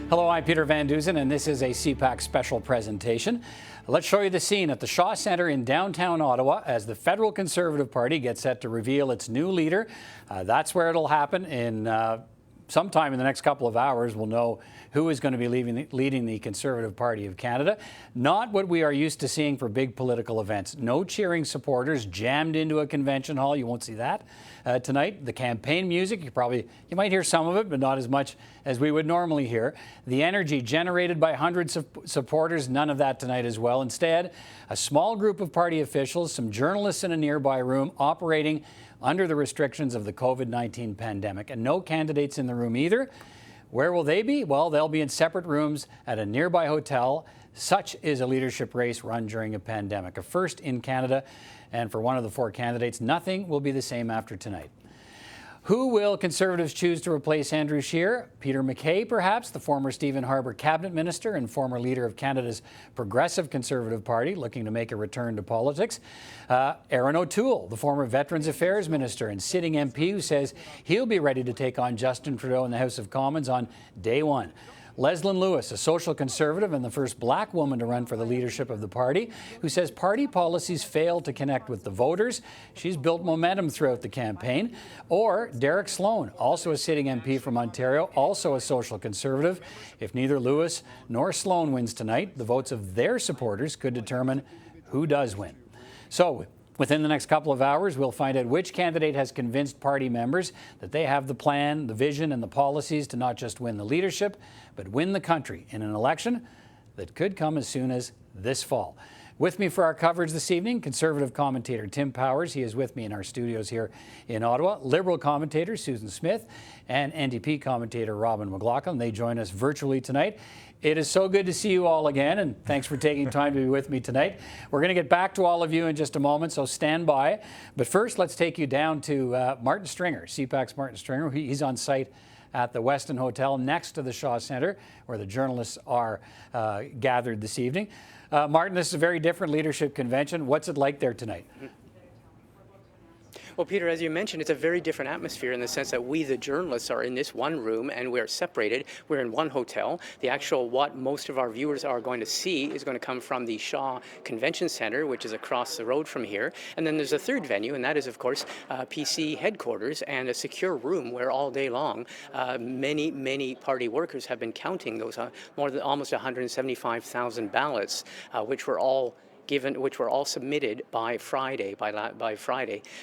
Hello, I'm Peter Van Dusen, and this is a CPAC special presentation. Let's show you the scene at the Shaw Centre in downtown Ottawa as the Federal Conservative Party gets set to reveal its new leader. That's where it'll happen in sometime in the next couple of hours. We'll know who is going to be leading the Conservative Party of Canada. Not what we are used to seeing for big political events. No cheering supporters jammed into a convention hall. You won't see that tonight. The campaign music, you might hear some of it, but not as much as we would normally hear. The energy generated by hundreds of supporters, none of that tonight as well. Instead, a small group of party officials, some journalists in a nearby room operating under the restrictions of the COVID-19 pandemic, and no candidates in the room either. Where will they be? Well, they'll be in separate rooms at a nearby hotel. Such is a leadership race run during a pandemic, a first in Canada. And for one of the four candidates, nothing will be the same after tonight. Who will Conservatives choose to replace Andrew Scheer? Peter MacKay, perhaps, the former Stephen Harper cabinet minister and former leader of Canada's Progressive Conservative Party, looking to make a return to politics. Erin O'Toole, the former Veterans Affairs minister and sitting MP, who says he'll be ready to take on Justin Trudeau in the House of Commons on day one. Leslyn Lewis, a social conservative and the first black woman to run for the leadership of the party, who says party policies fail to connect with the voters. She's built momentum throughout the campaign. Or Derek Sloan, also a sitting MP from Ontario, also a social conservative. If neither Lewis nor Sloan wins tonight, the votes of their supporters could determine who does win. So, within the next couple of hours, we'll find out which candidate has convinced party members that they have the plan, the vision, and the policies to not just win the leadership, but win the country in an election that could come as soon as this fall. With me for our coverage this evening, Conservative commentator Tim Powers. He is with me in our studios here in Ottawa. Liberal commentator Susan Smith and NDP commentator Robin McLaughlin. They join us virtually tonight. It is so good to see you all again, and thanks for taking time to be with me tonight. We're going to get back to all of you in just a moment, so stand by. But first, let's take you down to Martin Stringer, CPAC's Martin Stringer. He's on site at the Westin Hotel next to the Shaw Centre, where the journalists are gathered this evening. Martin, this is a very different leadership convention. What's it like there tonight? Well, Peter, as you mentioned, it's a very different atmosphere in the sense that we, the journalists, are in this one room and we're separated. We're in one hotel. The actual what most of our viewers are going to see is going to come from the Shaw Convention Centre, which is across the road from here. And then there's a third venue, and that is, of course, PC headquarters and a secure room where all day long many party workers have been counting those almost 175,000 ballots, which were all submitted by Friday.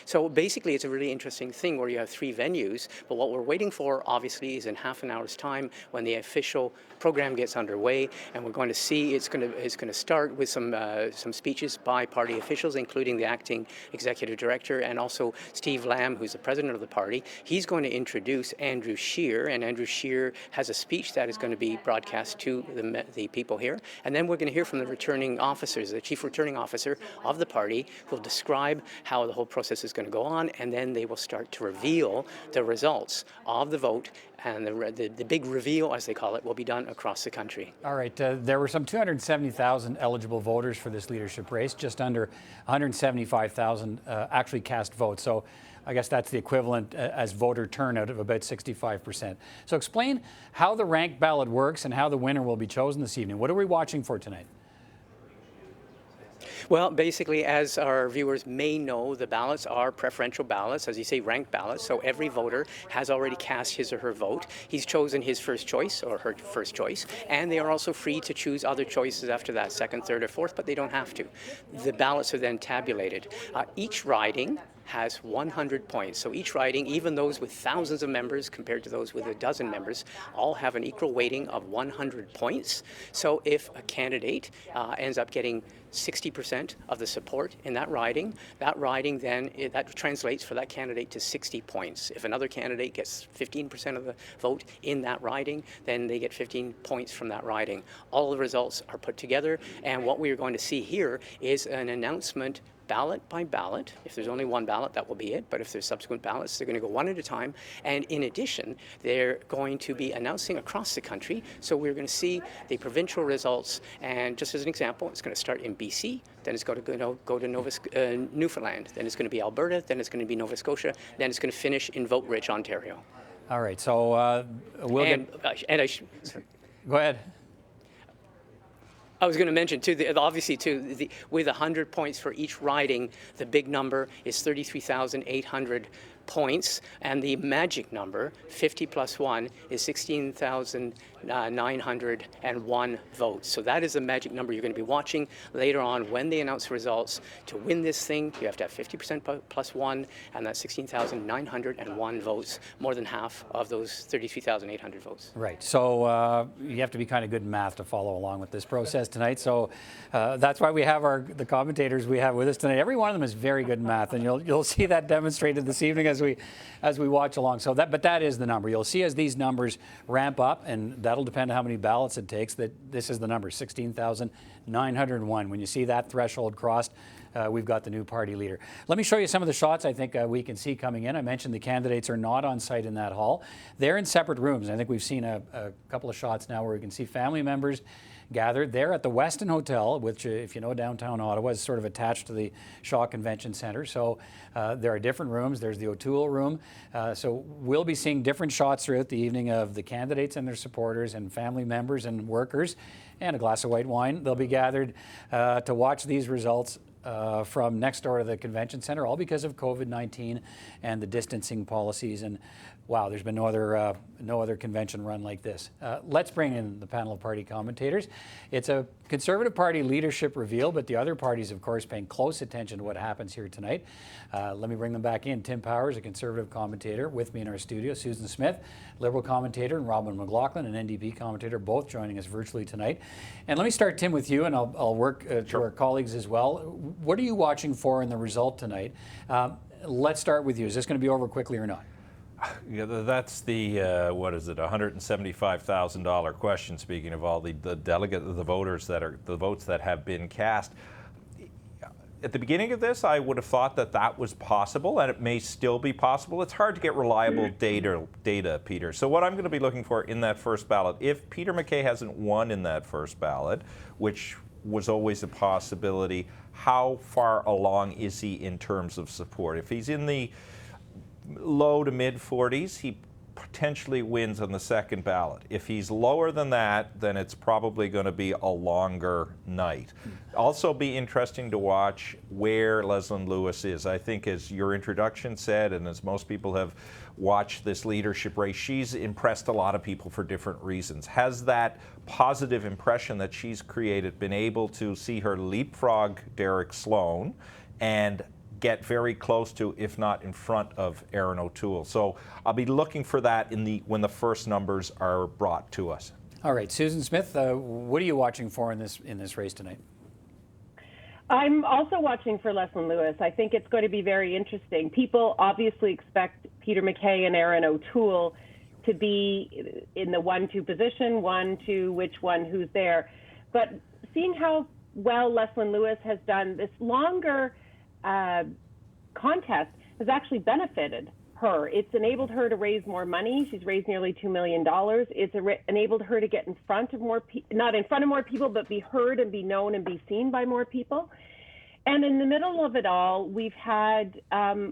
So basically, it's a really interesting thing where you have three venues. But what we're waiting for, obviously, is in half an hour's time when the official program gets underway, and we're going to see it's going to start with some speeches by party officials, including the acting executive director and also Steve Lamb, who's the president of the party. He's going to introduce Andrew Scheer, and Andrew Scheer has a speech that is going to be broadcast to the people here. And then we're going to hear from the returning officers, the chief returning officer of the party, who will describe how the whole process is going to go on, and then they will start to reveal the results of the vote. And the big reveal, as they call it, will be done across the country. All right. There were some 270,000 eligible voters for this leadership race. Just under 175,000 actually cast votes. So I guess that's the equivalent as voter turnout of about 65%. So explain how the ranked ballot works and how the winner will be chosen this evening. What are we watching for tonight? Well, basically, as our viewers may know, the ballots are preferential ballots, as you say, ranked ballots. So every voter has already cast his or her vote. He's chosen his first choice or her first choice, and they are also free to choose other choices after that, second, third, or fourth, but they don't have to. The ballots are then tabulated. Each riding has 100 points. So each riding, even those with thousands of members compared to those with a dozen members, all have an equal weighting of 100 points. So if a candidate ends up getting 60% of the support in that riding then, that translates for that candidate to 60 points. If another candidate gets 15% of the vote in that riding, then they get 15 points from that riding. All the results are put together, and what we are going to see here is an announcement ballot by ballot. If there's only one ballot, that will be it. But if there's subsequent ballots, they're going to go one at a time. And in addition, they're going to be announcing across the country. So we're going to see the provincial results. And just as an example, it's going to start in BC. Then it's going to go to Newfoundland. Then it's going to be Alberta. Then it's going to be Nova Scotia. Then it's going to finish in Vote-Rich, Ontario. All right. So we'll go ahead. I was going to mention, too, with 100 points for each riding, the big number is 33,800 points, and the magic number, 50 plus 1, is 16,901 votes. So that is the magic number you're going to be watching later on when they announce the results. To win this thing, you have to have 50% plus 1, and that's 16,901 votes, more than half of those 33,800 votes. Right. So you have to be kind of good in math to follow along with this process tonight. So that's why we have the commentators we have with us tonight. Every one of them is very good in math, and you'll see that demonstrated this evening as we watch along. So that is the number. You'll see as these numbers ramp up, and that'll depend on how many ballots it takes, that this is the number, 16,901. When you see that threshold crossed, we've got the new party leader. Let me show you some of the shots I think we can see coming in. I mentioned the candidates are not on site in that hall. They're in separate rooms. I think we've seen a couple of shots now where we can see family members gathered. They're at the Westin Hotel, which, if you know downtown Ottawa, is sort of attached to the Shaw Convention Centre. So there are different rooms. There's the O'Toole room. So we'll be seeing different shots throughout the evening of the candidates and their supporters and family members and workers, and a glass of white wine. They'll be gathered to watch these results from next door to the convention center, all because of COVID-19 and the distancing policies. And wow, there's been no other convention run like this. Let's bring in the panel of party commentators. It's a Conservative Party leadership reveal, but the other parties, of course, paying close attention to what happens here tonight. Let me bring them back in. Tim Powers, a Conservative commentator, with me in our studio. Susan Smith, Liberal commentator, and Robin McLaughlin, an NDP commentator, both joining us virtually tonight. And let me start, Tim, with you, and I'll work to our colleagues as well. What are you watching for in the result tonight? Let's start with you. Is this going to be over quickly or not? Yeah, that's the what is it? $175,000 question. Speaking of all the votes that have been cast. At the beginning of this, I would have thought that was possible, and it may still be possible. It's hard to get reliable data, Peter. So what I'm going to be looking for in that first ballot, if Peter MacKay hasn't won in that first ballot, which was always a possibility, how far along is he in terms of support? If he's in the low to mid 40s, he potentially wins on the second ballot. If he's lower than that, then it's probably going to be a longer night. Also be interesting to watch where Leslyn Lewis is. I think, as your introduction said, and as most people have watched this leadership race, she's impressed a lot of people for different reasons. Has that positive impression that she's created been able to see her leapfrog Derek Sloan and get very close to, if not in front of, Erin O'Toole? So I'll be looking for that when the first numbers are brought to us. All right, Susan Smith, what are you watching for in this race tonight? I'm also watching for Leslyn Lewis. I think it's going to be very interesting. People obviously expect Peter MacKay and Erin O'Toole to be in the 1-2 position, 1-2, which one, who's there. But seeing how well Leslyn Lewis has done, this longer contest has actually benefited her. It's enabled her to raise more money. She's raised nearly $2 million. It's enabled her to get in front of more people, not in front of more people, but be heard and be known and be seen by more people. And in the middle of it all, we've had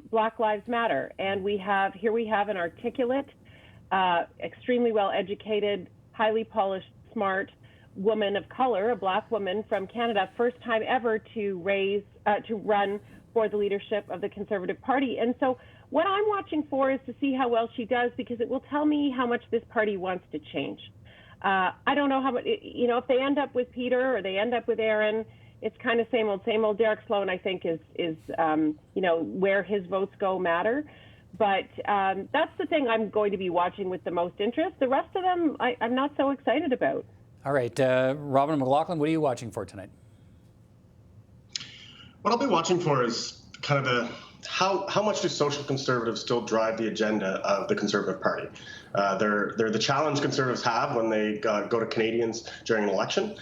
Black Lives Matter. And we have an articulate, extremely well-educated, highly polished, smart woman of color, a Black woman from Canada, first time ever to run for the leadership of the Conservative Party. And so what I'm watching for is to see how well she does, because it will tell me how much this party wants to change. I don't know how much, if they end up with Peter or they end up with Erin, it's kind of same old. Derek Sloan, I think, is where his votes go matter. But that's the thing I'm going to be watching with the most interest. The rest of them, I'm not so excited about. All right, Robin McLaughlin, what are you watching for tonight? What I'll be watching for is kind of how much do social conservatives still drive the agenda of the Conservative Party? They're the challenge Conservatives have when they go to Canadians during an election.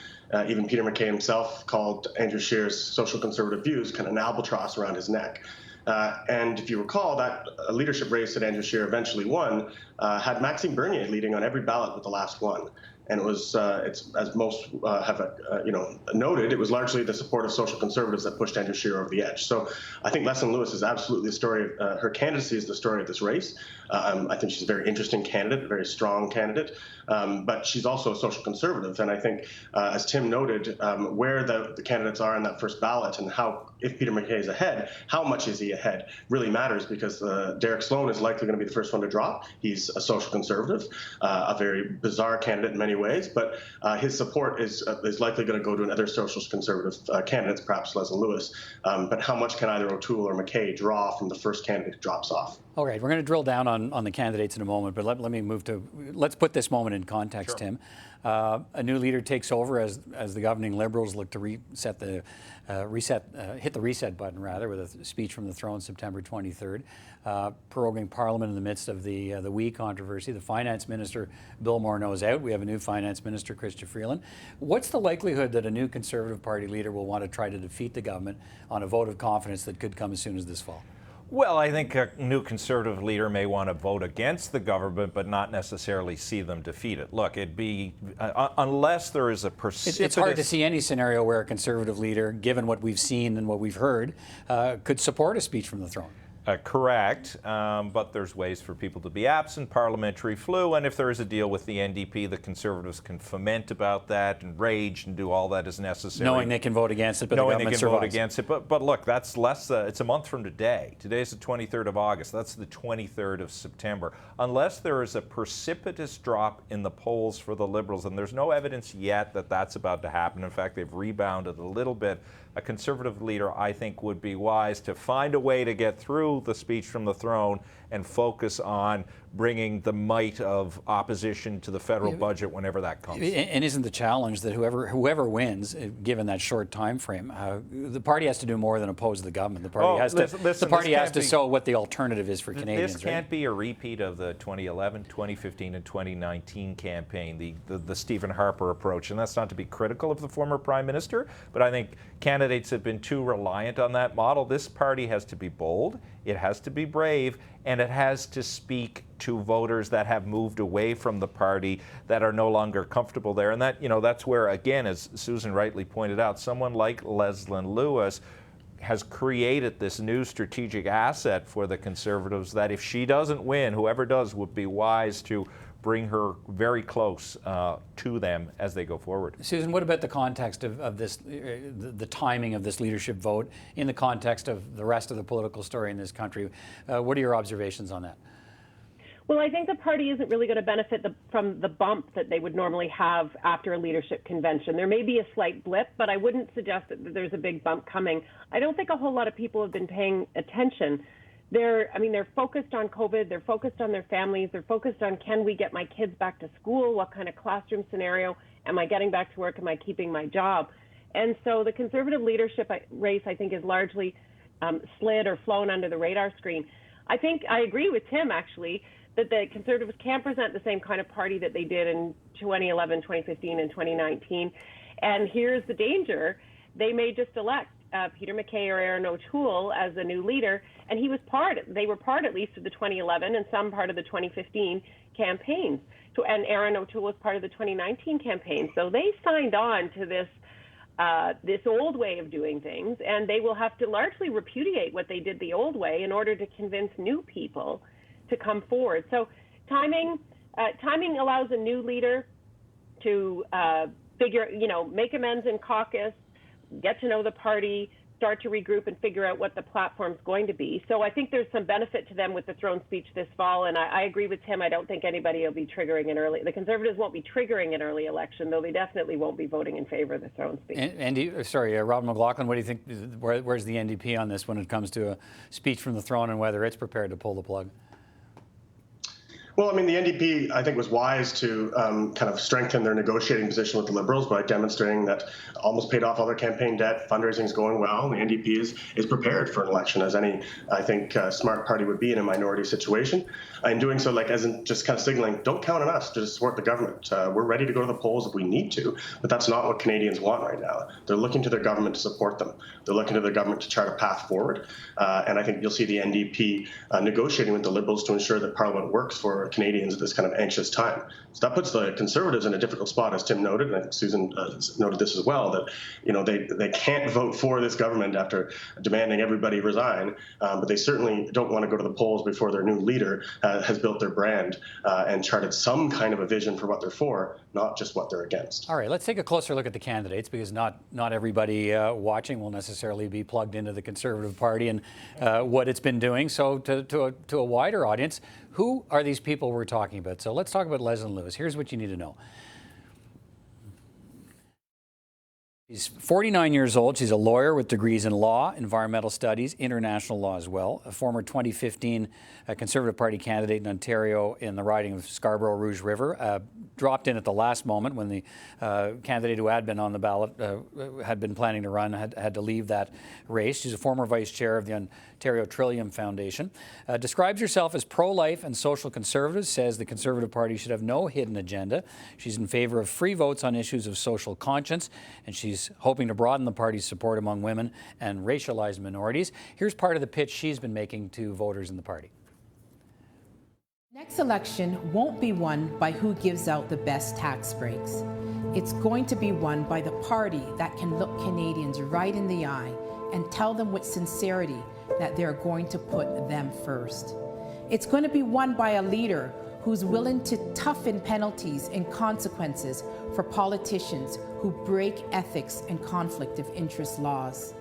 Even Peter MacKay himself called Andrew Scheer's social conservative views kind of an albatross around his neck. And if you recall, that leadership race that Andrew Scheer eventually won had Maxime Bernier leading on every ballot with the last one. And it was, as most have noted, it was largely the support of social conservatives that pushed Andrew Scheer over the edge. So I think Leslyn Lewis is absolutely the story. Her candidacy is the story of this race. I think she's a very interesting candidate, a very strong candidate, but she's also a social conservative. And I think, as Tim noted, where the candidates are in that first ballot and how, if Peter MacKay is ahead, how much is he ahead really matters, because Derek Sloan is likely going to be the first one to drop. He's a social conservative, a very bizarre candidate in many ways, but his support is likely going to go to another social conservative candidates, perhaps Leslyn Lewis. But how much can either O'Toole or MacKay draw from the first candidate who drops off? All right, we're going to drill down on the candidates in a moment, but let me move to, let's put this moment in context, Tim. A new leader takes over as the governing Liberals look to hit the reset button, rather, with a speech from the throne September 23rd, proroguing Parliament in the midst of the WE controversy. The Finance Minister, Bill Morneau's out. We have a new Finance Minister, Chrystia Freeland. What's the likelihood that a new Conservative Party leader will want to try to defeat the government on a vote of confidence that could come as soon as this fall? Well, I think a new Conservative leader may want to vote against the government, but not necessarily see them defeat it. Look, it'd be, unless there is a precipitous... It's hard to see any scenario where a Conservative leader, given what we've seen and what we've heard, could support a speech from the throne. Correct, but there's ways for people to be absent, parliamentary flu, and if there is a deal with the NDP, the Conservatives can foment about that and rage and do all that is necessary. Knowing they can vote against it, but knowing the government they can survives. vote against it. But look, that's less, it's a month from today. Today's the 23rd of August. That's the 23rd of September. Unless there is a precipitous drop in the polls for the Liberals, and there's no evidence yet that that's about to happen. In fact, they've rebounded a little bit. A Conservative leader, I think, would be wise to find a way to get through the speech from the throne and focus on bringing the might of opposition to the federal budget whenever that comes. And isn't the challenge that whoever wins, given that short time frame, the party has to do more than oppose the government. The party has to show what the alternative is for Canadians. This can't be a repeat of the 2011, 2015, and 2019 campaign, the Stephen Harper approach. And that's not to be critical of the former Prime Minister, but I think candidates have been too reliant on that model. This party has to be bold, it has to be brave, and it has to speak to voters that have moved away from the party, that are no longer comfortable there. And that, that's where, again, as Susan rightly pointed out, someone like Leslyn Lewis has created this new strategic asset for the Conservatives that if she doesn't win, whoever does would be wise to bring her very close to them as they go forward. Susan, what about the context of this, the timing of this leadership vote in the context of the rest of the political story in this country? What are your observations on that? Well, I think the party isn't really going to benefit from the bump that they would normally have after a leadership convention. There may be a slight blip, but I wouldn't suggest that there's a big bump coming. I don't think a whole lot of people have been paying attention. They're focused on COVID, they're focused on their families, they're focused on, can we get my kids back to school? What kind of classroom scenario? Am I getting back to work? Am I keeping my job? And so the Conservative leadership race, I think, is largely slid or flown under the radar screen. I think I agree with Tim, actually, that the Conservatives can't present the same kind of party that they did in 2011, 2015, and 2019. And here's the danger. They may just elect Peter MacKay or Erin O'Toole as a new leader, and they were part at least of the 2011 and some part of the 2015 campaigns. And Erin O'Toole was part of the 2019 campaign. So they signed on to this old way of doing things, and they will have to largely repudiate what they did the old way in order to convince new people to come forward. So timing allows a new leader to make amends in caucus, get to know the party, start to regroup and figure out what the platform's going to be. So I think there's some benefit to them with the throne speech this fall, and I agree with Tim. I don't think anybody will be triggering the Conservatives won't be triggering an early election, though they definitely won't be voting in favor of the throne speech. Robin McLaughlin, what do you think, where's the NDP on this when it comes to a speech from the throne and whether it's prepared to pull the plug? Well, I mean, the NDP, I think, was wise to kind of strengthen their negotiating position with the Liberals by demonstrating that almost paid off all their campaign debt, fundraising is going well, and the NDP is prepared for an election, as any, I think, smart party would be in a minority situation. In doing so, like, as in just kind of signaling, don't count on us to support the government. We're ready to go to the polls if we need to, but that's not what Canadians want right now. They're looking to their government to support them. They're looking to their government to chart a path forward, and I think you'll see the NDP negotiating with the Liberals to ensure that Parliament works for Canadians at this kind of anxious time. So that puts the Conservatives in a difficult spot, as Tim noted, and I think Susan noted this as well, that they can't vote for this government after demanding everybody resign, but they certainly don't want to go to the polls before their new leader has built their brand and charted some kind of a vision for what they're for, not just what they're against. All right, let's take a closer look at the candidates, because not everybody watching will necessarily be plugged into the Conservative Party and what it's been doing. So to a wider audience, who are these people we're talking about? So let's talk about Leslyn Lewis. Here's what you need to know. She's 49 years old. She's a lawyer with degrees in law, environmental studies, international law as well. A former 2015 Conservative Party candidate in Ontario in the riding of Scarborough-Rouge River. Dropped in at the last moment when the candidate who had been on the ballot had been planning to run, had to leave that race. She's a former vice chair of the Ontario Trillium Foundation. Describes herself as pro-life and social conservative, says the Conservative Party should have no hidden agenda. She's in favor of free votes on issues of social conscience, and she's hoping to broaden the party's support among women and racialized minorities. Here's part of the pitch she's been making to voters in the party. Next election won't be won by who gives out the best tax breaks. It's going to be won by the party that can look Canadians right in the eye and tell them with sincerity that they're going to put them first. It's going to be won by a leader who's willing to toughen penalties and consequences for politicians who break ethics and conflict of interest laws.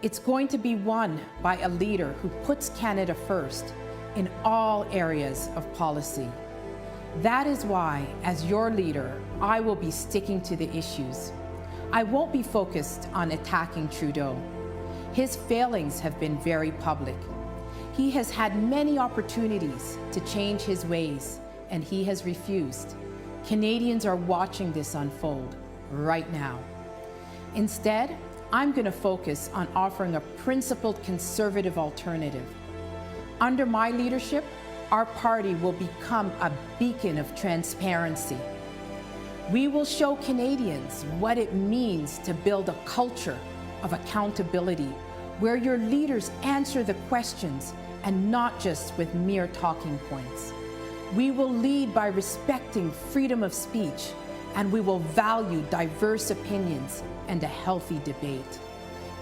It's going to be won by a leader who puts Canada first in all areas of policy. That is why, as your leader, I will be sticking to the issues. I won't be focused on attacking Trudeau. His failings have been very public. He has had many opportunities to change his ways, and he has refused. Canadians are watching this unfold right now. Instead, I'm going to focus on offering a principled conservative alternative. Under my leadership, our party will become a beacon of transparency. We will show Canadians what it means to build a culture of accountability, where your leaders answer the questions and not just with mere talking points. We will lead by respecting freedom of speech, and we will value diverse opinions and a healthy debate.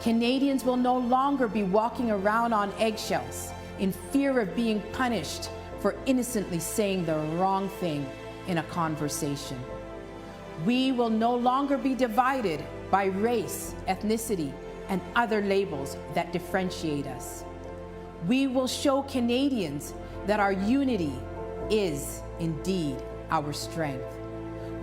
Canadians will no longer be walking around on eggshells in fear of being punished for innocently saying the wrong thing in a conversation. We will no longer be divided by race, ethnicity, and other labels that differentiate us. We will show Canadians that our unity is indeed our strength.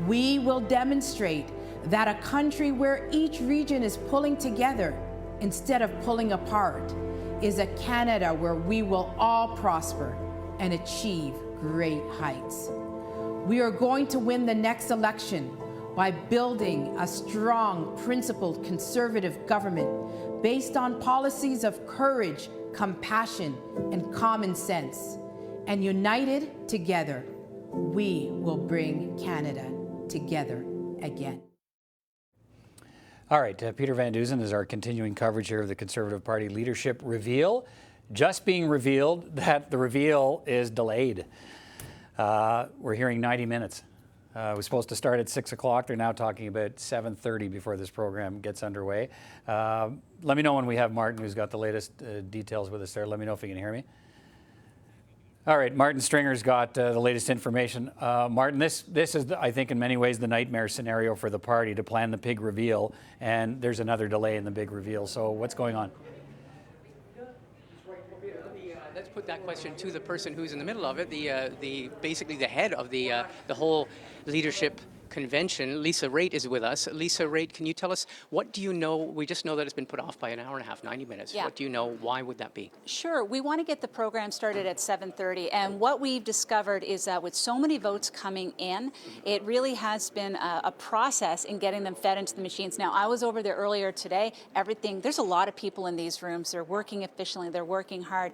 We will demonstrate that a country where each region is pulling together instead of pulling apart is a Canada where we will all prosper and achieve great heights. We are going to win the next election by building a strong, principled, conservative government based on policies of courage, compassion, and common sense. And united together, we will bring Canada together again. All right, Peter Van Dusen is our continuing coverage here of the Conservative Party leadership reveal. Just being revealed that the reveal is delayed. We're hearing 90 minutes. It was supposed to start at 6 o'clock. They're now talking about 7:30 before this program gets underway. Let me know when we have Martin, who's got the latest details with us there. Let me know if you can hear me. All right, Martin Stringer's got the latest information. Martin, this is, I think, in many ways the nightmare scenario for the party to plan the big reveal, and there's another delay in the big reveal. So what's going on? Let's put that question to the person who's in the middle of it, basically the head of the whole leadership convention. Lisa Raitt is with us. Lisa Raitt, can you tell us, what do you know? We just know that it's been put off by an hour and a half, 90 minutes. Yeah. What do you know? Why would that be? Sure. We want to get the program started at 7:30. And what we've discovered is that with so many votes coming in, it really has been a process in getting them fed into the machines. Now, I was over there earlier today. There's a lot of people in these rooms. They're working efficiently. They're working hard.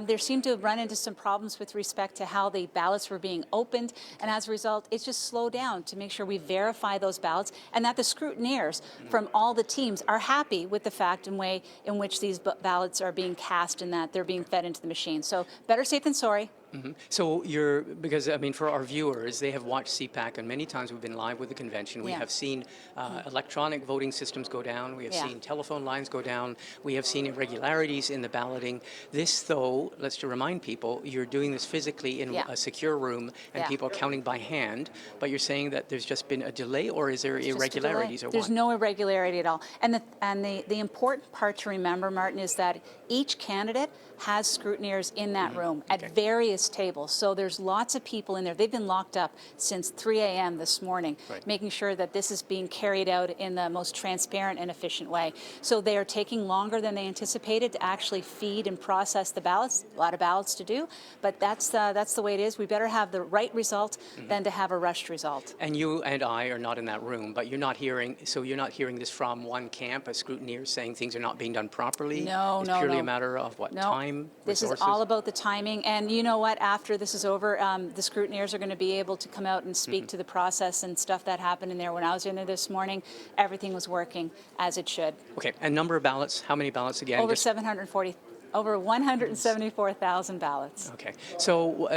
There seemed to have run into some problems with respect to how the ballots were being opened. And as a result, it's just slowed down to make sure we verify those ballots and that the scrutineers from all the teams are happy with the fact and way in which these ballots are being cast and that they're being fed into the machine. So better safe than sorry. So because I mean, for our viewers, they have watched CPAC, and many times we've been live with the convention. We have seen electronic voting systems go down. We have seen telephone lines go down. We have seen irregularities in the balloting. This, though, let's to remind people, you're doing this physically in a secure room, and people are counting by hand. But you're saying that there's just been a delay, or is there irregularities, or what? There's no irregularity at all. And the important part to remember, Martin, is that each candidate has scrutineers in that room at various tables. So there's lots of people in there. They've been locked up since 3 a.m. this morning, making sure that this is being carried out in the most transparent and efficient way. So they are taking longer than they anticipated to actually feed and process the ballots. A lot of ballots to do, but that's the way it is. We better have the right result than to have a rushed result. And you and I are not in that room, but you're not hearing this from one camp, a scrutineer saying things are not being done properly? No, it's purely a matter of what, time, this resources? is all about the timing. And you know what? After this is over, the scrutineers are going to be able to come out and speak to the process and stuff that happened in there. When I was in there this morning, everything was working as it should. Okay, and number of ballots, how many ballots again? Over 174,000 ballots. Okay, so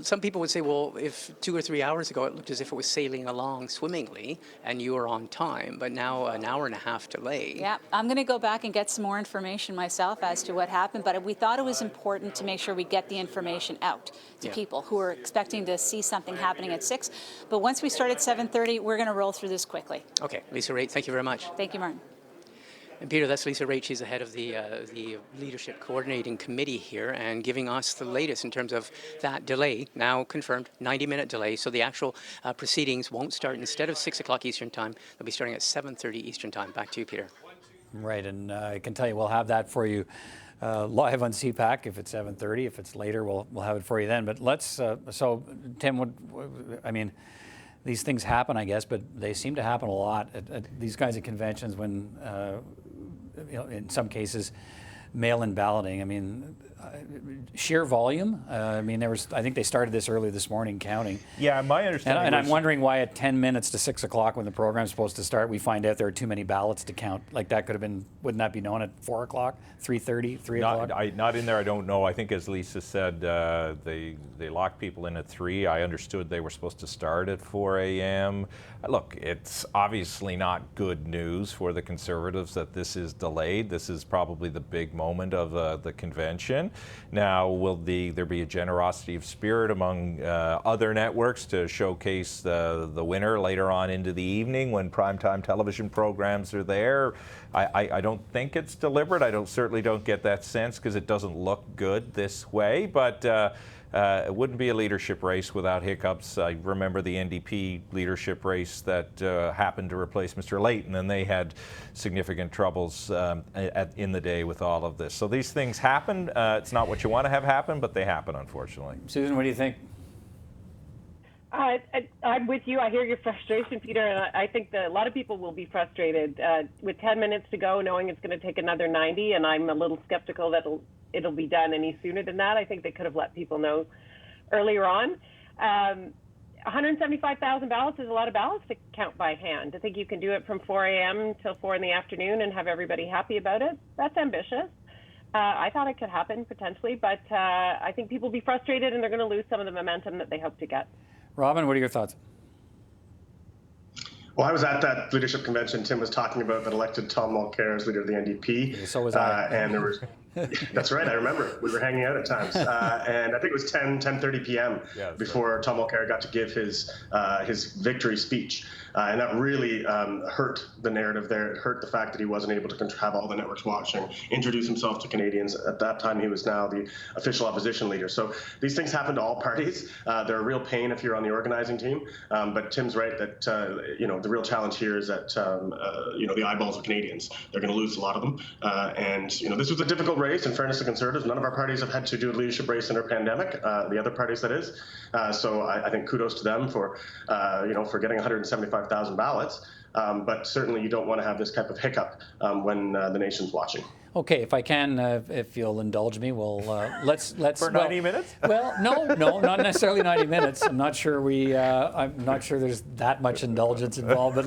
some people would say, well, if 2 or 3 hours ago it looked as if it was sailing along swimmingly and you were on time, but now an hour and a half delay. Yeah, I'm going to go back and get some more information myself as to what happened, but we thought it was important to make sure we get the information out to people who are expecting to see something happening at 6. But once we start at 7:30, we're going to roll through this quickly. Okay, Lisa Raitt, thank you very much. Thank you, Martin. And Peter, that's Lisa Raitt. She's the head of the Leadership Coordinating Committee here, and giving us the latest in terms of that delay, now confirmed, 90-minute delay. So the actual proceedings won't start, instead of 6 o'clock Eastern Time, they'll be starting at 7:30 Eastern Time. Back to you, Peter. Right, and I can tell you we'll have that for you live on CPAC if it's 7:30. If it's later, we'll have it for you then. But let's, so Tim, I mean, these things happen, I guess, but they seem to happen a lot at these kinds of conventions when, in some cases, mail-in balloting. I mean, sheer volume. I mean, I think they started this early this morning counting. Yeah, my understanding. And I'm wondering why at 10 minutes to 6 o'clock when the program's supposed to start, we find out there are too many ballots to count. Like that could have been, wouldn't that be known at 4 o'clock, 3:30, 3 o'clock? Not in there, I don't know. I think, as Lisa said, they locked people in at 3. I understood they were supposed to start at 4 a.m. Look, it's obviously not good news for the Conservatives that this is delayed. This is probably the big moment of the convention. Now, will there be a generosity of spirit among other networks to showcase the winner later on into the evening when primetime television programs are there? I don't think it's deliberate. I certainly don't get that sense because it doesn't look good this way. But it wouldn't be a leadership race without hiccups. I remember the NDP leadership race that happened to replace Mr. Layton, and they had significant troubles in the day with all of this. So these things happen. It's not what you want to have happen, but they happen, unfortunately. Susan, what do you think? I'm with you. I hear your frustration, Peter, and I think that a lot of people will be frustrated with 10 minutes to go, knowing it's going to take another 90, and I'm a little skeptical that it'll be done any sooner than that. I think they could have let people know earlier on. 175,000 ballots is a lot of ballots to count by hand. I think you can do it from 4 a.m. till 4 in the afternoon and have everybody happy about it. That's ambitious. I thought it could happen potentially, but I think people will be frustrated and they're going to lose some of the momentum that they hope to get. Robin, what are your thoughts? Well, I was at that leadership convention Tim was talking about that elected Tom Mulcair as leader of the NDP. So was I. And there was That's right. I remember we were hanging out at times, and I think it was 10:30 p.m. before Tom Mulcair got to give his victory speech, and that really hurt the narrative there. It hurt the fact that he wasn't able to have all the networks watching, introduce himself to Canadians. At that time, he was now the official opposition leader. So these things happen to all parties. They're a real pain if you're on the organizing team. But Tim's right that the real challenge here is that the eyeballs of Canadians. They're going to lose a lot of them, and this was a difficult race. In fairness to Conservatives, none of our parties have had to do a leadership race in a pandemic. The other parties, that is. So I think kudos to them for getting 175,000 ballots. But certainly, you don't want to have this type of hiccup when the nation's watching. Okay, if I can, if you'll indulge me, we'll let's for 90 minutes. Well, no, not necessarily 90 minutes. I'm not sure there's that much indulgence involved. But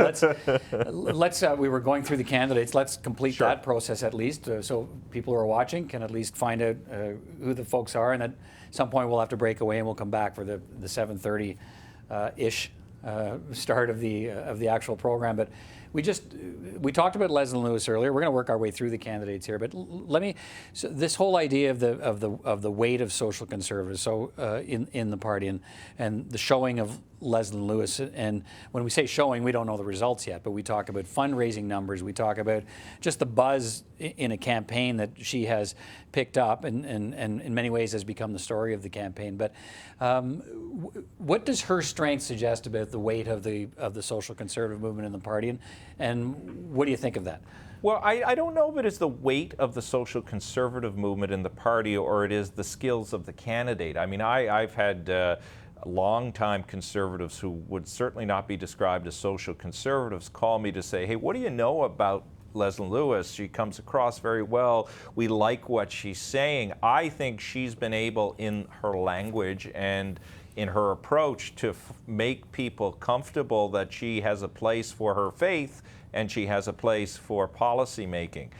let's. We were going through the candidates. Let's complete that process at least, so people who are watching can at least find out who the folks are, and at some point we'll have to break away and we'll come back for the 7:30 ish start of the actual program. But we talked about Leslyn Lewis earlier. We're going to work our way through the candidates here, but so this whole idea of the weight of social conservatives, so in the party, and the showing of Leslyn Lewis. And when we say showing, we don't know the results yet, but we talk about fundraising numbers. We talk about just the buzz in a campaign that she has picked up, and in many ways has become the story of the campaign. But what does her strength suggest about the weight of the social conservative movement in the party, and what do you think of that? Well, I don't know if it is the weight of the social conservative movement in the party or it is the skills of the candidate. I mean, I've had long-time conservatives who would certainly not be described as social conservatives call me to say, hey, what do you know about Leslyn Lewis? She comes across very well. We like what she's saying. I think she's been able in her language and in her approach to make people comfortable that she has a place for her faith and she has a place for policy making.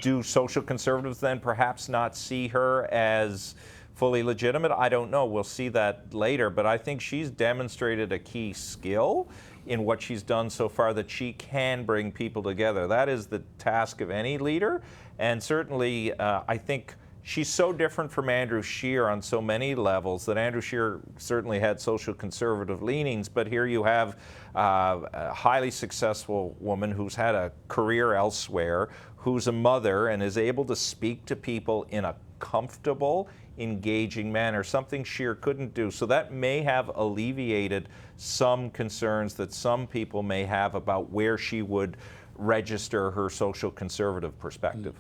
Do social conservatives then perhaps not see her as fully legitimate? I don't know. We'll see that later. But I think she's demonstrated a key skill in what she's done so far, that she can bring people together. That is the task of any leader. And certainly, I think she's so different from Andrew Scheer on so many levels that Andrew Scheer certainly had social conservative leanings, but here you have a highly successful woman who's had a career elsewhere, who's a mother and is able to speak to people in a comfortable, engaging manner, something Scheer couldn't do. So that may have alleviated some concerns that some people may have about where she would register her social conservative perspective.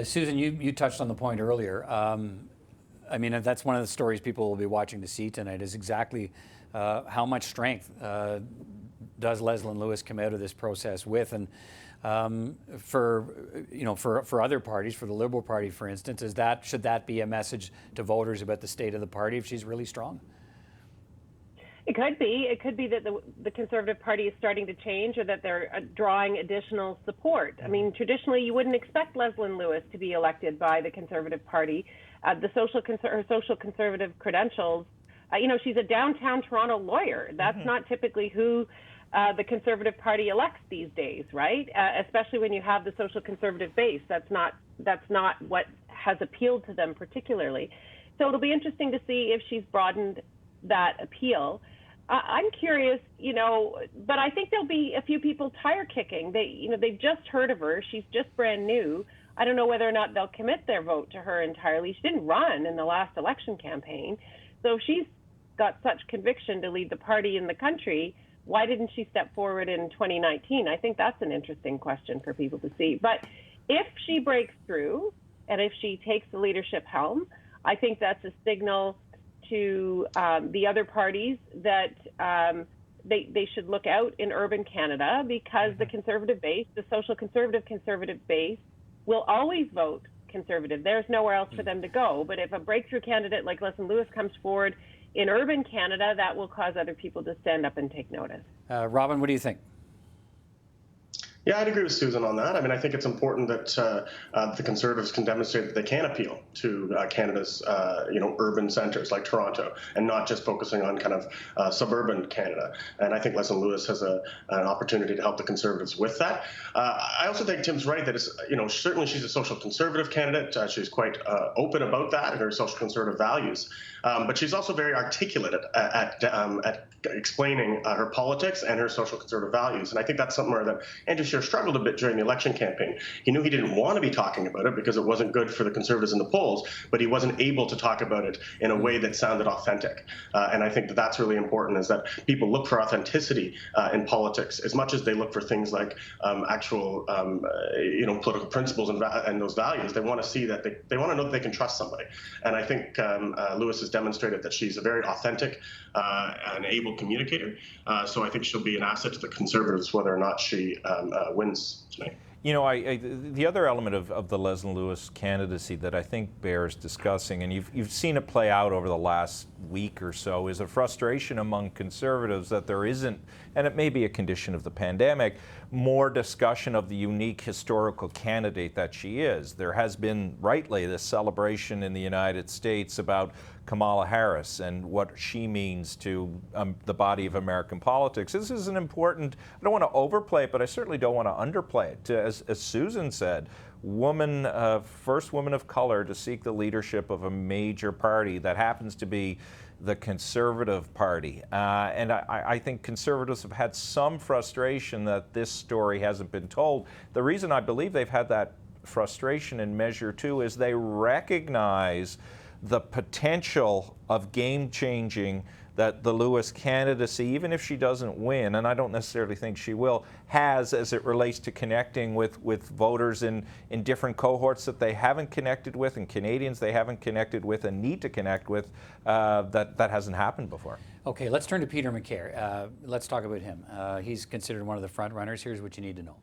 Susan, you touched on the point earlier. I mean, that's one of the stories people will be watching to see tonight, is exactly how much strength does Leslyn Lewis come out of this process with. And for other parties, for the Liberal Party, for instance, should that be a message to voters about the state of the party if she's really strong? It could be. It could be that the Conservative Party is starting to change, or that they're drawing additional support. I mean, traditionally, you wouldn't expect Leslyn Lewis to be elected by the Conservative Party. Her social conservative credentials, she's a downtown Toronto lawyer. That's not typically who the Conservative Party elects these days, right? Especially when you have the social conservative base. That's not what has appealed to them particularly. So it'll be interesting to see if she's broadened that appeal. I'm curious, but I think there'll be a few people tire kicking. They've just heard of her. She's just brand new. I don't know whether or not they'll commit their vote to her entirely. She didn't run in the last election campaign. So if she's got such conviction to lead the party in the country, why didn't she step forward in 2019? I think that's an interesting question for people to see. But if she breaks through and if she takes the leadership helm, I think that's a signal to the other parties that they should look out in urban Canada, because the conservative base, the social conservative base, will always vote Conservative. There's nowhere else for them to go. But if a breakthrough candidate like Leslyn Lewis comes forward in urban Canada, that will cause other people to stand up and take notice. Robin, what do you think? Yeah, I'd agree with Susan on that. I mean, I think it's important that the Conservatives can demonstrate that they can appeal to Canada's, urban centres like Toronto, and not just focusing on kind of suburban Canada. And I think Leslyn Lewis has an opportunity to help the Conservatives with that. I also think Tim's right that certainly she's a social conservative candidate. She's quite open about that and her social conservative values. But she's also very articulate at explaining her politics and her social conservative values. And I think that's somewhere that Andrew Scheer struggled a bit during the election campaign. He knew he didn't want to be talking about it because it wasn't good for the Conservatives in the polls, but he wasn't able to talk about it in a way that sounded authentic. And I think that that's really important, is that people look for authenticity in politics as much as they look for things like actual, political principles and those values. They want to see that they want to know that they can trust somebody. And I think Lewis has demonstrated that she's a very authentic and able communicator. So I think she'll be an asset to the Conservatives whether or not she wins tonight. You know, the other element of the Leslyn Lewis candidacy that I think bears discussing, and you've seen it play out over the last week or so, is a frustration among Conservatives that there isn't, and it may be a condition of the pandemic, more discussion of the unique historical candidate that she is. There has been, rightly, this celebration in the United States about Kamala Harris and what she means to the body of American politics. This is an important, I don't want to overplay it, but I certainly don't want to underplay it. As Susan said, first woman of color to seek the leadership of a major party that happens to be the Conservative Party. And I think Conservatives have had some frustration that this story hasn't been told. The reason I believe they've had that frustration in Measure 2 is they recognize the potential of game-changing that the Lewis candidacy, even if she doesn't win, and I don't necessarily think she will, has as it relates to connecting with voters in different cohorts that they haven't connected with, and Canadians they haven't connected with and need to connect with, that hasn't happened before. Okay, let's turn to Peter MacKay. Let's talk about him. He's considered one of the front runners. Here's what you need to know.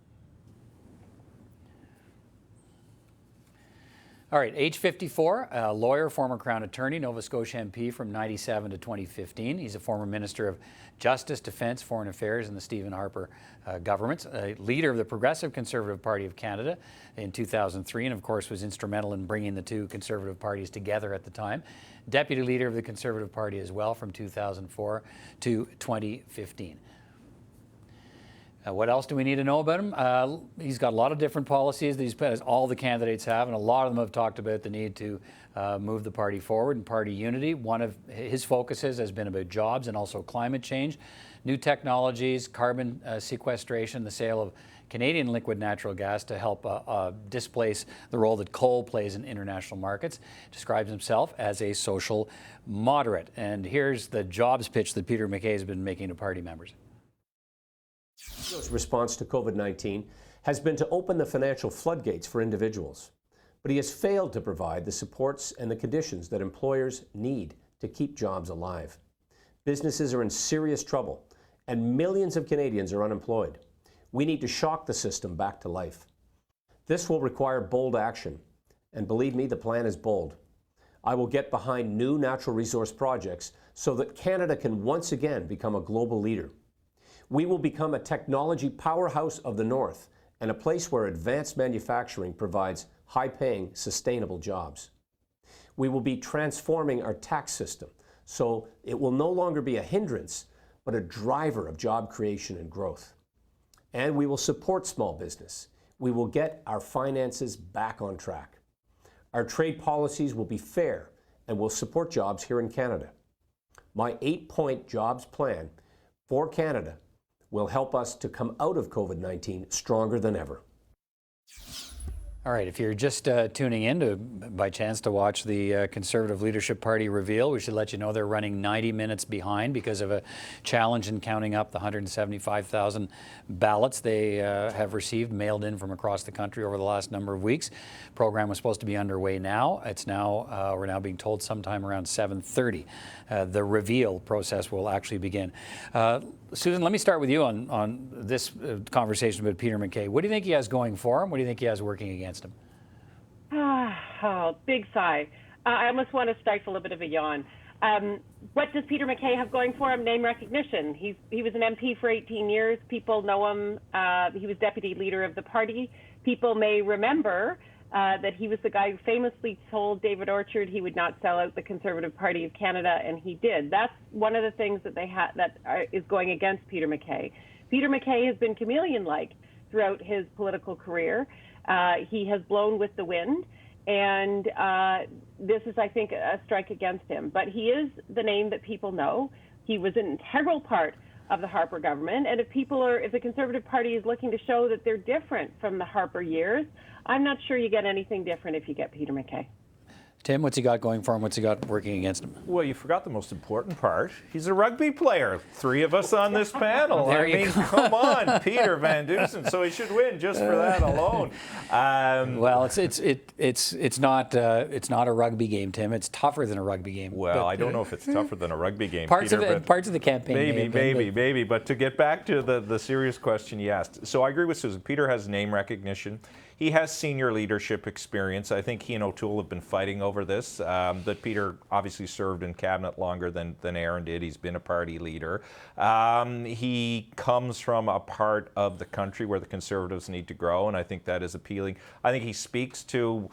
All right, age 54, a lawyer, former Crown Attorney, Nova Scotia MP from 97 to 2015. He's a former Minister of Justice, Defence, Foreign Affairs in the Stephen Harper government, a leader of the Progressive Conservative Party of Canada in 2003, and of course was instrumental in bringing the two Conservative parties together at the time. Deputy Leader of the Conservative Party as well from 2004 to 2015. What else do we need to know about him? He's got a lot of different policies that as all the candidates have, and a lot of them have talked about the need to move the party forward and party unity. One of his focuses has been about jobs and also climate change, new technologies, carbon sequestration, the sale of Canadian liquid natural gas to help displace the role that coal plays in international markets. Describes himself as a social moderate. And here's the jobs pitch that Peter MacKay has been making to party members. Trudeau's response to COVID-19 has been to open the financial floodgates for individuals, but he has failed to provide the supports and the conditions that employers need to keep jobs alive. Businesses are in serious trouble, and millions of Canadians are unemployed. We need to shock the system back to life. This will require bold action, and believe me, the plan is bold. I will get behind new natural resource projects so that Canada can once again become a global leader. We will become a technology powerhouse of the North and a place where advanced manufacturing provides high-paying, sustainable jobs. We will be transforming our tax system so it will no longer be a hindrance, but a driver of job creation and growth. And we will support small business. We will get our finances back on track. Our trade policies will be fair and will support jobs here in Canada. My 8-point jobs plan for Canada will help us to come out of COVID-19 stronger than ever. All right, if you're just tuning in by chance to watch the Conservative Leadership Party reveal, we should let you know they're running 90 minutes behind because of a challenge in counting up the 175,000 ballots they have received, mailed in from across the country over the last number of weeks. The program was supposed to be underway now. It's now, we're now being told sometime around 7:30. The reveal process will actually begin. Susan, let me start with you on this conversation with Peter MacKay. What do you think he has going for him? What do you think he has working against him? Oh, big sigh. I almost want to stifle a bit of a yawn. What does Peter MacKay have going for him? Name recognition. He was an MP for 18 years. People know him. He was deputy leader of the party. People may remember that he was the guy who famously told David Orchard he would not sell out the Conservative Party of Canada, and he did. That's one of the things that is going against Peter MacKay. Peter MacKay has been chameleon-like throughout his political career. He has blown with the wind, and this is, I think, a strike against him. But he is the name that people know. He was an integral part of the Harper government, and if the Conservative Party is looking to show that they're different from the Harper years, I'm not sure you get anything different if you get Peter MacKay. Tim, what's he got going for him? What's he got working against him? Well, you forgot the most important part. He's a rugby player. 3 of us on this panel. Come on, Peter Van Dusen. So he should win just for that alone. Well, it's not a rugby game, Tim. It's tougher than a rugby game. Well, I don't know if it's tougher than a rugby game. Parts of the campaign. Maybe. But to get back to the serious question you asked, so I agree with Susan. Peter has name recognition. He has senior leadership experience. I think he and O'Toole have been fighting over this, that Peter obviously served in cabinet longer than Erin did. He's been a party leader. He comes from a part of the country where the Conservatives need to grow, and I think that is appealing. I think he speaks to,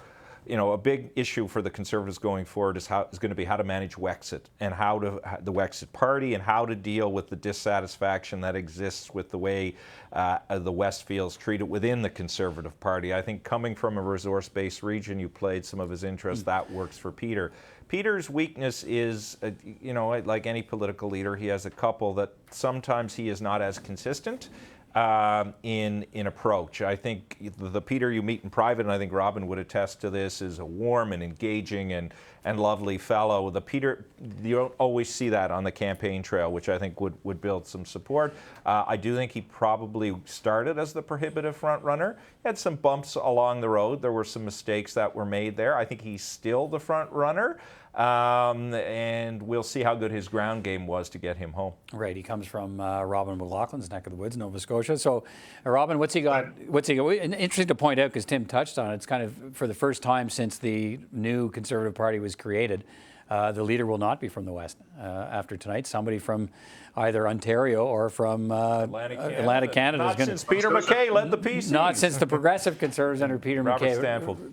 a big issue for the Conservatives going forward is going to be how to manage Wexit and the Wexit party and how to deal with the dissatisfaction that exists with the way the West feels treated within the Conservative Party. I think coming from a resource-based region, you played some of his interests. That works for Peter. Peter's weakness is, like any political leader, he has a couple that sometimes he is not as consistent in approach. I think the Peter you meet in private, and I think Robin would attest to this, is a warm and engaging and lovely fellow. The Peter, you don't always see that on the campaign trail, which I think would build some support. I do think he probably started as the prohibitive front runner. He had some bumps along the road. There were some mistakes that were made there. I think he's still the front runner. And we'll see how good his ground game was to get him home. Right, he comes from Robin McLaughlin's neck of the woods, Nova Scotia. So, Robin, what's he got? Interesting to point out, because Tim touched on it. It's kind of for the first time since the new Conservative Party was created. The leader will not be from the West after tonight. Somebody from either Ontario or from Atlantic Canada. Not since Peter MacKay led the PC. Not since the Progressive Conservatives under Peter MacKay.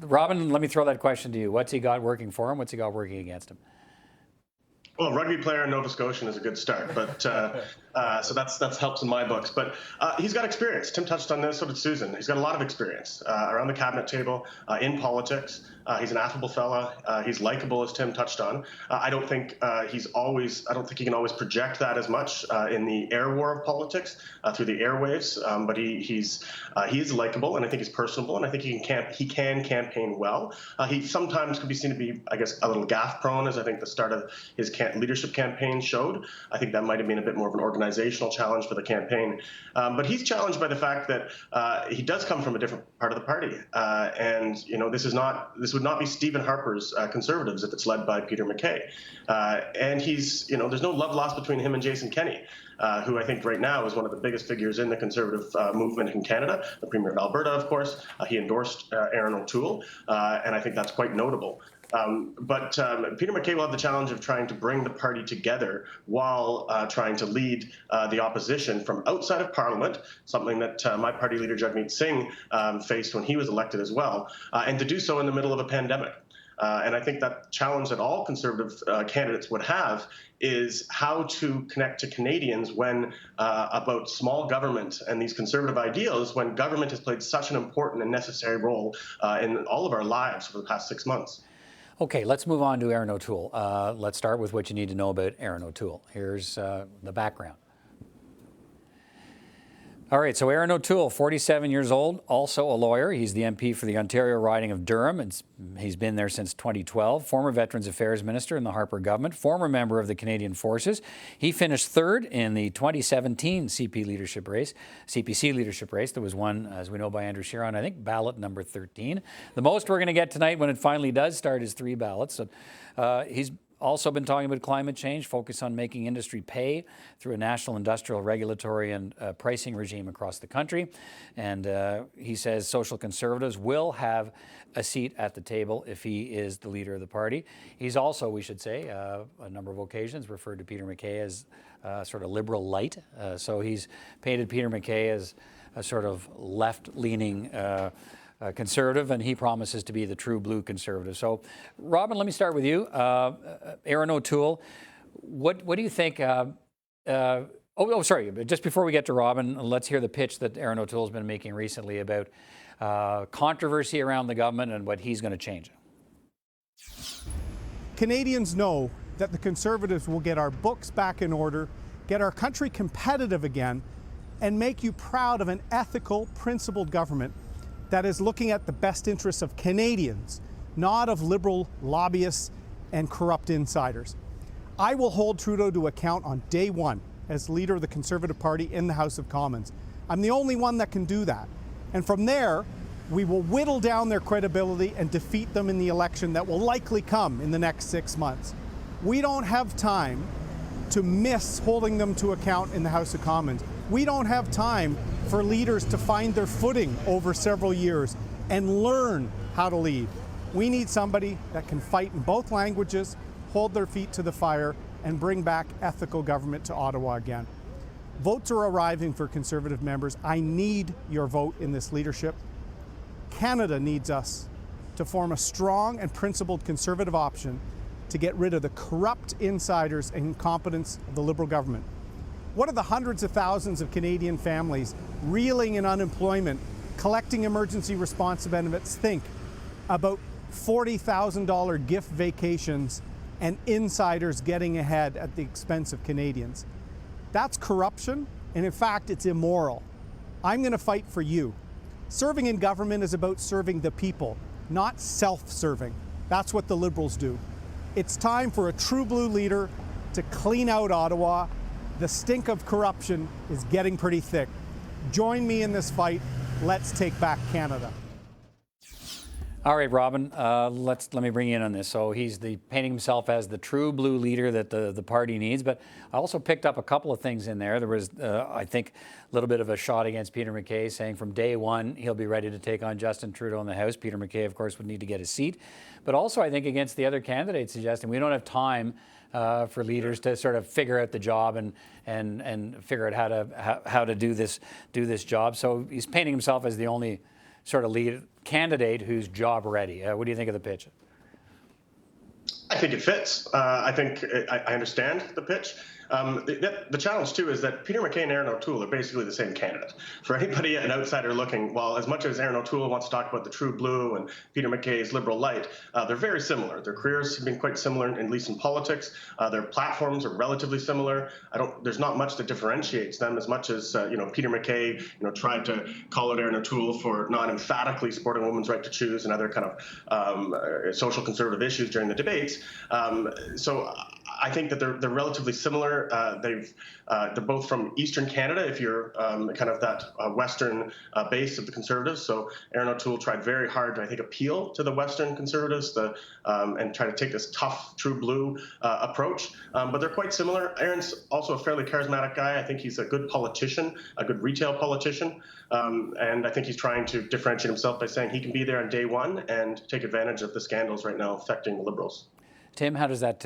Robin, let me throw that question to you. What's he got working for him? What's he got working against him? Well, rugby player in Nova Scotian is a good start, but so that's helps in my books. But he's got experience. Tim touched on this, so did Susan. He's got a lot of experience around the cabinet table, in politics. He's an affable fella. He's likable, as Tim touched on. I don't think he can always project that as much in the air war of politics through the airwaves. But he is likable, and I think he's personable, and I think he can campaign well. He sometimes could be seen to be, I guess, a little gaffe prone, as I think the start of his leadership campaign showed. I think that might have been a bit more of an organizational challenge for the campaign. But he's challenged by the fact that he does come from a different part of the party. And, this would not be Stephen Harper's Conservatives if it's led by Peter MacKay. And there's no love lost between him and Jason Kenney, who I think right now is one of the biggest figures in the Conservative movement in Canada, the Premier of Alberta, of course. He endorsed Erin O'Toole, and I think that's quite notable. But Peter MacKay will have the challenge of trying to bring the party together while trying to lead the opposition from outside of Parliament, something that my party leader Jagmeet Singh faced when he was elected as well, and to do so in the middle of a pandemic. And I think that challenge that all Conservative candidates would have is how to connect to Canadians when about small government and these Conservative ideals, when government has played such an important and necessary role in all of our lives for the past 6 months. Okay, let's move on to Erin O'Toole. Let's start with what you need to know about Erin O'Toole. Here's the background. All right, so Erin O'Toole, 47 years old, also a lawyer. He's the MP for the Ontario riding of Durham, and he's been there since 2012. Former Veterans Affairs Minister in the Harper government, former member of the Canadian Forces. He finished third in the 2017 CPC leadership race that was won, as we know, by Andrew Scheer on, I think, ballot number 13. The most we're going to get tonight when it finally does start is 3 ballots. So, he's also been talking about climate change, focus on making industry pay through a national industrial regulatory and pricing regime across the country. And he says social conservatives will have a seat at the table if he is the leader of the party. He's also, we should say, a number of occasions referred to Peter MacKay as sort of liberal light. So he's painted Peter MacKay as a sort of left-leaning conservative, and he promises to be the true blue conservative. So, Robin, let me start with you. Erin O'Toole, what do you think? Sorry, just before we get to Robin, let's hear the pitch that Erin O'Toole's been making recently about controversy around the government and what he's going to change. Canadians know that the Conservatives will get our books back in order, get our country competitive again, and make you proud of an ethical, principled government that is looking at the best interests of Canadians, not of liberal lobbyists and corrupt insiders. I will hold Trudeau to account on day one as leader of the Conservative Party in the House of Commons. I'm the only one that can do that. And from there, we will whittle down their credibility and defeat them in the election that will likely come in the next 6 months. We don't have time to miss holding them to account in the House of Commons. We don't have time for leaders to find their footing over several years and learn how to lead. We need somebody that can fight in both languages, hold their feet to the fire, and bring back ethical government to Ottawa again. Votes are arriving for Conservative members. I need your vote in this leadership. Canada needs us to form a strong and principled Conservative option to get rid of the corrupt insiders and incompetence of the Liberal government. What are the hundreds of thousands of Canadian families reeling in unemployment, collecting emergency response benefits think about $40,000 gift vacations and insiders getting ahead at the expense of Canadians? That's corruption, and in fact, it's immoral. I'm going to fight for you. Serving in government is about serving the people, not self-serving. That's what the Liberals do. It's time for a true blue leader to clean out Ottawa. The stink of corruption is getting pretty thick. Join me in this fight. Let's take back Canada. All right, Robin, let me bring you in on this. So he's painting himself as the true blue leader that the party needs, but I also picked up a couple of things in there. There was, I think, a little bit of a shot against Peter MacKay, saying from day one he'll be ready to take on Justin Trudeau in the House. Peter MacKay, of course, would need to get a seat. But also, I think, against the other candidates, suggesting we don't have time for leaders to sort of figure out the job and figure out how to do this job. So he's painting himself as the only sort of lead candidate who's job ready. What do you think of the pitch? I think it fits. I think I understand the pitch. The challenge, too, is that Peter MacKay and Erin O'Toole are basically the same candidate. For anybody, an outsider looking, while as much as Erin O'Toole wants to talk about the true blue and Peter MacKay's liberal light, they're very similar. Their careers have been quite similar, at least in politics. Their platforms are relatively similar. There's not much that differentiates them as much as, Peter MacKay, tried to call out Erin O'Toole for not emphatically supporting women's right to choose and other kind of social conservative issues during the debates. So I think that they're relatively similar. They're both from Eastern Canada, if you're kind of that Western base of the Conservatives. So Erin O'Toole tried very hard to, I think, appeal to the Western Conservatives and try to take this tough, true blue approach. But they're quite similar. Erin's also a fairly charismatic guy. I think he's a good politician, a good retail politician. And I think he's trying to differentiate himself by saying he can be there on day one and take advantage of the scandals right now affecting the Liberals. Tim, how does that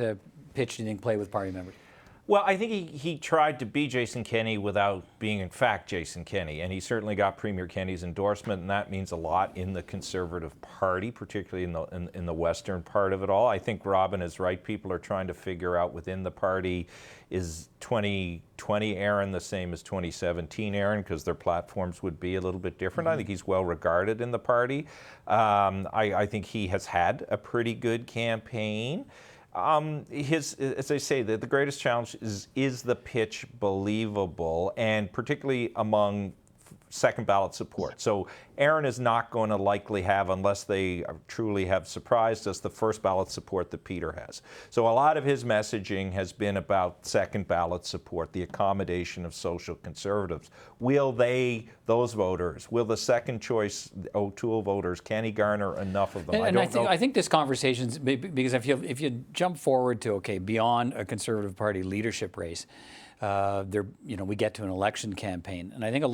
pitch, do you think, play with party members? Well, I think he tried to be Jason Kenney without being, in fact, Jason Kenney. And he certainly got Premier Kenney's endorsement, and that means a lot in the Conservative Party, particularly in the western part of it all. I think Robin is right. People are trying to figure out within the party, is 2020 Erin the same as 2017 Erin, because their platforms would be a little bit different. I think he's well regarded in the party. I think he has had a pretty good campaign. As I say, the greatest challenge is the pitch believable, and particularly among second ballot support. So Erin is not going to likely have, unless they truly have surprised us, the first ballot support that Peter has. So a lot of his messaging has been about second ballot support, the accommodation of social conservatives. Will those voters, will the second choice O'Toole voters, can he garner enough of them? I think this conversation's, because if you jump forward to, okay, beyond a Conservative Party leadership race, we get to an election campaign, and I think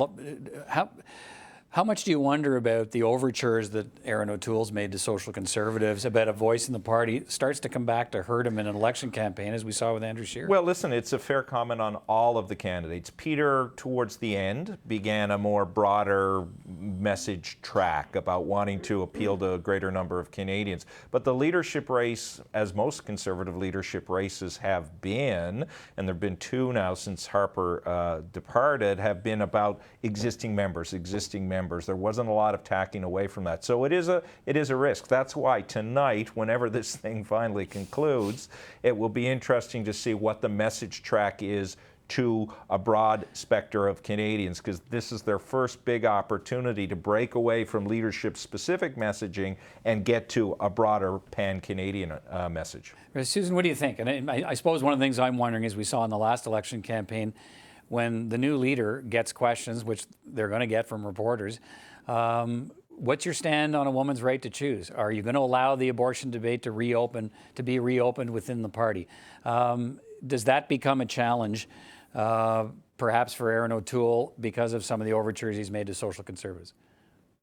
how much do you wonder about the overtures that Erin O'Toole's made to social conservatives about a voice in the party starts to come back to hurt him in an election campaign, as we saw with Andrew Scheer? Well, listen, it's a fair comment on all of the candidates. Peter, towards the end, began a more broader message track about wanting to appeal to a greater number of Canadians. But the leadership race, as most Conservative leadership races have been, and there have been two now since Harper departed, have been about existing members. There wasn't a lot of tacking away from that. So it is a risk. That's why tonight, whenever this thing finally concludes, it will be interesting to see what the message track is to a broad spectrum of Canadians, because this is their first big opportunity to break away from leadership-specific messaging and get to a broader pan-Canadian message. Susan, what do you think? And I suppose one of the things I'm wondering is we saw in the last election campaign, when the new leader gets questions, which they're going to get from reporters, what's your stand on a woman's right to choose? Are you going to allow the abortion debate to be reopened within the party? Does that become a challenge, perhaps for Erin O'Toole, because of some of the overtures he's made to social conservatives?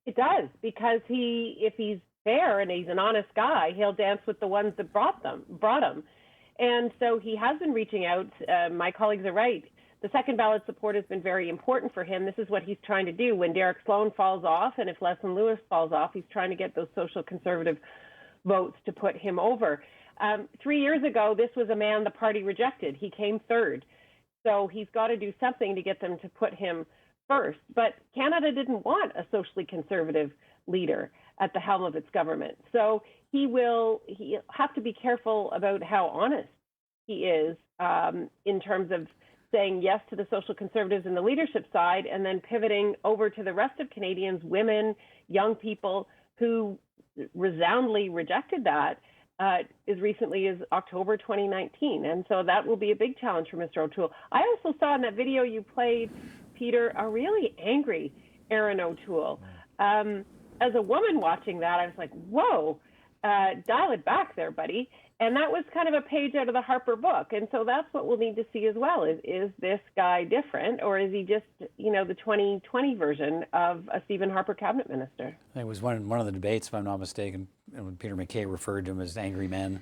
It does, because if he's fair and he's an honest guy, he'll dance with the ones that brought him. And so he has been reaching out. My colleagues are right. The second ballot support has been very important for him. This is what he's trying to do. When Derek Sloan falls off, and if Leslyn Lewis falls off, he's trying to get those social conservative votes to put him over. 3 years ago, this was a man the party rejected. He came third. So he's got to do something to get them to put him first. But Canada didn't want a socially conservative leader at the helm of its government. So he'll have to be careful about how honest he is in terms of saying yes to the social conservatives in the leadership side and then pivoting over to the rest of Canadians, women, young people who resoundingly rejected that as recently as October 2019. And so that will be a big challenge for Mr. O'Toole. I also saw in that video you played, Peter, a really angry Erin O'Toole. As a woman watching that, I was like, whoa, dial it back there, buddy. And that was kind of a page out of the Harper book. And so that's what we'll need to see as well. Is this guy different, or is he just, the 2020 version of a Stephen Harper cabinet minister? It was one of the debates, if I'm not mistaken, when Peter MacKay referred to him as angry men.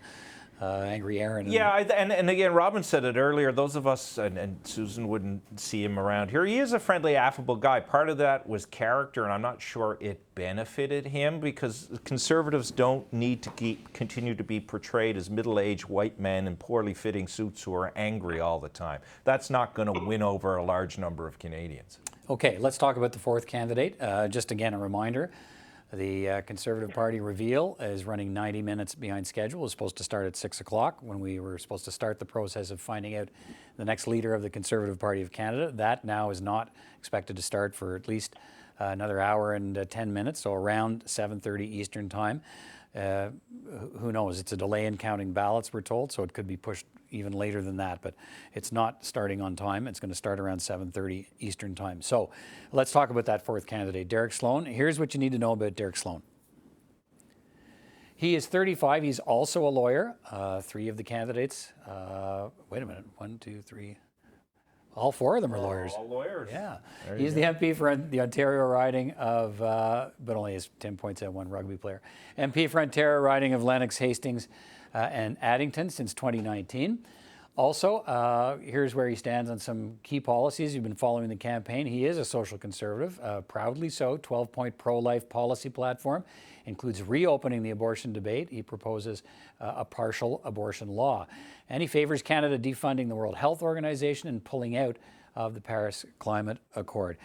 Angry Erin. Yeah, and again, Robin said it earlier, those of us, and Susan wouldn't see him around here, he is a friendly, affable guy. Part of that was character, and I'm not sure it benefited him, because conservatives don't need to continue to be portrayed as middle-aged white men in poorly fitting suits who are angry all the time. That's not going to win over a large number of Canadians. Okay, let's talk about the fourth candidate. Just again, a reminder. The Conservative Party reveal is running 90 minutes behind schedule. It was supposed to start at 6 o'clock when we were supposed to start the process of finding out the next leader of the Conservative Party of Canada. That now is not expected to start for at least another hour and 10 minutes, so around 7:30 Eastern Time. Who knows? It's a delay in counting ballots, we're told, so it could be pushed even later than that, but it's not starting on time. It's going to start around 7:30 Eastern Time. So let's talk about that fourth candidate, Derek Sloan. Here's what you need to know about Derek Sloan. He is 35. He's also a lawyer. Three of the candidates, wait a minute, 1, 2, 3, all four of them are lawyers. All lawyers. Yeah. He's the MP for the Ontario riding of, but only has 10 points at one rugby player. MP for Ontario riding of Lennox, Hastings, and Addington since 2019. Also, here's where he stands on some key policies. You've been following the campaign. He is a social conservative, proudly so. 12-point pro-life policy platform includes reopening the abortion debate. He proposes a partial abortion law. And he favors Canada defunding the World Health Organization and pulling out of the Paris Climate Accord.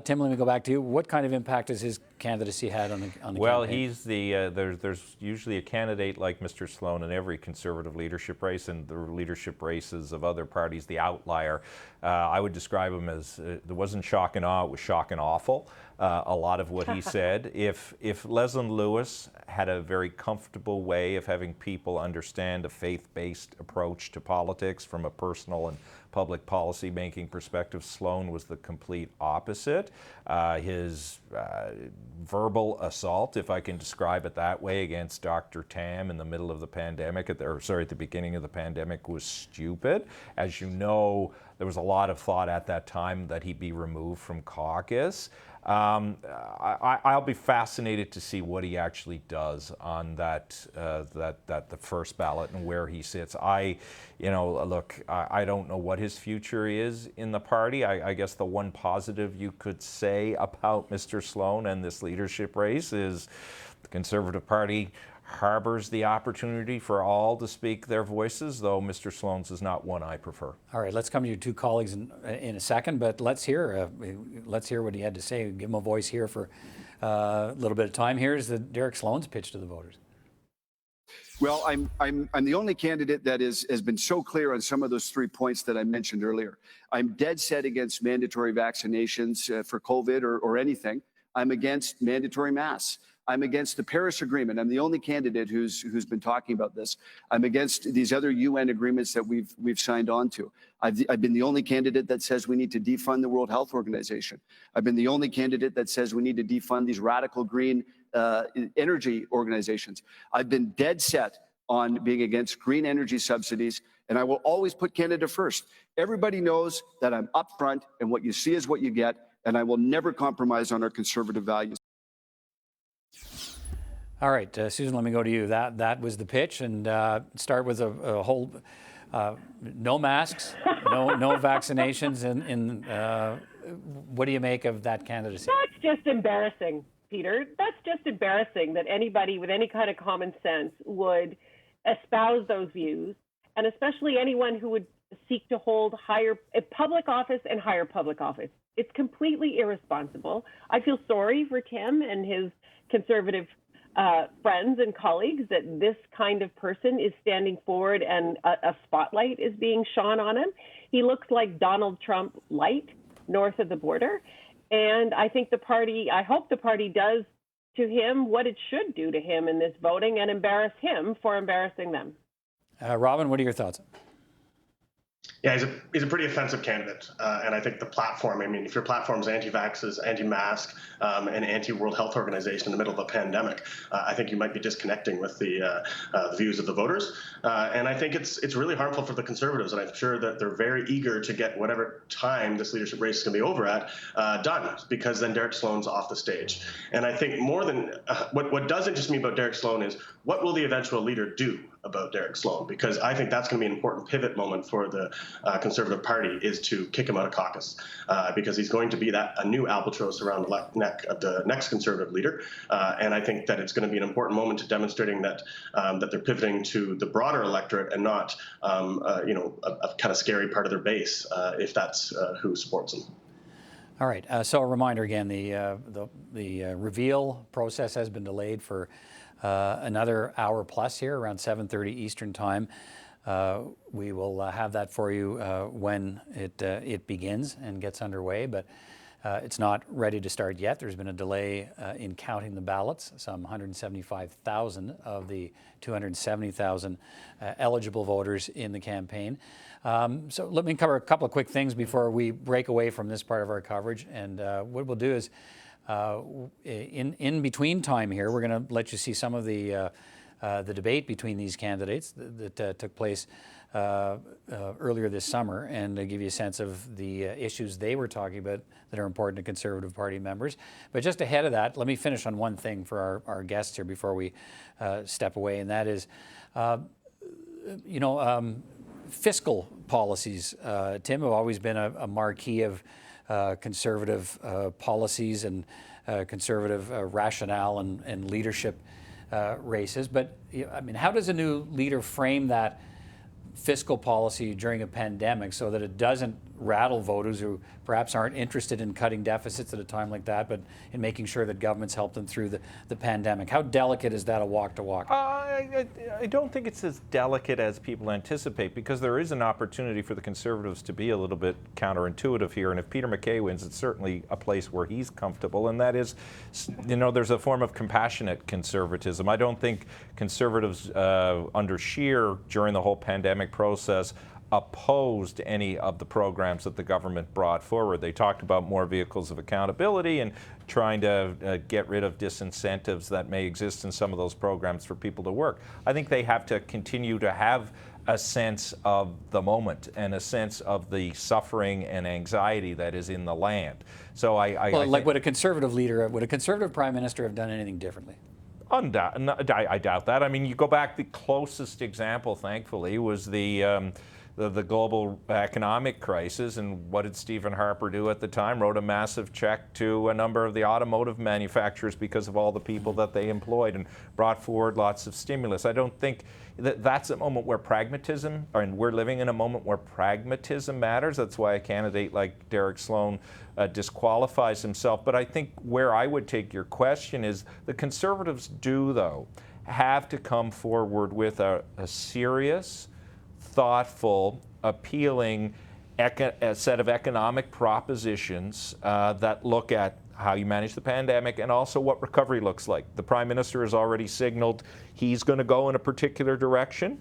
Tim, let me go back to you. What kind of impact has his candidacy had on the Well, campaign? he's the there's usually a candidate like Mr. Sloan in every Conservative leadership race, and the leadership races of other parties, the outlier. I would describe him as there wasn't shock and awe, it was shock and awful. A lot of what he said. If Leslyn Lewis had a very comfortable way of having people understand a faith-based approach to politics from a personal and public policy making perspective, Sloan was the complete opposite. His verbal assault, if I can describe it that way, against Dr. Tam in the middle of the pandemic, at the beginning of the pandemic, was stupid. As you know, there was a lot of thought at that time that he'd be removed from caucus. I'll be fascinated to see what he actually does on the first ballot and where he sits. I don't know what his future is in the party. I guess the one positive you could say about Mr. Sloan and this leadership race is the Conservative Party harbors the opportunity for all to speak their voices, though Mr. Sloan's is not one I prefer. All right, let's come to your two colleagues in a second, but let's hear what he had to say. Give him a voice here for a little bit of time. Here's Derek Sloan's pitch to the voters. Well, I'm the only candidate that has been so clear on some of those 3 points that I mentioned earlier. I'm dead set against mandatory vaccinations for COVID or anything. I'm against mandatory masks. I'm against the Paris Agreement. I'm the only candidate who's been talking about this. I'm against these other UN agreements that we've signed on to. I've been the only candidate that says we need to defund the World Health Organization. I've been the only candidate that says we need to defund these radical green energy organizations. I've been dead set on being against green energy subsidies, and I will always put Canada first. Everybody knows that I'm upfront, and what you see is what you get, and I will never compromise on our conservative values. All right, Susan, let me go to you. That was the pitch, and start with a whole no masks, no vaccinations. What do you make of that candidacy? That's just embarrassing, Peter. That's just embarrassing that anybody with any kind of common sense would espouse those views, and especially anyone who would seek to hold higher public office and higher public office. It's completely irresponsible. I feel sorry for Tim and his Conservative friends and colleagues that this kind of person is standing forward and a spotlight is being shone on him. He looks like Donald Trump light north of the border. And I think I hope the party does to him what it should do to him in this voting and embarrass him for embarrassing them. Robin, what are your thoughts? Yeah, he's a pretty offensive candidate, and I think the platform. I mean, if your platform's anti-vaxxers, anti-mask, and anti-World Health Organization in the middle of a pandemic, I think you might be disconnecting with the views of the voters. And I think it's really harmful for the Conservatives, and I'm sure that they're very eager to get whatever time this leadership race is going to be over at done, because then Derek Sloan's off the stage. And I think more than what does interest me about Derek Sloan is what will the eventual leader do about Derek Sloan, because I think that's going to be an important pivot moment for the Conservative Party, is to kick him out of caucus, because he's going to be a new albatross around the neck of the next Conservative leader. And I think that it's going to be an important moment to demonstrating that that they're pivoting to the broader electorate and not a kind of scary part of their base, if that's who supports them. All right. So a reminder again: the reveal process has been delayed for another hour plus here, around 7:30 Eastern Time. We will have that for you when it begins and gets underway, but it's not ready to start yet. There's been a delay in counting the ballots. Some 175,000 of the 270,000 eligible voters in the campaign. So let me cover a couple of quick things before we break away from this part of our coverage. And what we'll do is, in between time here, we're going to let you see some of the debate between these candidates that took place earlier this summer, and give you a sense of the issues they were talking about that are important to Conservative Party members. But just ahead of that, let me finish on one thing for our guests here before we step away, and that is, fiscal policies, Tim, have always been a marquee of Conservative policies and Conservative rationale and leadership races. But I mean, how does a new leader frame that fiscal policy during a pandemic so that it doesn't rattle voters who perhaps aren't interested in cutting deficits at a time like that, but in making sure that governments help them through the pandemic. How delicate is that a walk to walk? I don't think it's as delicate as people anticipate, because there is an opportunity for the Conservatives to be a little bit counterintuitive here. And if Peter MacKay wins, it's certainly a place where he's comfortable. And that is, there's a form of compassionate conservatism. I don't think Conservatives under Scheer during the whole pandemic process opposed any of the programs that the government brought forward. They talked about more vehicles of accountability and trying to get rid of disincentives that may exist in some of those programs for people to work. I think they have to continue to have a sense of the moment and a sense of the suffering and anxiety that is in the land. So would a Conservative leader, would a Conservative Prime Minister have done anything differently? I doubt that. I mean, you go back, the closest example, thankfully, was the global economic crisis, and what did Stephen Harper do at the time? Wrote a massive check to a number of the automotive manufacturers because of all the people that they employed, and brought forward lots of stimulus. I don't think that's a moment where pragmatism, and we're living in a moment where pragmatism matters. That's why a candidate like Derek Sloan disqualifies himself. But I think where I would take your question is the Conservatives do, though, have to come forward with a serious, thoughtful, appealing a set of economic propositions that look at how you manage the pandemic and also what recovery looks like. The Prime Minister has already signaled he's going to go in a particular direction.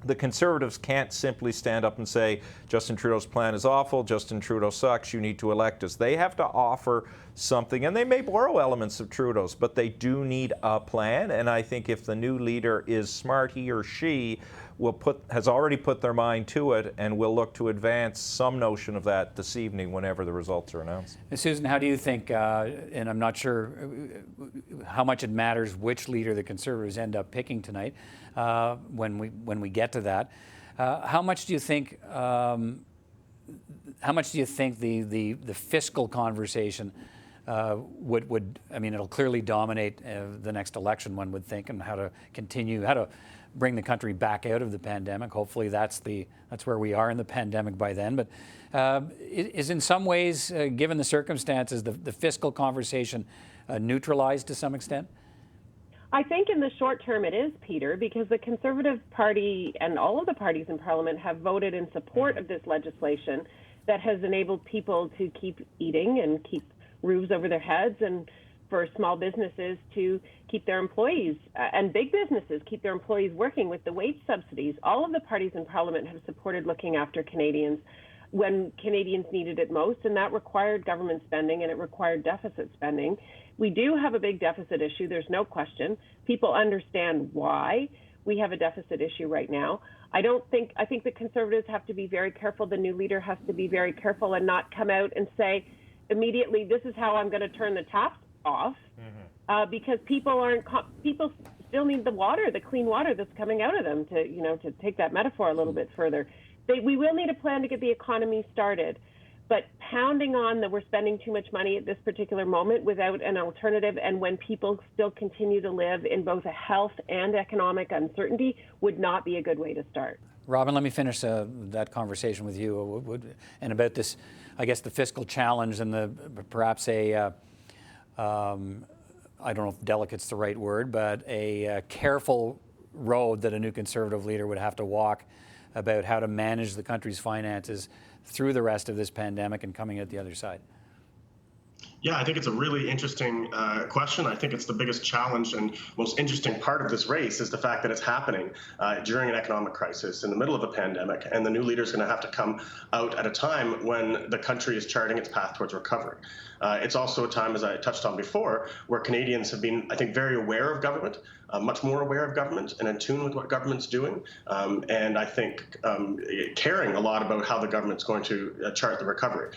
The Conservatives can't simply stand up and say, Justin Trudeau's plan is awful, Justin Trudeau sucks, you need to elect us. They have to offer something, and they may borrow elements of Trudeau's, but they do need a plan. And I think if the new leader is smart, he or she has already put their mind to it and will look to advance some notion of that this evening whenever the results are announced. Susan, how do you think, and I'm not sure how much it matters which leader the Conservatives end up picking tonight when we get to that, how much do you think the fiscal conversation would, I mean, it'll clearly dominate the next election, one would think, and how to bring the country back out of the pandemic. Hopefully that's where we are in the pandemic by then. But is in some ways, given the circumstances, the fiscal conversation neutralized to some extent? I think in the short term it is, Peter, because the Conservative Party and all of the parties in Parliament have voted in support of this legislation that has enabled people to keep eating and keep roofs over their heads, and for small businesses to keep their employees and big businesses keep their employees working with the wage subsidies. All of the parties in Parliament have supported looking after Canadians when Canadians needed it most, and that required government spending and it required deficit spending. We do have a big deficit issue, there's no question. People understand why we have a deficit issue right now. I think the Conservatives have to be very careful. The new leader has to be very careful and not come out and say immediately, this is how I'm going to turn the taps off, because people still need the water, the clean water that's coming out of them, to take that metaphor a little bit further. We will need a plan to get the economy started, but pounding on that we're spending too much money at this particular moment without an alternative, and when people still continue to live in both a health and economic uncertainty, would not be a good way to start. Robin, let me finish that conversation with you and about this, I guess, the fiscal challenge and perhaps I don't know if delicate's the right word, but a careful road that a new Conservative leader would have to walk about how to manage the country's finances through the rest of this pandemic and coming out the other side. Yeah, I think it's a really interesting question. I think it's the biggest challenge and most interesting part of this race is the fact that it's happening during an economic crisis in the middle of a pandemic, and the new leader is going to have to come out at a time when the country is charting its path towards recovery. It's also a time, as I touched on before, where Canadians have been, I think, very aware of government, much more aware of government and in tune with what government's doing, and I think caring a lot about how the government's going to chart the recovery.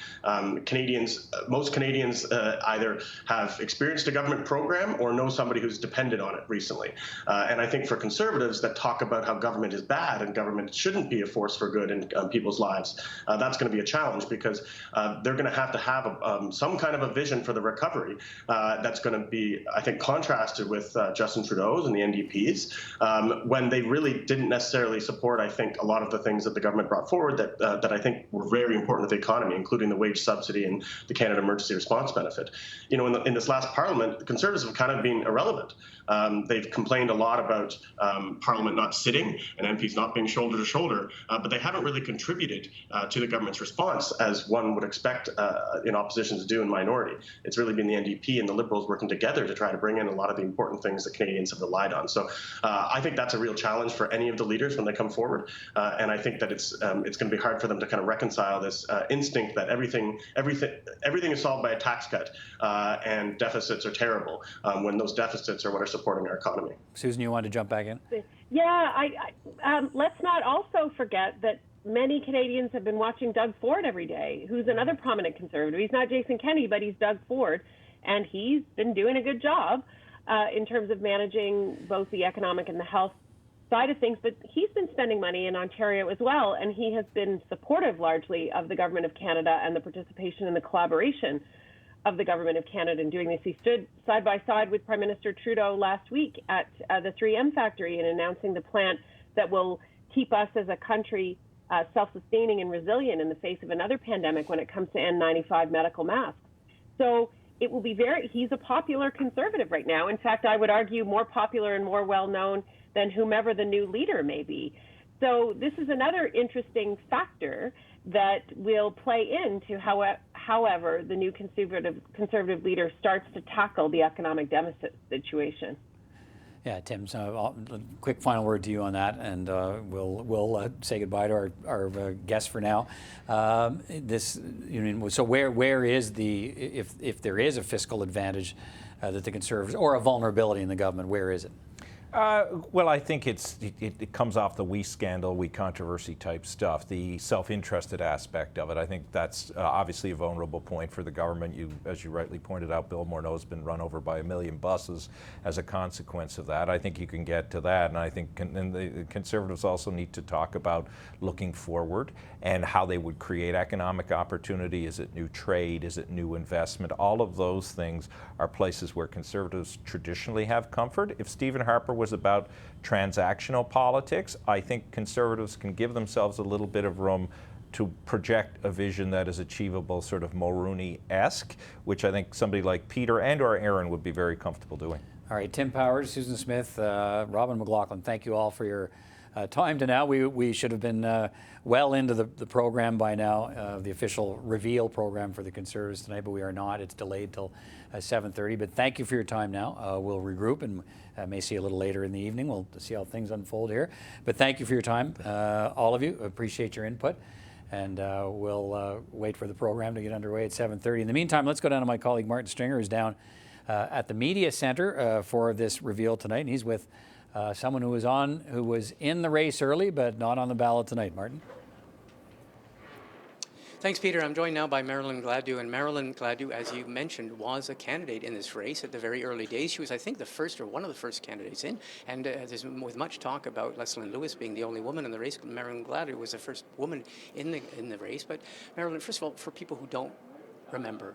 Most Canadians either have experienced a government program or know somebody who's depended on it recently. And I think for Conservatives that talk about how government is bad and government shouldn't be a force for good in people's lives, that's going to be a challenge, because they're going to have some kind of a vision for the recovery that's going to be, I think, contrasted with Justin Trudeau's and the NDP's, when they really didn't necessarily support, I think, a lot of the things that the government brought forward that I think were very important to the economy, including the wage subsidy and the Canada Emergency Response Benefit. You know, in this last Parliament, the Conservatives have kind of been irrelevant. They've complained a lot about Parliament not sitting and MPs not being shoulder to shoulder, but they haven't really contributed to the government's response as one would expect in opposition to do in minority. It's really been the NDP and the Liberals working together to try to bring in a lot of the important things that Canadians have relied on. So I think that's a real challenge for any of the leaders when they come forward, and I think that it's going to be hard for them to kind of reconcile this instinct that everything is solved by a tax cut, and deficits are terrible when those deficits are what are supporting our economy. Susan, you want to jump back in? Yeah, let's not also forget that many Canadians have been watching Doug Ford every day, who's another prominent Conservative. He's not Jason Kenney, but he's Doug Ford, and he's been doing a good job in terms of managing both the economic and the health side of things, but he's been spending money in Ontario as well, and he has been supportive largely of the Government of Canada and the participation and the collaboration of the Government of Canada in doing this. He stood side by side with Prime Minister Trudeau last week at the 3M factory in announcing the plant that will keep us as a country self-sustaining and resilient in the face of another pandemic when it comes to N95 medical masks. So it will be he's a popular Conservative right now. In fact, I would argue more popular and more well-known than whomever the new leader may be. So this is another interesting factor that will play into however the new conservative leader starts to tackle the economic deficit situation. Yeah, Tim, so quick final word to you on that, and we'll say goodbye to our guests for now. So where is if there is a fiscal advantage that the Conservatives, or a vulnerability in the government, where is it? Well, I think it comes off the we scandal, we controversy type stuff, the self-interested aspect of it. I think that's obviously a vulnerable point for the government. As you rightly pointed out, Bill Morneau's been run over by 1 million buses as a consequence of that. I think you can get to that, and I think the Conservatives also need to talk about looking forward and how they would create economic opportunity. Is it new trade? Is it new investment? All of those things are places where Conservatives traditionally have comfort. If Stephen Harper was about transactional politics, I think Conservatives can give themselves a little bit of room to project a vision that is achievable, sort of Mulroney-esque, which I think somebody like Peter and or Erin would be very comfortable doing. All right, Tim Powers, Susan Smith, Robin McLaughlin, thank you all for your time to now. We should have been well into the program by now, the official reveal program for the Conservatives tonight, but we are not. It's delayed till 7:30. But thank you for your time now. We'll regroup and may see you a little later in the evening. We'll see how things unfold here. But thank you for your time, all of you. Appreciate your input. And we'll wait for the program to get underway at 7:30. In the meantime, let's go down to my colleague Martin Stringer, who's down at the Media Center for this reveal tonight. And he's with someone who was in the race early, but not on the ballot tonight. Martin. Thanks, Peter. I'm joined now by Marilyn Gladu, and Marilyn Gladu, as you mentioned, was a candidate in this race at the very early days. She was, I think, the first or one of the first candidates in, and there's with much talk about Leslyn Lewis being the only woman in the race. Marilyn Gladu was the first woman in the race. But Marilyn, first of all, for people who don't remember,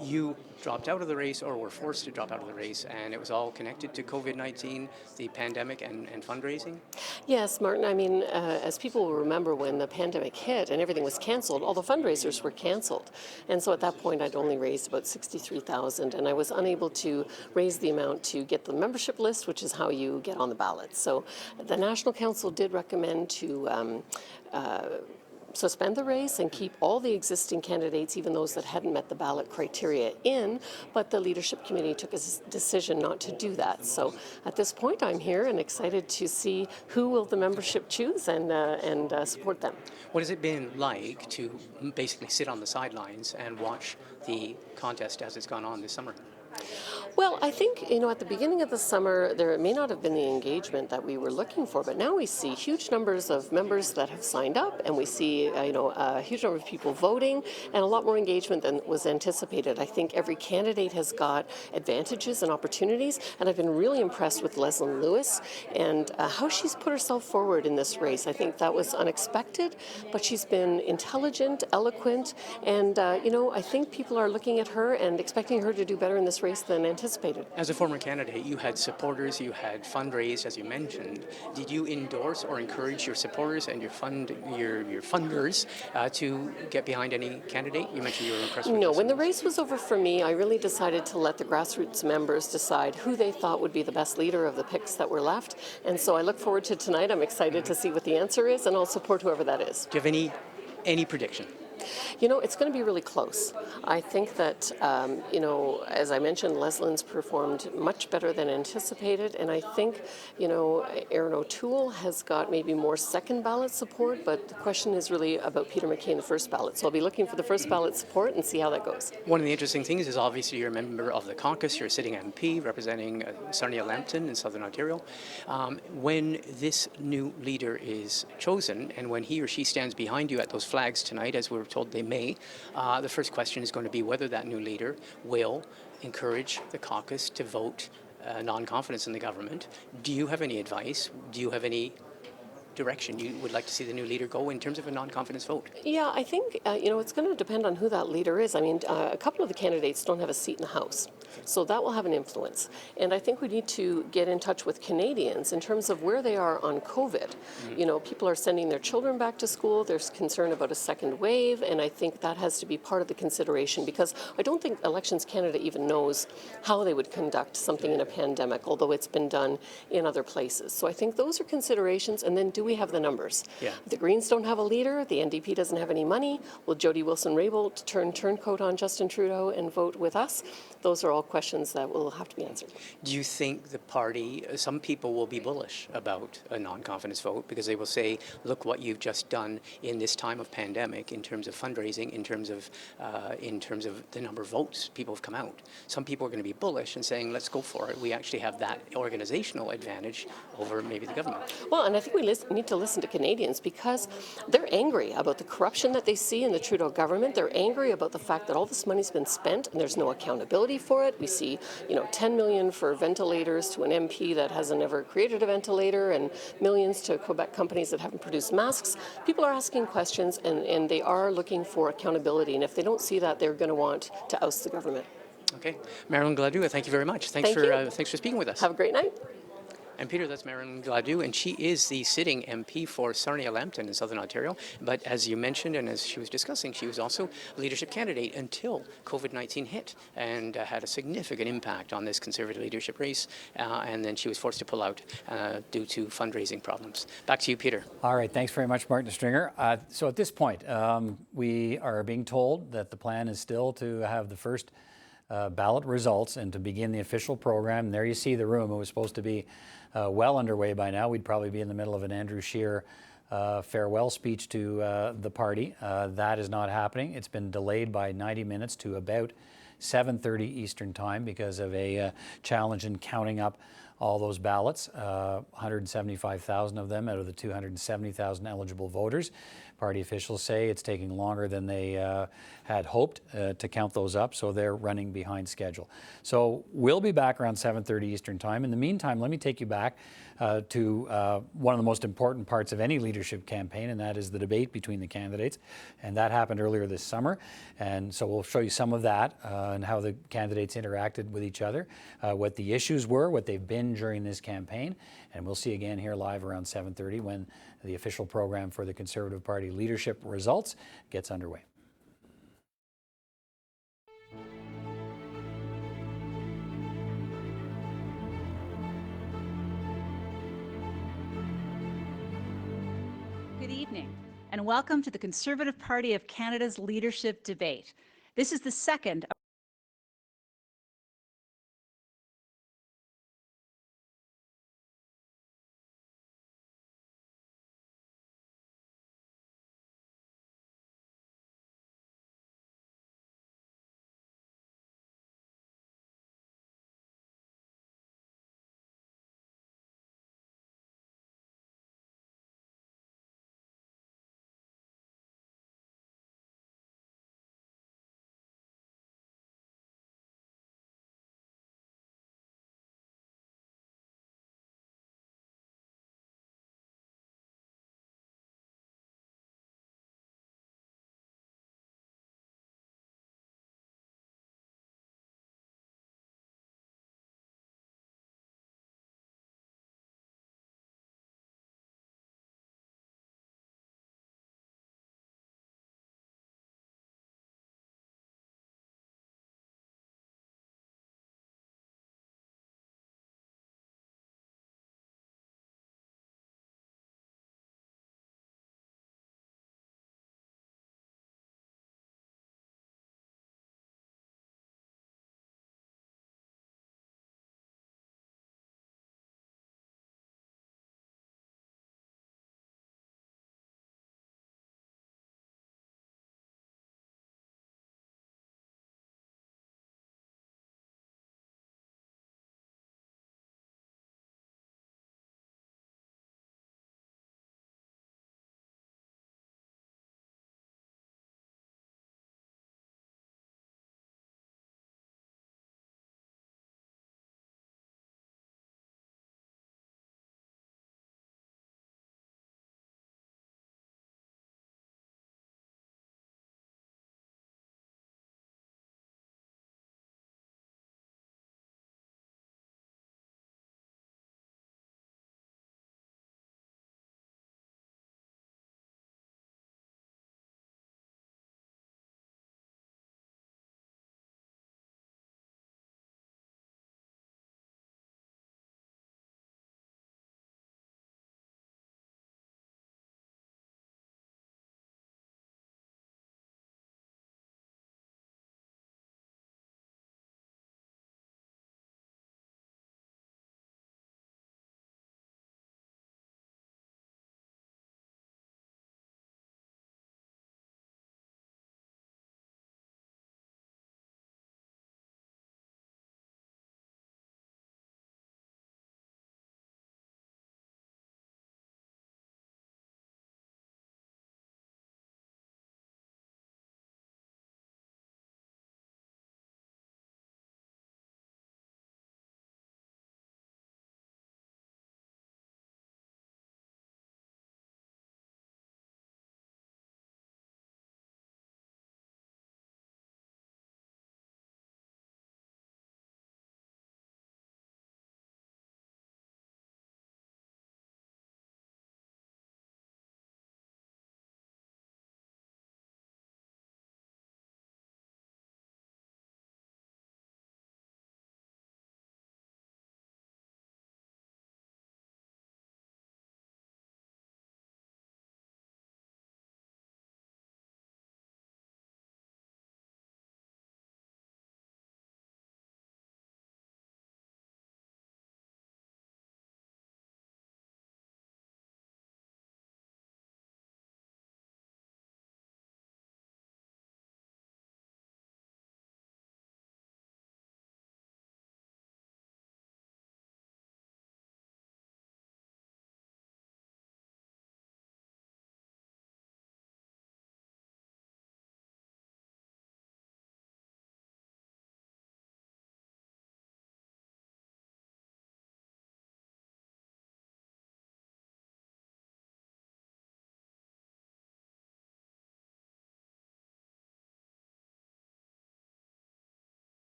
you dropped out of the race, or were forced to drop out of the race, and it was all connected to COVID-19, the pandemic, and fundraising? Yes, Martin. I mean, as people will remember, when the pandemic hit and everything was canceled, all the fundraisers were canceled. And so at that point, I'd only raised about $63,000, and I was unable to raise the amount to get the membership list, which is how you get on the ballot. So the National Council did recommend to suspend the race and keep all the existing candidates, even those that hadn't met the ballot criteria, in, but the leadership committee took a decision not to do that. So at this point, I'm here and excited to see who will the membership choose and support them. What has it been like to basically sit on the sidelines and watch the contest as it's gone on this summer? Well, I think, at the beginning of the summer, there may not have been the engagement that we were looking for, but now we see huge numbers of members that have signed up, and we see, a huge number of people voting, and a lot more engagement than was anticipated. I think every candidate has got advantages and opportunities, and I've been really impressed with Leslyn Lewis and how she's put herself forward in this race. I think that was unexpected, but she's been intelligent, eloquent, and, I think people are looking at her and expecting her to do better in this race than anticipated. As a former candidate, you had supporters, you had fundraised, as you mentioned. Did you endorse or encourage your supporters and your funders to get behind any candidate? You mentioned you were impressed with No, this. when the race was over for me, I really decided to let the grassroots members decide who they thought would be the best leader of the picks that were left. And so I look forward to tonight. I'm excited to see what the answer is, and I'll support whoever that is. Do you have any prediction? It's going to be really close. I think that, as I mentioned, Leslyn's performed much better than anticipated, and I think, Erin O'Toole has got maybe more second ballot support, but the question is really about Peter MacKay in the first ballot. So I'll be looking for the first ballot support and see how that goes. One of the interesting things is obviously you're a member of the caucus, you're a sitting MP representing Sarnia-Lambton in Southern Ontario. When this new leader is chosen, and when he or she stands behind you at those flags tonight, as we're told they may, the first question is going to be whether that new leader will encourage the caucus to vote non-confidence in the government. Do you have any advice? Do you have any direction you would like to see the new leader go in terms of a non-confidence vote? Yeah, I think, it's going to depend on who that leader is. I mean, a couple of the candidates don't have a seat in the House, so that will have an influence. And I think we need to get in touch with Canadians in terms of where they are on COVID. People are sending their children back to school. There's concern about a second wave, and I think that has to be part of the consideration, because I don't think Elections Canada even knows how they would conduct something in a pandemic, although it's been done in other places. So I think those are considerations, and then do we have the numbers? Yeah. The Greens don't have a leader. The NDP doesn't have any money. Will Jody Wilson-Raybould turn turncoat on Justin Trudeau and vote with us? Those are all questions that will have to be answered. Do you think the party, some people will be bullish about a non-confidence vote because they will say, look what you've just done in this time of pandemic in terms of fundraising, in terms of the number of votes people have come out. Some people are going to be bullish and saying, let's go for it. We actually have that organizational advantage over maybe the government. Well, and I think we need to listen to Canadians, because they're angry about the corruption that they see in the Trudeau government. They're angry about the fact that all this money's been spent and there's no accountability for it. We see, $10 million for ventilators to an MP that hasn't ever created a ventilator, and millions to Quebec companies that haven't produced masks. People are asking questions, and they are looking for accountability. And if they don't see that, they're going to want to oust the government. Okay. Marilyn Gladu, thank you very much. Thanks for speaking with us. Have a great night. And Peter, that's Marilyn Gladu, and she is the sitting MP for Sarnia-Lambton in Southern Ontario. But as you mentioned, and as she was discussing, she was also a leadership candidate until COVID-19 hit and had a significant impact on this Conservative leadership race. And then she was forced to pull out due to fundraising problems. Back to you, Peter. All right, thanks very much, Martin Stringer. So at this point, we are being told that the plan is still to have the first ballot results and to begin the official program. And there you see the room. It was supposed to be well underway by now. We'd probably be in the middle of an Andrew Scheer farewell speech to the party. That is not happening. It's been delayed by 90 minutes to about 7:30 Eastern Time because of a challenge in counting up all those ballots, 175,000 of them out of the 270,000 eligible voters. Party officials say it's taking longer than they had hoped to count those up, so they're running behind schedule. So we'll be back around 7:30 Eastern Time. In the meantime, let me take you back to one of the most important parts of any leadership campaign, and that is the debate between the candidates. And that happened earlier this summer. And so we'll show you some of that and how the candidates interacted with each other, what the issues were, what they've been during this campaign. And we'll see again here live around 7:30 when the official program for the Conservative Party leadership results gets underway. Good evening, and welcome to the Conservative Party of Canada's leadership debate. This is the second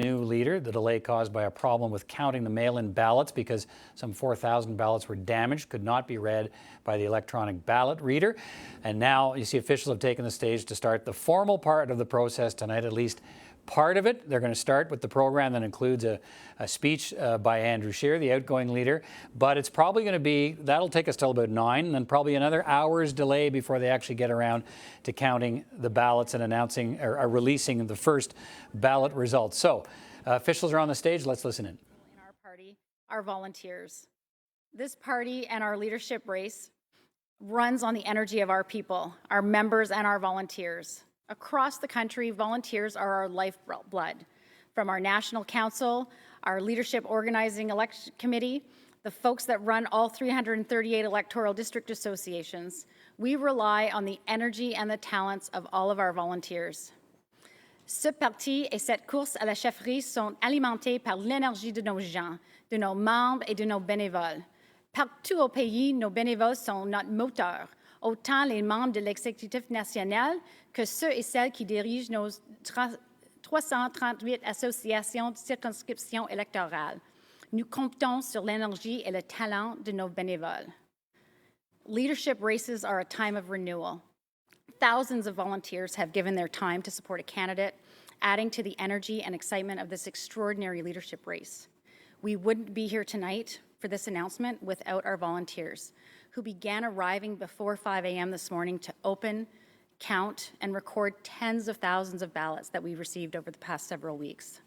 new leader. The delay caused by a problem with counting the mail-in ballots because some 4,000 ballots were damaged, could not be read by the electronic ballot reader. And now you see officials have taken the stage to start the formal part of the process tonight, at least part of it. They're going to start with the program that includes a speech by Andrew Scheer, the outgoing leader. But it's probably going to be, that'll take us till about 9, and then probably another hour's delay before they actually get around to counting the ballots and announcing or releasing the first ballot results. So officials are on the stage. Let's listen in. In our party, our volunteers. This party and our leadership race runs on the energy of our people, our members and our volunteers. Across the country, volunteers are our lifeblood. From our National Council, our Leadership Organizing Election Committee, the folks that run all 338 electoral district associations, we rely on the energy and the talents of all of our volunteers. Ce parti et cette course à la chefferie sont alimentés par l'énergie de nos gens, de nos membres et de nos bénévoles. Partout au pays, nos bénévoles sont notre moteur, autant les membres de l'exécutif national que ceux et celles qui dirigent nos 338 associations de circonscription électorale. Nous comptons sur l'énergie et le talent de nos bénévoles. Leadership races are a time of renewal. Thousands of volunteers have given their time to support a candidate, adding to the energy and excitement of this extraordinary leadership race. We wouldn't be here tonight for this announcement without our volunteers, who began arriving before 5 a.m. this morning to open, count, and record tens of thousands of ballots that we received over the past several weeks.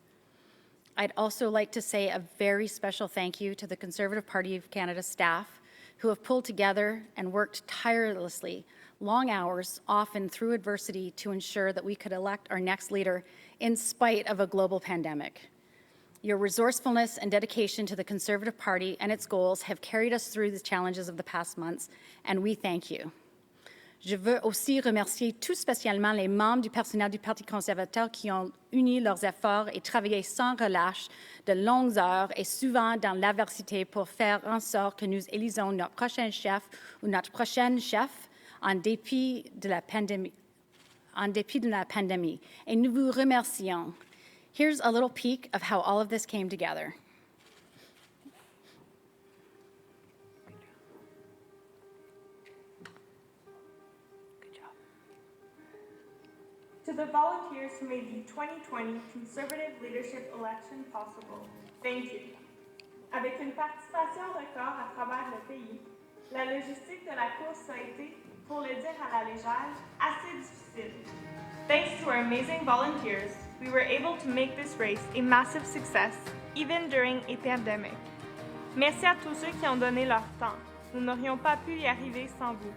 I'd also like to say a very special thank you to the Conservative Party of Canada staff who have pulled together and worked tirelessly, long hours, often through adversity, to ensure that we could elect our next leader in spite of a global pandemic. Your resourcefulness and dedication to the Conservative Party and its goals have carried us through the challenges of the past months, and we thank you. Je veux aussi remercier tout spécialement les membres du personnel du Parti conservateur qui ont uni leurs efforts et travaillé sans relâche de longues heures et souvent dans l'adversité pour faire en sorte que nous élisons notre prochain chef ou notre prochaine chef en dépit de la pandémie. Et nous vous remercions. Here's a little peek of how all of this came together. To the volunteers who made the 2020 Conservative leadership election possible, thank you. Avec une participation record à travers le pays, la logistique de la course a été, pour le dire à la légère, assez difficile. Thanks to our amazing volunteers, we were able to make this race a massive success, even during a pandemic. Merci à tous ceux qui ont donné leur temps. Nous n'aurions pas pu y arriver sans vous.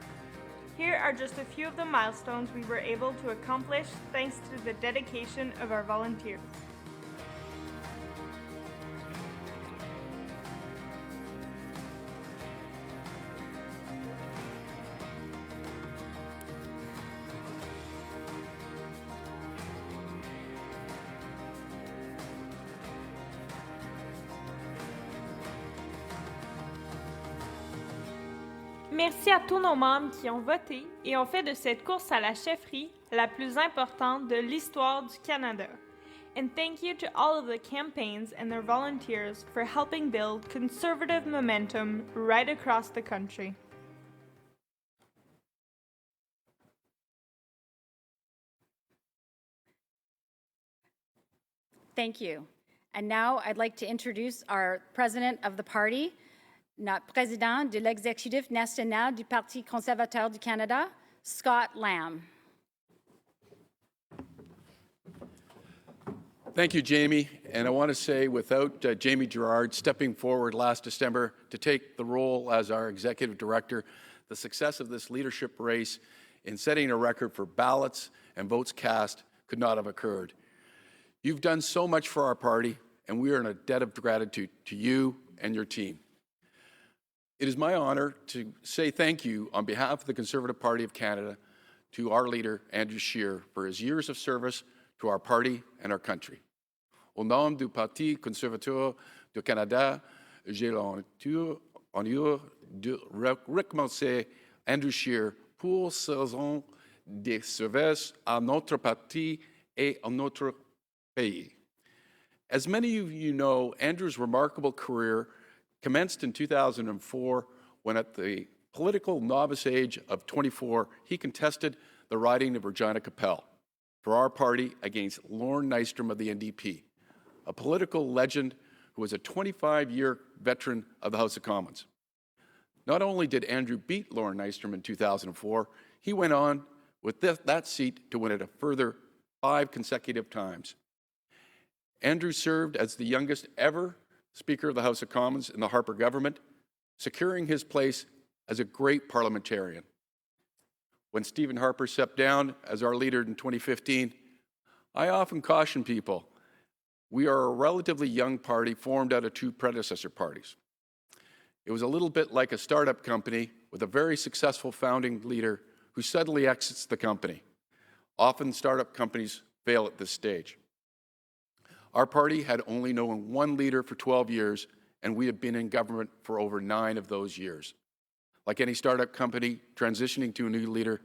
Here are just a few of the milestones we were able to accomplish thanks to the dedication of our volunteers. Merci à tous nos membres qui ont voté et ont fait de cette course à la chefferie la plus importante de l'histoire du Canada. And thank you to all of the campaigns and their volunteers for helping build Conservative momentum right across the country. Thank you. And now I'd like to introduce our president of the party, notre président de l'exécutif national du Parti conservateur du Canada, Scott Lamb. Thank you, Jamie. And I want to say, without Jamie Gerard stepping forward last December to take the role as our executive director, the success of this leadership race in setting a record for ballots and votes cast could not have occurred. You've done so much for our party, and we are in a debt of gratitude to you and your team. It is my honor to say thank you on behalf of the Conservative Party of Canada to our leader, Andrew Scheer, for his years of service to our party and our country. Au nom du Parti conservateur du Canada, j'ai l'honneur de récompenser Andrew Scheer pour ses ans de service à notre parti et à notre pays. As many of you know, Andrew's remarkable career commenced in 2004 when, at the political novice age of 24, he contested the riding of Regina-Capel for our party against Lorne Nystrom of the NDP, a political legend who was a 25-year veteran of the House of Commons. Not only did Andrew beat Lorne Nystrom in 2004, he went on with that seat to win it a further 5 consecutive times. Andrew served as the youngest ever Speaker of the House of Commons in the Harper government, securing his place as a great parliamentarian. When Stephen Harper stepped down as our leader in 2015, I often caution people, we are a relatively young party formed out of 2 predecessor parties. It was a little bit like a startup company with a very successful founding leader who suddenly exits the company. Often startup companies fail at this stage. Our party had only known one leader for 12 years, and we have been in government for over 9 of those years. Like any startup company transitioning to a new leader,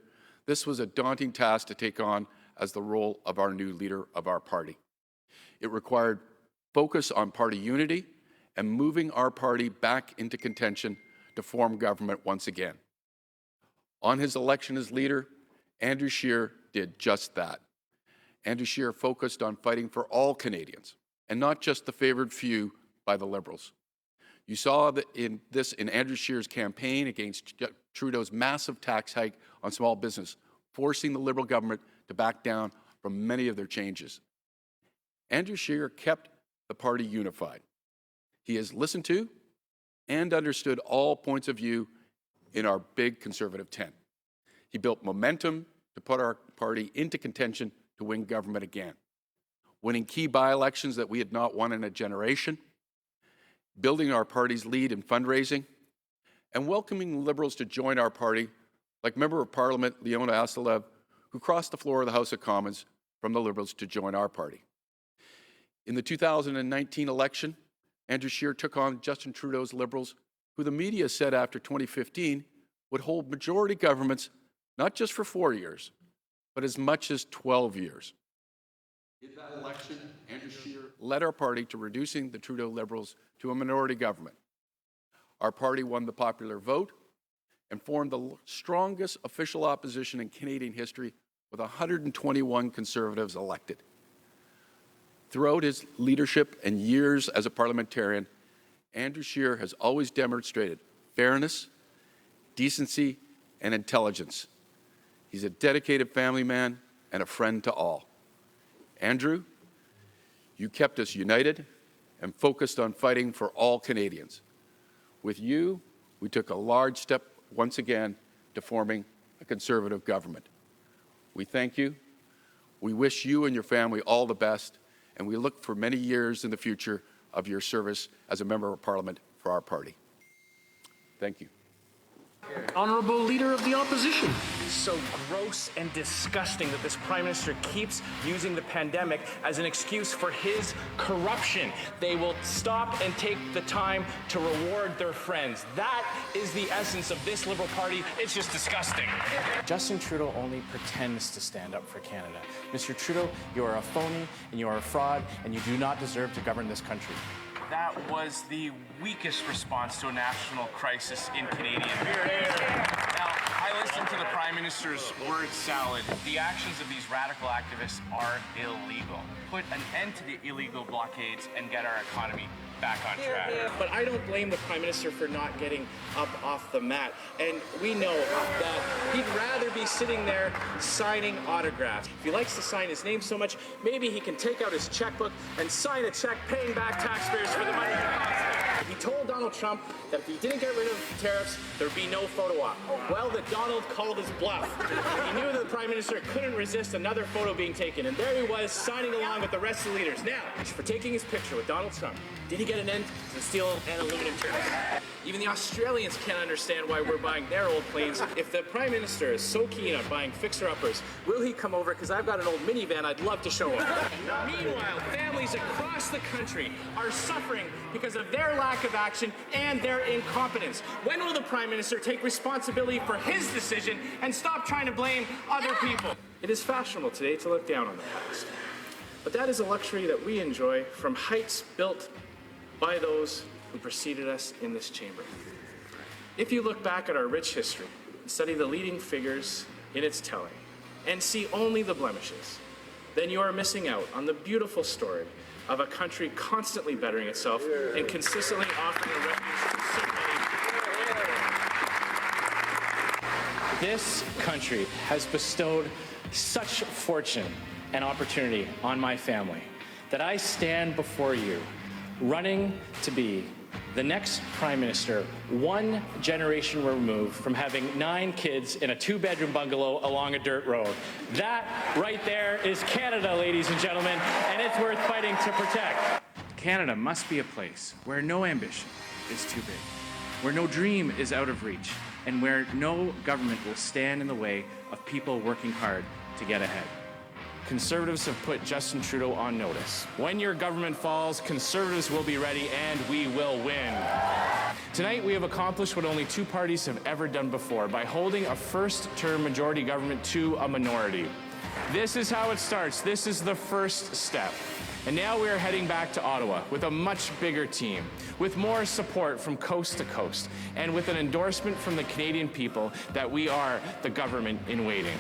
this was a daunting task to take on as the role of our new leader of our party. It required focus on party unity and moving our party back into contention to form government once again. On his election as leader, Andrew Scheer did just that. Andrew Scheer focused on fighting for all Canadians, and not just the favored few by the Liberals. You saw in Andrew Scheer's campaign against Trudeau's massive tax hike on small business, forcing the Liberal government to back down from many of their changes. Andrew Scheer kept the party unified. He has listened to and understood all points of view in our big Conservative tent. He built momentum to put our party into contention to win government again, winning key by-elections that we had not won in a generation, building our party's lead in fundraising, and welcoming Liberals to join our party, like Member of Parliament Leona Asalev, who crossed the floor of the House of Commons from the Liberals to join our party. In the 2019 election, Andrew Scheer took on Justin Trudeau's Liberals, who the media said after 2015 would hold majority governments not just for 4 years, but as much as 12 years. In that election, Andrew Scheer led our party to reducing the Trudeau Liberals to a minority government. Our party won the popular vote and formed the strongest official opposition in Canadian history with 121 Conservatives elected. Throughout his leadership and years as a parliamentarian, Andrew Scheer has always demonstrated fairness, decency, and intelligence. He's a dedicated family man and a friend to all. Andrew, you kept us united and focused on fighting for all Canadians. With you, we took a large step once again to forming a Conservative government. We thank you. We wish you and your family all the best, and we look for many years in the future of your service as a Member of Parliament for our party. Thank you. Honourable Leader of the Opposition. So gross and disgusting that this Prime Minister keeps using the pandemic as an excuse for his corruption. They will stop and take the time to reward their friends. That is the essence of this Liberal Party. It's just disgusting. Justin Trudeau only pretends to stand up for Canada. Mr. Trudeau, you are a phony and you are a fraud and you do not deserve to govern this country. That was the weakest response to a national crisis in Canadian history. Now, I listened to the Prime Minister's word salad. The actions of these radical activists are illegal. Put an end to the illegal blockades and get our economy back on track. But I don't blame the Prime Minister for not getting up off the mat. And we know that he'd rather be sitting there signing autographs. If he likes to sign his name so much, maybe he can take out his checkbook and sign a check paying back taxpayers for the money he costs. He told Donald Trump that if he didn't get rid of tariffs, there'd be no photo op. Well, the Donald called his bluff. He knew that the Prime Minister couldn't resist another photo being taken, and there he was signing along with the rest of the leaders. Now, for taking his picture with Donald Trump, did he get an end to the steel and aluminum tariffs? Even the Australians can't understand why we're buying their old planes. If the Prime Minister is so keen on buying fixer-uppers, will he come over? Because I've got an old minivan I'd love to show him. Meanwhile, families across the country are suffering because of their lack of action and their incompetence. When will the Prime Minister take responsibility for his decision and stop trying to blame other people? It is fashionable today to look down on the past. But that is a luxury that we enjoy from heights built by those who preceded us in this chamber. If you look back at our rich history, study the leading figures in its telling, and see only the blemishes, then you are missing out on the beautiful story of a country constantly bettering itself and consistently offering a refuge to so many. This country has bestowed such fortune and opportunity on my family that I stand before you running to be the next Prime Minister, one generation removed from having 9 kids in a 2-bedroom bungalow along a dirt road. That right there is Canada, ladies and gentlemen, and it's worth fighting to protect. Canada must be a place where no ambition is too big, where no dream is out of reach, and where no government will stand in the way of people working hard to get ahead. Conservatives have put Justin Trudeau on notice. When your government falls, Conservatives will be ready and we will win. Tonight, we have accomplished what only 2 parties have ever done before by holding a first-term majority government to a minority. This is how it starts. This is the first step. And now we are heading back to Ottawa with a much bigger team, with more support from coast to coast, and with an endorsement from the Canadian people that we are the government in waiting.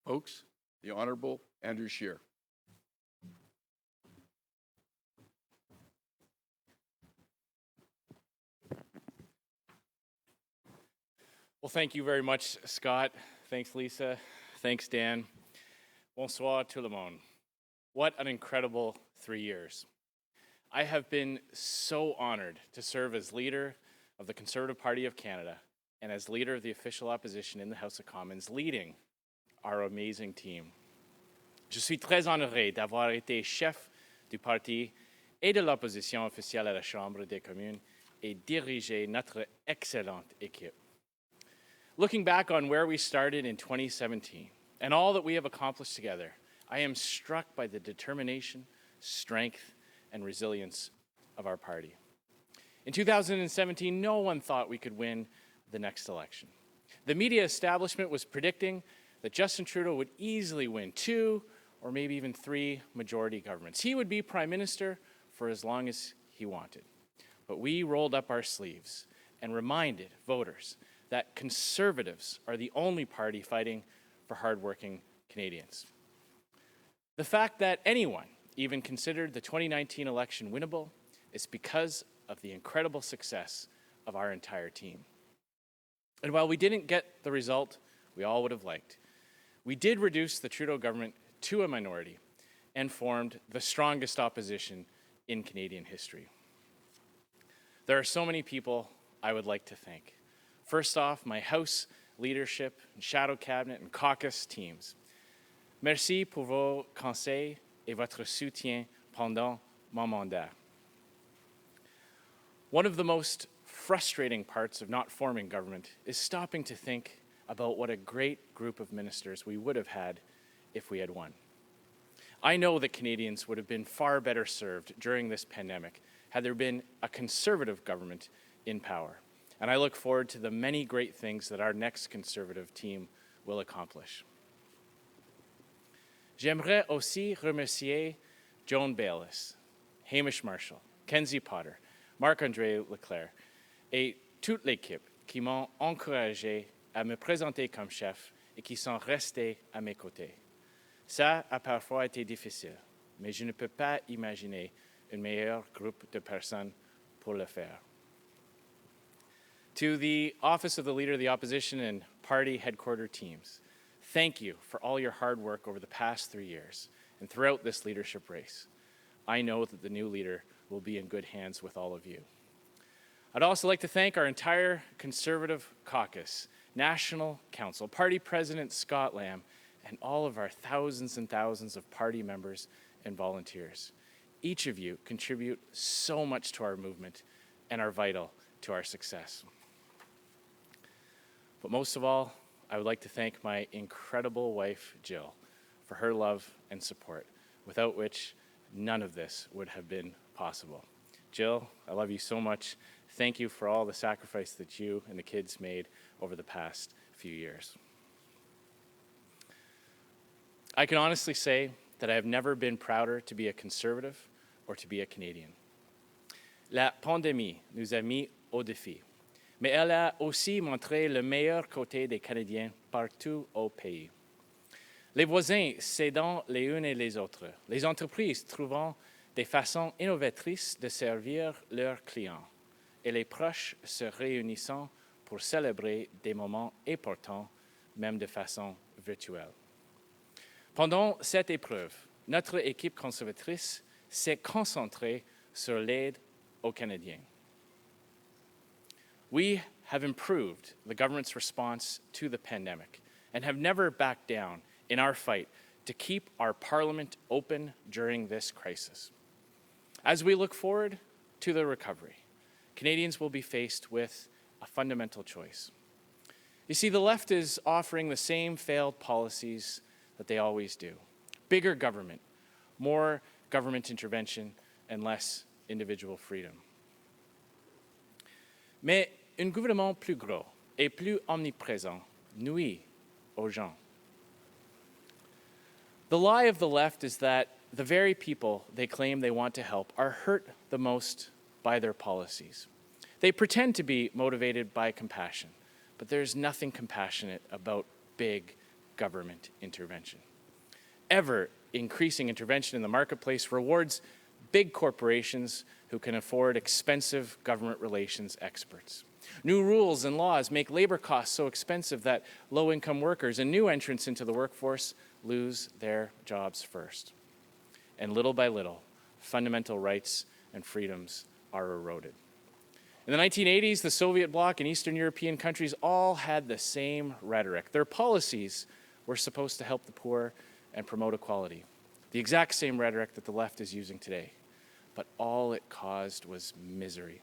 Folks, the Honourable Andrew Scheer. Well, thank you very much, Scott. Thanks, Lisa. Thanks, Dan. Bonsoir tout le monde. What an incredible 3 years. I have been so honored to serve as leader of the Conservative Party of Canada and as leader of the official opposition in the House of Commons, leading our amazing team. Je suis très honoré d'avoir été chef du parti et de l'opposition officielle à la Chambre des communes et diriger notre excellente équipe. Looking back on where we started in 2017 and all that we have accomplished together, I am struck by the determination, strength, and resilience of our party. In 2017, no one thought we could win the next election. The media establishment was predicting that Justin Trudeau would easily win 2 or maybe even 3 majority governments. He would be Prime Minister for as long as he wanted. But we rolled up our sleeves and reminded voters that Conservatives are the only party fighting for hardworking Canadians. The fact that anyone even considered the 2019 election winnable is because of the incredible success of our entire team. And while we didn't get the result we all would have liked, we did reduce the Trudeau government to a minority and formed the strongest opposition in Canadian history. There are so many people I would like to thank. First off, my House leadership, and shadow cabinet, and caucus teams. Merci pour vos conseils et votre soutien pendant mon mandat. One of the most frustrating parts of not forming government is stopping to think about what a great group of ministers we would have had if we had won. I know that Canadians would have been far better served during this pandemic had there been a Conservative government in power. And I look forward to the many great things that our next Conservative team will accomplish. J'aimerais aussi remercier Joan Bayliss, Hamish Marshall, Kenzie Potter, Marc-André Leclerc et toute l'équipe qui m'ont encouragé à me présenter comme chef et qui sont restés à mes côtés. Ça a parfois été difficile, mais je ne peux pas imaginer un meilleur groupe de personnes pour le faire. To the Office of the Leader of the Opposition and party headquarter teams, thank you for all your hard work over the past 3 years and throughout this leadership race. I know that the new leader will be in good hands with all of you. I'd also like to thank our entire Conservative caucus, National Council, Party President Scott Lamb, and all of our thousands and thousands of party members and volunteers. Each of you contribute so much to our movement and are vital to our success. But most of all, I would like to thank my incredible wife, Jill, for her love and support, without which none of this would have been possible. Jill, I love you so much. Thank you for all the sacrifice that you and the kids made over the past few years. I can honestly say that I have never been prouder to be a Conservative or to be a Canadian. La pandémie nous a mis au défi, mais elle a aussi montré le meilleur côté des Canadiens partout au pays. Les voisins s'aidant les uns et les autres, les entreprises trouvant des façons innovatrices de servir leurs clients, et les proches se réunissant pour célébrer des moments importants, même de façon virtuelle. Pendant cette épreuve, notre équipe conservatrice s'est concentrée sur l'aide aux Canadiens. We have improved the government's response to the pandemic and have never backed down in our fight to keep our parliament open during this crisis. As we look forward to the recovery, Canadians will be faced with a fundamental choice. You see, the left is offering the same failed policies that they always do. Bigger government, more government intervention, and less individual freedom. Mais un gouvernement plus gros et plus omniprésent nuit aux gens. The lie of the left is that the very people they claim they want to help are hurt the most by their policies. They pretend to be motivated by compassion, but there's nothing compassionate about big government intervention. Ever increasing intervention in the marketplace rewards big corporations who can afford expensive government relations experts. New rules and laws make labor costs so expensive that low-income workers and new entrants into the workforce lose their jobs first. And little by little, fundamental rights and freedoms are eroded. In the 1980s, the Soviet bloc and Eastern European countries all had the same rhetoric. Their policies were supposed to help the poor and promote equality. The exact same rhetoric that the left is using today. But all it caused was misery.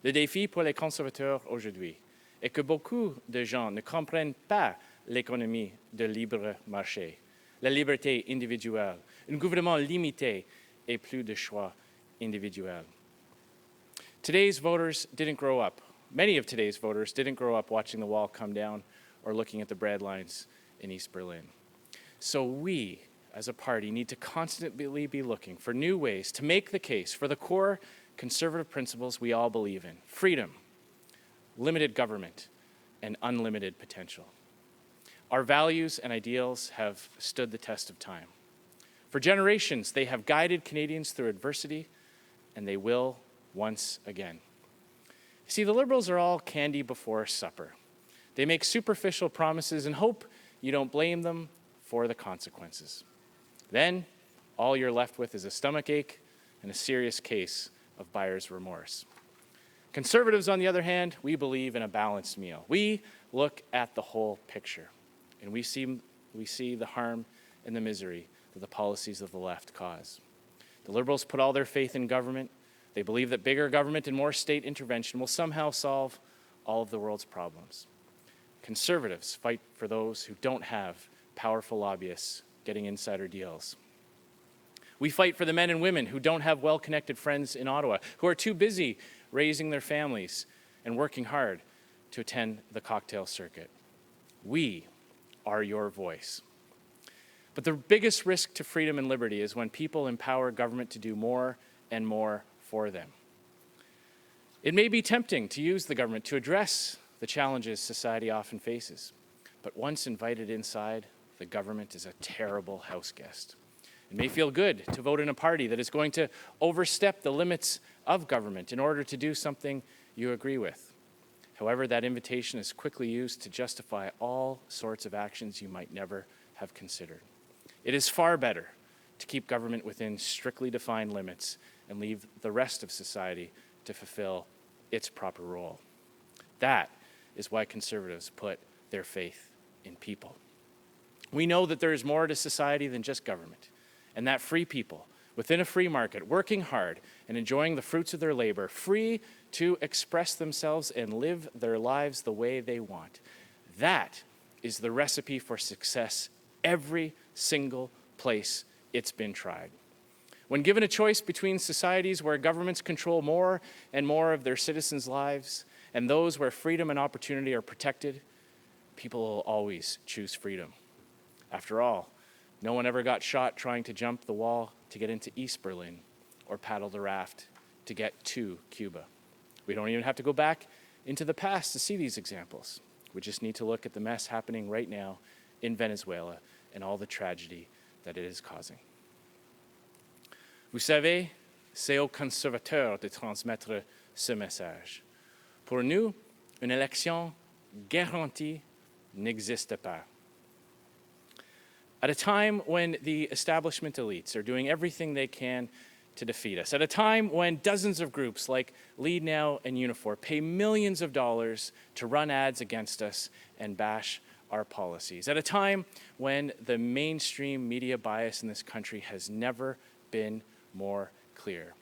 Le défi pour les conservateurs aujourd'hui est que beaucoup de gens ne comprennent pas l'économie de libre marché, la liberté individuelle, un gouvernement limité et plus de choix individuels. Today's voters didn't grow up. Many of today's voters didn't grow up watching the wall come down or looking at the bread lines in East Berlin. So we, as a party, need to constantly be looking for new ways to make the case for the core conservative principles we all believe in: freedom, limited government, and unlimited potential. Our values and ideals have stood the test of time. For generations, they have guided Canadians through adversity, and they will once again. See, the Liberals are all candy before supper. They make superficial promises and hope you don't blame them for the consequences. Then, all you're left with is a stomachache and a serious case of buyer's remorse. Conservatives, on the other hand, we believe in a balanced meal. We look at the whole picture, and we see the harm and the misery that the policies of the left cause. The Liberals put all their faith in government. They believe that bigger government and more state intervention will somehow solve all of the world's problems. Conservatives fight for those who don't have powerful lobbyists getting insider deals. We fight for the men and women who don't have well-connected friends in Ottawa, who are too busy raising their families and working hard to attend the cocktail circuit. We are your voice. But the biggest risk to freedom and liberty is when people empower government to do more and more for them. It may be tempting to use the government to address the challenges society often faces, but once invited inside, the government is a terrible house guest. It may feel good to vote in a party that is going to overstep the limits of government in order to do something you agree with. However, that invitation is quickly used to justify all sorts of actions you might never have considered. It is far better to keep government within strictly defined limits and leave the rest of society to fulfill its proper role. That is why Conservatives put their faith in people. We know that there is more to society than just government, and that free people within a free market, working hard and enjoying the fruits of their labor, free to express themselves and live their lives the way they want. That is the recipe for success every single place it's been tried. When given a choice between societies where governments control more and more of their citizens' lives and those where freedom and opportunity are protected, people will always choose freedom. After all, no one ever got shot trying to jump the wall to get into East Berlin or paddle the raft to get to Cuba. We don't even have to go back into the past to see these examples. We just need to look at the mess happening right now in Venezuela and all the tragedy that it is causing. Vous savez, c'est aux conservateurs de transmettre ce message. Pour nous, une élection garantie n'existe pas. At a time when the establishment elites are doing everything they can to defeat us, at a time when dozens of groups like Lead Now and Unifor pay millions of dollars to run ads against us and bash our policies, at a time when the mainstream media bias in this country has never been more clear.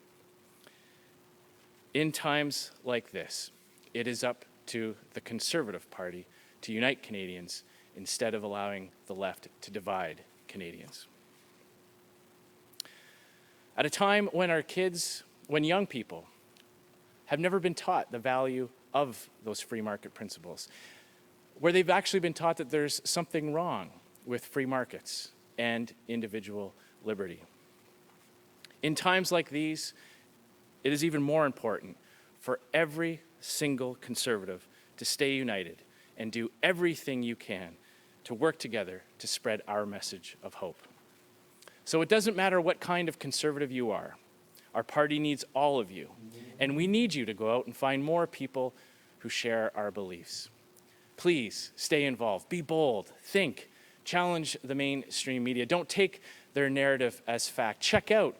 In times like this, it is up to the Conservative Party to unite Canadians instead of allowing the left to divide Canadians. At a time when young people have never been taught the value of those free market principles, where they've actually been taught that there's something wrong with free markets and individual liberty. In times like these, it is even more important for every single Conservative to stay united and do everything you can to work together to spread our message of hope. So it doesn't matter what kind of Conservative you are. Our party needs all of you, and we need you to go out and find more people who share our beliefs. Please stay involved, be bold, think, challenge the mainstream media. Don't take their narrative as fact. Check out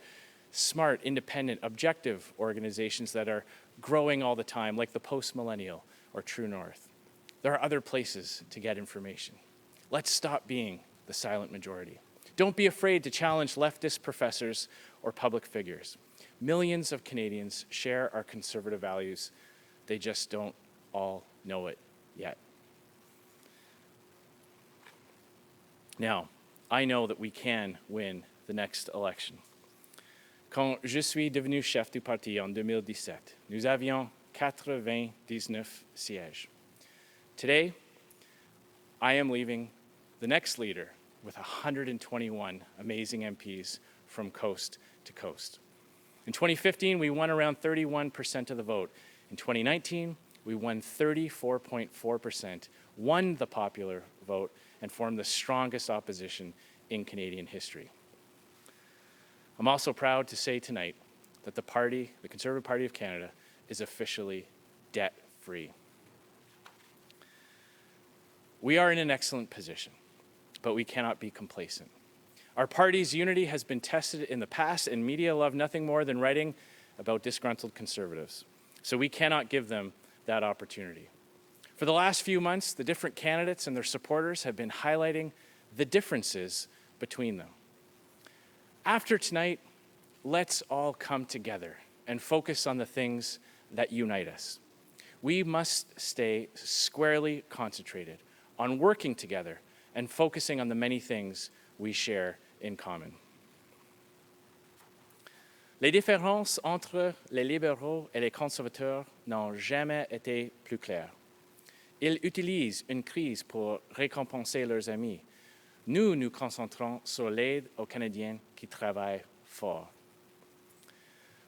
smart, independent, objective organizations that are growing all the time, like the Post Millennial or True North. There are other places to get information. Let's stop being the silent majority. Don't be afraid to challenge leftist professors or public figures. Millions of Canadians share our conservative values. They just don't all know it yet. Now, I know that we can win the next election. Quand je suis devenu chef du parti en 2017, nous avions 99 sièges. Today, I am leaving the next leader with 121 amazing MPs from coast to coast. In 2015, we won around 31% of the vote. In 2019, we won 34.4%, won the popular vote, and formed the strongest opposition in Canadian history. I'm also proud to say tonight that the party, the Conservative Party of Canada, is officially debt-free. We are in an excellent position, but we cannot be complacent. Our party's unity has been tested in the past, and media love nothing more than writing about disgruntled Conservatives. So we cannot give them that opportunity. For the last few months, the different candidates and their supporters have been highlighting the differences between them. After tonight, let's all come together and focus on the things that unite us. We must stay squarely concentrated on working together and focusing on the many things we share in common. Les différences entre les libéraux et les conservateurs n'ont jamais été plus claires. Ils utilisent une crise pour récompenser leurs amis. Nous nous concentrons sur l'aide aux Canadiens qui travaillent fort.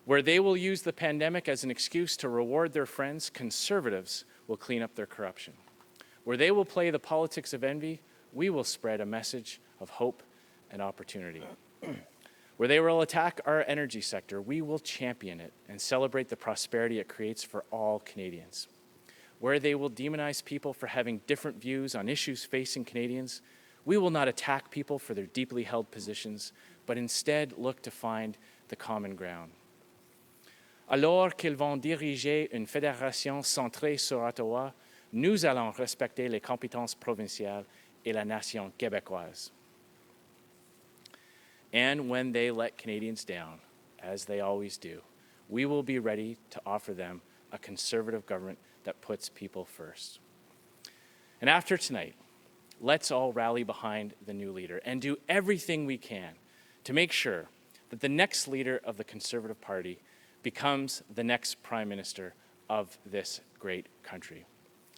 Where they will use the pandemic as an excuse to reward their friends, Conservatives will clean up their corruption. Where they will play the politics of envy, we will spread a message of hope and opportunity. Where they will attack our energy sector, we will champion it and celebrate the prosperity it creates for all Canadians. Where they will demonize people for having different views on issues facing Canadians, we will not attack people for their deeply held positions, but instead look to find the common ground. Alors qu'ils vont diriger une fédération centrée sur Ottawa, nous allons respecter les compétences provinciales et la nation québécoise. And when they let Canadians down, as they always do, we will be ready to offer them a Conservative government that puts people first. And after tonight, let's all rally behind the new leader and do everything we can to make sure that the next leader of the Conservative Party becomes the next Prime Minister of this great country.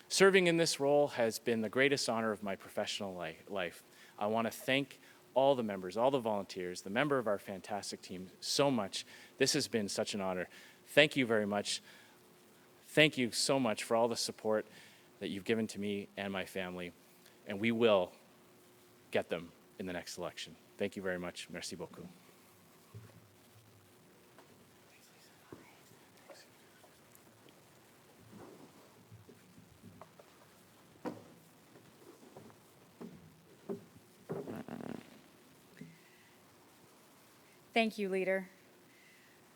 Serving in this role has been the greatest honor of my professional life. I want to thank all the members, all the volunteers, the member of our fantastic team so much. This has been such an honor. Thank you very much. Thank you so much for all the support that you've given to me and my family, and we will get them in the next election. Thank you very much. Merci beaucoup. Thank you, Leader.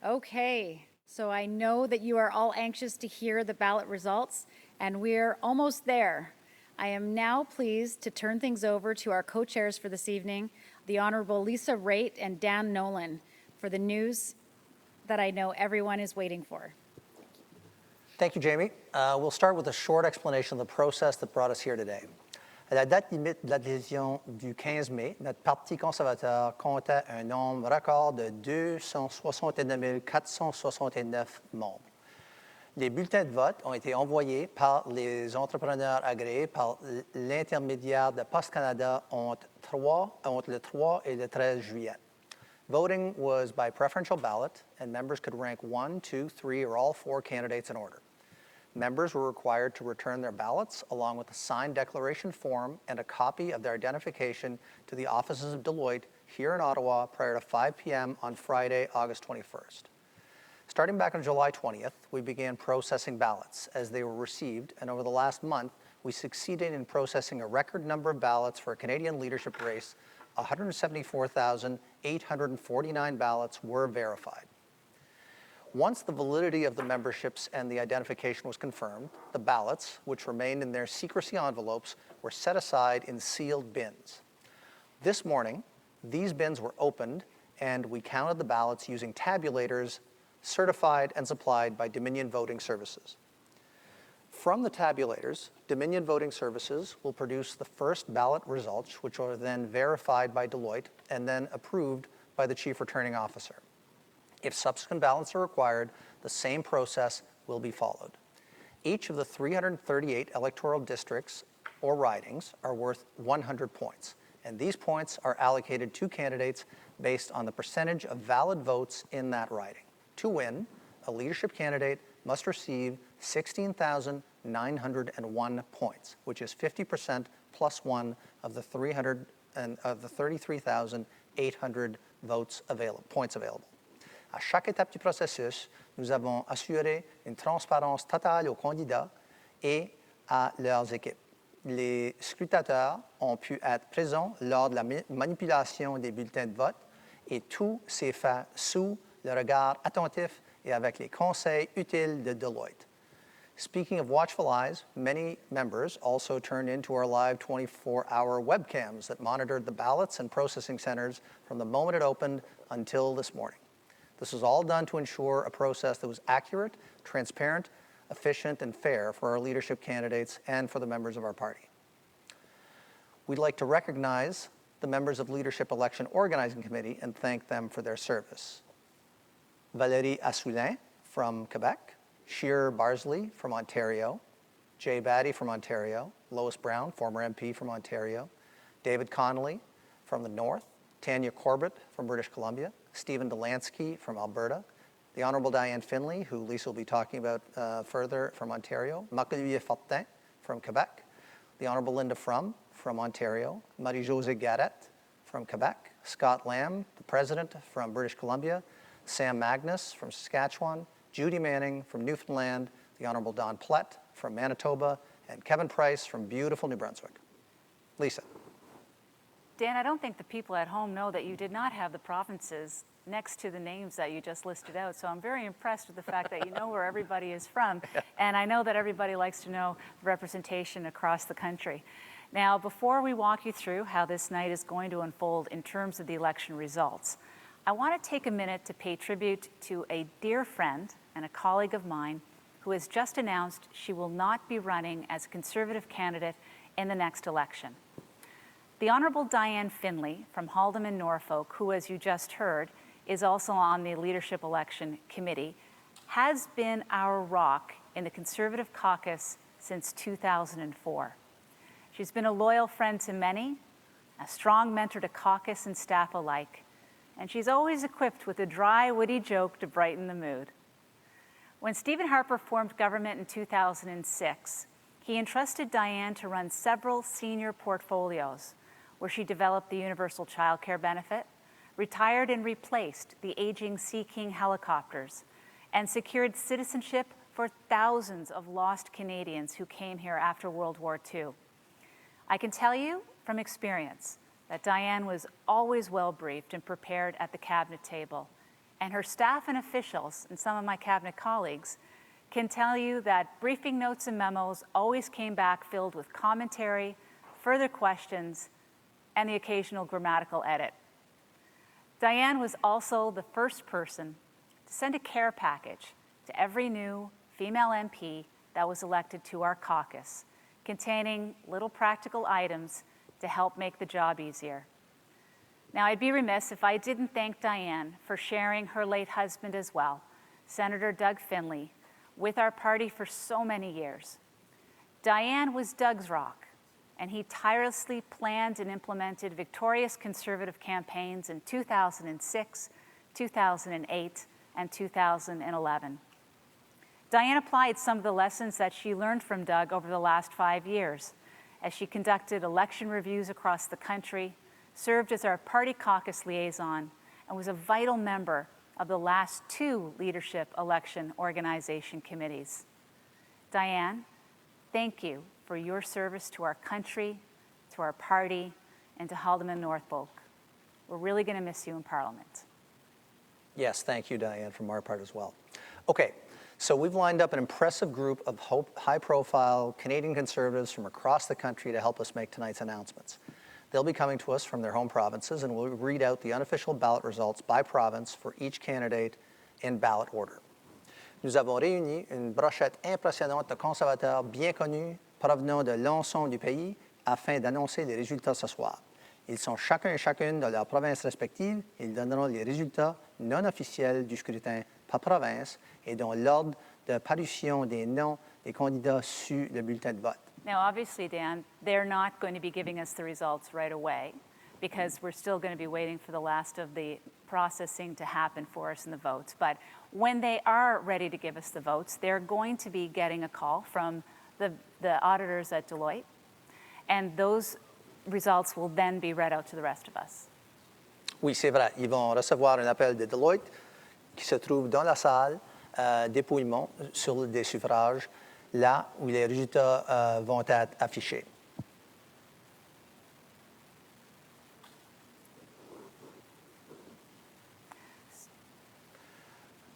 Okay, so I know that you are all anxious to hear the ballot results, and we're almost there. I am now pleased to turn things over to our co-chairs for this evening, the Honorable Lisa Raitt and Dan Nolan, for the news that I know everyone is waiting for. Thank you, Jamie. We'll start with a short explanation of the process that brought us here today. À la date limite de l'adhésion du 15 mai, notre Parti conservateur comptait un nombre record de 269 469 membres. Les bulletins de vote ont été envoyés par les entrepreneurs agréés par l'intermédiaire de Post Canada entre le 3 et le 13 juillet. Voting was by preferential ballot, and members could rank 1, 2, 3, or all 4 candidates in order. Members were required to return their ballots along with a signed declaration form and a copy of their identification to the offices of Deloitte here in Ottawa prior to 5 p.m. on Friday, August 21st. Starting back on July 20th, we began processing ballots as they were received, and over the last month, we succeeded in processing a record number of ballots for a Canadian leadership race. 174,849 ballots were verified. Once the validity of the memberships and the identification was confirmed, the ballots, which remained in their secrecy envelopes, were set aside in sealed bins. This morning, these bins were opened, and we counted the ballots using tabulators certified and supplied by Dominion Voting Services. From the tabulators, Dominion Voting Services will produce the first ballot results, which are then verified by Deloitte and then approved by the Chief Returning Officer. If subsequent ballots are required, the same process will be followed. Each of the 338 electoral districts or ridings are worth 100 points, and these points are allocated to candidates based on the percentage of valid votes in that riding. To win, a leadership candidate must receive 16,901 points, which is 50% plus one of the 33,800 points available. À chaque étape du processus, nous avons assuré une transparence totale aux candidats et à leurs équipes. Les scrutateurs ont pu être présents lors de la manipulation des bulletins de vote et tout s'est fait sous le regard attentif et avec les conseils utiles de Deloitte. Speaking of watchful eyes, many members also turned into our live 24-hour webcams that monitored the ballots and processing centers from the moment it opened until this morning. This was all done to ensure a process that was accurate, transparent, efficient, and fair for our leadership candidates and for the members of our party. We'd like to recognize the members of Leadership Election Organizing Committee and thank them for their service. Valérie Assoulin from Quebec, Scheer Barsley from Ontario, Jay Batty from Ontario, Lois Brown, former MP from Ontario, David Connolly from the North, Tanya Corbett from British Columbia, Stephen Delansky from Alberta, the Honourable Diane Finley, who Lisa will be talking about further, from Ontario, Marc-Olivier Fortin from Quebec, the Honourable Linda from Ontario, Marie-Josée Garrett from Quebec, Scott Lamb, the President from British Columbia, Sam Magnus from Saskatchewan, Judy Manning from Newfoundland, the Honourable Don Plett from Manitoba, and Kevin Price from beautiful New Brunswick. Lisa. Dan, I don't think the people at home know that you did not have the provinces next to the names that you just listed out. So I'm very impressed with the fact that you know where everybody is from. And I know that everybody likes to know representation across the country. Now, before we walk you through how this night is going to unfold in terms of the election results, I want to take a minute to pay tribute to a dear friend and a colleague of mine who has just announced she will not be running as a Conservative candidate in the next election. The Honourable Diane Finley from Haldimand, Norfolk, who, as you just heard, is also on the Leadership Election Committee, has been our rock in the Conservative caucus since 2004. She's been a loyal friend to many, a strong mentor to caucus and staff alike, and she's always equipped with a dry, witty joke to brighten the mood. When Stephen Harper formed government in 2006, he entrusted Diane to run several senior portfolios where she developed the universal child care benefit, retired and replaced the aging Sea King helicopters, and secured citizenship for thousands of lost Canadians who came here after World War II. I can tell you from experience that Diane was always well briefed and prepared at the cabinet table, and her staff and officials and some of my cabinet colleagues can tell you that briefing notes and memos always came back filled with commentary, further questions, and the occasional grammatical edit. Diane was also the first person to send a care package to every new female MP that was elected to our caucus, containing little practical items to help make the job easier. Now, I'd be remiss if I didn't thank Diane for sharing her late husband as well, Senator Doug Findlay, with our party for so many years. Diane was Doug's rock, and he tirelessly planned and implemented victorious Conservative campaigns in 2006, 2008, and 2011. Diane applied some of the lessons that she learned from Doug over the last 5 years as she conducted election reviews across the country, served as our party caucus liaison, and was a vital member of the last 2 leadership election organization committees. Diane, thank you for your service to our country, to our party, and to Haldimand Norfolk. We're really going to miss you in Parliament. Yes, thank you, Diane, from our part as well. Okay, so we've lined up an impressive group of high-profile Canadian Conservatives from across the country to help us make tonight's announcements. They'll be coming to us from their home provinces, and we'll read out the unofficial ballot results by province for each candidate in ballot order. Nous avons réuni une brochette impressionnante de conservateurs bien connus provenant de l'ensemble du pays afin d'annoncer les résultats ce soir. Ils sont chacun et chacune de leur province respective. Ils donneront les résultats non officiels du scrutin par province et dans l'ordre de parution des noms des candidats sur le bulletin de vote. Now, obviously, Dan, they're not going to be giving us the results right away because we're still going to be waiting for the last of the processing to happen for us in the votes. But when they are ready to give us the votes, they're going to be getting a call from the auditors at Deloitte, and those results will then be read out to the rest of us. Oui, c'est vrai. Ils vont recevoir un appel de Deloitte qui se trouve dans la salle dépouillement sur des suffrages, là où les résultats vont être affichés.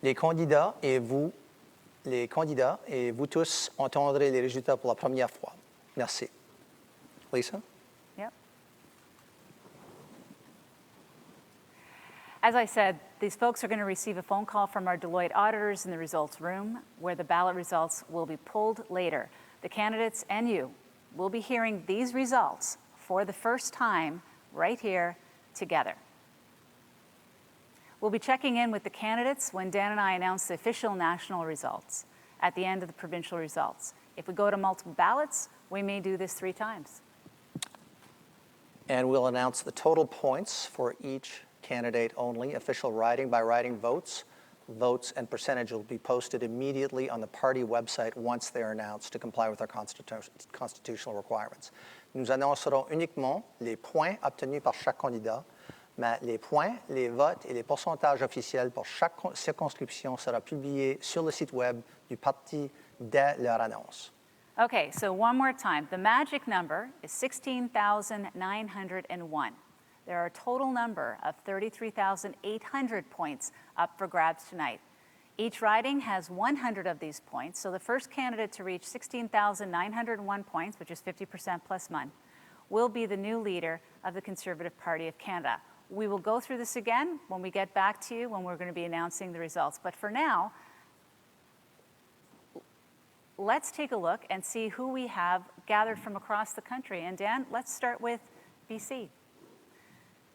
Les candidats et vous tous entendrez les résultats pour la première fois. Merci. Lisa? Yep. As I said, these folks are going to receive a phone call from our Deloitte auditors in the results room, where the ballot results will be pulled later. The candidates and you will be hearing these results for the first time right here together. We'll be checking in with the candidates when Dan and I announce the official national results at the end of the provincial results. If we go to multiple ballots, we may do this 3 times. And we'll announce the total points for each candidate only. Official riding by riding votes and percentage will be posted immediately on the party website once they're announced to comply with our constitutional requirements. Nous annoncerons uniquement les points obtenus par chaque candidat, mais les points, les votes et les pourcentages officiels pour chaque circonscription sera publié sur le site web du parti dès leur annonce. Okay, so one more time. The magic number is 16,901. There are a total number of 33,800 points up for grabs tonight. Each riding has 100 of these points, so the first candidate to reach 16,901 points, which is 50% plus 1, will be the new leader of the Conservative Party of Canada. We will go through this again when we get back to you when we're going to be announcing the results. But for now, let's take a look and see who we have gathered from across the country. And Dan, let's start with BC.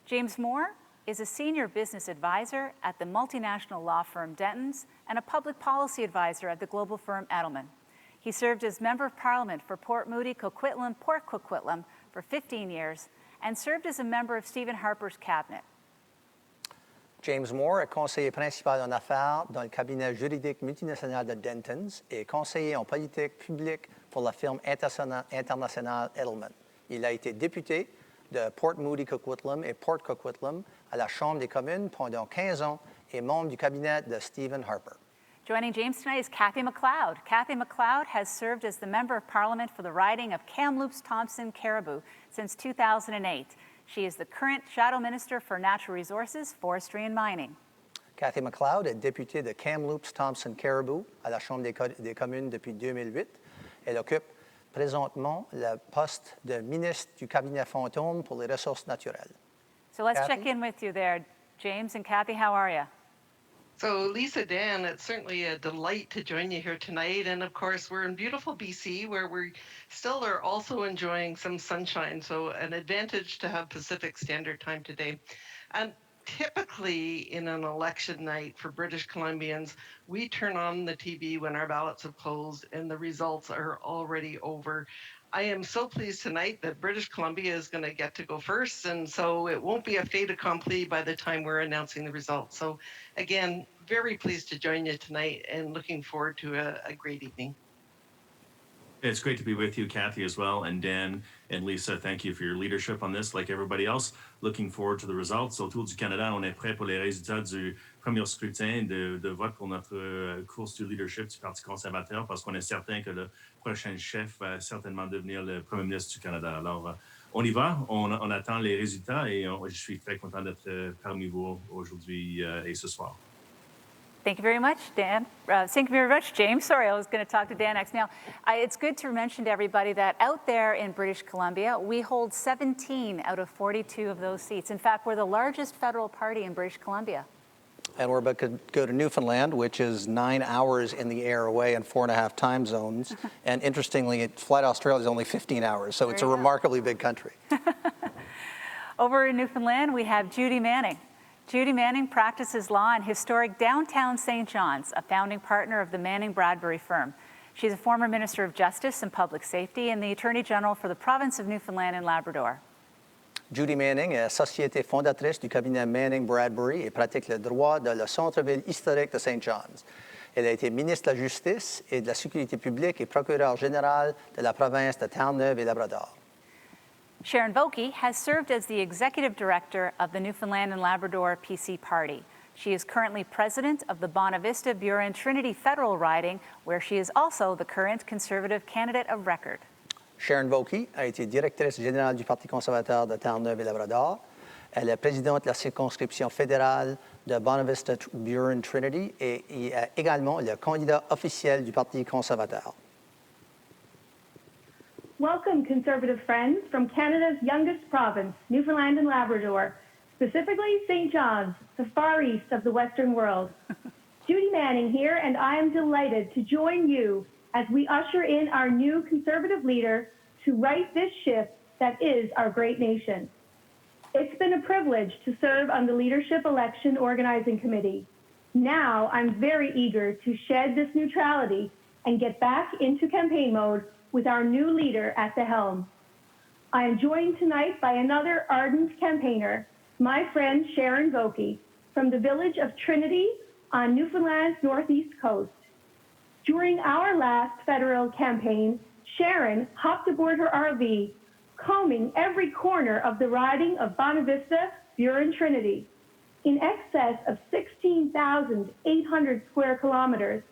James Moore, is a senior business advisor at the multinational law firm Dentons and a public policy advisor at the global firm Edelman. He served as Member of Parliament for Port Moody, Coquitlam, Port Coquitlam for 15 years and served as a member of Stephen Harper's cabinet. James Moore est conseiller principal en affaires dans le cabinet juridique multinational de Dentons et conseiller en politique publique pour la firme internationale Edelman. Il a été député de Port Moody Coquitlam et Port Coquitlam à la Chambre des communes pendant 15 ans et membre du cabinet de Stephen Harper. Joining James tonight is Cathy McLeod. Cathy McLeod has served as the Member of Parliament for the riding of Kamloops, Thompson, Caribou since 2008. She is the current Shadow Minister for Natural Resources, Forestry and Mining. Cathy McLeod est députée de Kamloops, Thompson, Caribou à la Chambre des communes depuis 2008. Elle occupe présentement le poste de ministre du cabinet fantôme pour les ressources naturelles. So let's Cathy? check in with you there, James and Cathy. How are you? So Lisa, Dan, it's certainly a delight to join you here tonight. And of course, we're in beautiful BC where we still are also enjoying some sunshine. So an advantage to have Pacific Standard Time today. And typically in an election night for British Columbians, we turn on the TV when our ballots have closed and the results are already over. I am so pleased tonight that British Columbia is going to get to go first, and so it won't be a fait accompli by the time we're announcing the results. So again, very pleased to join you tonight and looking forward to a great evening. It's great to be with you, Cathy, as well, and Dan and Lisa. Thank you for your leadership on this, like everybody else. Looking forward to the results. Autour du Canada, on est prêt pour les résultats du premier scrutin de vote pour notre course du leadership du Parti conservateur, parce qu'on est certain que le prochain chef va certainement devenir le Premier ministre du Canada. Alors, on y va, on attend les résultats et je suis très content d'être parmi vous aujourd'hui et ce soir. Thank you very much, Dan. Thank you very much, James. Sorry, I was going to talk to Dan next. Now, it's good to mention to everybody that out there in British Columbia, we hold 17 out of 42 of those seats. In fact, we're the largest federal party in British Columbia. And we're about to go to Newfoundland, which is 9 hours in the air away and 4.5 time zones. And interestingly, Flight Australia is only 15 hours, so it's a remarkably big country. Over in Newfoundland, we have Judy Manning. Judy Manning practices law in historic downtown St. John's, a founding partner of the Manning-Bradbury firm. She's a former Minister of Justice and Public Safety and the Attorney General for the province of Newfoundland and Labrador. Judy Manning est société fondatrice du cabinet Manning-Bradbury et pratique le droit dans le centre-ville historique de St. John's. Elle a été ministre de la Justice et de la Sécurité publique et procureure générale de la province de Terre-Neuve et Labrador. Sharon Vokey has served as the Executive Director of the Newfoundland and Labrador PC Party. She is currently President of the Bonavista Buren Trinity Federal Riding, where she is also the current Conservative candidate of record. Sharon Vokey a été directrice générale du Parti conservateur de Terre-Neuve et Labrador. Elle est présidente de la circonscription fédérale de Bonavista Buren Trinity et est également le candidat officiel du Parti conservateur. Welcome, Conservative friends, from Canada's youngest province, Newfoundland and Labrador, specifically St. John's, the far east of the Western world. Judy Manning here, and I am delighted to join you as we usher in our new Conservative leader to right this ship that is our great nation. It's been a privilege to serve on the Leadership Election Organizing Committee. Now I'm very eager to shed this neutrality and get back into campaign mode with our new leader at the helm. I am joined tonight by another ardent campaigner, my friend Sharon Vokey, from the village of Trinity on Newfoundland's northeast coast. During our last federal campaign, Sharon hopped aboard her RV, combing every corner of the riding of Bonavista Buren Trinity. In excess of 16,800 square kilometers,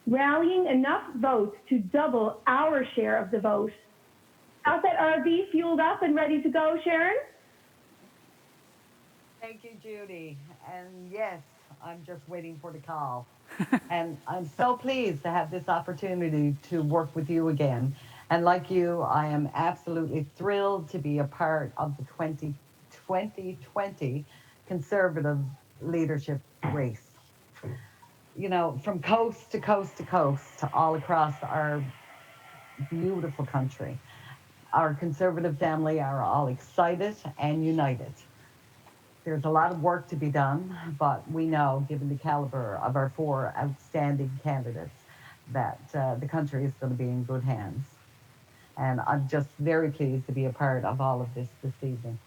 rallying enough votes to double our share of the vote. How's that RV fueled up and ready to go, Sharon? Thank you, Judy. And yes, I'm just waiting for the call. And I'm so pleased to have this opportunity to work with you again. And like you, I am absolutely thrilled to be a part of the 2020 Conservative leadership race. You know, from coast to coast to coast, all across our beautiful country, our Conservative family are all excited and united. There's a lot of work to be done, but we know, given the caliber of our 4 outstanding candidates, that the country is going to be in good hands. And I'm just very pleased to be a part of all of this evening.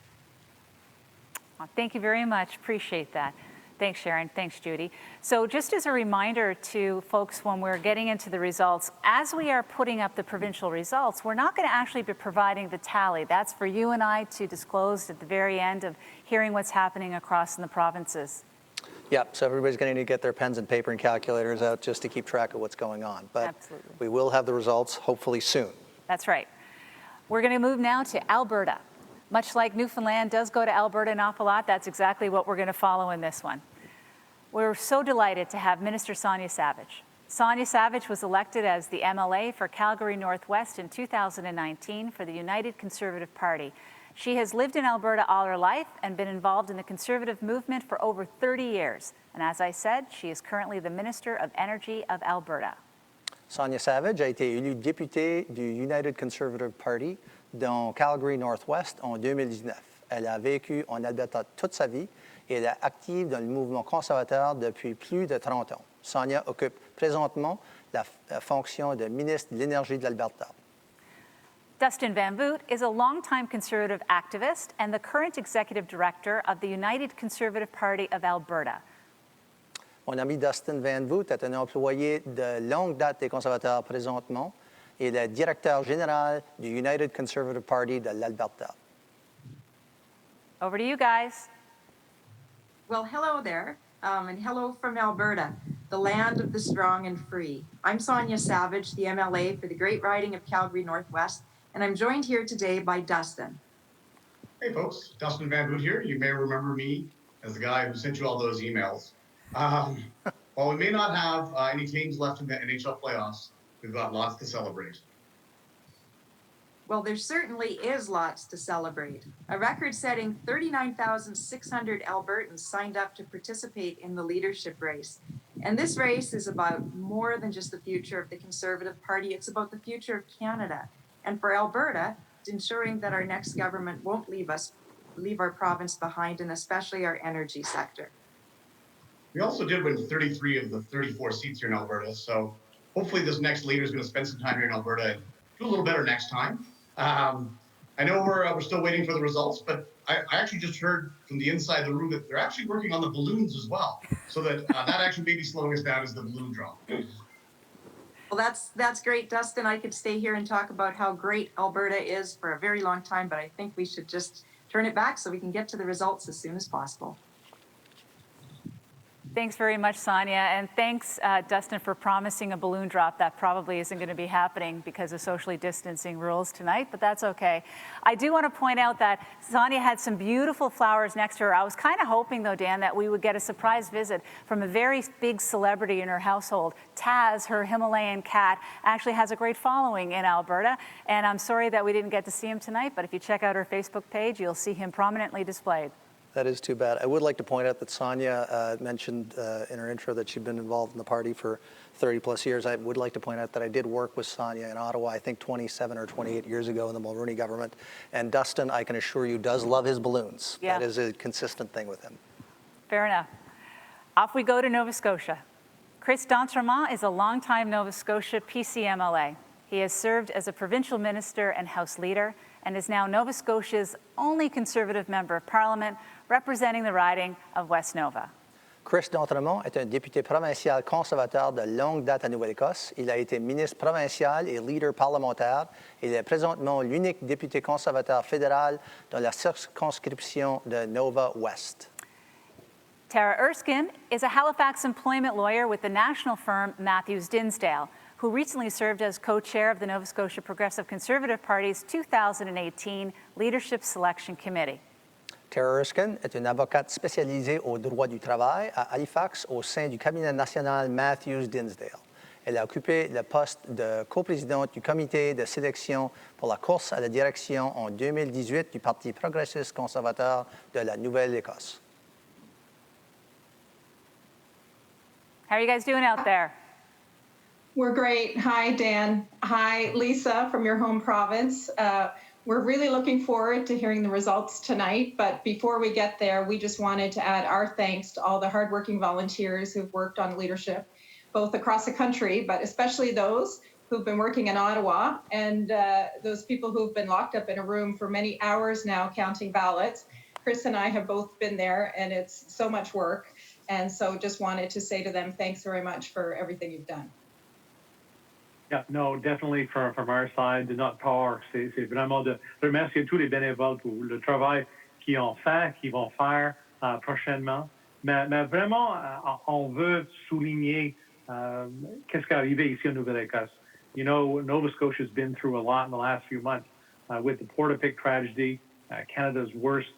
Well, thank you very much. Appreciate that. Thanks, Sharon. Thanks, Judy. So just as a reminder to folks when we're getting into the results, as we are putting up the provincial results, we're not going to actually be providing the tally. That's for you and I to disclose at the very end of hearing what's happening across in the provinces. Yep, so everybody's going to need to get their pens and paper and calculators out just to keep track of what's going on. But absolutely, we will have the results hopefully soon. That's right. We're going to move now to Alberta. Much like Newfoundland does go to Alberta an awful lot, that's exactly what we're going to follow in this one. We're so delighted to have Minister Sonia Savage. Sonia Savage was elected as the MLA for Calgary Northwest in 2019 for the United Conservative Party. She has lived in Alberta all her life and been involved in the Conservative movement for over 30 years. And as I said, she is currently the Minister of Energy of Alberta. Sonia Savage a été élue députée du United Conservative Party dans Calgary Northwest en 2019. Elle a vécu en Alberta toute sa vie et elle est active dans le mouvement conservateur depuis plus de 30 ans. Sonia occupe présentement la fonction de ministre de l'Énergie de l'Alberta. Dustin Van Voot is a longtime Conservative activist and the current Executive Director of the United Conservative Party of Alberta. Mon ami Dustin Van Voot est un employé de longue date des conservateurs présentement et le directeur général du United Conservative Party de l'Alberta. Over to you guys. Well, hello there, and hello from Alberta, the land of the strong and free. I'm Sonia Savage, the MLA for the Great Riding of Calgary Northwest, and I'm joined here today by Dustin. Hey folks, Dustin Van Voot here. You may remember me as the guy who sent you all those emails. While we may not have any teams left in the NHL playoffs, we've got lots to celebrate. Well, there certainly is lots to celebrate. A record-setting 39,600 Albertans signed up to participate in the leadership race. And this race is about more than just the future of the Conservative Party. It's about the future of Canada. And for Alberta, it's ensuring that our next government won't leave our province behind, and especially our energy sector. We also did win 33 of the 34 seats here in Alberta, so hopefully this next leader is going to spend some time here in Alberta and do a little better next time. I know we're still waiting for the results, but I actually just heard from the inside of the room that they're actually working on the balloons as well, so that that actually may be slowing us down as the balloon drop. Well, that's great, Dustin. I could stay here and talk about how great Alberta is for a very long time, but I think we should just turn it back so we can get to the results as soon as possible. Thanks very much, Sonia, and thanks, Dustin, for promising a balloon drop. That probably isn't going to be happening because of socially distancing rules tonight, but that's okay. I do want to point out that Sonia had some beautiful flowers next to her. I was kind of hoping, though, Dan, that we would get a surprise visit from a very big celebrity in her household. Taz, her Himalayan cat, actually has a great following in Alberta, and I'm sorry that we didn't get to see him tonight, but if you check out her Facebook page, you'll see him prominently displayed. That is too bad. I would like to point out that Sonia mentioned in her intro that she'd been involved in the party for 30 plus years. I would like to point out that I did work with Sonia in Ottawa, I think 27 or 28 years ago in the Mulroney government. And Dustin, I can assure you, does love his balloons. Yeah. That is a consistent thing with him. Fair enough. Off we go to Nova Scotia. Chris d'Entremont is a longtime Nova Scotia PC MLA. He has served as a provincial minister and House leader and is now Nova Scotia's only Conservative member of Parliament, representing the riding of West Nova. Chris d'Entremont est un député provincial conservateur de longue date à Nouvelle-Écosse. Il a été ministre provincial et leader parlementaire. Il est présentement l'unique député conservateur fédéral dans la circonscription de Nova West. Tara Erskine is a Halifax employment lawyer with the national firm Matthews Dinsdale, who recently served as co-chair of the Nova Scotia Progressive Conservative Party's 2018 Leadership Selection Committee. Tara Erskine est une avocate spécialisée au droit du travail à Halifax au sein du cabinet national Matthews Dinsdale. Elle a occupé le poste de coprésidente du comité de sélection pour la course à la direction en 2018 du Parti progressiste conservateur de la Nouvelle-Écosse. How are you guys doing out there? We're great. Hi, Dan. Hi, Lisa from your home province. We're really looking forward to hearing the results tonight, but before we get there, we just wanted to add our thanks to all the hardworking volunteers who've worked on leadership, both across the country, but especially those who've been working in Ottawa, and those people who've been locked up in a room for many hours now counting ballots. Chris and I have both been there, and it's so much work. And so just wanted to say to them, thanks very much for everything you've done. Yeah, no, definitely from our side, de notre part, c'est vraiment de remercier tous les bénévoles pour le travail qu'ils ont fait, qu'ils vont faire prochainement. Mais vraiment, on veut souligner qu'est-ce qui est arrivé ici en Nouvelle-Écosse. You know, Nova Scotia's been through a lot in the last few months with the Portapique tragedy, Canada's worst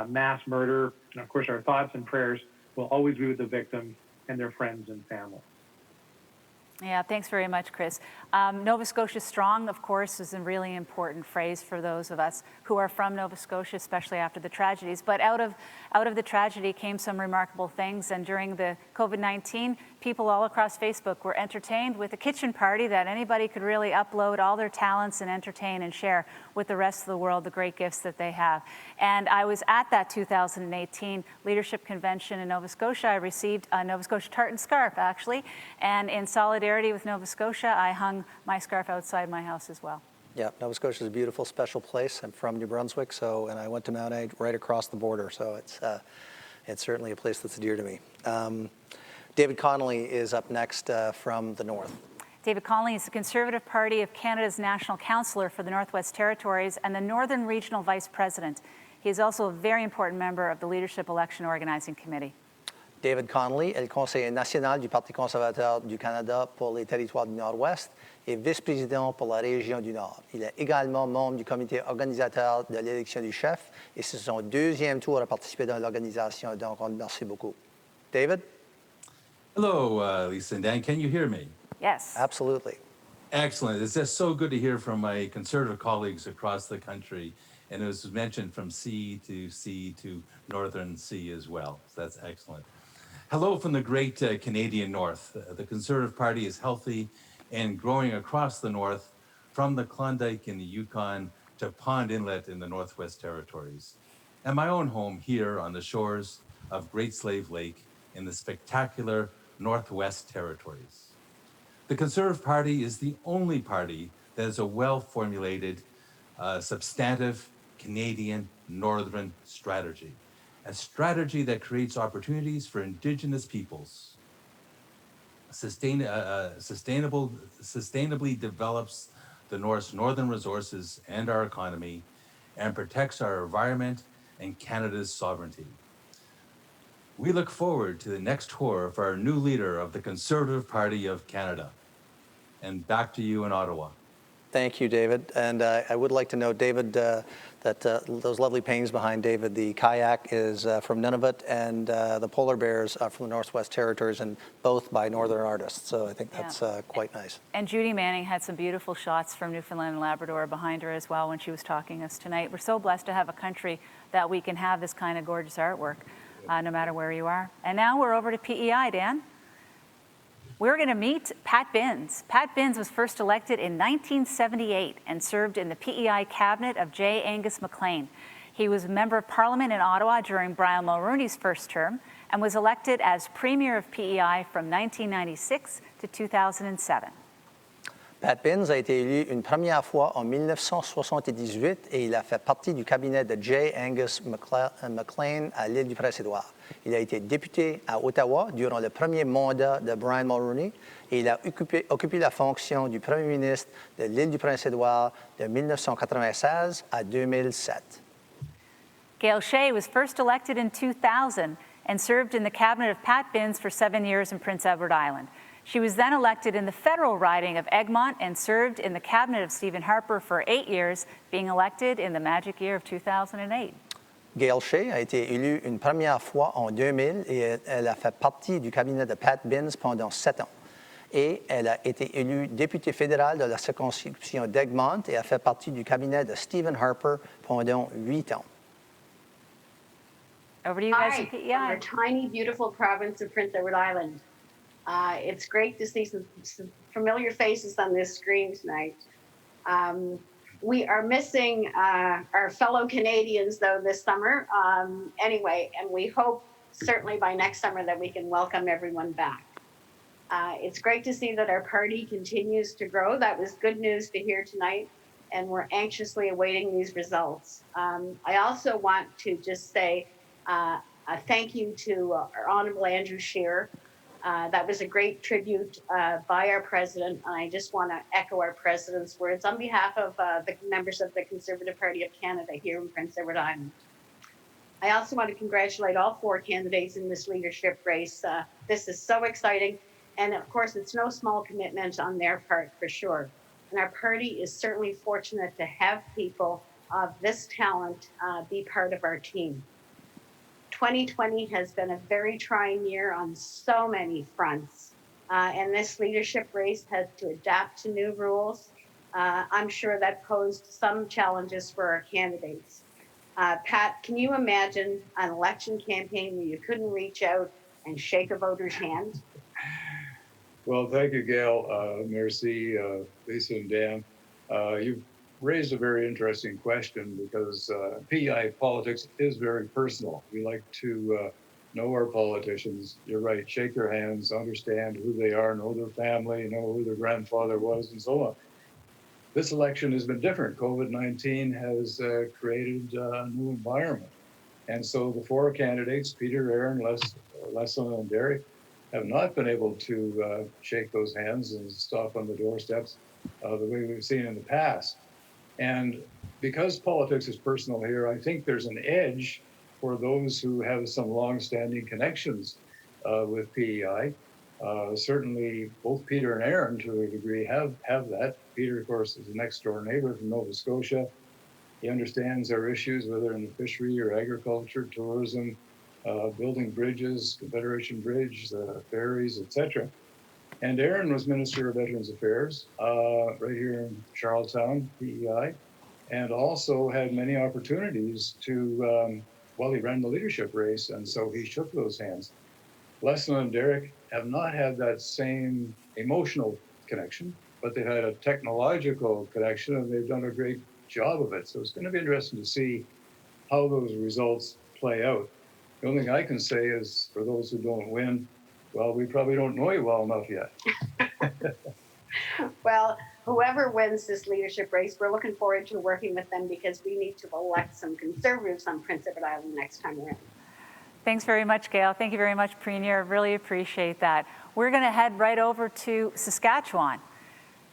mass murder, and of course our thoughts and prayers will always be with the victims and their friends and family. Yeah, thanks very much, Chris. Nova Scotia Strong, of course, is a really important phrase for those of us who are from Nova Scotia, especially after the tragedies. But out of the tragedy came some remarkable things. And during the COVID-19, people all across Facebook were entertained with a kitchen party that anybody could really upload all their talents and entertain and share with the rest of the world the great gifts that they have. And I was at that 2018 Leadership Convention in Nova Scotia. I received a Nova Scotia tartan scarf, actually, and in solidarity with Nova Scotia, I hung my scarf outside my house as well. Yeah, Nova Scotia is a beautiful, special place. I'm from New Brunswick, and I went to Mount A right across the border, so it's certainly a place that's dear to me. David Connolly is up next from the North. David Connolly is the Conservative Party of Canada's National Councillor for the Northwest Territories and the Northern Regional Vice President. He is also a very important member of the Leadership Election Organizing Committee. David Connolly est le conseiller national du Parti conservateur du Canada pour les territoires du Nord-Ouest et vice-président pour la région du Nord. Il est également membre du comité organisateur de l'élection du chef et c'est son deuxième tour à participer dans l'organisation. Donc, on remercie beaucoup. David? Hello, Lisa and Dan. Can you hear me? Yes. Absolutely. Excellent. It's just so good to hear from my Conservative colleagues across the country. And it was mentioned from sea to Northern Sea as well. So that's excellent. Hello from the great Canadian North. The Conservative Party is healthy and growing across the North, from the Klondike in the Yukon to Pond Inlet in the Northwest Territories, and my own home here on the shores of Great Slave Lake in the spectacular Northwest Territories. The Conservative Party is the only party that has a well-formulated, substantive Canadian Northern strategy. A strategy that creates opportunities for Indigenous peoples, sustainably develops the North's northern resources and our economy, and protects our environment and Canada's sovereignty. We look forward to the next tour of our new leader of the Conservative Party of Canada. And back to you in Ottawa. Thank you, David. And I would like to note, David, that those lovely paintings behind David, the kayak is from Nunavut, and the polar bears are from the Northwest Territories, and both by Northern artists. So I think that's quite nice. And Judy Manning had some beautiful shots from Newfoundland and Labrador behind her as well when she was talking to us tonight. We're so blessed to have a country that we can have this kind of gorgeous artwork, no matter where you are. And now we're over to PEI, Dan. We're going to meet Pat Binns. Pat Binns was first elected in 1978 and served in the PEI cabinet of J. Angus McLean. He was a member of Parliament in Ottawa during Brian Mulroney's first term and was elected as Premier of PEI from 1996 to 2007. Pat Binns a été élu une première fois en 1978 et il a fait partie du cabinet de J. Angus McLean à l'île du Prince-Édouard. Il a été député à Ottawa durant le premier mandat de Brian Mulroney et il a occupé la fonction du premier ministre de l'île du Prince-Édouard de 1996 à 2007. Gail Shea was first elected in 2000 and served in the cabinet of Pat Binns for 7 years in Prince Edward Island. She was then elected in the federal riding of Egmont and served in the cabinet of Stephen Harper for 8 years, being elected in the magic year of 2008. Gail Shea a été élue une première fois en 2000 et elle a fait partie du cabinet de Pat Binns pendant 7 ans. Et elle a été élue députée fédérale de la circonscription d'Egmont et a fait partie du cabinet de Stephen Harper pendant 8 ans. Over to you guys. Hi, from our tiny, beautiful province of Prince Edward Island. It's great to see some familiar faces on this screen tonight. We are missing our fellow Canadians, though, this summer. Anyway, and we hope certainly by next summer that we can welcome everyone back. It's great to see that our party continues to grow. That was good news to hear tonight, and we're anxiously awaiting these results. I also want to just say a thank you to our Honourable Andrew Scheer. That was a great tribute by our president, and I just want to echo our president's words on behalf of the members of the Conservative Party of Canada here in Prince Edward Island. I also want to congratulate all 4 candidates in this leadership race. This is so exciting, and of course, it's no small commitment on their part for sure. And our party is certainly fortunate to have people of this talent be part of our team. 2020 has been a very trying year on so many fronts, and this leadership race had to adapt to new rules. I'm sure that posed some challenges for our candidates. Pat, can you imagine an election campaign where you couldn't reach out and shake a voter's hand? Well, thank you, Gail. Merci, Lisa and Dan. You've raised a very interesting question because PEI politics is very personal. We like to know our politicians. You're right, shake their hands, understand who they are, know their family, know who their grandfather was, and so on. This election has been different. COVID-19 has created a new environment. And so the 4 candidates, Peter, Erin, Leslyn, and Derek, have not been able to shake those hands and stop on the doorsteps the way we've seen in the past. And because politics is personal here, I think there's an edge for those who have some long-standing connections with PEI. Certainly, both Peter and Erin, to a degree, have that. Peter, of course, is a next-door neighbor from Nova Scotia. He understands our issues, whether in the fishery or agriculture, tourism, building bridges, Confederation Bridge, ferries, etc. And Erin was Minister of Veterans Affairs right here in Charlottetown, PEI, and also had many opportunities to, well, he ran the leadership race, and so he shook those hands. Leslyn and Derek have not had that same emotional connection, but they've had a technological connection, and they've done a great job of it. So it's going to be interesting to see how those results play out. The only thing I can say is, for those who don't win, well, we probably don't know you well enough yet. Well, whoever wins this leadership race, we're looking forward to working with them because we need to elect some Conservatives on Prince Edward Island next time around. Thanks very much, Gail. Thank you very much, Premier. Really appreciate that. We're going to head right over to Saskatchewan.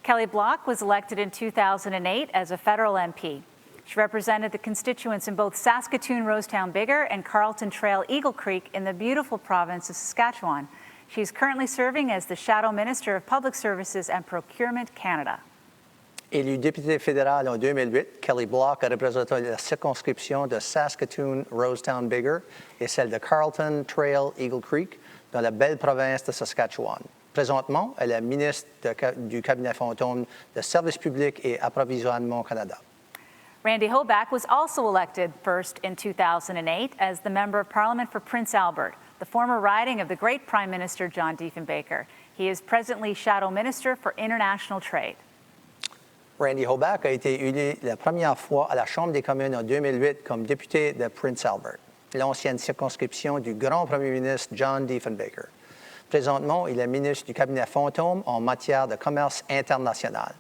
Kelly Block was elected in 2008 as a federal MP. She represented the constituents in both Saskatoon-Rosetown-Biggar and Carleton Trail-Eagle Creek in the beautiful province of Saskatchewan. She's currently serving as the Shadow Minister of Public Services and Procurement Canada. Élue députée fédérale en 2008, Kelly Block a représenté la circonscription de Saskatoon-Rosetown-Biggar et celle de Carleton Trail-Eagle Creek dans la belle province de Saskatchewan. Présentement, elle est ministre du cabinet fantôme de Services publics et Approvisionnement Canada. Randy Hoback was also elected first in 2008 as the Member of Parliament for Prince Albert, the former riding of the great Prime Minister John Diefenbaker. He is presently Shadow Minister for International Trade. Randy Hoback a été élu la première fois à la Chambre des communes en 2008 comme député de Prince Albert, l'ancienne circonscription du grand Premier ministre John Diefenbaker. Présentement, il est ministre du cabinet fantôme en matière de commerce international.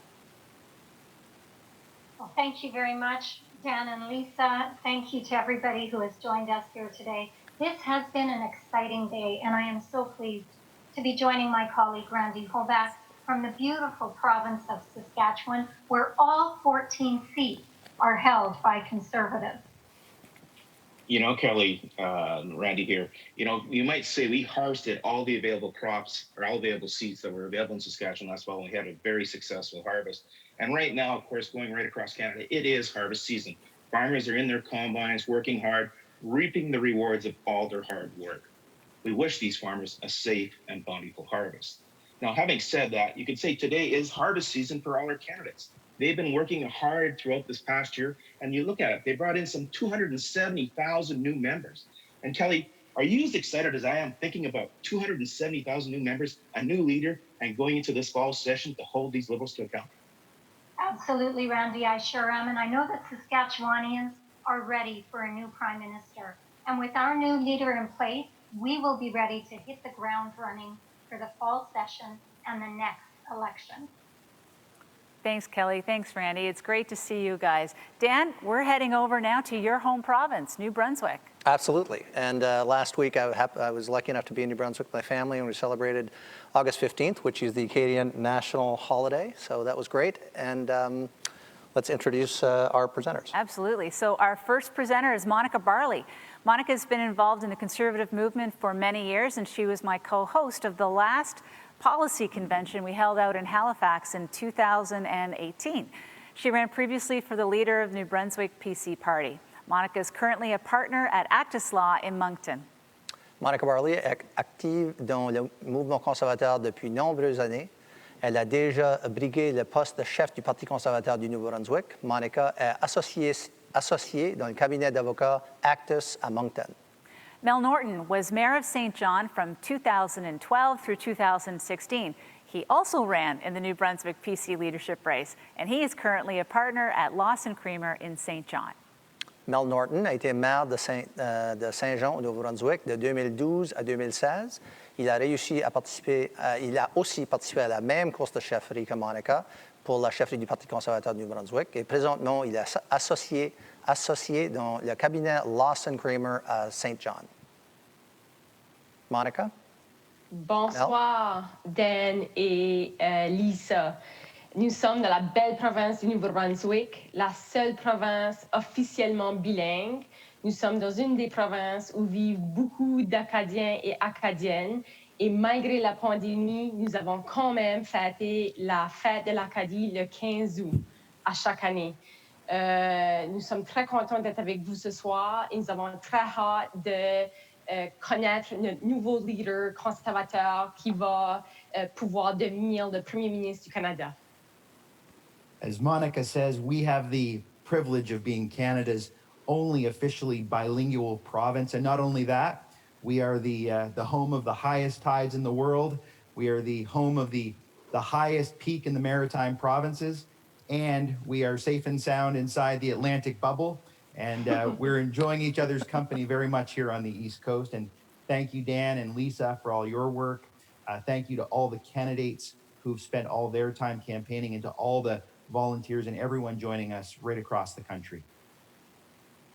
Well, thank you very much, Dan and Lisa. Thank you to everybody who has joined us here today. This has been an exciting day, and I am so pleased to be joining my colleague Randy Hoback from the beautiful province of Saskatchewan, where all 14 seats are held by Conservatives. You know, Kelly, Randy here, you know, you might say we harvested all the available crops or all available seeds that were available in Saskatchewan last fall, and we had a very successful harvest. And right now, of course, going right across Canada, it is harvest season. Farmers are in their combines, working hard, reaping the rewards of all their hard work. We wish these farmers a safe and bountiful harvest. Now, having said that, you could say today is harvest season for all our candidates. They've been working hard throughout this past year, and you look at it, they brought in some 270,000 new members. And Kelly, are you as excited as I am thinking about 270,000 new members, a new leader, and going into this fall session to hold these Liberals to account? Absolutely, Randy, I sure am. And I know that Saskatchewanians are ready for a new Prime Minister. And with our new leader in place, we will be ready to hit the ground running for the fall session and the next election. Thanks, Kelly. Thanks, Randy. It's great to see you guys. Dan, we're heading over now to your home province, New Brunswick. Absolutely. And last week I was lucky enough to be in New Brunswick with my family, and we celebrated August 15th, which is the Acadian national holiday. So that was great. And let's introduce our presenters. Absolutely. So our first presenter is Monica Barley. Monica's been involved in the Conservative movement for many years, and she was my co-host of the last policy convention we held out in Halifax in 2018. She ran previously for the leader of New Brunswick PC Party. Monica is currently a partner at Actis Law in Moncton. Monica Barley est active dans le mouvement conservateur depuis nombreuses années. Elle a déjà brigué le poste de chef du Parti conservateur du Nouveau-Brunswick. Monica est associée dans le cabinet d'avocats Actis à Moncton. Mel Norton was mayor of St. John from 2012 through 2016. He also ran in the New Brunswick PC leadership race, and he is currently a partner at Lawson Creamer in St. John. Mel Norton a été maire de Saint-Jean au Nouveau-Brunswick de 2012 à 2016. Il a aussi participé à la même course de chefferie que Monica pour la chefferie du Parti conservateur du Nouveau-Brunswick. Et présentement, il est associé dans le cabinet Lawson Creamer à St. John. Monica? Bonsoir, Dan et Lisa. Nous sommes dans la belle province du Nouveau-Brunswick, la seule province officiellement bilingue. Nous sommes dans une des provinces où vivent beaucoup d'Acadiens et Acadiennes. Et malgré la pandémie, nous avons quand même fêté la fête de l'Acadie le 15 août à chaque année. Nous sommes très contents d'être avec vous ce soir et nous avons très hâte de connaître notre nouveau leader conservateur qui va pouvoir devenir le Premier ministre du Canada. As Monica says, we have the privilege of being Canada's only officially bilingual province. And not only that, we are the home of the highest tides in the world. We are the home of the highest peak in the maritime provinces. And we are safe and sound inside the Atlantic bubble. And we're enjoying each other's company very much here on the East Coast. And thank you, Dan and Lisa, for all your work. Thank you to all the candidates who've spent all their time campaigning, and to all the volunteers and everyone joining us right across the country.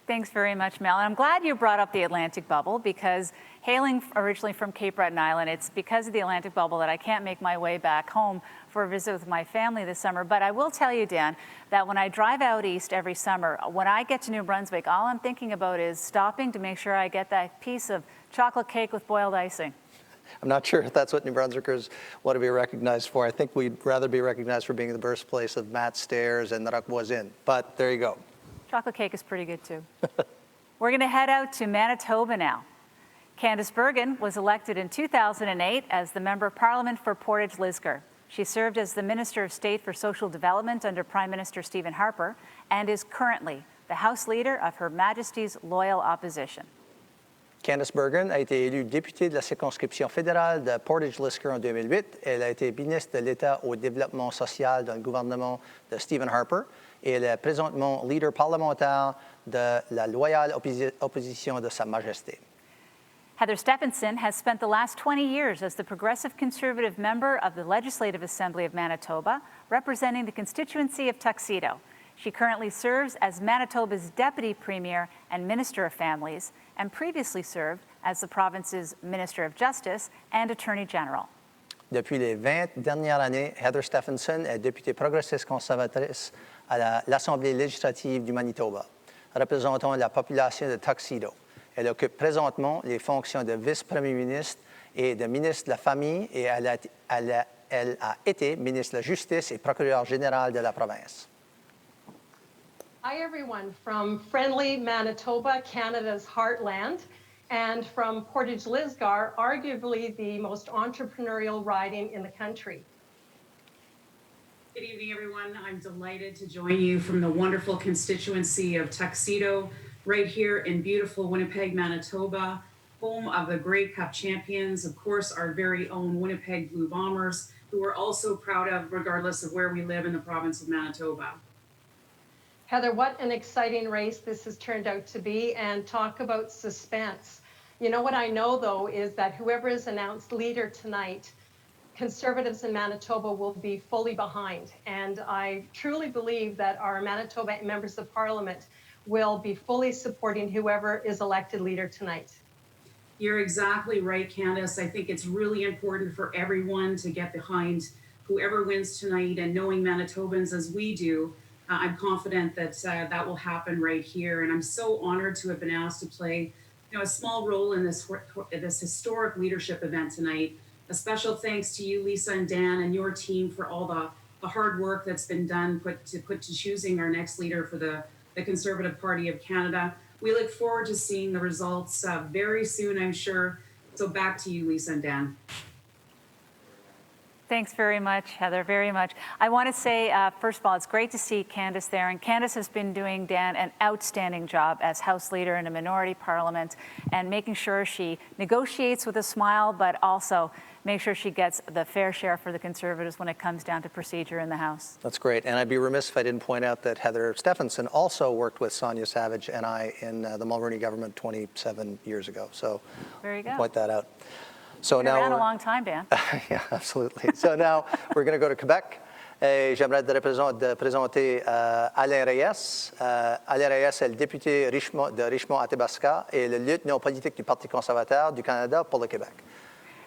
Thanks very much, Mel. And I'm glad you brought up the Atlantic bubble, because hailing originally from Cape Breton Island, it's because of the Atlantic bubble that I can't make my way back home for a visit with my family this summer. But I will tell you, Dan, that when I drive out east every summer, when I get to New Brunswick, all I'm thinking about is stopping to make sure I get that piece of chocolate cake with boiled icing. I'm not sure if that's what New Brunswickers want to be recognized for. I think we'd rather be recognized for being the birthplace of Matt Stairs and the Rock Voisine. But there you go. Chocolate cake is pretty good, too. We're going to head out to Manitoba now. Candice Bergen was elected in 2008 as the Member of Parliament for Portage-Lisgar. She served as the Minister of State for Social Development under Prime Minister Stephen Harper and is currently the House Leader of Her Majesty's Loyal Opposition. Candice Bergen a été élue députée de la circonscription fédérale de Portage-Lisgar en 2008. Elle a été ministre de l'État au développement social dans le gouvernement de Stephen Harper. Et elle est présentement leader parlementaire de la loyale opposition de Sa Majesté. Heather Stephenson has spent the last 20 years as the Progressive Conservative member of the Legislative Assembly of Manitoba, representing the constituency of Tuxedo. She currently serves as Manitoba's Deputy Premier and Minister of Families, and previously served as the province's Minister of Justice and Attorney General. Depuis les 20 dernières années, Heather Stephenson est députée progressiste conservatrice à l'Assemblée législative du Manitoba, représentant la population de Tuxedo. Elle occupe présentement les fonctions de vice-premier ministre et de ministre de la Famille, et elle a été ministre de la Justice et procureure générale de la province. Hi, everyone, from friendly Manitoba, Canada's heartland, and from Portage-Lisgar, arguably the most entrepreneurial riding in the country. Good evening, everyone. I'm delighted to join you from the wonderful constituency of Tuxedo, right here in beautiful Winnipeg, Manitoba, home of the Grey Cup champions, of course, our very own Winnipeg Blue Bombers, who we're also proud of regardless of where we live in the province of Manitoba. Heather, what an exciting race this has turned out to be, and talk about suspense. You know what I know, though, is that whoever is announced leader tonight, Conservatives in Manitoba will be fully behind. And I truly believe that our Manitoba members of Parliament will be fully supporting whoever is elected leader tonight. You're exactly right, Candace. I think it's really important for everyone to get behind whoever wins tonight, and knowing Manitobans as we do, I'm confident that that will happen right here. And I'm so honored to have been asked to play a small role in this historic leadership event tonight. A special thanks to you, Lisa and Dan, and your team for all the hard work that's been done put to choosing our next leader for the Conservative Party of Canada. We look forward to seeing the results very soon, I'm sure. So back to you, Lisa and Dan. Thanks very much, Heather, very much. I want to say, first of all, it's great to see Candace there. And Candace has been doing, Dan, an outstanding job as House Leader in a minority parliament and making sure she negotiates with a smile, but also make sure she gets the fair share for the Conservatives when it comes down to procedure in the House. That's great. And I'd be remiss if I didn't point out that Heather Stephenson also worked with Sonia Savage and I in the Mulroney government 27 years ago. So very good. Point that out. So now around a long time, Dan. Yeah, absolutely. So now we're going to go to Quebec. Et j'aimerais de présenter Alain Reyes. Alain Reyes est le député de Richmond-Athabasca et le lieutenant politique du Parti conservateur du Canada pour le Québec.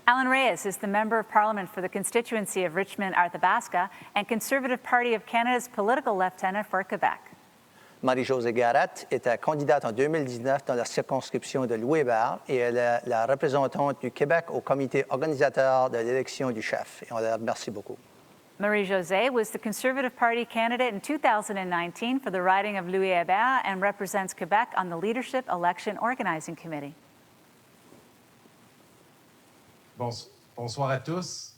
Alan Reyes is the Member of Parliament for the constituency of Richmond-Athabasca and Conservative Party of Canada's political lieutenant for Quebec. Marie-Josée Garrett était candidate en 2019 dans la circonscription de Louis-Hébert et elle est la représentante du Québec au comité organisateur de l'élection du chef. Et on la remercie beaucoup. Marie-Josée was the Conservative Party candidate in 2019 for the riding of Louis-Hébert and represents Quebec on the Leadership Election Organizing Committee. Bonsoir à tous.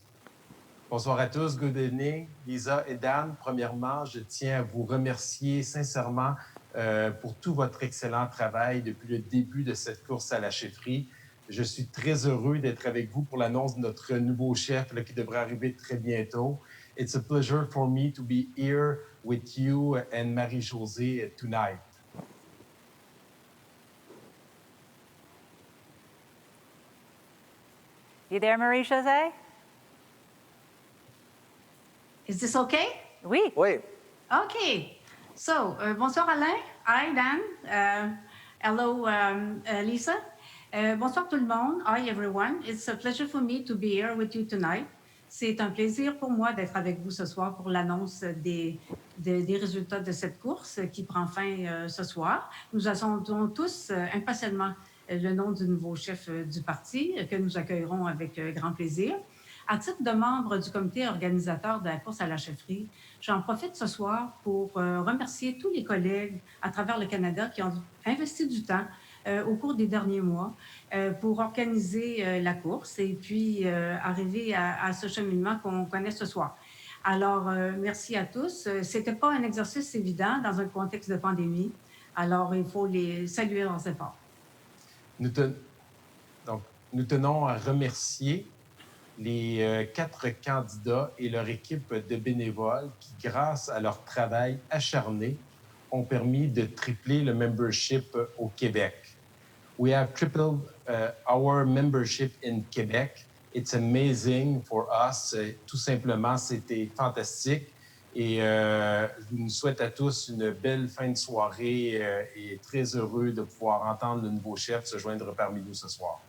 Bonsoir à tous, good evening. Lisa et Dan, premièrement, je tiens à vous remercier sincèrement pour tout votre excellent travail depuis le début de cette course à la chefferie. Je suis très heureux d'être avec vous pour l'annonce de notre nouveau chef là, qui devrait arriver très bientôt. It's a pleasure for me to be here with you and Marie-Josée tonight. You there, Marie-Josée? Is this okay? Oui. Oui. Okay. So, bonsoir Alain. Hi Dan. Hello Lisa. Bonsoir tout le monde. Hi everyone. It's a pleasure for me to be here with you tonight. C'est un plaisir pour moi d'être avec vous ce soir pour l'annonce des résultats de cette course qui prend fin ce soir. Nous attendons tous impatiemment le nom du nouveau chef du parti que nous accueillerons avec grand plaisir. À titre de membre du comité organisateur de la course à la chefferie, j'en profite ce soir pour remercier tous les collègues à travers le Canada qui ont investi du temps au cours des derniers mois pour organiser la course et puis arriver à ce cheminement qu'on connaît ce soir. Alors, merci à tous. Ce n'était pas un exercice évident dans un contexte de pandémie. Alors, il faut les saluer leurs efforts. Nous tenons à remercier les 4 candidats et leur équipe de bénévoles qui, grâce à leur travail acharné, ont permis de tripler le membership au Québec. We have tripled our membership in Quebec. It's amazing for us. Tout simplement, c'était fantastique. Et je nous souhaite à tous une belle fin de soirée et très heureux de pouvoir entendre le nouveau chef se joindre parmi nous ce soir.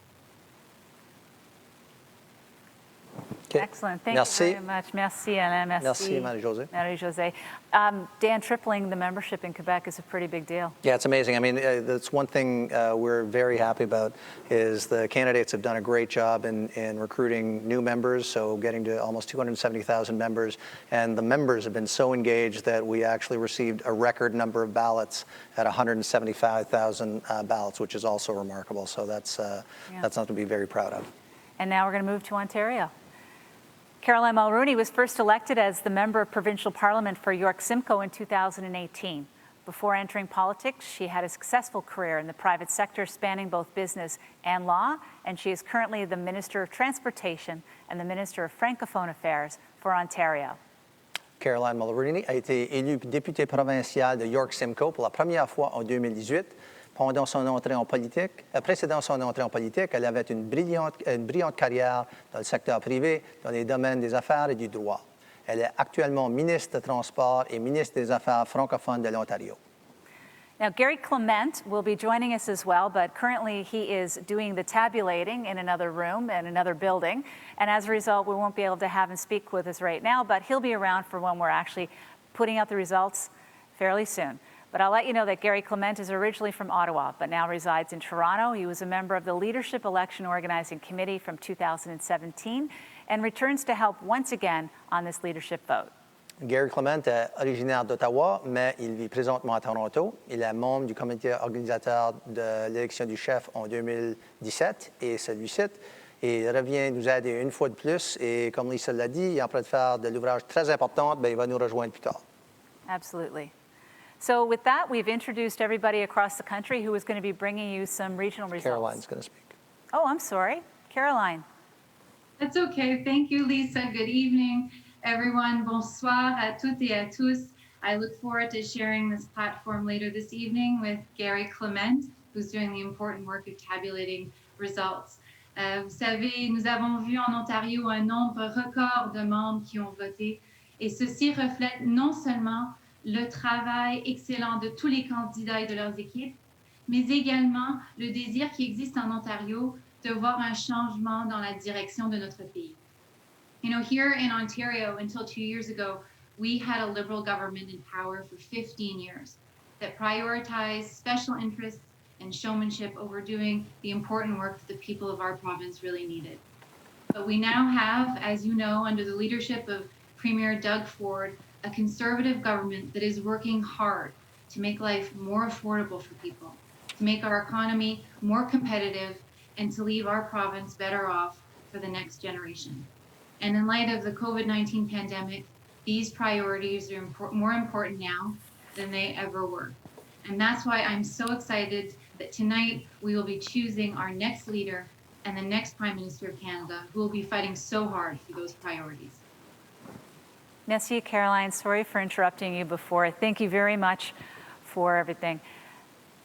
Okay. Excellent. Thank Merci. you very much. Merci, Alain. Merci, Marie-Josée. Marie-Josée. Dan, tripling the membership in Quebec is a pretty big deal. Yeah, it's amazing. I mean, that's one thing we're very happy about is the candidates have done a great job in recruiting new members, so getting to almost 270,000 members. And the members have been so engaged that we actually received a record number of ballots at 175,000 ballots, which is also remarkable. So that's something to be very proud of. And now we're going to move to Ontario. Caroline Mulroney was first elected as the Member of Provincial Parliament for York Simcoe in 2018. Before entering politics, she had a successful career in the private sector spanning both business and law, and she is currently the Minister of Transportation and the Minister of Francophone Affairs for Ontario. Caroline Mulroney a été élue députée provinciale de York Simcoe pour la première fois en 2018. Pendant son entrée en politique, précédant son entrée en politique, elle avait une brillante carrière dans le secteur privé, dans les domaines des affaires et du droit. Elle est actuellement ministre des Transports et ministre des Affaires francophones de l'Ontario. Now, Gary Clement will be joining us as well, but currently he is doing the tabulating in another room and another building. And as a result, we won't be able to have him speak with us right now, but he'll be around for when we're actually putting out the results fairly soon. But I'll let you know that Gary Clement is originally from Ottawa, but now resides in Toronto. He was a member of the Leadership Election Organizing Committee from 2017 and returns to help once again on this leadership vote. Gary Clement est originaire d'Ottawa, mais il vit présentement à Toronto. Il est membre du comité organisateur de l'élection du chef en 2017 et celui-ci. Et il revient nous aider une fois de plus. Et comme Lisa l'a dit, après de faire de l'ouvrage très important, il va nous rejoindre plus tard. Absolutely. So with that, we've introduced everybody across the country who is going to be bringing you some regional results. Caroline's going to speak. Oh, I'm sorry. Caroline. That's okay. Thank you, Lisa. Good evening, everyone. Bonsoir à toutes et à tous. I look forward to sharing this platform later this evening with Gary Clement, who's doing the important work of tabulating results. Vous savez, nous avons vu en Ontario un nombre record de membres qui ont voté, et ceci reflète non seulement le travail excellent de tous les candidats et de leurs équipes, mais également le désir qui existe en Ontario de voir un changement dans la direction de notre pays. You know, here in Ontario, until 2 years ago, we had a Liberal government in power for 15 years that prioritized special interests and showmanship over doing the important work that the people of our province really needed. But we now have, as you know, under the leadership of Premier Doug Ford, a Conservative government that is working hard to make life more affordable for people, to make our economy more competitive, and to leave our province better off for the next generation. And in light of the COVID-19 pandemic, these priorities are more important now than they ever were. And that's why I'm so excited that tonight we will be choosing our next leader and the next Prime Minister of Canada, who will be fighting so hard for those priorities. Merci, Caroline. Sorry for interrupting you before. Thank you very much for everything.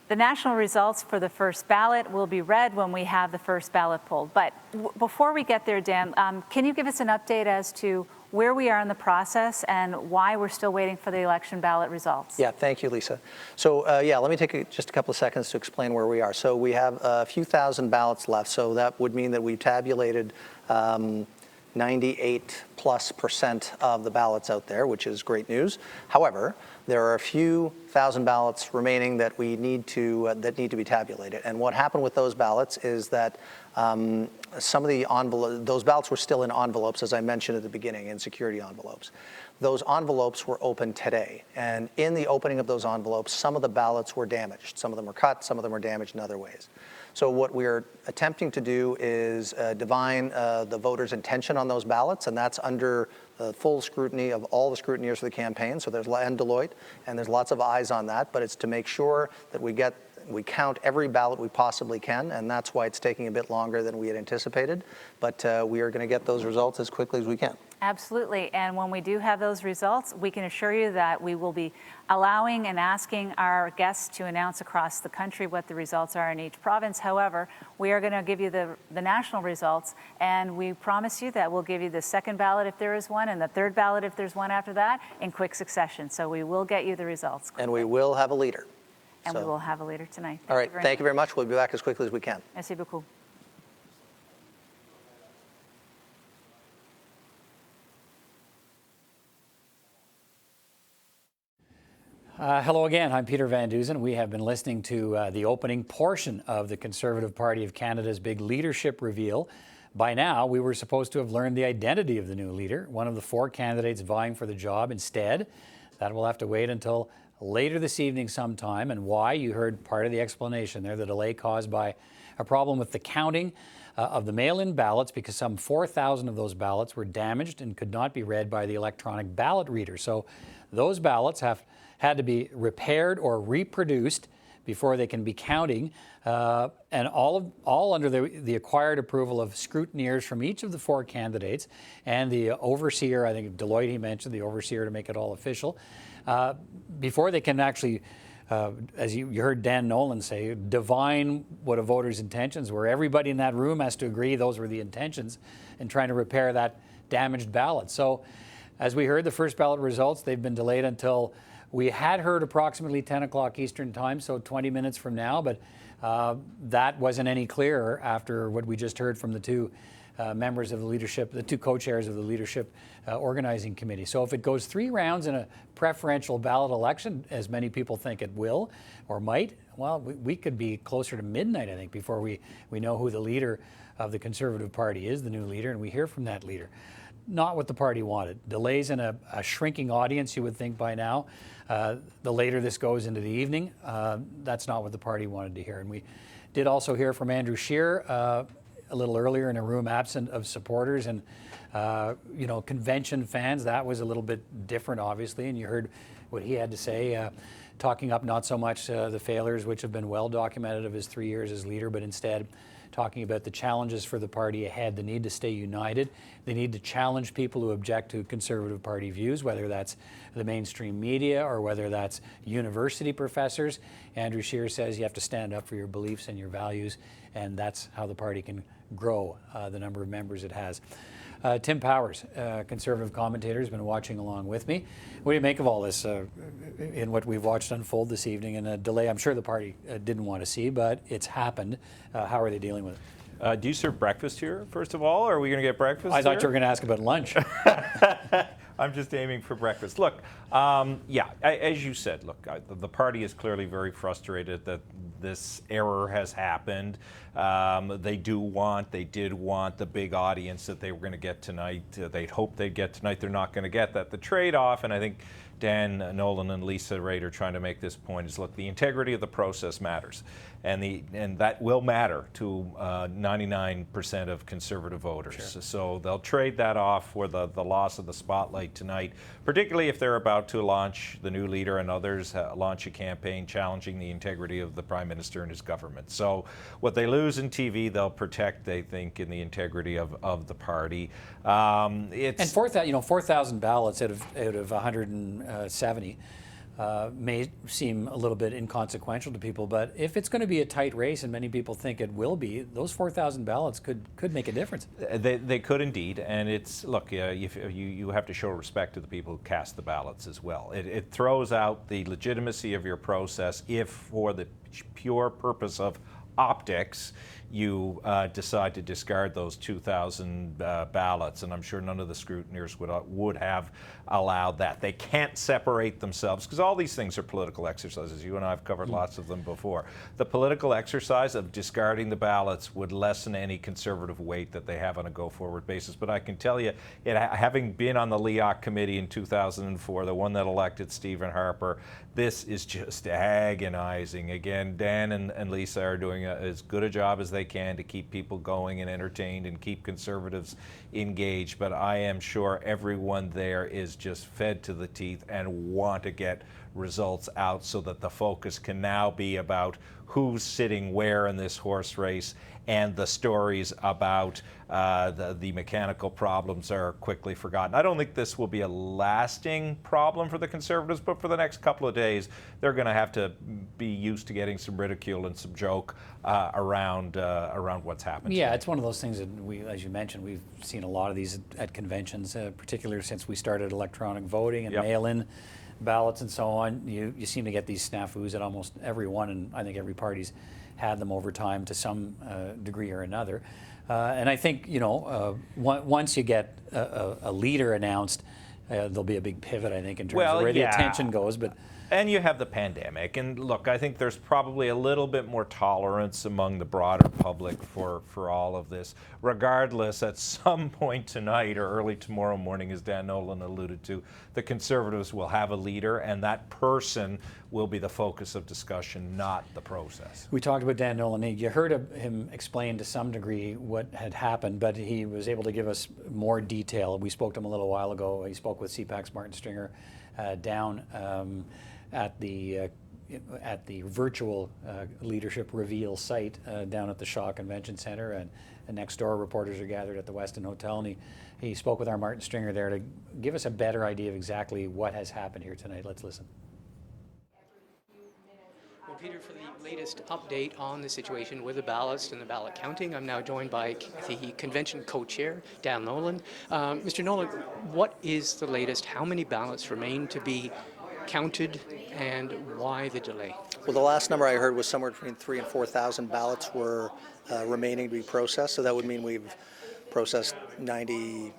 The national results for the first ballot will be read when we have the first ballot pulled. But before we get there, Dan, can you give us an update as to where we are in the process and why we're still waiting for the election ballot results? Yeah, thank you, Lisa. So let me take just a couple of seconds to explain where we are. So we have a few thousand ballots left. So that would mean that we've tabulated 98+% of the ballots out there, which is great news. However, there are a few thousand ballots remaining that we need to be tabulated. And what happened with those ballots is that some of the those ballots were still in envelopes, as I mentioned at the beginning, in security envelopes. Those envelopes were opened today, and in the opening of those envelopes, some of the ballots were damaged. Some of them were cut, some of them were damaged in other ways. So what we're attempting to do is divine the voters' intention on those ballots, and that's under the full scrutiny of all the scrutineers for the campaign. So and Deloitte, and there's lots of eyes on that, but it's to make sure that we count every ballot we possibly can, and that's why it's taking a bit longer than we had anticipated. But we are going to get those results as quickly as we can. Absolutely. And when we do have those results, we can assure you that we will be allowing and asking our guests to announce across the country what the results are in each province. However, we are going to give you the national results, and we promise you that we'll give you the second ballot if there is one and the third ballot if there's one after that in quick succession. So we will get you the results quickly. And we will have a leader. And we will have a leader tonight. All right. Thank you very much. We'll be back as quickly as we can. Merci beaucoup. Hello again. I'm Peter Van Dusen. We have been listening to the opening portion of the Conservative Party of Canada's big leadership reveal. By now, we were supposed to have learned the identity of the new leader, one of the 4 candidates vying for the job. Instead, that will have to wait until later this evening sometime. And why? You heard part of the explanation there, the delay caused by a problem with the counting of the mail-in ballots, because some 4,000 of those ballots were damaged and could not be read by the electronic ballot reader. So those ballots have had to be repaired or reproduced before they can be counting, and all under the acquired approval of scrutineers from each of the 4 candidates and the overseer, I think Deloitte he mentioned, the overseer to make it all official, before they can actually, as you heard Dan Nolan say, divine what a voter's intentions were. Everybody in that room has to agree those were the intentions in trying to repair that damaged ballot. So as we heard the first ballot results, they've been delayed until we had heard approximately 10 o'clock Eastern time, so 20 minutes from now, but that wasn't any clearer after what we just heard from the 2 members of the leadership, the 2 co-chairs of the leadership organizing committee. So if it goes 3 rounds in a preferential ballot election, as many people think it will or might, well, we could be closer to midnight, I think, before we know who the leader of the Conservative Party is, the new leader, and we hear from that leader. Not what the party wanted. Delays in a shrinking audience, you would think by now. The later this goes into the evening, that's not what the party wanted to hear. And we did also hear from Andrew Scheer a little earlier in a room absent of supporters and convention fans. That was a little bit different, obviously, and you heard what he had to say, talking up not so much the failures, which have been well documented of his 3 years as leader, but instead talking about the challenges for the party ahead, the need to stay united, the need to challenge people who object to Conservative Party views, whether that's the mainstream media or whether that's university professors. Andrew Scheer says you have to stand up for your beliefs and your values, and that's how the party can grow the number of members it has. Tim Powers, Conservative commentator, has been watching along with me. What do you make of all this in what we've watched unfold this evening in a delay I'm sure the party didn't want to see, but it's happened. How are they dealing with it? Do you serve breakfast here, first of all? Or are we going to get breakfast I thought you were going to ask about lunch. I'm just aiming for breakfast. Look, as you said, look, the party is clearly very frustrated that this error has happened. They did want the big audience that they were going to get tonight. They'd hoped they'd get tonight. They're not going to get that. The trade-off, and I think Dan Nolan and Lisa Raitt are trying to make this point, is look, the integrity of the process matters. And that will matter to 99% of Conservative voters. Sure. So they'll trade that off for the loss of the spotlight tonight, particularly if they're about to launch, the new leader and others launch a campaign challenging the integrity of the Prime Minister and his government. So what they lose in TV, they'll protect, they think, in the integrity of the party. And 4,000 ballots out of 170. May seem a little bit inconsequential to people, but if it's going to be a tight race, and many people think it will be, those 4,000 ballots could make a difference. They could indeed, and it's, look, you have to show respect to the people who cast the ballots as well. It throws out the legitimacy of your process if, for the pure purpose of optics, you decide to discard those 2,000 ballots, and I'm sure none of the scrutineers would have allowed that. They can't separate themselves, because all these things are political exercises. You and I have covered lots of them before. The political exercise of discarding the ballots would lessen any Conservative weight that they have on a go-forward basis. But I can tell you, having been on the LEOC committee in 2004, the one that elected Stephen Harper, this is just agonizing. Again, Dan and Lisa are doing as good a job as they can to keep people going and entertained and keep Conservatives engaged, but I am sure everyone there is just fed to the teeth and want to get results out so that the focus can now be about who's sitting where in this horse race, and the stories about the mechanical problems are quickly forgotten. I don't think this will be a lasting problem for the Conservatives, but for the next couple of days, they're going to have to be used to getting some ridicule and some joke around what's happened. Yeah, it's one of those things that as you mentioned, we've seen a lot of these at conventions, particularly since we started electronic voting and mail-in ballots and so on. You seem to get these snafus at almost every one, and I think every party's had them over time to some degree or another. And I think, once you get a leader announced, there'll be a big pivot, I think, in terms of where the attention goes. And you have the pandemic. And look, I think there's probably a little bit more tolerance among the broader public for all of this. Regardless, at some point tonight or early tomorrow morning, as Dan Nolan alluded to, the Conservatives will have a leader, and that person will be the focus of discussion, not the process. We talked about Dan Nolan. You heard him explain to some degree what had happened, but he was able to give us more detail. We spoke to him a little while ago. He spoke with CPAC's Martin Stringer down at the virtual leadership reveal site down at the Shaw Convention Centre, and next door reporters are gathered at the Westin Hotel, and he spoke with our Martin Stringer there to give us a better idea of exactly what has happened here tonight. Let's listen. Well, Peter, for the latest update on the situation with the ballots and the ballot counting, I'm now joined by the convention co-chair, Dan Nolan. Mr. Nolan, what is the latest? How many ballots remain to be counted, and why the delay? Well, the last number I heard was somewhere between 3,000 and 4,000 ballots were remaining to be processed. So that would mean we've processed 98%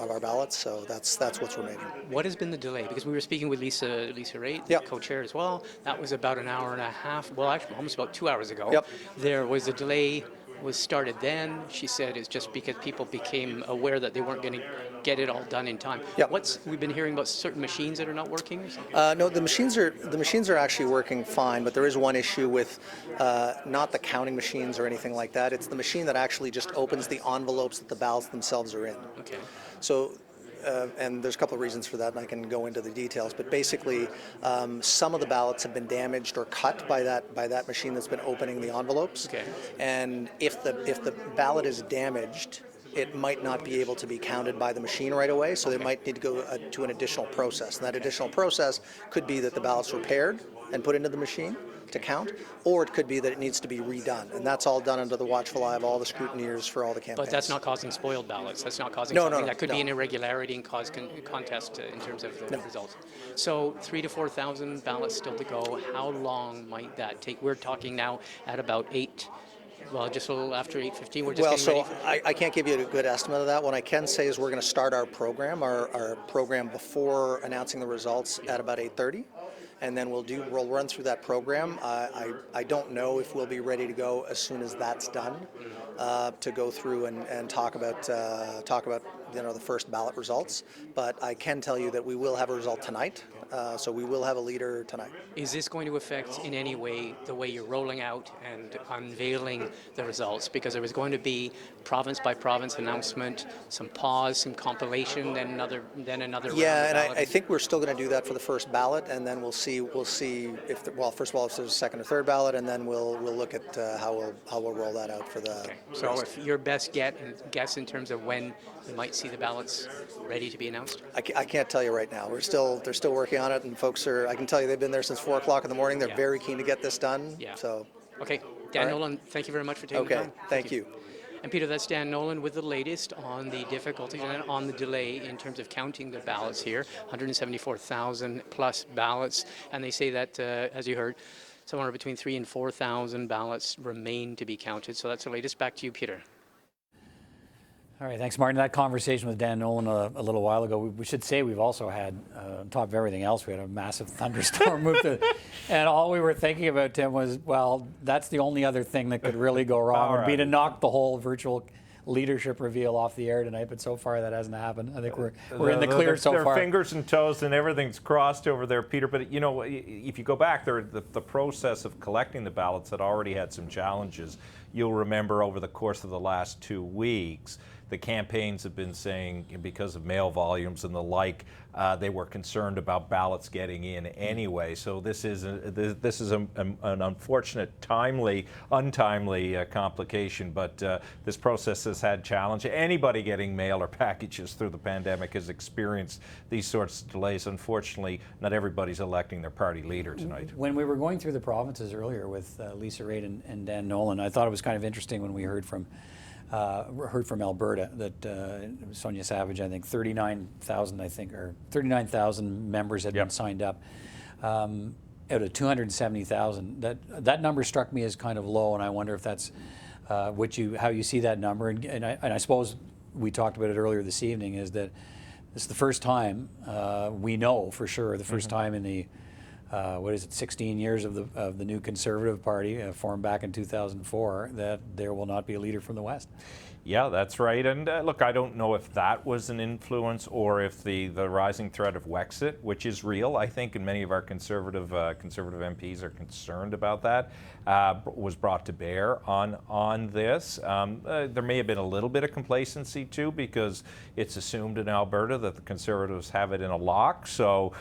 of our ballots. So that's what's remaining. What has been the delay? Because we were speaking with Lisa Raitt, yep. co-chair as well. That was about an hour and a half. Well, actually, almost about 2 hours ago. Yep. There was a delay. Was started then. She said it's just because people became aware that they weren't going to get it all done in time. Yep. We've been hearing about certain machines that are not working or something? No, the machines are actually working fine, but there is one issue with not the counting machines or anything like that. It's the machine that actually just opens the envelopes that the ballots themselves are in. Okay. So. And there's a couple of reasons for that, and I can go into the details. But basically, some of the ballots have been damaged or cut by that machine that's been opening the envelopes. Okay. And if the ballot is damaged, it might not be able to be counted by the machine right away. So they might need to go to an additional process. And that additional process could be that the ballot's repaired and put into the machine to count, or it could be that it needs to be redone, and that's all done under the watchful eye of all the scrutineers for all the campaigns. But that's not causing spoiled ballots. That's not causing something that could be an irregularity and cause contest in terms of the results. So 3,000 to 4,000 ballots still to go. How long might that take? We're talking now at about 8. Well, just a little after 8:15. We're just getting ready. I can't give you a good estimate of that. What I can say is we're going to start our program before announcing the results at about 8:30. And then we'll run through that program. I don't know if we'll be ready to go as soon as that's done to go through and talk about the first ballot results. But I can tell you that we will have a result tonight. So we will have a leader tonight. Is this going to affect in any way the way you're rolling out and unveiling the results? Because there was going to be province by province announcement, some pause, some compilation, then another. Yeah, and I think we're still going to do that for the first ballot, and then we'll see if first of all if there's a second or third ballot, and then we'll look at how we'll roll that out for the. Okay. So if your best guess in terms of when we might see the ballots ready to be announced? I can't tell you right now. They're still working on it, and folks I can tell you they've been there since 4 o'clock in the morning. They're very keen to get this done. Yeah. So. Okay, Dan Nolan, thank you very much for taking the time. Okay, thank you. And Peter, that's Dan Nolan with the latest on the difficulties and on the delay in terms of counting the ballots here. 174,000 plus ballots, and they say that, as you heard, somewhere between 3,000 and 4,000 ballots remain to be counted. So that's the latest. Back to you, Peter. All right, thanks, Martin. That conversation with Dan Nolan a little while ago, we should say we've also had, on top of everything else, we had a massive thunderstorm move and all we were thinking about, Tim, was, well, that's the only other thing that could really go wrong would be to knock the whole virtual leadership reveal off the air tonight, but so far that hasn't happened. I think we're in the clear so far. Their fingers and toes and everything's crossed over there, Peter. But you know, if you go back there, the process of collecting the ballots had already had some challenges. You'll remember over the course of the last 2 weeks, the campaigns have been saying, because of mail volumes and the like, they were concerned about ballots getting in anyway. So this is an unfortunate, untimely complication. But this process has had challenge. Anybody getting mail or packages through the pandemic has experienced these sorts of delays. Unfortunately, not everybody's electing their party leader tonight. When we were going through the provinces earlier with Lisa Raitt and Dan Nolan, I thought it was kind of interesting when we heard from Alberta that Sonia Savage, I think 39,000 members had been signed up out of 270,000. That number struck me as kind of low, and I wonder if that's how you see that number. And I suppose we talked about it earlier this evening. Is that this is the first time we know for sure the first time in the 16 years of the new Conservative Party, formed back in 2004, that there will not be a leader from the West. Yeah, that's right. And look, I don't know if that was an influence or if the rising threat of Wexit, which is real, I think, and many of our conservative MPs are concerned about that, was brought to bear on this. There may have been a little bit of complacency too, because it's assumed in Alberta that the Conservatives have it in a lock. So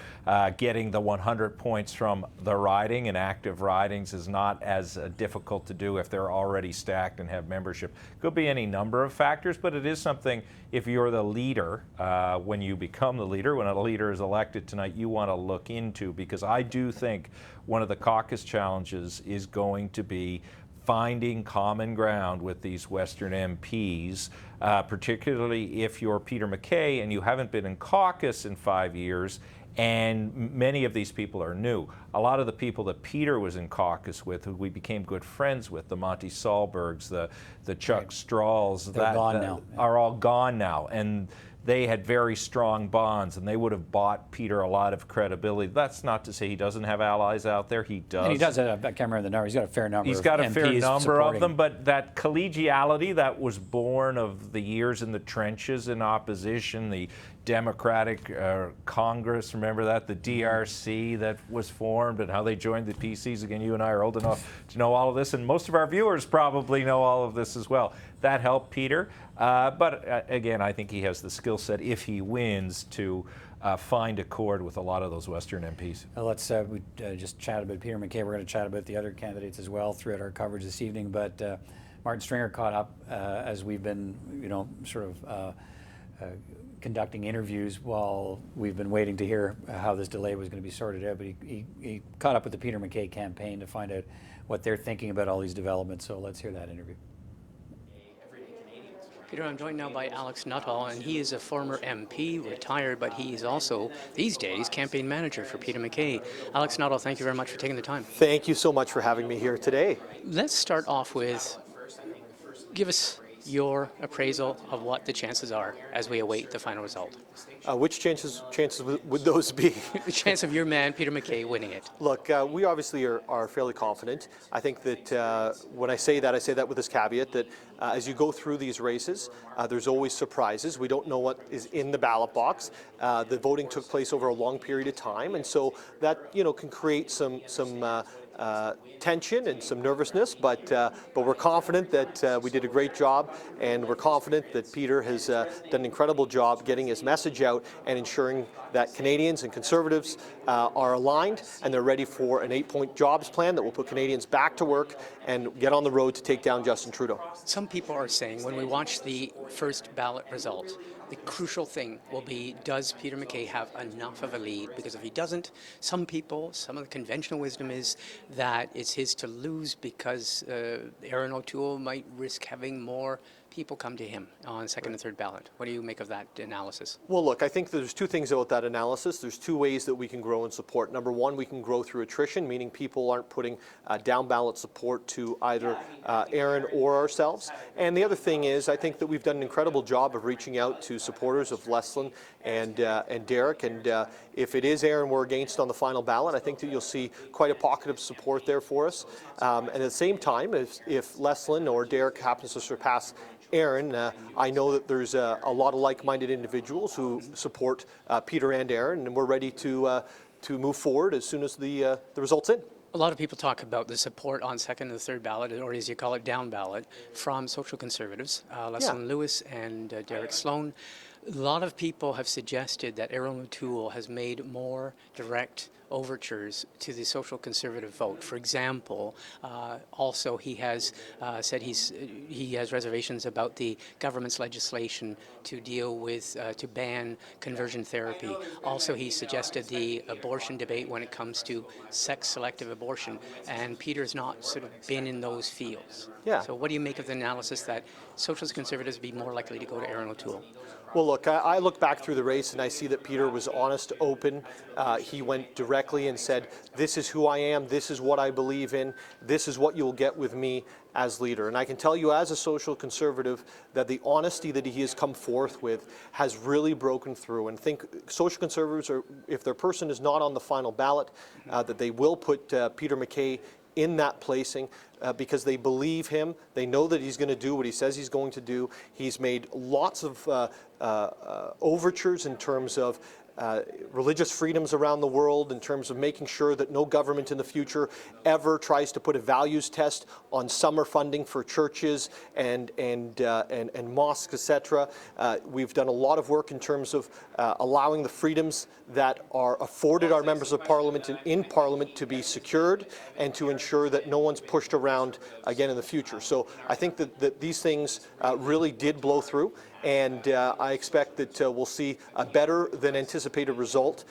getting the 100 points from the riding and active ridings is not as difficult to do if they're already stacked and have membership. Could be any number of factors, but it is something, if you're the leader, when you become the leader, when a leader is elected tonight, you want to look into, because I do think one of the caucus challenges is going to be finding common ground with these Western MPs, particularly if you're Peter MacKay and you haven't been in caucus in 5 years, and many of these people are new. A lot of the people that Peter was in caucus with, who we became good friends with, the Monty Solbergs, the Chuck Stralls, They're gone now. are all gone now. And they had very strong bonds, and they would have bought Peter a lot of credibility. That's not to say he doesn't have allies out there. He does. And he does have, I can't remember the number, he's got a fair number He's of got a MPs fair number supporting. of them, but that collegiality that was born of the years in the trenches in opposition, the Democratic Congress, remember that? The DRC that was formed and how they joined the PCs. Again, you and I are old enough to know all of this, and most of our viewers probably know all of this as well. That helped Peter, but again, I think he has the skill set, if he wins, to find accord with a lot of those Western MPs. Let's we just chat about Peter MacKay. We're going to chat about the other candidates as well throughout our coverage this evening, but Martin Stringer caught up as we've been, sort of conducting interviews while we've been waiting to hear how this delay was going to be sorted out, but he caught up with the Peter MacKay campaign to find out what they're thinking about all these developments, so let's hear that interview. Peter, I'm joined now by Alex Nuttall, and he is a former MP, retired, but he is also, these days, campaign manager for Peter MacKay. Alex Nuttall, thank you very much for taking the time. Thank you so much for having me here today. Let's start off with, give us your appraisal of what the chances are as we await the final result. Which chances would those be? The chance of your man, Peter MacKay, winning it. Look, we obviously are fairly confident. I think that when I say that with this caveat that as you go through these races, there's always surprises. We don't know what is in the ballot box. The voting took place over a long period of time, and so that can create some tension and some nervousness, but we're confident that we did a great job, and we're confident that Peter has done an incredible job getting his message out and ensuring that Canadians and Conservatives are aligned and they're ready for an 8-point jobs plan that will put Canadians back to work and get on the road to take down Justin Trudeau. Some people are saying when we watch the first ballot result, the crucial thing will be, does Peter MacKay have enough of a lead? Because if he doesn't, some of the conventional wisdom is that it's his to lose because Erin O'Toole might risk having more people come to him on second and third ballot. What do you make of that analysis? Well, look, I think there's two things about that analysis. There's two ways that we can grow and support. Number one, we can grow through attrition, meaning people aren't putting down ballot support to either Erin or ourselves. And the other thing is, I think that we've done an incredible job of reaching out to supporters of Leslyn and Derek. And if it is Erin we're against on the final ballot, I think that you'll see quite a pocket of support there for us. And at the same time, if Leslyn or Derek happens to surpass Erin, I know that there's a lot of like-minded individuals who support Peter and Erin, and we're ready to move forward as soon as the result's in. A lot of people talk about the support on second and third ballot, or as you call it, down ballot, from social conservatives, Leslyn Lewis and Derek Sloan. A lot of people have suggested that Erin O'Toole has made more direct overtures to the social conservative vote. For example, also he has said he has reservations about the government's legislation to deal with, to ban conversion therapy. Also, he suggested the abortion debate when it comes to sex-selective abortion, and Peter's not sort of been in those fields. Yeah. So what do you make of the analysis that socialist conservatives be more likely to go to Erin O'Toole? Well, look, I look back through the race and I see that Peter was honest, open. He went directly and said, this is who I am, this is what I believe in, this is what you'll get with me as leader. And I can tell you as a social conservative that the honesty that he has come forth with has really broken through. And think social conservatives, are, if their person is not on the final ballot, that they will put Peter MacKay in that placing. because they believe him. They know that he's going to do what he says he's going to do. He's made lots of overtures in terms of religious freedoms around the world, in terms of making sure that no government in the future ever tries to put a values test on summer funding for churches and mosques, etc. We've done a lot of work in terms of allowing the freedoms that are afforded our members of parliament in parliament to be secured and to ensure that no one's pushed around again in the future. So I think that these things really did blow through. And I expect that we'll see a better than anticipated result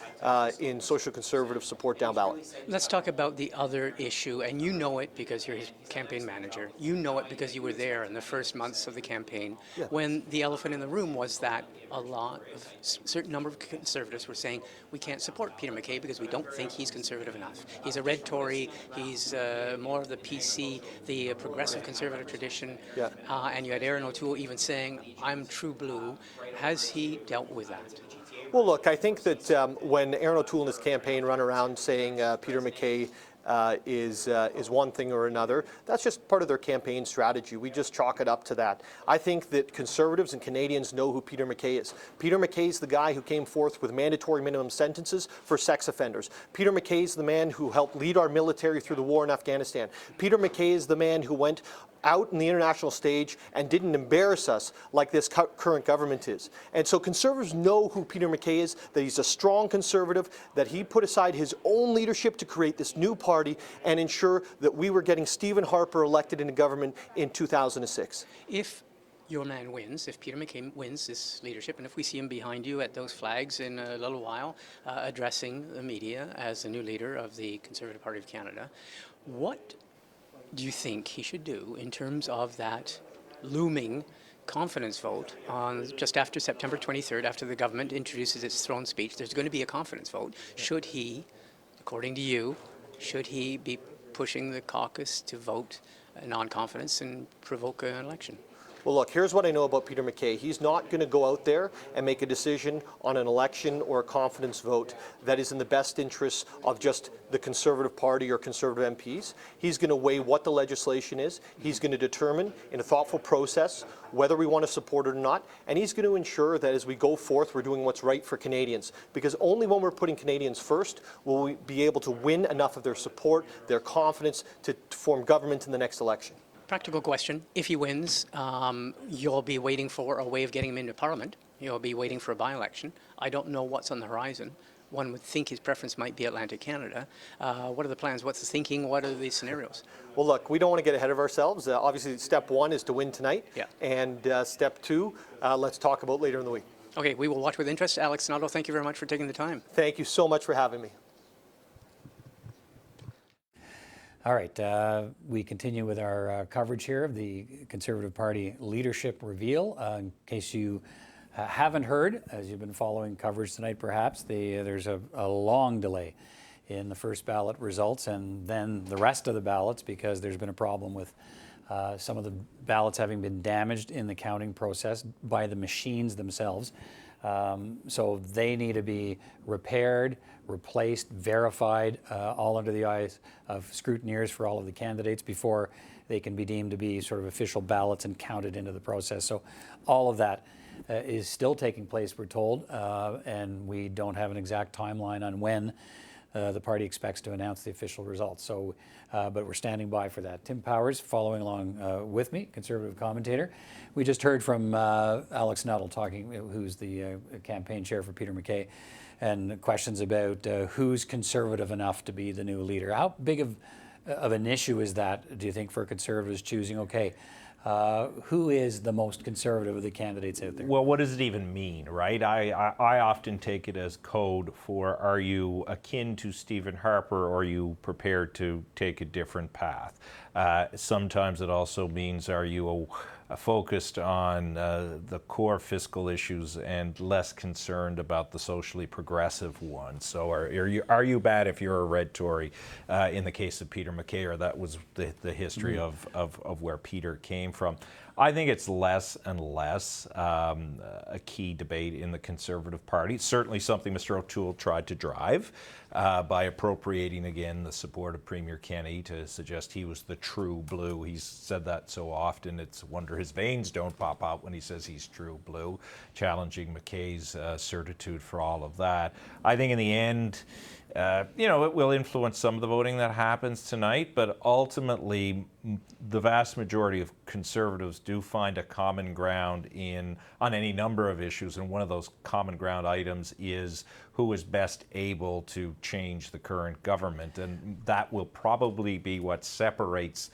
in social conservative support down ballot. Let's talk about the other issue, and you know it because you're his campaign manager. You know it because you were there in the first months of the campaign when the elephant in the room was that a certain number of conservatives were saying we can't support Peter MacKay because we don't think he's conservative enough. He's a red Tory, he's more of the PC, the progressive conservative tradition, and you had Erin O'Toole even saying, I'm true blue. Has he dealt with that? Well, look, I think that when Erin O'Toole and his campaign run around saying Peter MacKay is one thing or another, that's just part of their campaign strategy. We just chalk it up to that. I think that conservatives and Canadians know who Peter MacKay is. Peter MacKay is the guy who came forth with mandatory minimum sentences for sex offenders. Peter MacKay is the man who helped lead our military through the war in Afghanistan. Peter MacKay is the man who went out in the international stage and didn't embarrass us like this current government is. And so conservatives know who Peter MacKay is, that he's a strong conservative, that he put aside his own leadership to create this new party and ensure that we were getting Stephen Harper elected into government in 2006. If your man wins, if Peter MacKay wins this leadership, and if we see him behind you at those flags in a little while, addressing the media as the new leader of the Conservative Party of Canada, what do you think he should do in terms of that looming confidence vote on just after September 23rd, after the government introduces its throne speech? There's going to be a confidence vote. Should he, according to you, should he be pushing the caucus to vote non-confidence and provoke an election? Well, look, here's what I know about Peter MacKay. He's not going to go out there and make a decision on an election or a confidence vote that is in the best interests of just the Conservative Party or Conservative MPs. He's going to weigh what the legislation is. He's going to determine in a thoughtful process whether we want to support it or not. And he's going to ensure that as we go forth, we're doing what's right for Canadians. Because only when we're putting Canadians first will we be able to win enough of their support, their confidence to form government in the next election. Practical question. If he wins, you'll be waiting for a way of getting him into Parliament. You'll be waiting for a by-election. I don't know what's on the horizon. One would think his preference might be Atlantic Canada. What are the plans? What's the thinking? What are the scenarios? Well, look, we don't want to get ahead of ourselves. Obviously, step one is to win tonight. And step two, let's talk about later in the week. Okay, we will watch with interest. Alex Nadeau, thank you very much for taking the time. Thank you so much for having me. All right, we continue with our coverage here of the Conservative Party leadership reveal. In case you haven't heard, as you've been following coverage tonight perhaps, there's a long delay in the first ballot results and then the rest of the ballots because there's been a problem with some of the ballots having been damaged in the counting process by the machines themselves. So they need to be repaired, replaced, verified, all under the eyes of scrutineers for all of the candidates before they can be deemed to be sort of official ballots and counted into the process. So all of that is still taking place, we're told, and we don't have an exact timeline on when the party expects to announce the official results. So, but we're standing by for that. Tim Powers, following along with me, Conservative commentator. We just heard from Alex Nuttall who's the campaign chair for Peter MacKay, and questions about who's conservative enough to be the new leader. How big of an issue is that, do you think, for Conservatives choosing, okay, who is the most conservative of the candidates out there? Well, what does it even mean, right? I often take it as code for, are you akin to Stephen Harper or are you prepared to take a different path? Sometimes it also means, are you focused on the core fiscal issues and less concerned about the socially progressive ones? So are you bad if you're a red Tory in the case of Peter MacKay, or that was the history of where Peter came from? I think it's less and less a key debate in the Conservative Party. It's certainly something Mr. O'Toole tried to drive by appropriating again the support of Premier Kenney to suggest he was the true blue. He's said that so often, it's a wonder his veins don't pop out when he says he's true blue, challenging MacKay's certitude for all of that. I think in the end, you know, it will influence some of the voting that happens tonight, but ultimately the vast majority of Conservatives do find a common ground on any number of issues, and one of those common ground items is who is best able to change the current government, and that will probably be what separates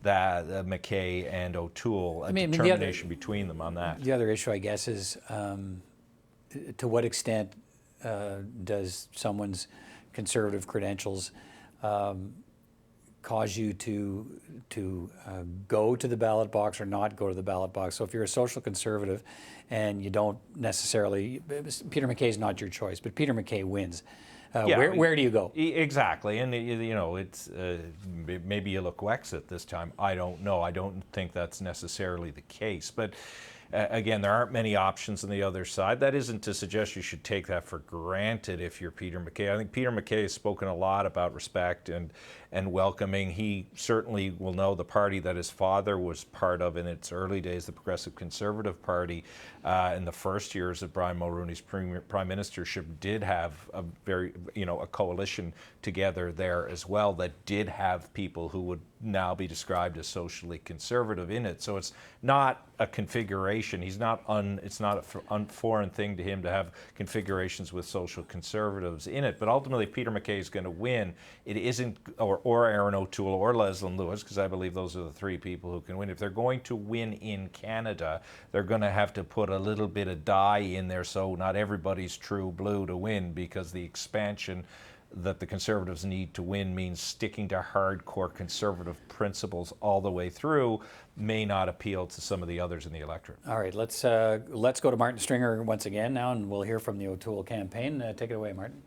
MacKay and O'Toole, determination between them on that. The other issue, I guess, is to what extent does someone's Conservative credentials cause you to go to the ballot box or not go to the ballot box. So if you're a social Conservative and you don't necessarily, Peter MacKay is not your choice, but Peter MacKay wins. Where do you go? Exactly, and you know, it's maybe you look Wexit this time. I don't know. I don't think that's necessarily the case, but. Again, there aren't many options on the other side. That isn't to suggest you should take that for granted if you're Peter MacKay. I think Peter MacKay has spoken a lot about respect and welcoming. He certainly will know the party that his father was part of in its early days, the Progressive Conservative Party, in the first years of Brian Mulroney's prime ministership, did have a very, you know, a coalition together there as well that did have people who would now be described as socially conservative in it. So it's not a configuration. It's not a foreign thing to him to have configurations with social conservatives in it. But ultimately, Peter MacKay is going to win. It isn't, or Erin O'Toole or Leslyn Lewis, because I believe those are the three people who can win. If they're going to win in Canada, they're going to have to put a little bit of dye in there so not everybody's true blue to win, because the expansion that the Conservatives need to win means sticking to hardcore Conservative principles all the way through may not appeal to some of the others in the electorate. All right, let's go to Martin Stringer once again now, and we'll hear from the O'Toole campaign. Take it away, Martin.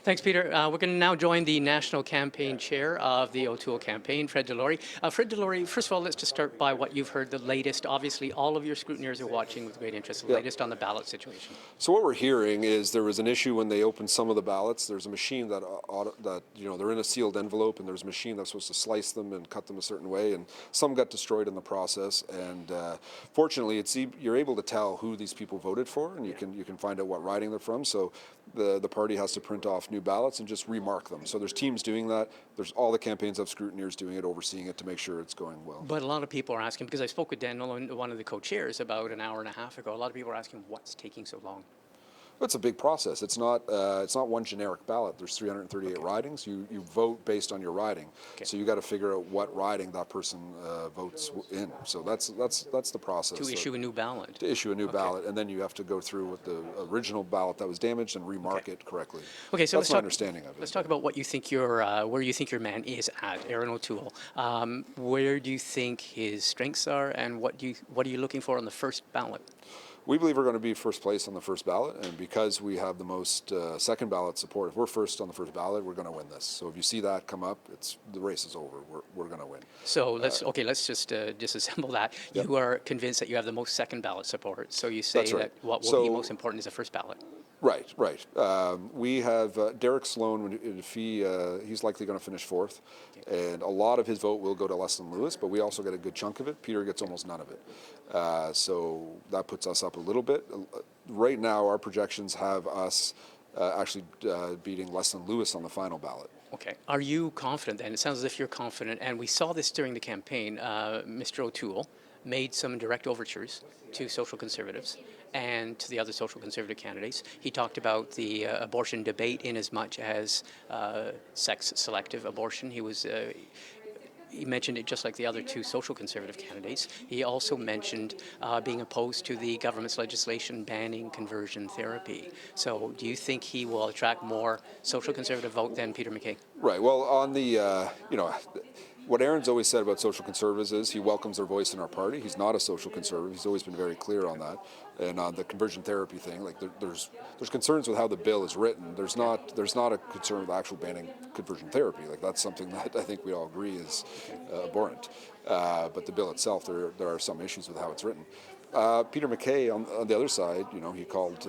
Thanks, Peter. We're going to now join the national campaign chair of the O'Toole campaign, Fred Delory. Fred Delory, first of all, let's just start by what you've heard, the latest. Obviously, all of your scrutineers are watching with great interest, the latest on the ballot situation. So what we're hearing is there was an issue when they opened some of the ballots. There's a machine that you know, they're in a sealed envelope, and there's a machine that's supposed to slice them and cut them a certain way, and some got destroyed in the process. And fortunately, you're able to tell who these people voted for, and you can find out what riding they're from. So the party has to print off new ballots and just remark them. So there's teams doing that. There's all the campaigns have scrutineers doing it, overseeing it to make sure it's going well. But a lot of people are asking, because I spoke with Dan Nolan, one of the co-chairs, about an hour and a half ago. A lot of people are asking, what's taking so long? It's a big process. It's not one generic ballot. There's 338 ridings. You vote based on your riding. Okay. So you got to figure out what riding that person votes in. So that's the process. To issue a new ballot. To issue a new ballot, and then you have to go through with the original ballot that was damaged and remark it correctly. Okay, so that's my understanding of it. Let's talk about what you think where you think your man is at, Erin O'Toole. Where do you think his strengths are, and what are you looking for on the first ballot? We believe we're going to be first place on the first ballot, and because we have the most second ballot support, if we're first on the first ballot, we're going to win this. So if you see that come up, the race is over. We're going to win. So let's just disassemble that. Yep. You are convinced that you have the most second ballot support. So you say that what will be most important is the first ballot. Right. We have Derek Sloan. If he's likely going to finish fourth, and a lot of his vote will go to Leslyn Lewis, but we also get a good chunk of it. Peter gets almost none of it. So that puts us up a little bit. Right now, our projections have us actually beating Leslyn Lewis on the final ballot. Okay. Are you confident then? It sounds as if you're confident, and we saw this during the campaign. Mr. O'Toole made some direct overtures to social conservatives and to the other social conservative candidates. He talked about the abortion debate in as much as sex-selective abortion. He mentioned it just like the other two social conservative candidates. He also mentioned being opposed to the government's legislation banning conversion therapy. So do you think he will attract more social conservative vote than Peter MacKay? Right. Well, on the, what Erin's always said about social conservatives is he welcomes their voice in our party. He's not a social conservative. He's always been very clear on that. And on the conversion therapy thing, like there's concerns with how the bill is written. There's not a concern with actual banning conversion therapy. Like that's something that I think we all agree is abhorrent. But the bill itself, there are some issues with how it's written. Peter MacKay on the other side, he called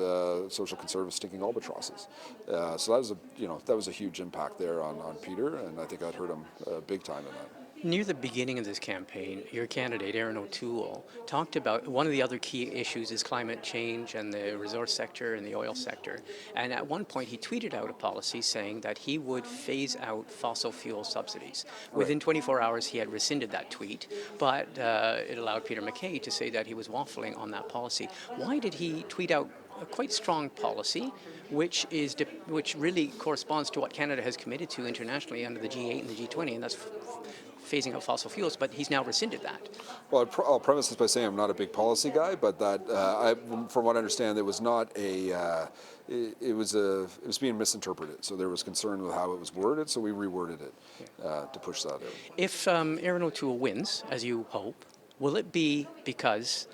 social conservatives stinking albatrosses. So that was a huge impact there on Peter, and I think that hurt him big time in that. Near the beginning of this campaign, your candidate, Erin O'Toole, talked about one of the other key issues is climate change and the resource sector and the oil sector. And at one point, he tweeted out a policy saying that he would phase out fossil fuel subsidies. Within 24 hours, he had rescinded that tweet, but it allowed Peter MacKay to say that he was waffling on that policy. Why did he tweet out a quite strong policy, which really corresponds to what Canada has committed to internationally under the G8 and the G20, and that's phasing out fossil fuels, but he's now rescinded that. Well, I'll premise this by saying I'm not a big policy guy, but that from what I understand, it was not it was being misinterpreted. So there was concern with how it was worded, so we reworded it to push that out. If Erin O'Toole wins, as you hope, will it be because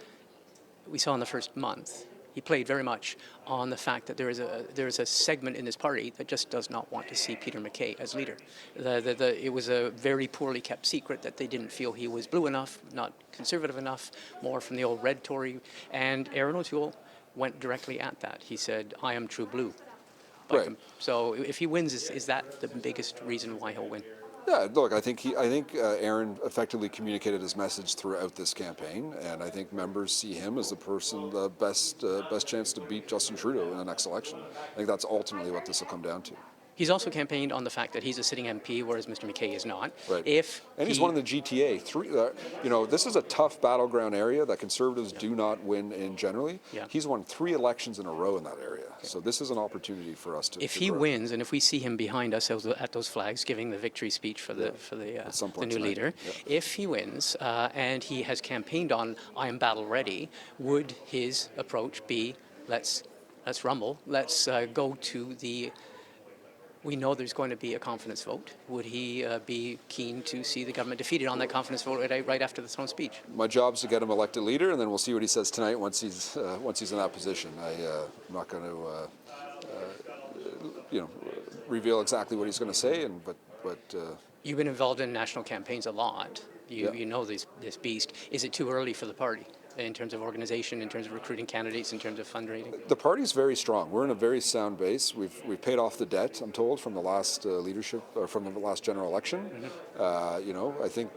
we saw in the first month he played very much on the fact that there is a segment in this party that just does not want to see Peter MacKay as leader. It was a very poorly kept secret that they didn't feel he was blue enough, not conservative enough, more from the old red Tory. And Erin O'Toole went directly at that. He said, "I am true blue." Right. So if he wins, is that the biggest reason why he'll win? Yeah, look, I think Erin effectively communicated his message throughout this campaign, and I think members see him as the person, the best chance to beat Justin Trudeau in the next election. I think that's ultimately what this will come down to. He's also campaigned on the fact that he's a sitting MP, whereas Mr. MacKay is not. Right. And he's one in the GTA. This is a tough battleground area that Conservatives do not win in generally. Yeah. He's won 3 elections in a row in that area. Okay. So this is an opportunity for us to. If he wins, and if we see him behind us at those flags, giving the victory speech for the new leader, if he wins and he has campaigned on "I am battle ready," would his approach be let's rumble, let's go to the. We know there's going to be a confidence vote. Would he be keen to see the government defeated on that confidence vote right after the throne speech? My job's to get him elected leader, and then we'll see what he says tonight once he's in that position. I'm not going to reveal exactly what he's going to say, but. You've been involved in national campaigns a lot. You know this beast. Is it too early for the party? In terms of organization, in terms of recruiting candidates, in terms of fundraising? The party's very strong. We're in a very sound base. We've paid off the debt, I'm told, from the last leadership, or from the last general election. Mm-hmm. I think,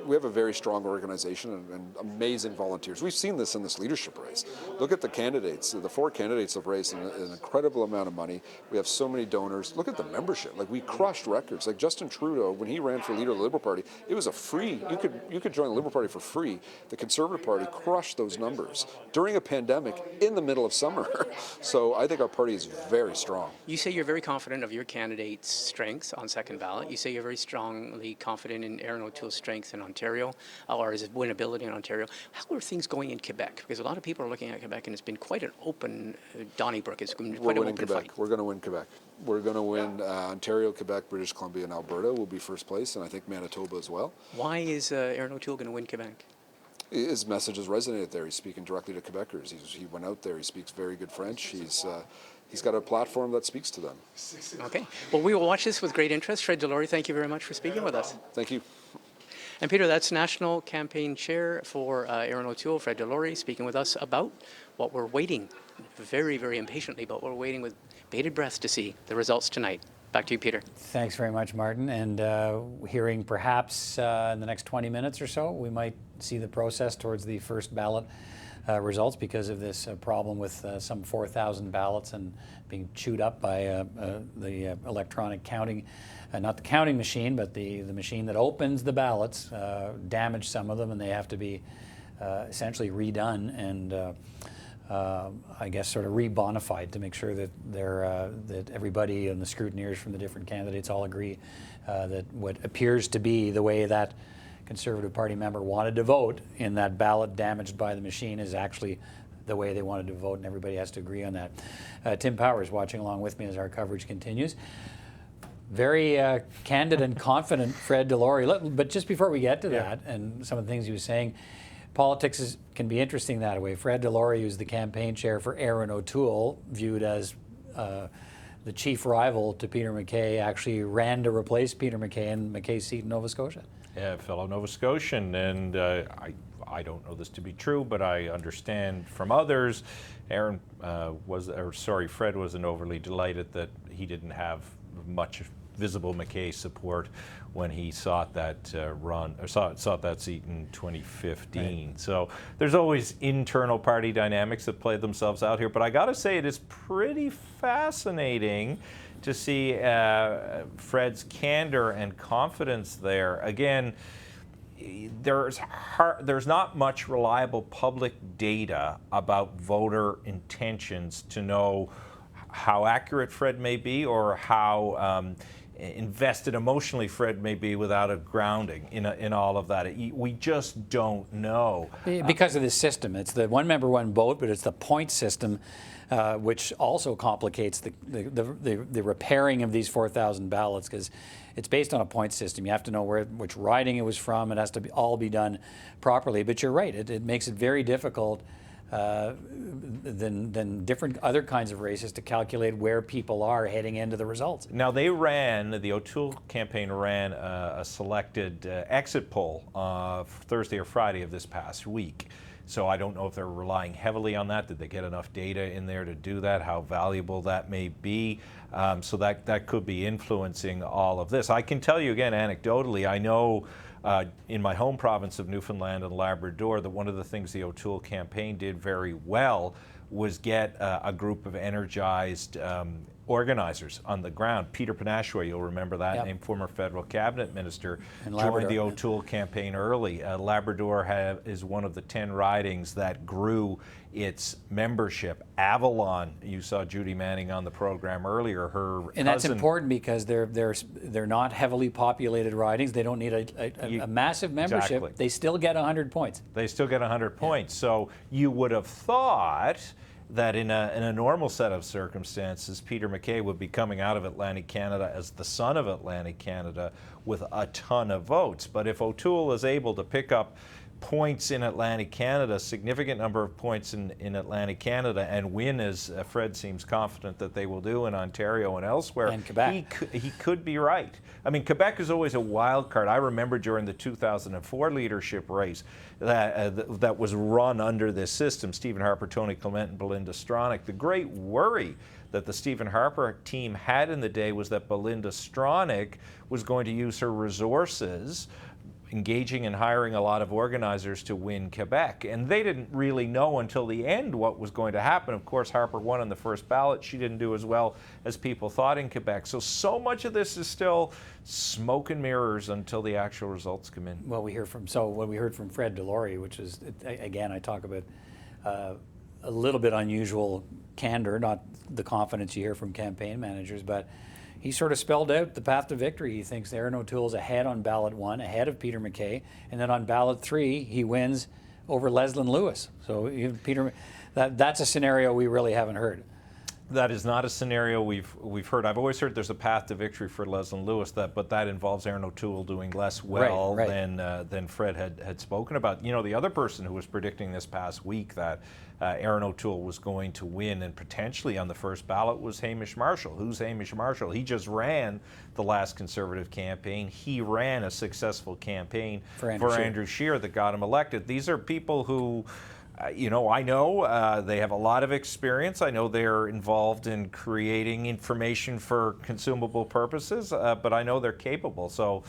we have a very strong organization and amazing volunteers. We've seen this in this leadership race. Look at the candidates. The 4 candidates have raised an incredible amount of money. We have so many donors. Look at the membership. Like, we crushed records. Like Justin Trudeau, when he ran for leader of the Liberal Party, it was a free, you could join the Liberal Party for free. The Conservative Party crushed those numbers during a pandemic in the middle of summer. So I think our party is very strong. You say you're very confident of your candidate's strengths on second ballot. You say you're very strongly confident in Erin O'Toole's strength in Ontario, or his winnability in Ontario. How are things going in Quebec? Because a lot of people are looking at Quebec, and it's been quite an open Donnybrook. It's been quite an open fight. We're going to win Quebec. We're going to win Ontario, Quebec, British Columbia, and Alberta will be first place, and I think Manitoba as well. Why is Erin O'Toole going to win Quebec? His message has resonated there. He's speaking directly to Quebecers. He went out there. He speaks very good French. He's got a platform that speaks to them. Okay. Well, we will watch this with great interest. Fred Delory, thank you very much for speaking with us. Thank you. And Peter, that's National Campaign Chair for Erin O'Toole, Fred Delory, speaking with us about what we're waiting very, very impatiently, but we're waiting with bated breath to see the results tonight. Back to you, Peter. Thanks very much, Martin. And hearing perhaps in the next 20 minutes or so, we might see the process towards the first ballot results because of this problem with some 4,000 ballots and being chewed up by the electronic counting, not the counting machine, but the machine that opens the ballots, damaged some of them, and they have to be essentially redone and I guess sort of re-bonified to make sure that that everybody and the scrutineers from the different candidates all agree that what appears to be the way that Conservative Party member wanted to vote in that ballot damaged by the machine is actually the way they wanted to vote, and everybody has to agree on that. Tim Powers watching along with me as our coverage continues. Very candid and confident Fred Delory. But just before we get to that and some of the things he was saying, politics can be interesting that way. Fred Delory, who's the campaign chair for Erin O'Toole, viewed as the chief rival to Peter MacKay, actually ran to replace Peter MacKay in MacKay's seat in Nova Scotia. Yeah, fellow Nova Scotian, and I don't know this to be true, but I understand from others, Fred wasn't overly delighted that he didn't have much visible MacKay support when he sought that sought that seat in 2015. Right. So there's always internal party dynamics that play themselves out here. But I got to say, it is pretty fascinating to see Fred's candor and confidence there. Again, there's not much reliable public data about voter intentions to know how accurate Fred may be or how invested emotionally Fred may be without a grounding in all of that. We just don't know. Because of this system. It's the one member, one vote, but it's the point system, which also complicates the repairing of these 4,000 ballots, because it's based on a point system. You have to know which riding it was from. It has to all be done properly. But you're right, it makes it very difficult than different other kinds of races to calculate where people are heading into the results. Now the O'Toole campaign ran a selected exit poll Thursday or Friday of this past week. So I don't know if they're relying heavily on that. Did they get enough data in there to do that? How valuable that may be. So that could be influencing all of this. I can tell you again, anecdotally, I know in my home province of Newfoundland and Labrador that one of the things the O'Toole campaign did very well was get a group of energized organizers on the ground. Peter Panashua, you'll remember that name, former federal cabinet minister, joined the O'Toole campaign early. Labrador is one of the 10 ridings that grew its membership. Avalon, you saw Judy Manning on the program earlier. And that's important because they're not heavily populated ridings. They don't need a massive membership. Exactly. They still get 100 points. They still get 100 points. So you would have thought that in a normal set of circumstances, Peter MacKay would be coming out of Atlantic Canada as the son of Atlantic Canada with a ton of votes. But if O'Toole is able to pick up points in Atlantic Canada, a significant number of points in Atlantic Canada, and win, as Fred seems confident that they will do in Ontario and elsewhere, and Quebec, he could be right. I mean, Quebec is always a wild card. I remember during the 2004 leadership race that was run under this system, Stephen Harper, Tony Clement, and Belinda Stronach. The great worry that the Stephen Harper team had in the day was that Belinda Stronach was going to use her resources engaging and hiring a lot of organizers to win Quebec. And they didn't really know until the end what was going to happen. Of course, Harper won on the first ballot. She didn't do as well as people thought in Quebec. So much of this is still smoke and mirrors until the actual results come in. Well, what we heard from Fred Delory, which is, again, I talk about a little bit unusual candor, not the confidence you hear from campaign managers, but he sort of spelled out the path to victory. He thinks Erin O'Toole's ahead on ballot 1, ahead of Peter MacKay, and then on ballot 3, he wins over Leslyn Lewis. So that's a scenario we really haven't heard. That is not a scenario we've heard. I've always heard there's a path to victory for Leslyn Lewis, but that involves Erin O'Toole doing less well than Fred had spoken about. You know, the other person who was predicting this past week that Erin O'Toole was going to win and potentially on the first ballot was Hamish Marshall. Who's Hamish Marshall? He just ran the last Conservative campaign. He ran a successful campaign for Andrew Scheer that got him elected. These are people who, I know they have a lot of experience. I know they're involved in creating information for consumable purposes, but I know they're capable. So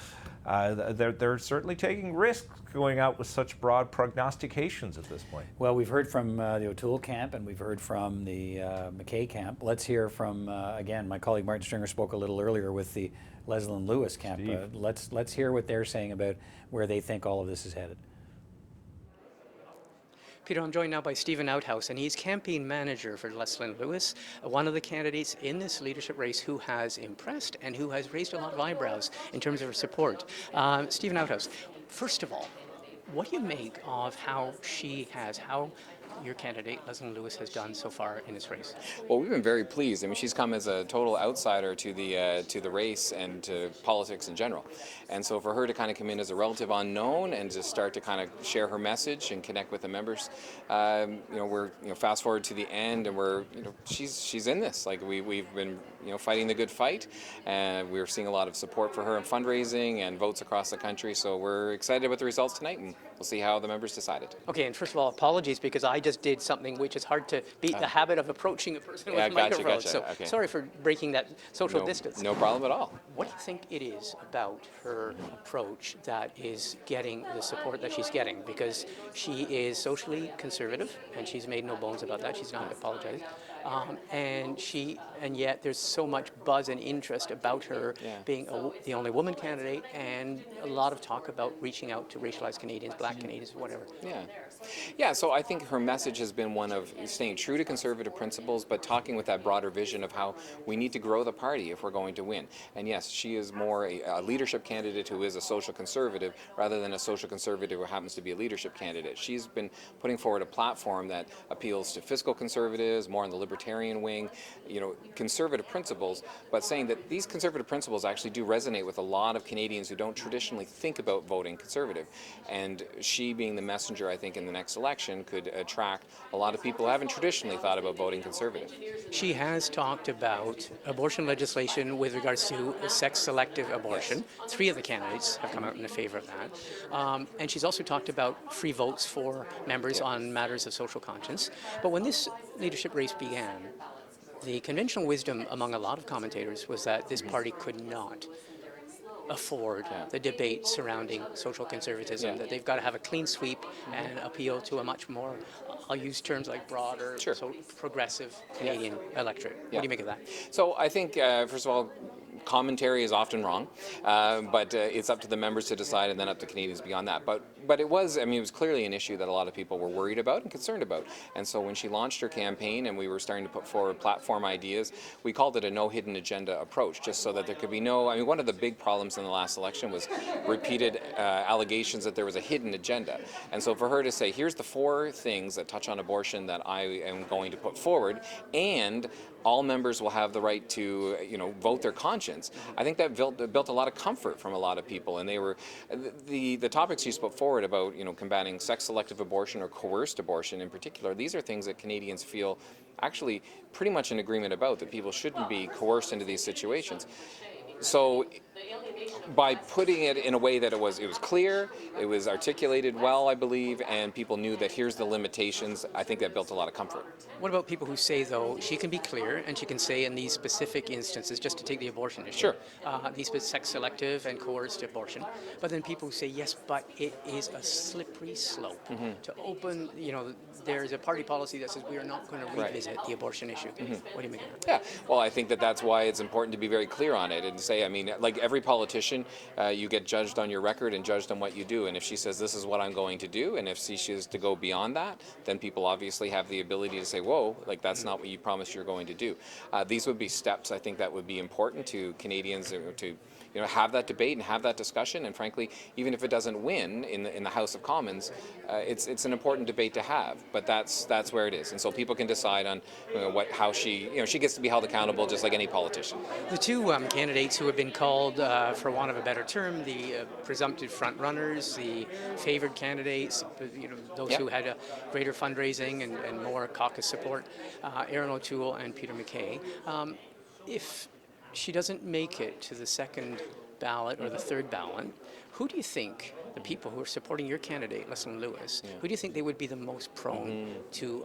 they're certainly taking risks going out with such broad prognostications at this point. Well, we've heard from the O'Toole camp and we've heard from the MacKay camp. Let's hear from, again, my colleague Martin Stringer spoke a little earlier with the Leslyn Lewis camp. Let's hear what they're saying about where they think all of this is headed. Peter, I'm joined now by Stephen Outhouse, and he's campaign manager for Leslyn Lewis, one of the candidates in this leadership race who has impressed and who has raised a lot of eyebrows in terms of her support. Stephen Outhouse, first of all, what do you make of how your candidate, Leslyn Lewis, has done so far in this race? Well, we've been very pleased. I mean, she's come as a total outsider to the race and to politics in general. And so for her to kind of come in as a relative unknown and to start to kind of share her message and connect with the members, we're fast forward to the end, and we're she's in this. Like we've been fighting the good fight, and we're seeing a lot of support for her in fundraising and votes across the country. So we're excited about the results tonight, and we'll see how the members decided. Okay, and first of all, apologies because I just did something which is hard to beat the habit of approaching a person with a microphone. Gotcha. So Okay. sorry for breaking that social distance. No problem at all. What do you think it is about her approach that is getting the support that she's getting? Because she is socially conservative, and she's made no bones about that. She's not apologized. And yet there's so much buzz and interest about her being the only woman candidate, and a lot of talk about reaching out to racialized Canadians, Black Canadians, whatever. Yeah, so I think her message has been one of staying true to conservative principles, but talking with that broader vision of how we need to grow the party if we're going to win. And yes, she is more a leadership candidate who is a social conservative rather than a social conservative who happens to be a leadership candidate. She's been putting forward a platform that appeals to fiscal conservatives, more on the libertarian wing, conservative principles, but saying that these conservative principles actually do resonate with a lot of Canadians who don't traditionally think about voting conservative. And she being the messenger, I think, in the next election could attract a lot of people who haven't traditionally thought about voting conservative. She has talked about abortion legislation with regards to sex-selective abortion. 3 of the candidates have come out in favor of that. And she's also talked about free votes for members on matters of social conscience. But when this leadership race began, the conventional wisdom among a lot of commentators was that this party could not afford the debate surrounding social conservatism, that they've got to have a clean sweep and appeal to a much more, I'll use terms like broader, so progressive Canadian electorate. What do you make of that? So I think, first of all, commentary is often wrong, but it's up to the members to decide, and then up to Canadians beyond that. But it was clearly an issue that a lot of people were worried about and concerned about. And so when she launched her campaign and we were starting to put forward platform ideas, we called it a no hidden agenda approach, just so that there could be no, one of the big problems in the last election was repeated allegations that there was a hidden agenda. And so for her to say, here's the 4 things that touch on abortion that I am going to put forward, and all members will have the right to, vote their conscience. I think that built a lot of comfort from a lot of people, and they were the topics she's put forward about, combating sex-selective abortion or coerced abortion in particular. These are things that Canadians feel actually pretty much in agreement about, that people shouldn't be coerced into these situations. So by putting it in a way that it was clear, it was articulated well, I believe, and people knew that here's the limitations, I think that built a lot of comfort. What about people who say, though, she can be clear and she can say in these specific instances, just to take the abortion issue, these sex-selective and coerced abortion, but then people who say, yes, but it is a slippery slope to open, there's a party policy that says we are not going to revisit the abortion issue. What do you make of that? Yeah, well, I think that's why it's important to be very clear on it and say, like every politician, you get judged on your record and judged on what you do. And if she says this is what I'm going to do, and if she is to go beyond that, then people obviously have the ability to say, whoa, like that's not what you promised you're going to do. These would be steps, I think, that would be important to Canadians to have that debate and have that discussion. And frankly, even if it doesn't win in the House of Commons, it's an important debate to have. But that's where it is, and so people can decide on how she gets to be held accountable, just like any politician. The 2 candidates who have been called, for want of a better term, the presumptive front runners, the favored candidates, those who had a greater fundraising and more caucus support, Erin O'Toole and Peter MacKay. If she doesn't make it to the 2nd ballot or the 3rd ballot, who do you think, the people who are supporting your candidate, Leslyn Lewis, who do you think they would be the most prone to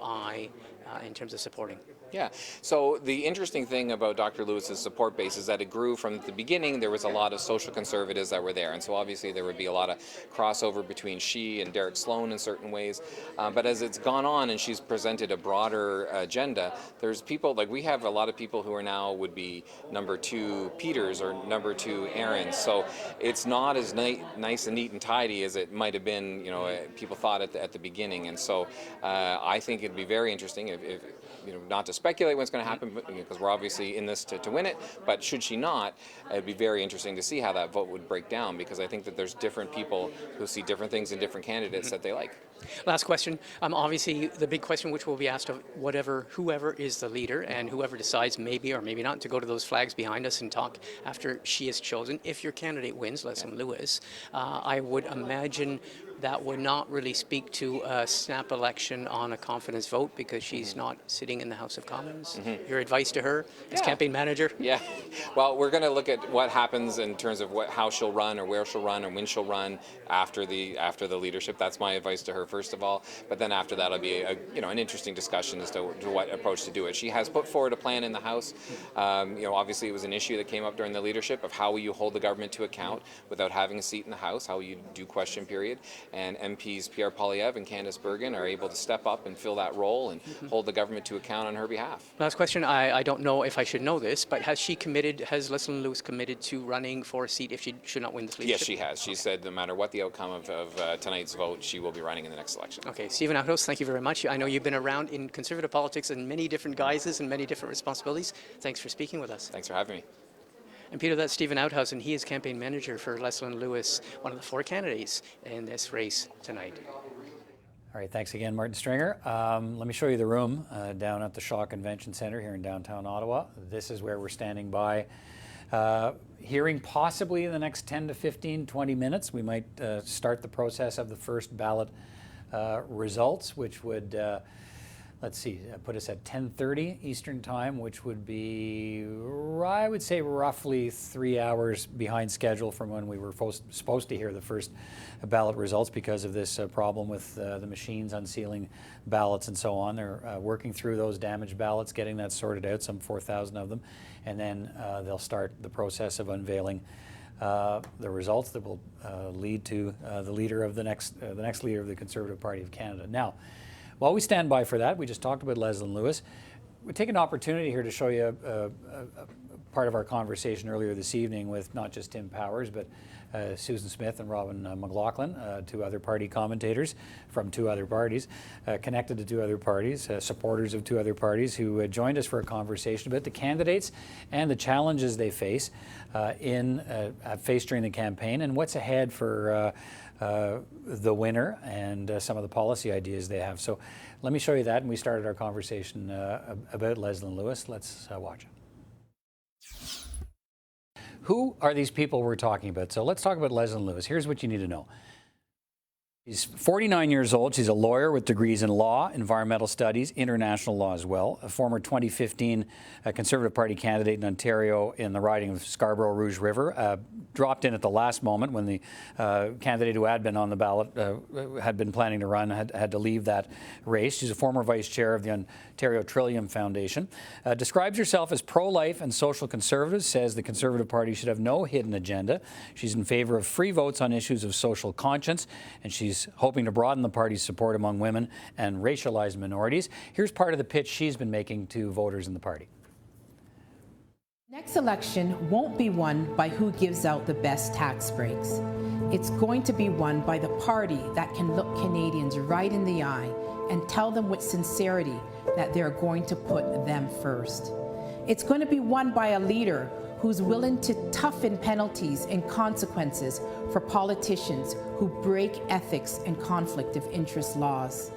in terms of supporting? Yeah, so the interesting thing about Dr. Lewis's support base is that it grew from the beginning. There was a lot of social conservatives that were there, and so obviously there would be a lot of crossover between she and Derek Sloan in certain ways. But as it's gone on and she's presented a broader agenda, there's people, like we have a lot of people who are now would be number 2 Peters or number 2 Aaron's. So it's not as nice and neat and tidy as it might have been, people thought at the beginning. And so I think it'd be very interesting if not to speculate what's going to happen, because we're obviously in this to win it, but should she not, it'd be very interesting to see how that vote would break down, because I think that there's different people who see different things in different candidates that they like. Last question. Obviously, the big question which will be asked of whoever is the leader and whoever decides maybe or maybe not to go to those flags behind us and talk after she is chosen. If your candidate wins, Leslyn Lewis, I would imagine that would not really speak to a snap election on a confidence vote because she's not sitting in the House of Commons. Your advice to her as campaign manager? Yeah. Well, we're going to look at what happens in terms of how she'll run or where she'll run or when she'll run after the leadership. That's my advice to her, first of all. But then after that, it'll be an interesting discussion as to what approach to do it. She has put forward a plan in the House. Obviously it was an issue that came up during the leadership of how will you hold the government to account without having a seat in the House, how will you do question period. And MPs Pierre Poilievre and Candice Bergen are able to step up and fill that role and hold the government to account on her behalf. Last question. I don't know if I should know this, but has Leslyn Lewis committed to running for a seat if she should not win this leadership? Yes, she has. She said no matter what the outcome of tonight's vote, she will be running in the next election. Okay. Stephen Outhouse, thank you very much. I know you've been around in Conservative politics in many different guises and many different responsibilities. Thanks for speaking with us. Thanks for having me. And Peter, that's Stephen Outhouse, and he is campaign manager for Leslyn Lewis, one of the 4 candidates in this race tonight. All right, thanks again, Martin Stringer. Let me show you the room down at the Shaw Convention Centre here in downtown Ottawa. This is where we're standing by. Hearing possibly in the next 10 to 15, 20 minutes, we might start the process of the first ballot results, which would, let's see, put us at 10:30 Eastern Time, which would be, I would say, roughly 3 hours behind schedule from when we were supposed to hear the first ballot results because of this problem with the machines unsealing ballots and so on. They're working through those damaged ballots, getting that sorted out, some 4,000 of them, and then they'll start the process of unveiling the results that will lead to the leader of the next leader of the Conservative Party of Canada. Now, while we stand by for that, we just talked about Leslyn Lewis. We take an opportunity here to show you a part of our conversation earlier this evening with not just Tim Powers, but Susan Smith and Robin McLaughlin, 2 other party commentators from 2 other parties, connected to 2 other parties, supporters of 2 other parties, who joined us for a conversation about the candidates and the challenges they face during the campaign and what's ahead for the winner and some of the policy ideas they have. So let me show you that, and we started our conversation about Leslyn Lewis. Let's watch it. Who are these people we're talking about? So let's talk about Leslyn Lewis. Here's what you need to know. She's 49 years old. She's a lawyer with degrees in law, environmental studies, international law as well. A former 2015 Conservative Party candidate in Ontario in the riding of Scarborough-Rouge River. Dropped in at the last moment when the candidate who had been on the ballot had been planning to run, had to leave that race. She's a former vice chair of the Ontario Trillium Foundation. Describes herself as pro-life and social conservative, says the Conservative Party should have no hidden agenda. She's in favor of free votes on issues of social conscience, and she's hoping to broaden the party's support among women and racialized minorities. Here's part of the pitch she's been making to voters in the party. Next election won't be won by who gives out the best tax breaks. It's going to be won by the party that can look Canadians right in the eye and tell them with sincerity that they're going to put them first. It's going to be won by a leader who's willing to toughen penalties and consequences for politicians who break ethics and conflict of interest laws.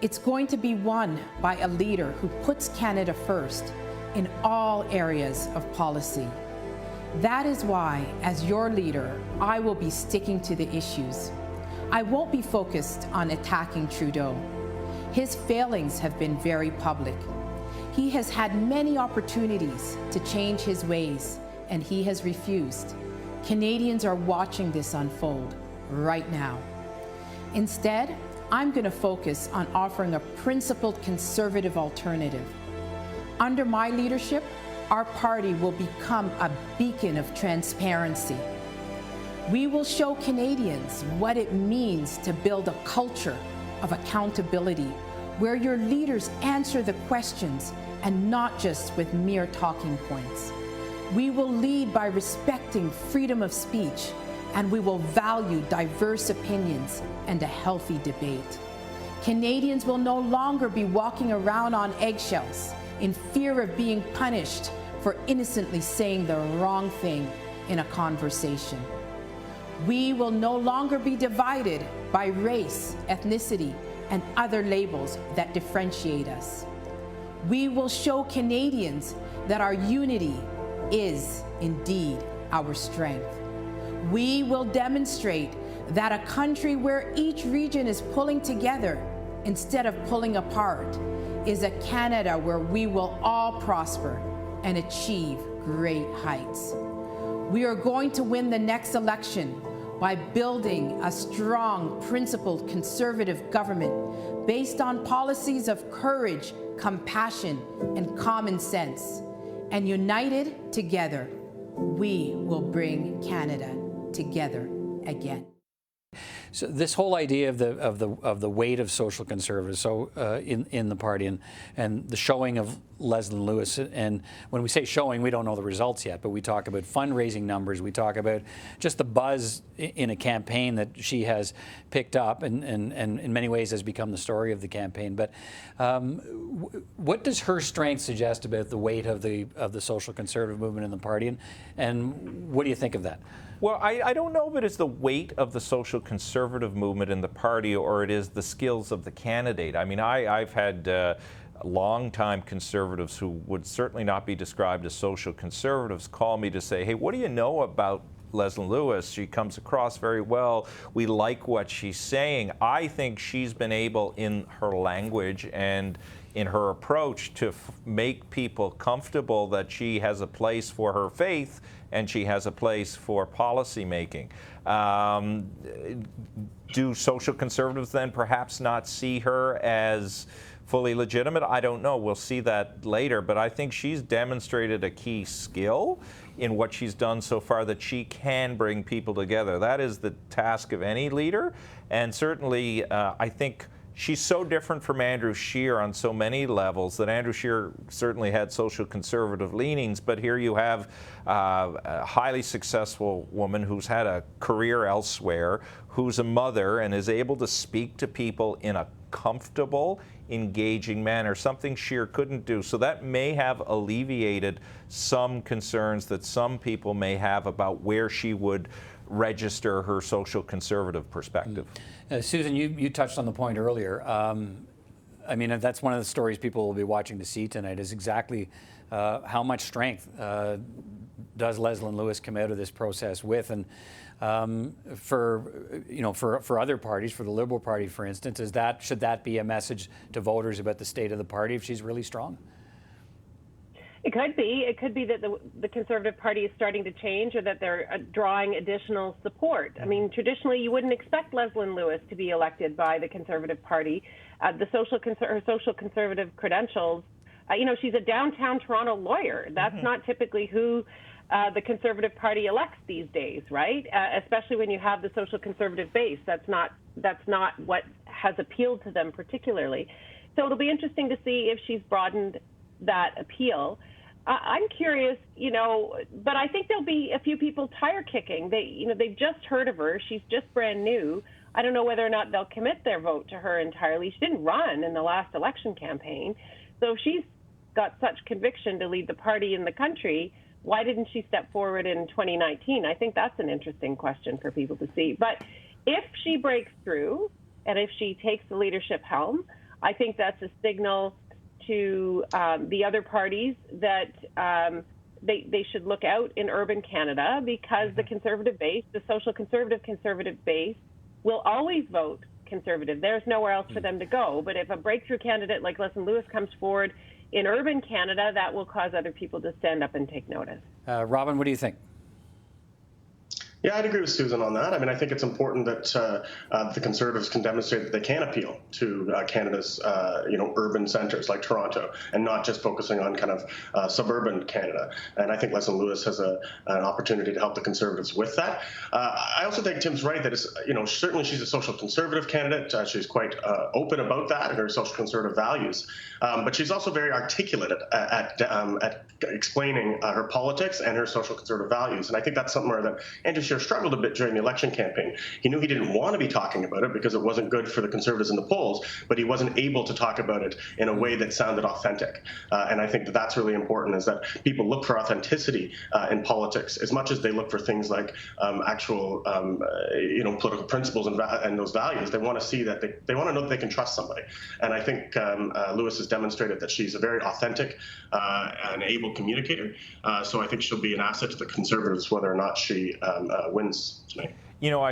It's going to be won by a leader who puts Canada first in all areas of policy. That is why, as your leader, I will be sticking to the issues. I won't be focused on attacking Trudeau. His failings have been very public. He has had many opportunities to change his ways, and he has refused. Canadians are watching this unfold right now. Instead, I'm going to focus on offering a principled conservative alternative. Under my leadership, our party will become a beacon of transparency. We will show Canadians what it means to build a culture of accountability, where your leaders answer the questions and not just with mere talking points. We will lead by respecting freedom of speech, and we will value diverse opinions and a healthy debate. Canadians will no longer be walking around on eggshells in fear of being punished for innocently saying the wrong thing in a conversation. We will no longer be divided by race, ethnicity, and other labels that differentiate us. We will show Canadians that our unity is indeed our strength. We will demonstrate that a country where each region is pulling together instead of pulling apart is a Canada where we will all prosper and achieve great heights. We are going to win the next election by building a strong, principled, conservative government based on policies of courage, compassion, and common sense. And united together, we will bring Canada together again. So this whole idea of the weight of social conservatives, so in the party, and the showing of Leslyn Lewis, and when we say showing, we don't know the results yet, but we talk about fundraising numbers, we talk about just the buzz in a campaign that she has picked up, and in many ways has become the story of the campaign. But what does her strength suggest about the weight of the social conservative movement in the party, and what do you think of that? Well, I don't know if it is the weight of the social conservative movement in the party or it is the skills of the candidate. I mean, I've had long-time conservatives who would certainly not be described as social conservatives call me to say, hey, what do you know about Leslyn Lewis? She comes across very well. We like what she's saying. I think she's been able in her language and in her approach to make people comfortable that she has a place for her faith and she has a place for policy making. Do social conservatives then perhaps not see her as fully legitimate? I don't know. We'll see that later. But I think she's demonstrated a key skill in what she's done so far, that she can bring people together. That is the task of any leader. And certainly, I think she's so different from Andrew Scheer on so many levels that Andrew Scheer certainly had social conservative leanings, but here you have a highly successful woman who's had a career elsewhere, who's a mother and is able to speak to people in a comfortable, engaging manner, something Scheer couldn't do. So that may have alleviated some concerns that some people may have about where she would register her social conservative perspective. Susan, you touched on the point earlier. I mean, that's one of the stories people will be watching to see tonight, is exactly how much strength does Leslyn Lewis come out of this process with. And for other parties, for the Liberal Party, for instance, should that be a message to voters about the state of the party if she's really strong? It could be. It could be that the Conservative Party is starting to change, or that they're drawing additional support. I mean, traditionally, you wouldn't expect Leslyn Lewis to be elected by the Conservative Party. Her social conservative credentials, she's a downtown Toronto lawyer. That's not typically who the Conservative Party elects these days, right? Especially when you have the social conservative base. That's not what has appealed to them particularly. So it'll be interesting to see if she's broadened that appeal. I'm curious, but I think there'll be a few people tire kicking. They've just heard of her. She's just brand new. I don't know whether or not they'll commit their vote to her entirely. She didn't run in the last election campaign. So if she's got such conviction to lead the party in the country, why didn't she step forward in 2019? I think that's an interesting question for people to see. But if she breaks through and if she takes the leadership helm, I think that's a signal to the other parties that they should look out in urban Canada, because the conservative base, the social conservative base, will always vote Conservative. There's nowhere else for them to go. But if a breakthrough candidate like Leslyn Lewis comes forward in urban Canada, that will cause other people to stand up and take notice. Robin, what do you think? Yeah, I'd agree with Susan on that. I mean, I think it's important that the Conservatives can demonstrate that they can appeal to Canada's, urban centres like Toronto, and not just focusing on kind of suburban Canada. And I think Leslyn Lewis has an opportunity to help the Conservatives with that. I also think Tim's right that certainly she's a social conservative candidate. She's quite open about that and her social conservative values. But she's also very articulate at explaining her politics and her social conservative values. And I think that's something where that Andrew Scheer Scheer struggled a bit during the election campaign. He knew he didn't want to be talking about it because it wasn't good for the Conservatives in the polls, but he wasn't able to talk about it in a way that sounded authentic. And I think that that's really important, is that people look for authenticity in politics as much as they look for things like actual, political principles and those values. They want to see that they want to know that they can trust somebody. And I think Lewis has demonstrated that she's a very authentic and able communicator. So I think she'll be an asset to the Conservatives whether or not she wins tonight. You know,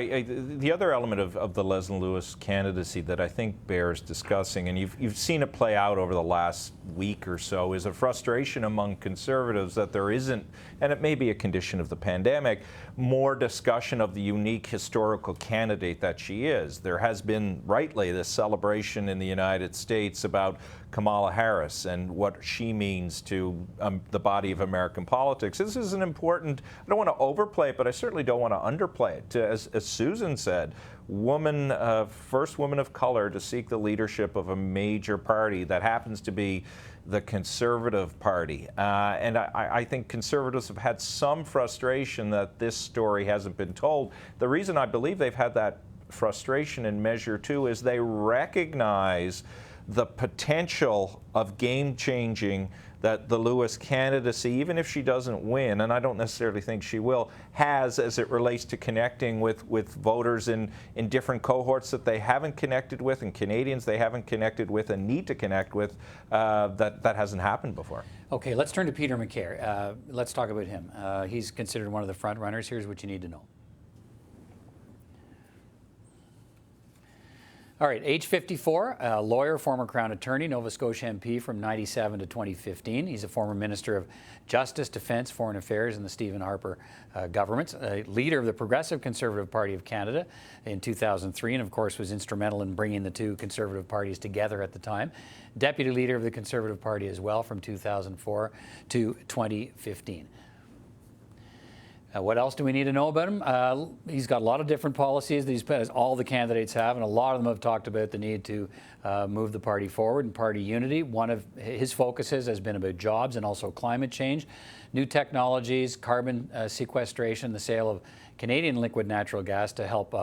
the other element of the Leslyn Lewis candidacy that I think bears discussing, and you've seen it play out over the last week or so, is a frustration among Conservatives that there isn't, and it may be a condition of the pandemic, more discussion of the unique historical candidate that she is. There has been, rightly, this celebration in the United States about Kamala Harris and what she means to the body of American politics. This is an important, I don't want to overplay it, but I certainly don't want to underplay it. As Susan said, first woman of color to seek the leadership of a major party that happens to be the Conservative Party. And I think Conservatives have had some frustration that this story hasn't been told. The reason I believe they've had that frustration in Measure 2 is they recognize the potential of game-changing that the Lewis candidacy, even if she doesn't win, and I don't necessarily think she will, has as it relates to connecting with voters in different cohorts that they haven't connected with, and Canadians they haven't connected with and need to connect with, that hasn't happened before. Okay, let's turn to Peter MacKay. Let's talk about him. He's considered one of the front runners. Here's what you need to know. All right, age 54, a lawyer, former Crown Attorney, Nova Scotia MP from 97 to 2015. He's a former Minister of Justice, Defence, Foreign Affairs in the Stephen Harper government, a leader of the Progressive Conservative Party of Canada in 2003, and of course was instrumental in bringing the two Conservative parties together at the time. Deputy Leader of the Conservative Party as well from 2004 to 2015. What else do we need to know about him? He's got a lot of different policies that all the candidates have, and a lot of them have talked about the need to move the party forward and party unity. One of his focuses has been about jobs and also climate change, new technologies, carbon sequestration, the sale of Canadian liquid natural gas to help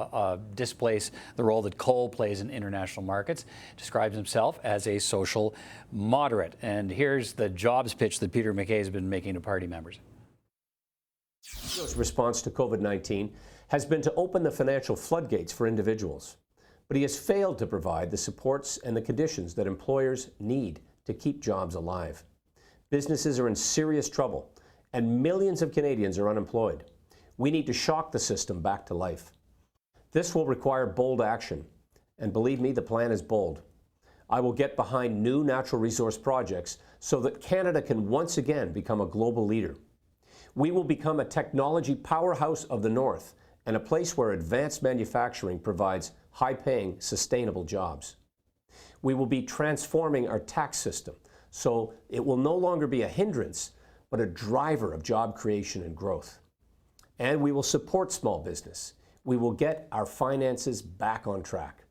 displace the role that coal plays in international markets. Describes himself as a social moderate. And here's the jobs pitch that Peter MacKay has been making to party members. Trudeau's response to COVID-19 has been to open the financial floodgates for individuals, but he has failed to provide the supports and the conditions that employers need to keep jobs alive. Businesses are in serious trouble, and millions of Canadians are unemployed. We need to shock the system back to life. This will require bold action, and believe me, the plan is bold. I will get behind new natural resource projects so that Canada can once again become a global leader. We will become a technology powerhouse of the North and a place where advanced manufacturing provides high-paying, sustainable jobs. We will be transforming our tax system so it will no longer be a hindrance, but a driver of job creation and growth. And we will support small business. We will get our finances back on track.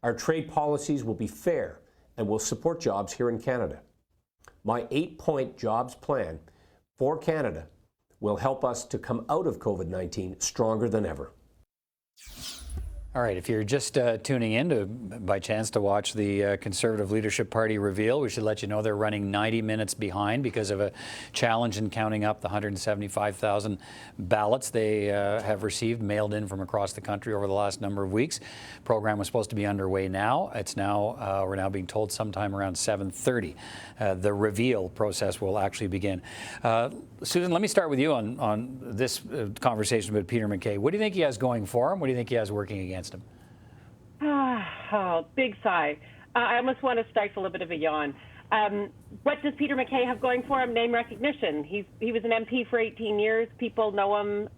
Our trade policies will be fair and will support jobs here in Canada. My 8-point jobs plan for Canada will help us to come out of COVID-19 stronger than ever. All right, if you're just tuning in by chance to watch the Conservative Leadership Party reveal, we should let you know they're running 90 minutes behind because of a challenge in counting up the 175,000 ballots they have received, mailed in from across the country over the last number of weeks. The program was supposed to be underway now. It's now, we're now being told sometime around 7:30. The reveal process will actually begin. Susan, let me start with you on this conversation with Peter MacKay. What do you think he has going for him? What do you think he has working against him? Oh, big sigh. I almost want to stifle a bit of a yawn. What does Peter MacKay have going for him? Name recognition. He was an MP for 18 years. People know him.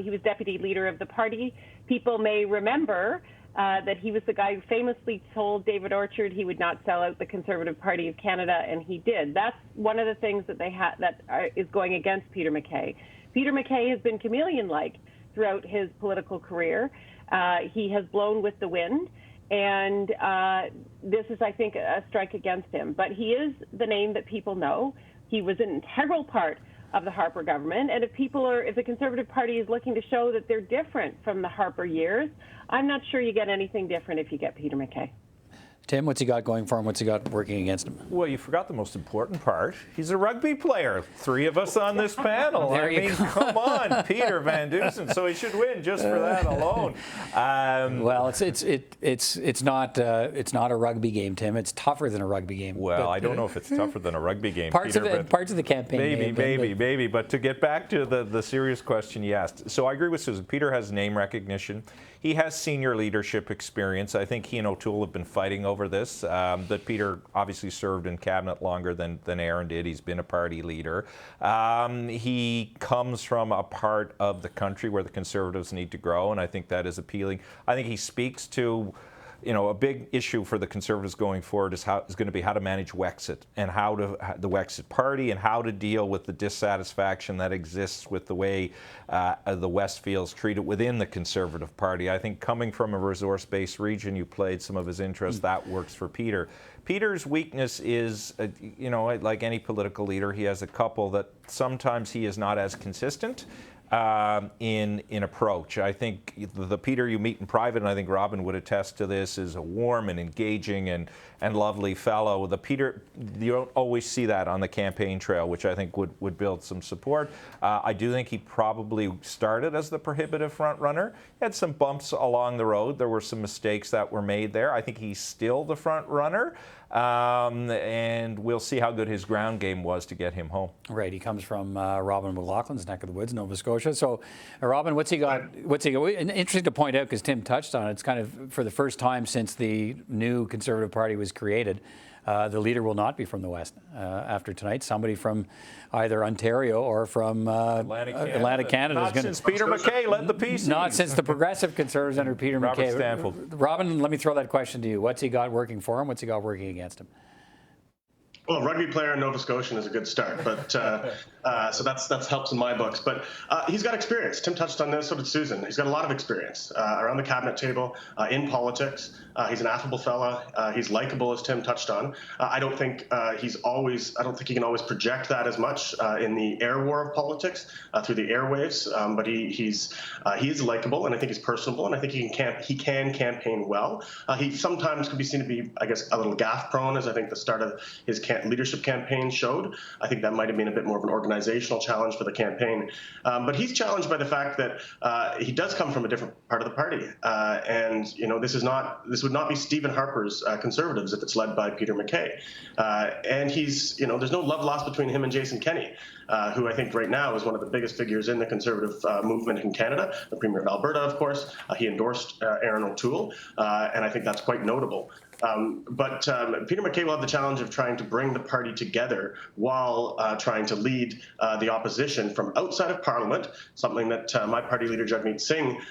He was deputy leader of the party. People may remember that he was the guy who famously told David Orchard he would not sell out the Conservative Party of Canada, and he did. That's one of the things that is going against Peter MacKay. Peter MacKay has been chameleon-like throughout his political career. He has blown with the wind, and this is, I think, a strike against him. But he is the name that people know. He was an integral part of the Harper government. And if the Conservative Party is looking to show that they're different from the Harper years, I'm not sure you get anything different if you get Peter MacKay. Tim, what's he got going for him? What's he got working against him? Well, you forgot the most important part. He's a rugby player. 3 of us on this panel. I mean, come on, Peter Van Dusen. So he should win just for that alone. Well, it's not a rugby game, Tim. It's tougher than a rugby game. Well, I don't know if it's tougher than a rugby game. Parts of the campaign. Maybe. But to get back to the serious question you asked, so I agree with Susan. Peter has name recognition. He has senior leadership experience. I think he and O'Toole have been fighting over this. But Peter obviously served in cabinet longer than Erin did. He's been a party leader. He comes from a part of the country where the Conservatives need to grow, and I think that is appealing. I think he speaks to, a big issue for the Conservatives going forward is going to be how to manage Wexit and the Wexit party and how to deal with the dissatisfaction that exists with the way the West feels treated within the Conservative Party. I think coming from a resource-based region, you played some of his interests. That works for Peter. Peter's weakness is, like any political leader, he has a couple that sometimes he is not as consistent in approach. I think the Peter you meet in private, and I think Robin would attest to this, is a warm and engaging and lovely fellow. The Peter, you don't always see that on the campaign trail, which I think would build some support. I do think he probably started as the prohibitive front runner. He had some bumps along the road. There were some mistakes that were made there. I think he's still the front runner. And we'll see how good his ground game was to get him home. Right, he comes from Robin McLaughlin's neck of the woods, Nova Scotia. So, Robin, what's he got? And interesting to point out, because Tim touched on it, it's kind of for the first time since the new Conservative Party was created, the leader will not be from the West after tonight. Somebody from either Ontario or from Atlantic Canada. Not since Peter MacKay led the PC. Not since the Progressive Conservatives under Peter MacKay. Stanfield. Robin, let me throw that question to you. What's he got working for him? What's he got working against him? Well, a rugby player in Nova Scotian is a good start, but so that's helps in my books. But he's got experience. Tim touched on this, so did Susan. He's got a lot of experience around the cabinet table, in politics. He's an affable fella. He's likable, as Tim touched on. I don't think he can always project that as much in the air war of politics through the airwaves. But he is likable, and I think he's personable, and I think he can campaign well. He sometimes could be seen to be, I guess, a little gaffe prone, as I think the start of his leadership campaign showed. I think that might have been a bit more of an organizational challenge for the campaign. But he's challenged by the fact that he does come from a different part of the party. And, this would not be Stephen Harper's Conservatives if it's led by Peter MacKay. And there's no love lost between him and Jason Kenney, who I think right now is one of the biggest figures in the Conservative movement in Canada, the Premier of Alberta, of course. He endorsed Erin O'Toole, and I think that's quite notable. But Peter MacKay will have the challenge of trying to bring the party together while trying to lead the opposition from outside of Parliament, something that my party leader Jagmeet Singh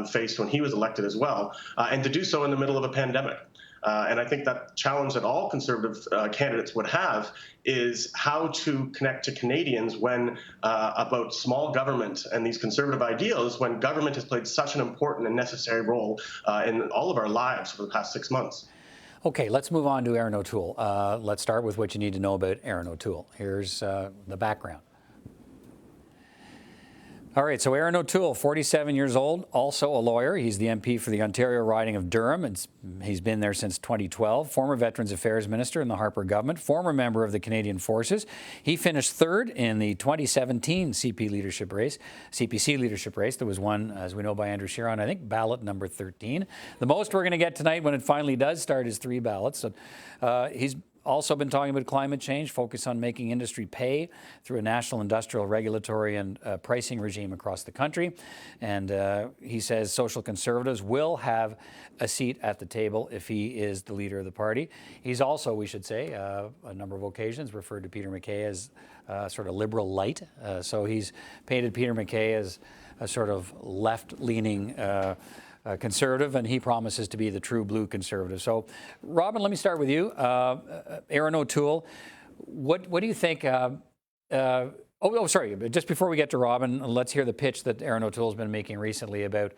faced when he was elected as well, and to do so in the middle of a pandemic. And I think that challenge that all Conservative candidates would have is how to connect to Canadians when about small government and these Conservative ideals, when government has played such an important and necessary role in all of our lives for the past 6 months. Okay, let's move on to Erin O'Toole. Let's start with what you need to know about Erin O'Toole. Here's the background. All right, so Erin O'Toole, 47 years old, also a lawyer. He's the MP for the Ontario riding of Durham, and he's been there since 2012. Former Veterans Affairs Minister in the Harper government, former member of the Canadian Forces. He finished third in the 2017 CPC leadership race. That was won, as we know, by Andrew Scheer on, I think, ballot number 13. The most we're going to get tonight when it finally does start is 3 ballots. So he's also been talking about climate change, focus on making industry pay through a national industrial regulatory and pricing regime across the country. And he says social conservatives will have a seat at the table if he is the leader of the party. He's also, we should say, a number of occasions referred to Peter MacKay as sort of liberal light. So he's painted Peter MacKay as a sort of left-leaning Conservative, and he promises to be the true blue Conservative. So, Robin, let me start with you. Erin O'Toole, what do you think? Sorry, just before we get to Robin, let's hear the pitch that Erin O'Toole's been making recently about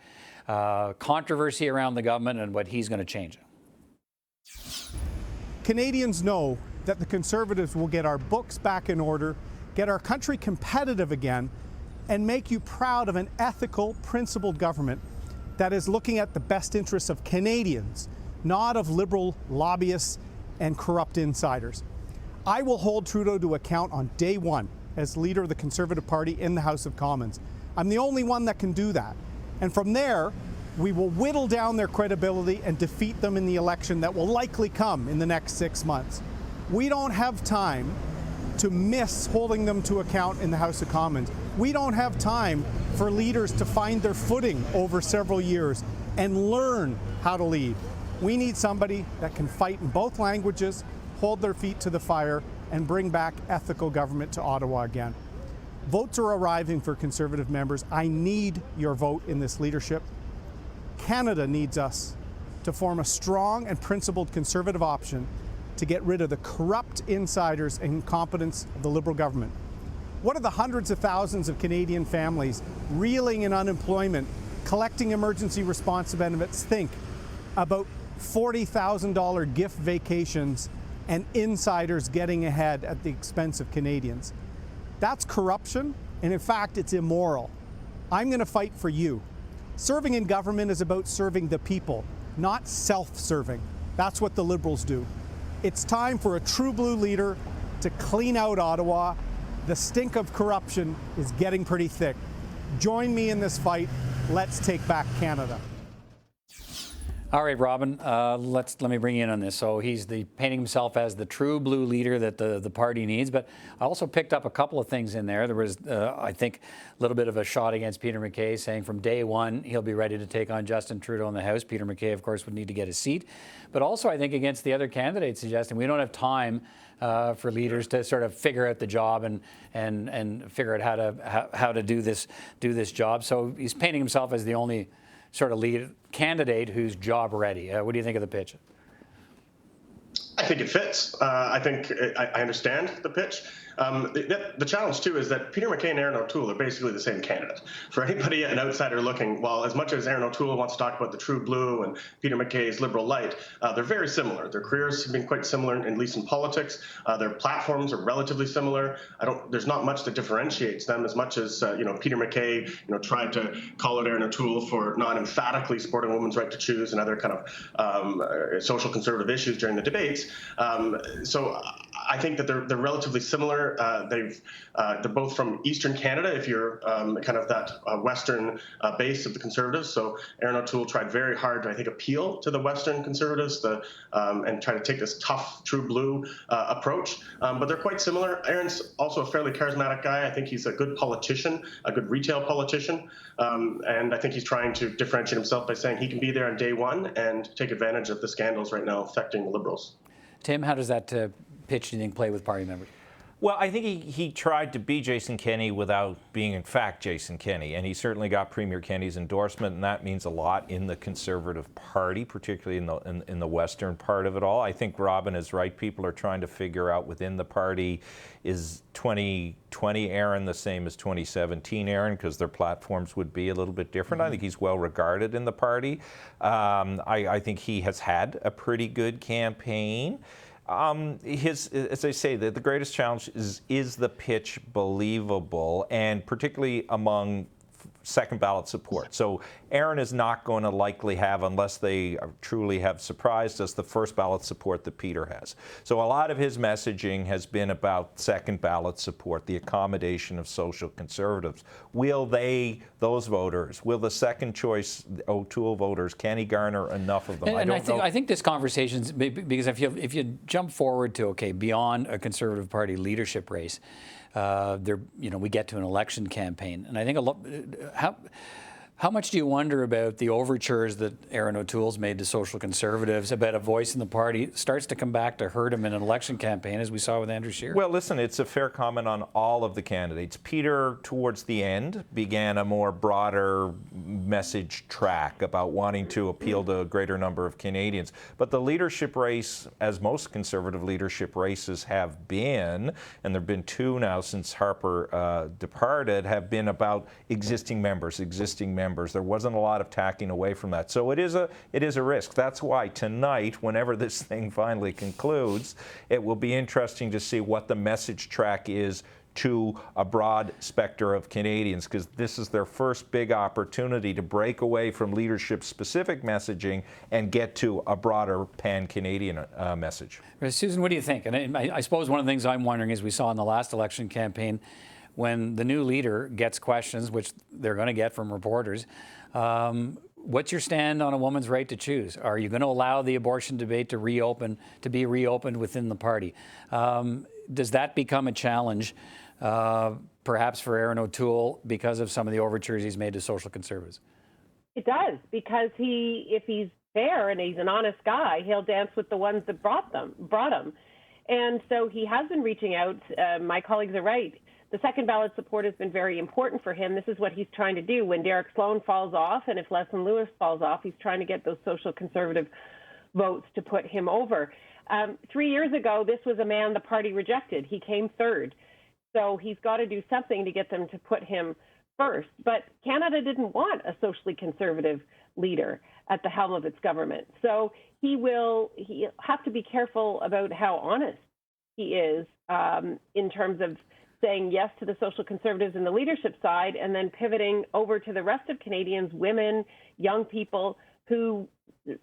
controversy around the government and what he's going to change. Canadians know that the Conservatives will get our books back in order get our country competitive again, and make you proud of an ethical, principled government that is looking at the best interests of Canadians, not of Liberal lobbyists and corrupt insiders. I will hold Trudeau to account on day one as leader of the Conservative Party in the House of Commons. I'm the only one that can do that. And from there, we will whittle down their credibility and defeat them in the election that will likely come in the next 6 months. We don't have time to miss holding them to account in the House of Commons. We don't have time for leaders to find their footing over several years and learn how to lead. We need somebody that can fight in both languages, hold their feet to the fire, and bring back ethical government to Ottawa again. Votes are arriving for Conservative members. I need your vote in this leadership. Canada needs us to form a strong and principled Conservative option to get rid of the corrupt insiders and incompetence of the Liberal government. What are the hundreds of thousands of Canadian families reeling in unemployment, collecting emergency response benefits think about $40,000 gift vacations and insiders getting ahead at the expense of Canadians? That's corruption, and in fact, it's immoral. I'm going to fight for you. Serving in government is about serving the people, not self-serving. That's what the Liberals do. It's time for a true blue leader to clean out Ottawa. The stink of corruption is getting pretty thick. Join me in this fight. Let's take back Canada. All right, Robin, let me bring you in on this. So he's painting himself as the true blue leader that the party needs, but I also picked up a couple of things in there. There was, I think, a little bit of a shot against Peter MacKay, saying from day one he'll be ready to take on Justin Trudeau in the House. Peter MacKay, of course, would need to get a seat. But also, I think, against the other candidates, suggesting we don't have time for leaders to sort of figure out the job and figure out how to do this job. So he's painting himself as the only sort of lead candidate who's job ready. What do you think of the pitch? I think it fits. I think I understand the pitch. The challenge, too, is that Peter MacKay and Erin O'Toole are basically the same candidate. For anybody, an outsider looking, while as much as Erin O'Toole wants to talk about the true blue and Peter MacKay's liberal light, they're very similar. Their careers have been quite similar, at least in politics. Their platforms are relatively similar. There's not much that differentiates them as much as, Peter MacKay, tried to call out Erin O'Toole for not emphatically supporting women's right to choose and other kind of social conservative issues during the debates. So I think that they're relatively similar. They're both from Eastern Canada, if you're kind of that Western base of the Conservatives. So Erin O'Toole tried very hard to, I think, appeal to the Western Conservatives and try to take this tough, true blue approach. But they're quite similar. Erin's also a fairly charismatic guy. I think he's a good politician, a good retail politician. And I think he's trying to differentiate himself by saying he can be there on day one and take advantage of the scandals right now affecting the Liberals. Tim, how does that pitch, do you think, play with party members? Well, I think he tried to be Jason Kenney without being, in fact, Jason Kenney. And he certainly got Premier Kenney's endorsement, and that means a lot in the Conservative Party, particularly in the western part of it all. I think Robin is right. People are trying to figure out within the party, is 2020 Erin the same as 2017 Erin, because their platforms would be a little bit different. I think he's well regarded in the party. I think he has had a pretty good campaign. As I say, the greatest challenge is the pitch believable, and particularly among second ballot support. So Erin is not going to likely have, unless they truly have surprised us, the first ballot support that Peter has. So a lot of his messaging has been about second ballot support, the accommodation of social conservatives. Will those voters, will the second choice O'Toole voters, can he garner enough of them? And I think this conversation's, because if you jump forward to, beyond a Conservative Party leadership race, we get to an election campaign, and I think how much do you wonder about the overtures that Erin O'Toole's made to social conservatives about a voice in the party starts to come back to hurt him in an election campaign, as we saw with Andrew Scheer? Well, listen, it's a fair comment on all of the candidates. Peter, towards the end, began a more broader message track about wanting to appeal to a greater number of Canadians. But the leadership race, as most Conservative leadership races have been, and there have been two now since Harper departed, have been about existing members. There wasn't a lot of tacking away from that. So it is a risk. That's why tonight, whenever this thing finally concludes, it will be interesting to see what the message track is to a broad spectrum of Canadians, because this is their first big opportunity to break away from leadership-specific messaging and get to a broader pan-Canadian message. Susan, what do you think? And I suppose one of the things I'm wondering is we saw in the last election campaign, when the new leader gets questions, which they're going to get from reporters, what's your stand on a woman's right to choose? Are you going to allow the abortion debate to be reopened within the party? Does that become a challenge, perhaps for Erin O'Toole, because of some of the overtures he's made to social conservatives? It does, because if he's fair and he's an honest guy, he'll dance with the ones that brought him. And so he has been reaching out. My colleagues are right. The second ballot support has been very important for him. This is what he's trying to do. When Derek Sloan falls off, and if Leslyn Lewis falls off, he's trying to get those social conservative votes to put him over. 3 years ago, this was a man the party rejected. He came third. So he's got to do something to get them to put him first. But Canada didn't want a socially conservative leader at the helm of its government. So he'll have to be careful about how honest he is in terms of saying yes to the social conservatives in the leadership side and then pivoting over to the rest of Canadians, women, young people who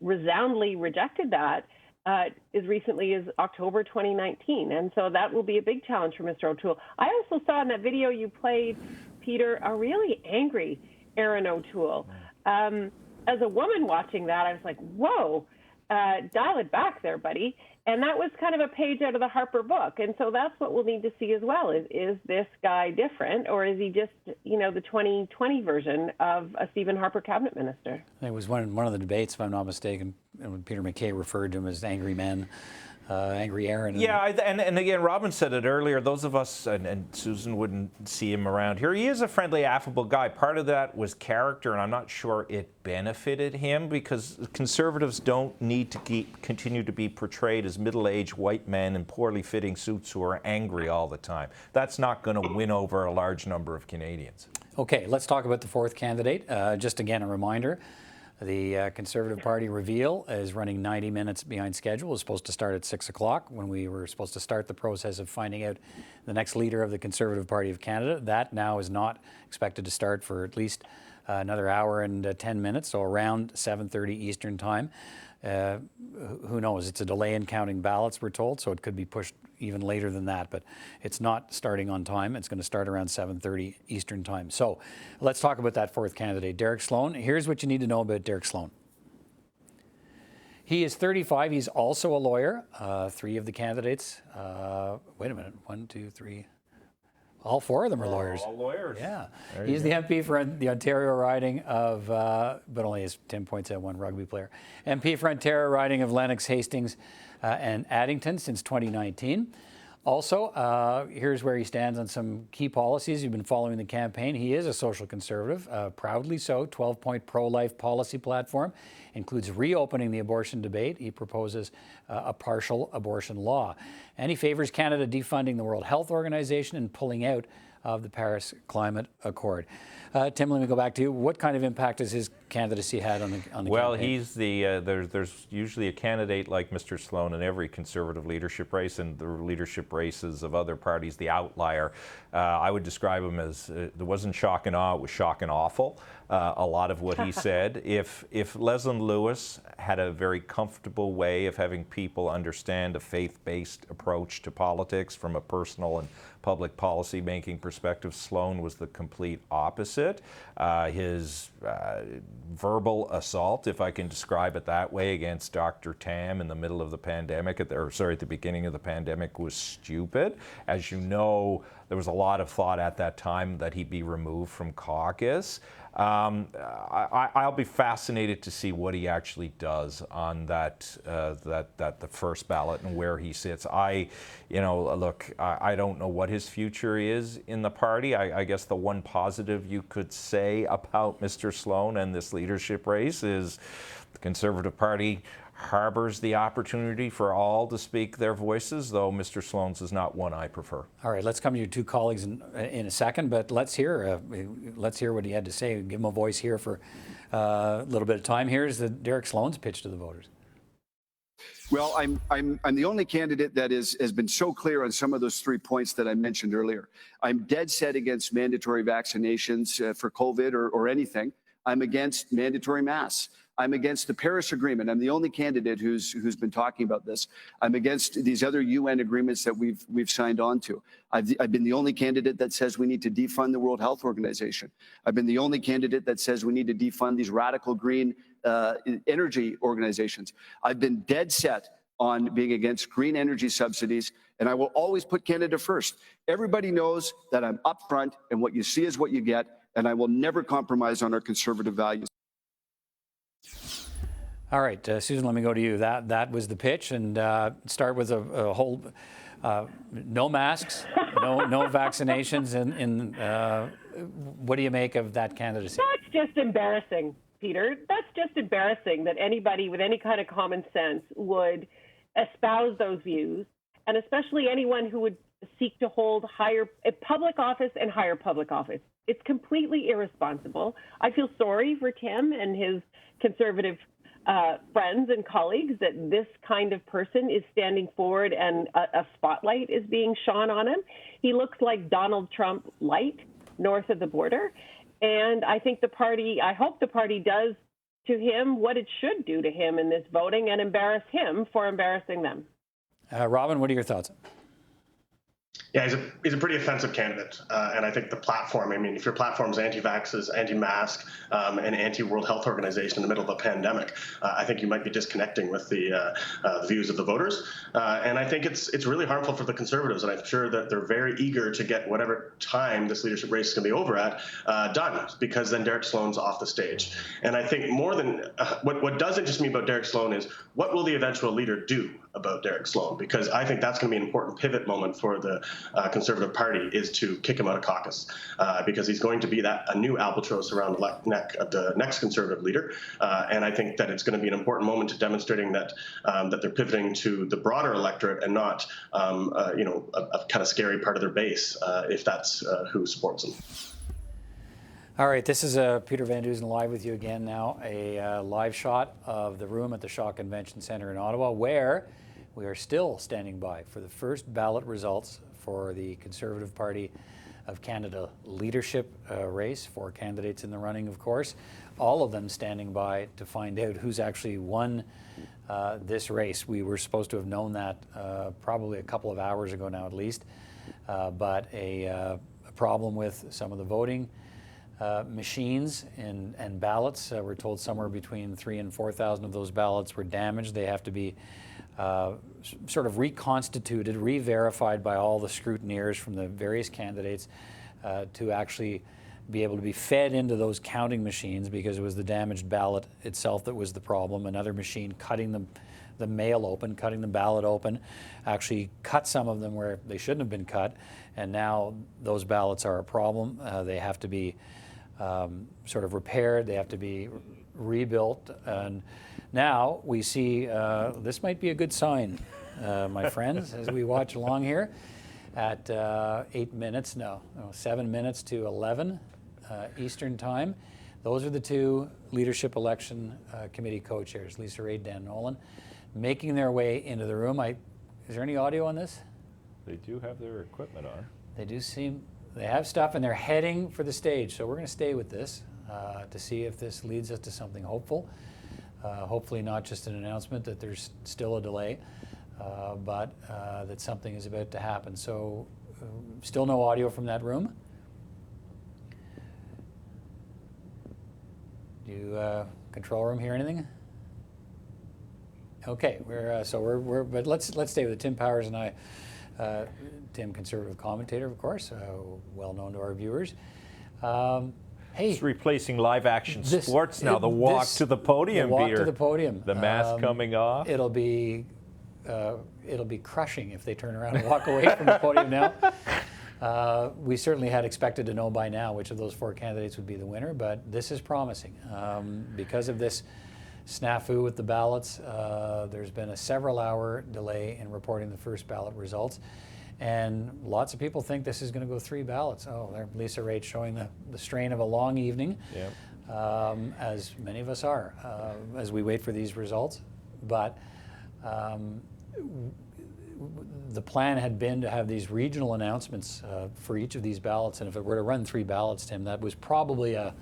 resoundingly rejected that as recently as October 2019. And so that will be a big challenge for Mr. O'Toole. I also saw in that video you played, Peter, a really angry Erin O'Toole. As a woman watching that, I was like, whoa, dial it back there, buddy. And that was kind of a page out of the Harper book. And so that's what we'll need to see as well. Is this guy different, or is he just, the 2020 version of a Stephen Harper cabinet minister? It was one of the debates, if I'm not mistaken, when Peter MacKay referred to him as angry men. Angry Erin. Yeah, and again, Robin said it earlier, those of us, and Susan wouldn't see him around here, he is a friendly, affable guy. Part of that was character, and I'm not sure it benefited him, because conservatives don't need to continue to be portrayed as middle-aged white men in poorly fitting suits who are angry all the time. That's not going to win over a large number of Canadians. Okay, let's talk about the fourth candidate. Just again, a reminder. The Conservative Party reveal is running 90 minutes behind schedule. It was supposed to start at 6 o'clock when we were supposed to start the process of finding out the next leader of the Conservative Party of Canada. That now is not expected to start for at least another hour and 10 minutes, so around 7:30 Eastern Time. Who knows? It's a delay in counting ballots, we're told, so it could be pushed even later than that, but it's not starting on time. It's going to start around 7:30 Eastern Time. So let's talk about that fourth candidate, Derek Sloan. Here's what you need to know about Derek Sloan. He is 35. He's also a lawyer. Three of the candidates, wait a minute, 1, 2, 3, all four of them are lawyers. All lawyers. Yeah. He's the MP for the Ontario riding of, but only has 10 points at one rugby player. MP for Ontario riding of Lennox, Hastings, and Addington since 2019. Also, here's where he stands on some key policies. You've been following the campaign. He is a social conservative, proudly so. 12-point pro-life policy platform includes reopening the abortion debate. He proposes a partial abortion law. And he favors Canada defunding the World Health Organization and pulling out of the Paris Climate Accord. Tim, let me go back to you. What kind of impact has his candidacy had on the Well, campaign? he's the there's usually a candidate like Mr. Sloan in every Conservative leadership race, and the leadership races of other parties, the outlier. I would describe him as there wasn't shock and awe, it was shock and awful. A lot of what he said. If Leslyn Lewis had a very comfortable way of having people understand a faith-based approach to politics from a personal and public policy making perspective, Sloan was the complete opposite. His verbal assault, if I can describe it that way, against Dr. Tam in the middle of the pandemic, at the beginning of the pandemic, was stupid. As you know, there was a lot of thought at that time that he'd be removed from caucus. I'll be fascinated to see what he actually does on the first ballot and where he sits. I don't know what his future is in the party. I guess the one positive you could say about Mr. Sloan and this leadership race is the Conservative Party harbors the opportunity for all to speak their voices, though Mr. Sloan's is not one I prefer. All right, let's come to your two colleagues in a second, but let's hear what he had to say. Give him a voice here for a little bit of time. Here's Derek Sloan's pitch to the voters. Well, I'm the only candidate that has been so clear on some of those 3 points that I mentioned earlier. I'm dead set against mandatory vaccinations for COVID or anything. I'm against mandatory masks. I'm against the Paris Agreement. I'm the only candidate who's been talking about this. I'm against these other UN agreements that we've signed on to. I've been the only candidate that says we need to defund the World Health Organization. I've been the only candidate that says we need to defund these radical green energy organizations. I've been dead set on being against green energy subsidies, and I will always put Canada first. Everybody knows that I'm upfront, and what you see is what you get, and I will never compromise on our conservative values. All right, Susan, let me go to you. That was the pitch, and start with a whole no masks, no vaccinations, and what do you make of that candidacy? That's just embarrassing, Peter. That's just embarrassing that anybody with any kind of common sense would espouse those views, and especially anyone who would seek to hold higher public office and higher public office. It's completely irresponsible. I feel sorry for Tim and his conservative friends and colleagues that this kind of person is standing forward and a spotlight is being shone on him. He looks like Donald Trump light north of the border. And I think I hope the party does to him what it should do to him in this voting and embarrass him for embarrassing them. Robin, what are your thoughts? Yeah, he's a pretty offensive candidate. And I think the platform, I mean, if your platform's anti-vaxxers, anti-mask, and anti-World Health Organization in the middle of a pandemic, I think you might be disconnecting with the views of the voters. And I think it's really harmful for the Conservatives. And I'm sure that they're very eager to get whatever time this leadership race is going to be over at done, because then Derek Sloan's off the stage. And I think more than what does interest me about Derek Sloan is what will the eventual leader do about Derek Sloan? Because I think that's going to be an important pivot moment for the Conservative Party, is to kick him out of caucus, because he's going to be a new albatross around the neck of the next Conservative leader. And I think that it's going to be an important moment to demonstrating that that they're pivoting to the broader electorate and not a kind of scary part of their base, if that's who supports them. All right, this is Peter Van Dusen live with you again now, a live shot of the room at the Shaw Convention Centre in Ottawa, where we are still standing by for the first ballot results for the Conservative Party of Canada leadership race. 4 candidates in the running, of course, all of them standing by to find out who's actually won this race. We were supposed to have known that probably a couple of hours ago now at least, but a problem with some of the voting machines and ballots. We're told somewhere between 3,000 and 4,000 of those ballots were damaged. They have to be sort of reconstituted, re-verified by all the scrutineers from the various candidates to actually be able to be fed into those counting machines, because it was the damaged ballot itself that was the problem. Another machine cutting the mail open, cutting the ballot open, actually cut some of them where they shouldn't have been cut, and now those ballots are a problem. They have to be sort of repaired, they have to be rebuilt, and now we see this might be a good sign, my friends, as we watch along here at 7 minutes to 11 Eastern Time. Those are the 2 Leadership Election Committee co-chairs, Lisa Raitt, Dan Nolan, making their way into the room. Is there any audio on this? They do have their equipment on. They have stuff, and they're heading for the stage. So we're going to stay with this to see if this leads us to something hopeful. Hopefully not just an announcement that there's still a delay, but that something is about to happen. So still no audio from that room. Do you, control room, hear anything? Okay, but let's stay with it. Tim Powers and I, Tim, Conservative commentator, of course, well known to our viewers. Hey, it's replacing live action sports now. The walk to the podium, the walk Peter. to the podium. The mask coming off. It'll be crushing if they turn around and walk away from the podium now. We certainly had expected to know by now which of those 4 candidates would be the winner, but this is promising. Because of this snafu with the ballots, there's been a several-hour delay in reporting the first ballot results. And lots of people think this is going to go 3 ballots. Oh, there, Lisa Raitt showing the strain of a long evening, as many of us are, as we wait for these results. But The plan had been to have these regional announcements for each of these ballots, and if it were to run 3 ballots, Tim, that was probably a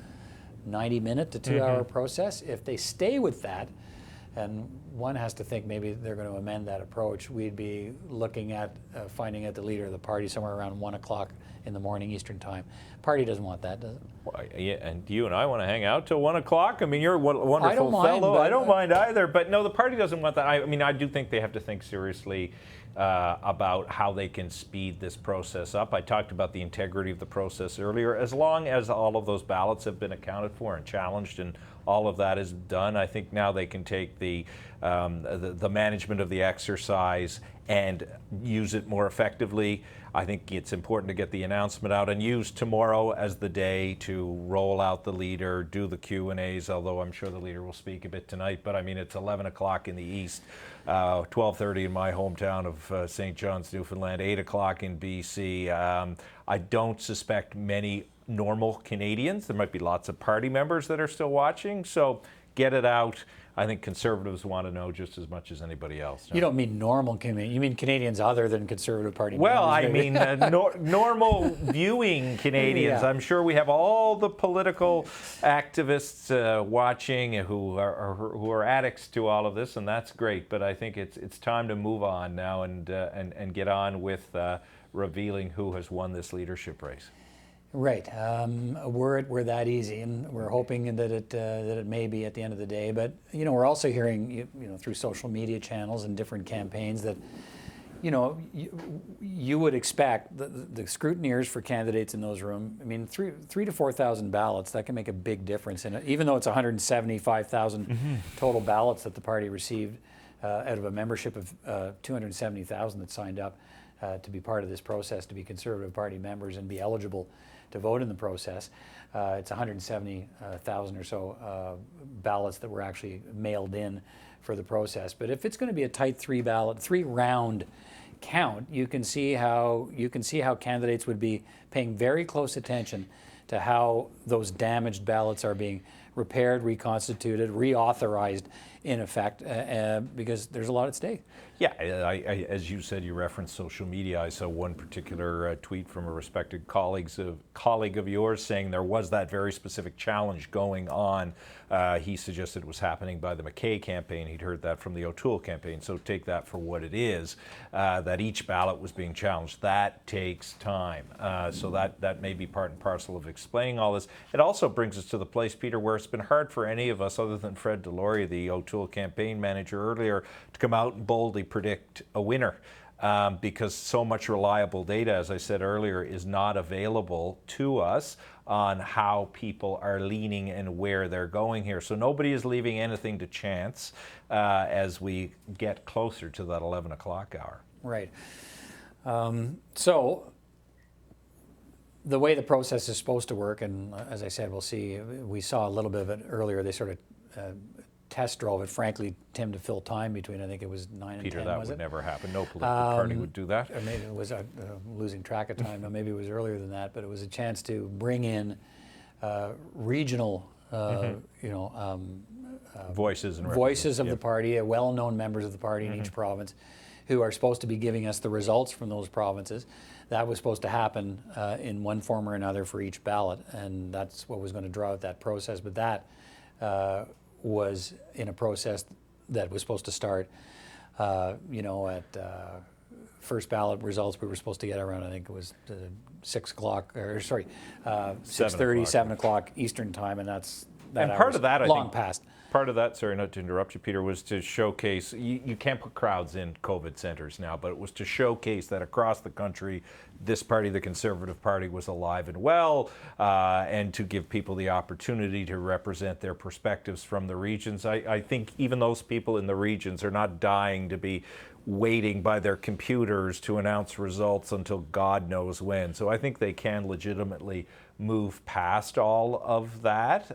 90-minute to 2-hour process. If they stay with that, and one has to think maybe they're going to amend that approach, we'd be looking at finding out the leader of the party somewhere around 1 o'clock in the morning Eastern time. Party doesn't want that, does it? Well, yeah, and you and I want to hang out till 1 o'clock. I mean, you're a wonderful fellow. But I don't mind either. But no, the party doesn't want that. I mean, I do think they have to think seriously about how they can speed this process up. I talked about the integrity of the process earlier. As long as all of those ballots have been accounted for and challenged and all of that is done, I think now they can take the management of the exercise and use it more effectively. I think it's important to get the announcement out and use tomorrow as the day to roll out the leader, do the Q&As, although I'm sure the leader will speak a bit tonight. But I mean, it's 11 o'clock in the east, 12:30 in my hometown of St. John's, Newfoundland, 8 o'clock in BC. I don't suspect many normal Canadians. There might be lots of party members that are still watching. So get it out. I think Conservatives want to know just as much as anybody else. You don't mean normal Canadians. You mean Canadians other than Conservative Party well, members? Well, I mean normal viewing Canadians. Yeah. I'm sure we have all the political activists watching who are addicts to all of this, and that's great. But I think it's time to move on now and get on with revealing who has won this leadership race. Right. We're that easy, and we're hoping that it may be at the end of the day. But we're also hearing through social media channels and different campaigns that you would expect the scrutineers for candidates in those rooms. I mean, 3,000 to 4,000 ballots, that can make a big difference in it. Even though it's 175,000 total ballots that the party received out of a membership of 270,000 that signed up to be part of this process, to be Conservative Party members and be eligible to vote in the process. It's 170,000 or so ballots that were actually mailed in for the process. But if it's going to be a tight 3-round count, you can see how candidates would be paying very close attention to how those damaged ballots are being repaired, reconstituted, reauthorized in effect, because there's a lot at stake. Yeah, as you said, you referenced social media. I saw one particular tweet from a respected colleague of yours saying there was that very specific challenge going on. He suggested it was happening by the MacKay campaign. He'd heard that from the O'Toole campaign. So take that for what it is, that each ballot was being challenged. That takes time. So that may be part and parcel of explaining all this. It also brings us to the place, Peter, where it's been hard for any of us, other than Fred Deloria, the O'Toole campaign manager earlier, to come out and boldly predict a winner. Because so much reliable data, as I said earlier, is not available to us on how people are leaning and where they're going here. So nobody is leaving anything to chance as we get closer to that 11 o'clock hour. Right. So the way the process is supposed to work, and as I said, we'll see, we saw a little bit of it earlier. They sort of test drove it, frankly, Tim, to fill time between, I think it was 9 and 10, Peter, that would never happen. No political party would do that. Or maybe it was losing track of time. No, maybe it was earlier than that, but it was a chance to bring in regional, voices of the party, well-known members of the party in each province, who are supposed to be giving us the results from those provinces. That was supposed to happen in one form or another for each ballot, and that's what was going to draw out that process. But that was in a process that was supposed to start, at first ballot results we were supposed to get around, I think it was 6:30, 7 o'clock Eastern time, and that part of that, long past. Part of that, sorry not to interrupt you, Peter, was to showcase, you can't put crowds in COVID centers now, but it was to showcase that across the country, this party, the Conservative Party, was alive and well, and to give people the opportunity to represent their perspectives from the regions. I think even those people in the regions are not dying to be waiting by their computers to announce results until God knows when. So I think they can legitimately move past all of that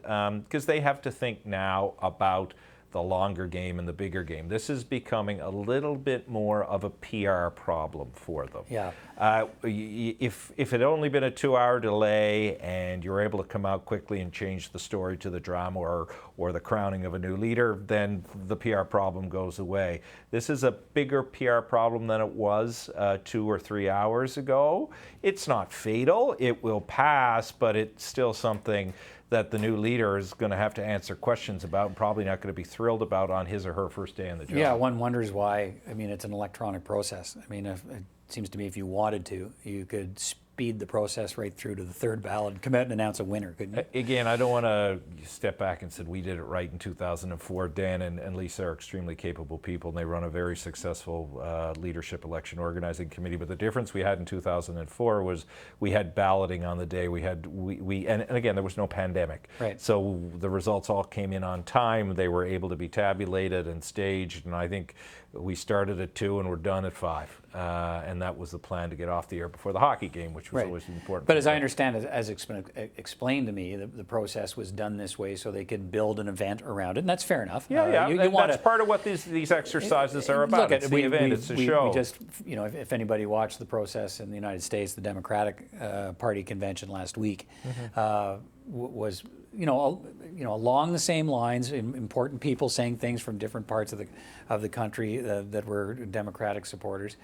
because they have to think now about the longer game and the bigger game. This is becoming a little bit more of a PR problem for them. Yeah. If it had only been a 2-hour delay and you're able to come out quickly and change the story to the drama or the crowning of a new leader, then the PR problem goes away. This is a bigger PR problem than it was 2 or 3 hours ago. It's not fatal. It will pass, but it's still something that the new leader is going to have to answer questions about and probably not going to be thrilled about on his or her first day in the job. Yeah, one wonders why. I mean, it's an electronic process. I mean, it seems to me if you wanted to, you could speed the process right through to the third ballot and come out and announce a winner, couldn't you? Again, I don't want to step back and say we did it right in 2004. Dan and Lisa are extremely capable people, and they run a very successful leadership election organizing committee. But the difference we had in 2004 was we had balloting on the day. And again, there was no pandemic. Right. So the results all came in on time. They were able to be tabulated and staged, and I think we started at 2 and we're done at 5. And that was the plan, to get off the air before the hockey game, which was always important. But as I understand it, as explained to me, the process was done this way so they could build an event around it, and that's fair enough. That's part of what these exercises are about. It's the event, it's the show. We just, if anybody watched the process in the United States, the Democratic Party convention last week was, along the same lines, important people saying things from different parts of the country that were Democratic supporters.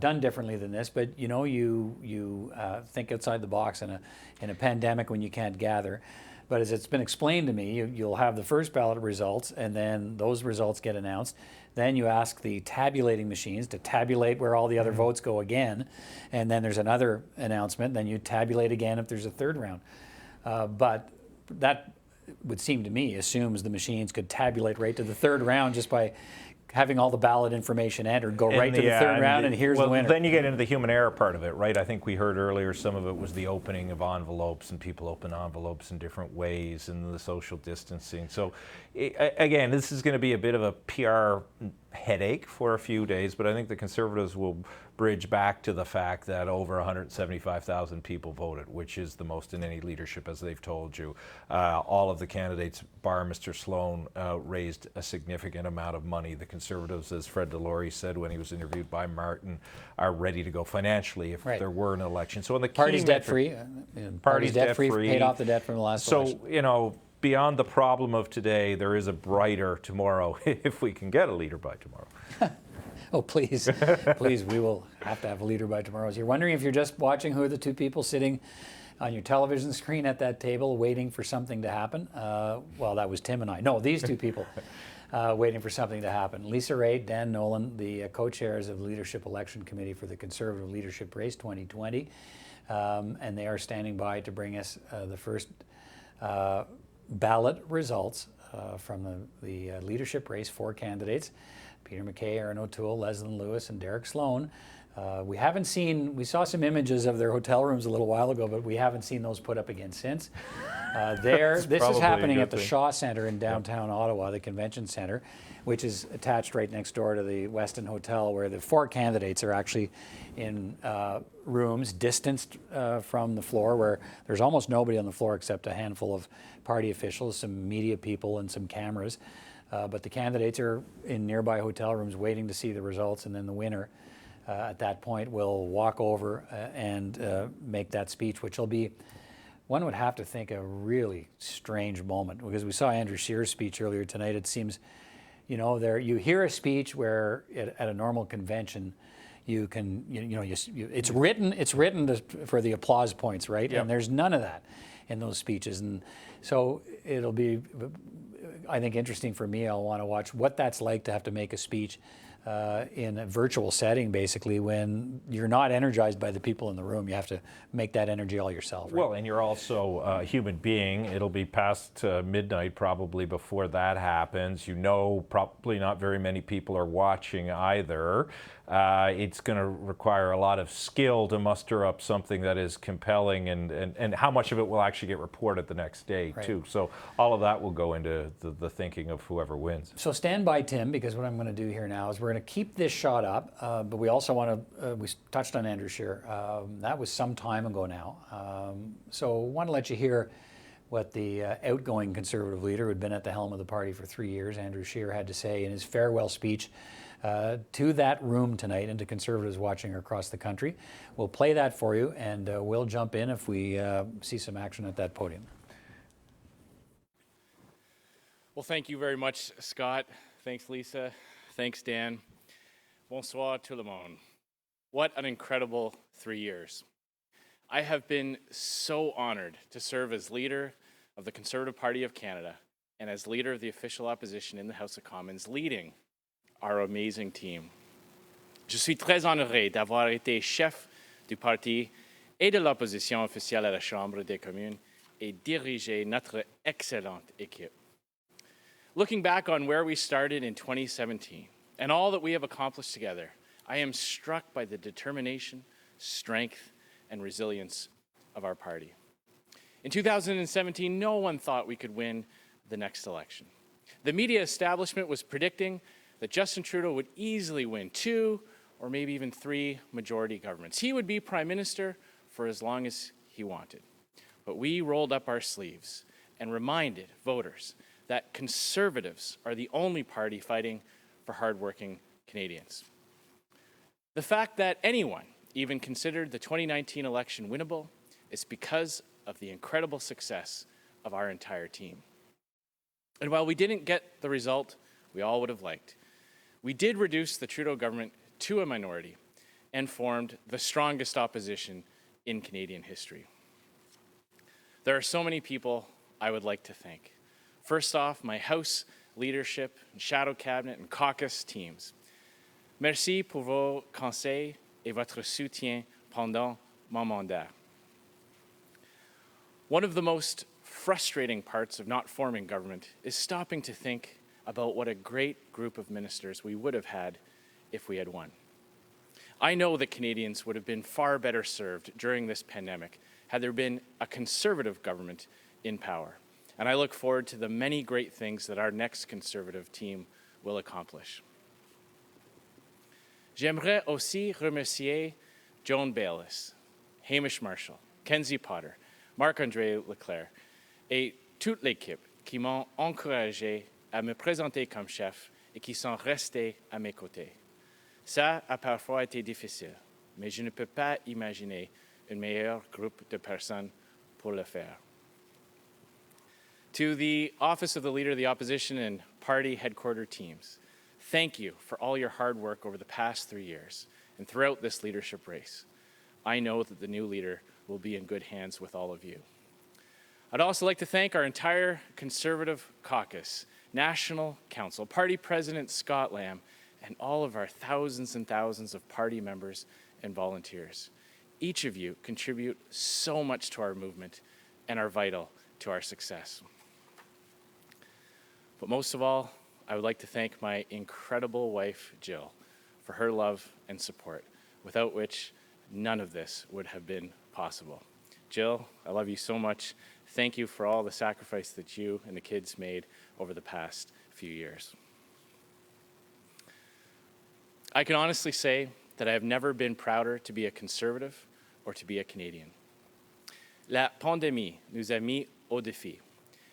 Done differently than this, but you think outside the box in a pandemic when you can't gather. But as it's been explained to me, you'll have the first ballot results, and then those results get announced. Then you ask the tabulating machines to tabulate where all the other votes go again, and then there's another announcement. Then you tabulate again if there's a third round. But that would seem to me assumes the machines could tabulate right to the third round just by having all the ballot information entered, go right to the third round, and here's the winner. Then you get into the human error part of it, right? I think we heard earlier some of it was the opening of envelopes, and people open envelopes in different ways, and the social distancing. So, again, this is going to be a bit of a PR headache for a few days, but I think the Conservatives will bridge back to the fact that over 175,000 people voted, which is the most in any leadership, as they've told you. All of the candidates, bar Mr. Sloan, raised a significant amount of money. The Conservatives, as Fred Delory said when he was interviewed by Martin, are ready to go financially if there were an election. So in the party's debt-free. Party's debt-free, paid off the debt from the last election. So, beyond the problem of today, there is a brighter tomorrow if we can get a leader by tomorrow. Oh, please, please, we will have to have a leader by tomorrow. If you're wondering if you're just watching who are the two people sitting on your television screen at that table waiting for something to happen, well, that was Tim and I. No, these two people waiting for something to happen. Lisa Ray, Dan Nolan, the co-chairs of the Leadership Election Committee for the Conservative Leadership Race 2020, and they are standing by to bring us the first ballot results from the leadership race. 4 candidates: Peter MacKay, Erin O'Toole, Leslyn Lewis, and Derek Sloan. We saw some images of their hotel rooms a little while ago, but we haven't seen those put up again since. This is happening at the Shaw Centre in downtown Ottawa, the convention centre, which is attached right next door to the Westin Hotel, where the 4 candidates are actually in rooms distanced from the floor, where there's almost nobody on the floor except a handful of party officials, some media people, and some cameras. But the candidates are in nearby hotel rooms waiting to see the results, and then the winner at that point will walk over and make that speech, which will be, one would have to think, a really strange moment, because we saw Andrew Scheer's speech earlier tonight. It seems, you hear a speech where at a normal convention, you can, it's written for the applause points, right? Yep. And there's none of that in those speeches, and so it'll be, I think, interesting for me. I'll want to watch what that's like to have to make a speech in a virtual setting, basically, when you're not energized by the people in the room. You have to make that energy all yourself. Right? Well, and you're also a human being. It'll be past midnight probably before that happens. Probably not very many people are watching either. It's going to require a lot of skill to muster up something that is compelling, and how much of it will actually get reported the next day, too. So all of that will go into the thinking of whoever wins. So stand by, Tim, because what I'm going to do here now is we're going to keep this shot up, but we also want to, we touched on Andrew Scheer. That was some time ago now. So I want to let you hear what the outgoing Conservative leader, who had been at the helm of the party for 3 years, Andrew Scheer, had to say in his farewell speech to that room tonight and to Conservatives watching across the country. We'll play that for you, and we'll jump in if we see some action at that podium. Well, thank you very much, Scott. Thanks, Lisa. Thanks, Dan. Bonsoir tout le monde. What an incredible 3 years. I have been so honored to serve as leader of the Conservative Party of Canada and as leader of the official opposition in the House of Commons, leading our amazing team. Je suis très honoré d'avoir été chef du parti et de l'opposition officielle à la Chambre des communes et diriger notre excellente équipe. Looking back on where we started in 2017 and all that we have accomplished together, I am struck by the determination, strength, and resilience of our party. In 2017, no one thought we could win the next election. The media establishment was predicting that Justin Trudeau would easily win 2 or maybe even 3 majority governments. He would be Prime Minister for as long as he wanted. But we rolled up our sleeves and reminded voters that Conservatives are the only party fighting for hardworking Canadians. The fact that anyone even considered the 2019 election winnable is because of the incredible success of our entire team. And while we didn't get the result we all would have liked, we did reduce the Trudeau government to a minority and formed the strongest opposition in Canadian history. There are so many people I would like to thank. First off, my House leadership, shadow cabinet, and caucus teams. Merci pour vos conseils et votre soutien pendant mon mandat. One of the most frustrating parts of not forming government is stopping to think about what a great group of ministers we would have had if we had won. I know that Canadians would have been far better served during this pandemic had there been a Conservative government in power. And I look forward to the many great things that our next Conservative team will accomplish. J'aimerais aussi remercier Joan Bayliss, Hamish Marshall, Kenzie Potter, Marc-André Leclerc et toute l'équipe qui m'ont encouragé à me présenter comme chef et qui sont restés à mes côtés. Ça a parfois été difficile, mais je ne peux pas imaginer un meilleur groupe de personnes pour le faire. To the Office of the Leader of the Opposition and party headquarter teams, thank you for all your hard work over the past 3 years and throughout this leadership race. I know that the new leader will be in good hands with all of you. I'd also like to thank our entire Conservative caucus, National Council, Party President Scott Lamb, and all of our thousands and thousands of party members and volunteers. Each of you contribute so much to our movement and are vital to our success. But most of all, I would like to thank my incredible wife, Jill, for her love and support, without which none of this would have been possible. Jill, I love you so much. Thank you for all the sacrifice that you and the kids made over the past few years. I can honestly say that I have never been prouder to be a Conservative or to be a Canadian. La pandémie nous a mis au défi,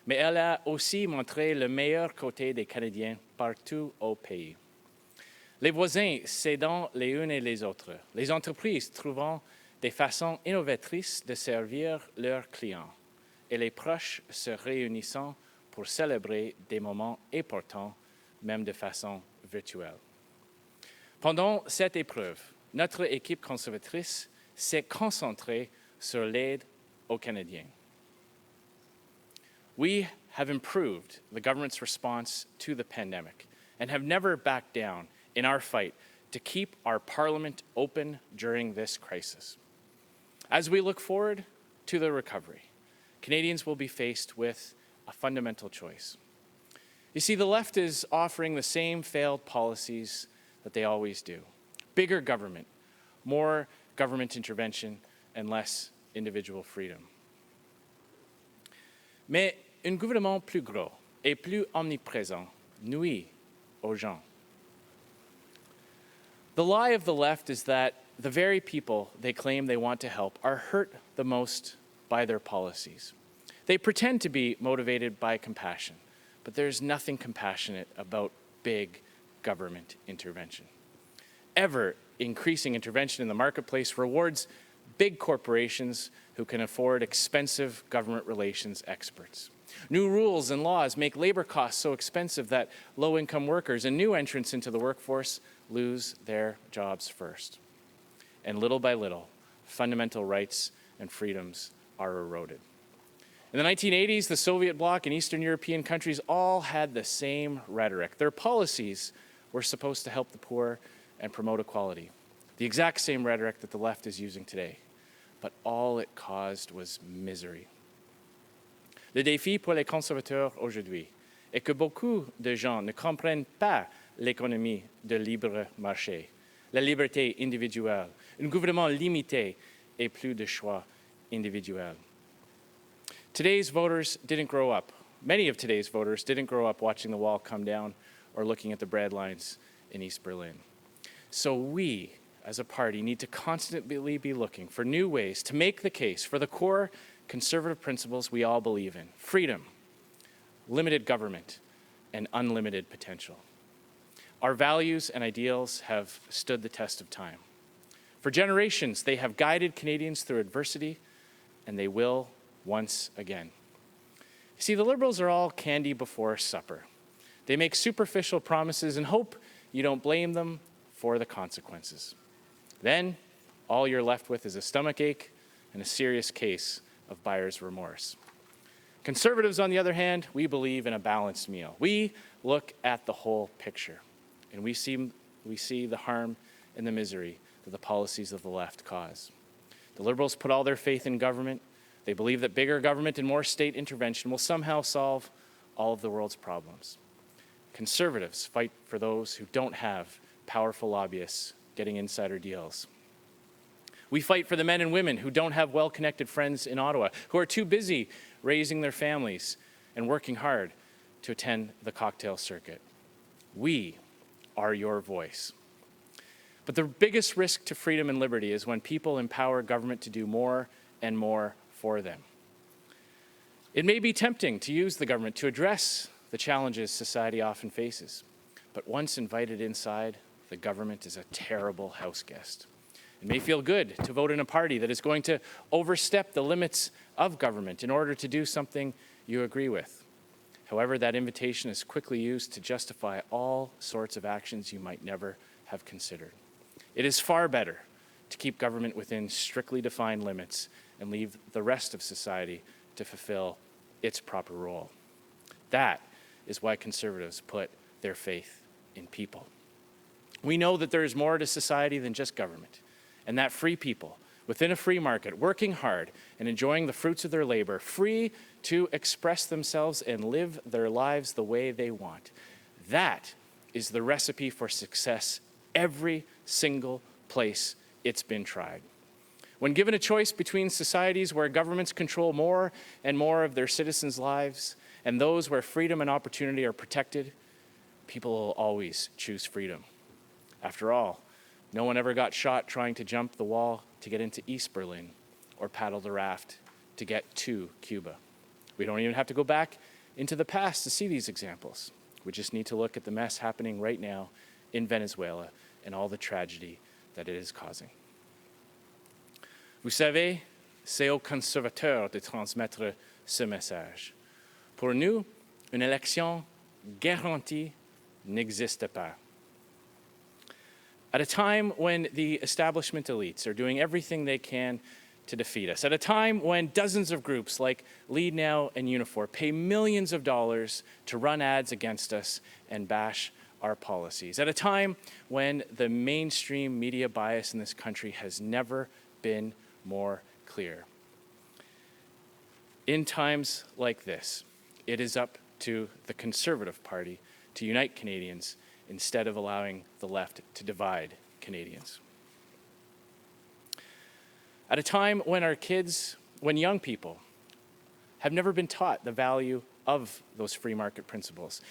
mais elle a aussi montré le meilleur côté des Canadiens partout au pays. Les voisins s'aidant les uns et les autres, les entreprises trouvant des façons innovatrices de servir leurs clients, et les proches se réunissant pour célébrer des moments importants, même de façon virtuelle. Pendant cette épreuve, notre équipe conservatrice s'est concentrée sur l'aide aux Canadiens. We have improved the government's response to the pandemic and have never backed down in our fight to keep our parliament open during this crisis. As we look forward to the recovery, Canadians will be faced with a fundamental choice. You see, the left is offering the same failed policies that they always do. Bigger government, more government intervention, and less individual freedom. Mais un gouvernement plus gros et plus omniprésent nuit aux gens. The lie of the left is that the very people they claim they want to help are hurt the most by their policies. They pretend to be motivated by compassion, but there's nothing compassionate about big government intervention. Ever increasing intervention in the marketplace rewards big corporations who can afford expensive government relations experts. New rules and laws make labor costs so expensive that low-income workers and new entrants into the workforce lose their jobs first. And little by little, fundamental rights and freedoms are eroded. In the 1980s, the Soviet bloc and Eastern European countries all had the same rhetoric. Their policies were supposed to help the poor and promote equality. The exact same rhetoric that the left is using today. But all it caused was misery. Le défi pour les conservateurs aujourd'hui est que beaucoup de gens ne comprennent pas l'économie de libre marché, la liberté individuelle, un gouvernement limité et plus de choix individuels. Today's voters didn't grow up. Many of today's voters didn't grow up watching the wall come down or looking at the bread lines in East Berlin. So we, as a party, need to constantly be looking for new ways to make the case for the core conservative principles we all believe in: freedom, limited government, and unlimited potential. Our values and ideals have stood the test of time. For generations, they have guided Canadians through adversity, and they will once again. See, the Liberals are all candy before supper. They make superficial promises and hope you don't blame them for the consequences. Then, all you're left with is a stomachache and a serious case of buyer's remorse. Conservatives, on the other hand, we believe in a balanced meal. We look at the whole picture, and we see the harm and the misery that the policies of the left cause. The Liberals put all their faith in government. They believe that bigger government and more state intervention will somehow solve all of the world's problems. Conservatives fight for those who don't have powerful lobbyists getting insider deals. We fight for the men and women who don't have well-connected friends in Ottawa, who are too busy raising their families and working hard to attend the cocktail circuit. We are your voice. But the biggest risk to freedom and liberty is when people empower government to do more and more for them. It may be tempting to use the government to address the challenges society often faces, but once invited inside, the government is a terrible house guest. It may feel good to vote in a party that is going to overstep the limits of government in order to do something you agree with. However, that invitation is quickly used to justify all sorts of actions you might never have considered. It is far better to keep government within strictly defined limits and leave the rest of society to fulfill its proper role. That is why Conservatives put their faith in people. We know that there is more to society than just government, and that free people within a free market, working hard and enjoying the fruits of their labor, free to express themselves and live their lives the way they want. That is the recipe for success every single place it's been tried. When given a choice between societies where governments control more and more of their citizens' lives and those where freedom and opportunity are protected, people will always choose freedom. After all, no one ever got shot trying to jump the wall to get into East Berlin or paddle the raft to get to Cuba. We don't even have to go back into the past to see these examples. We just need to look at the mess happening right now in Venezuela and all the tragedy that it is causing. Vous savez, c'est aux conservateurs de transmettre ce message. Pour nous, une élection garantie n'existe pas. At a time when the establishment elites are doing everything they can to defeat us, at a time when dozens of groups like Lead Now and Unifor pay millions of dollars to run ads against us and bash our policies, at a time when the mainstream media bias in this country has never been more clear. In times like this, it is up to the Conservative Party to unite Canadians instead of allowing the left to divide Canadians. At a time when our kids, when young people have never been taught the value of those free market principles,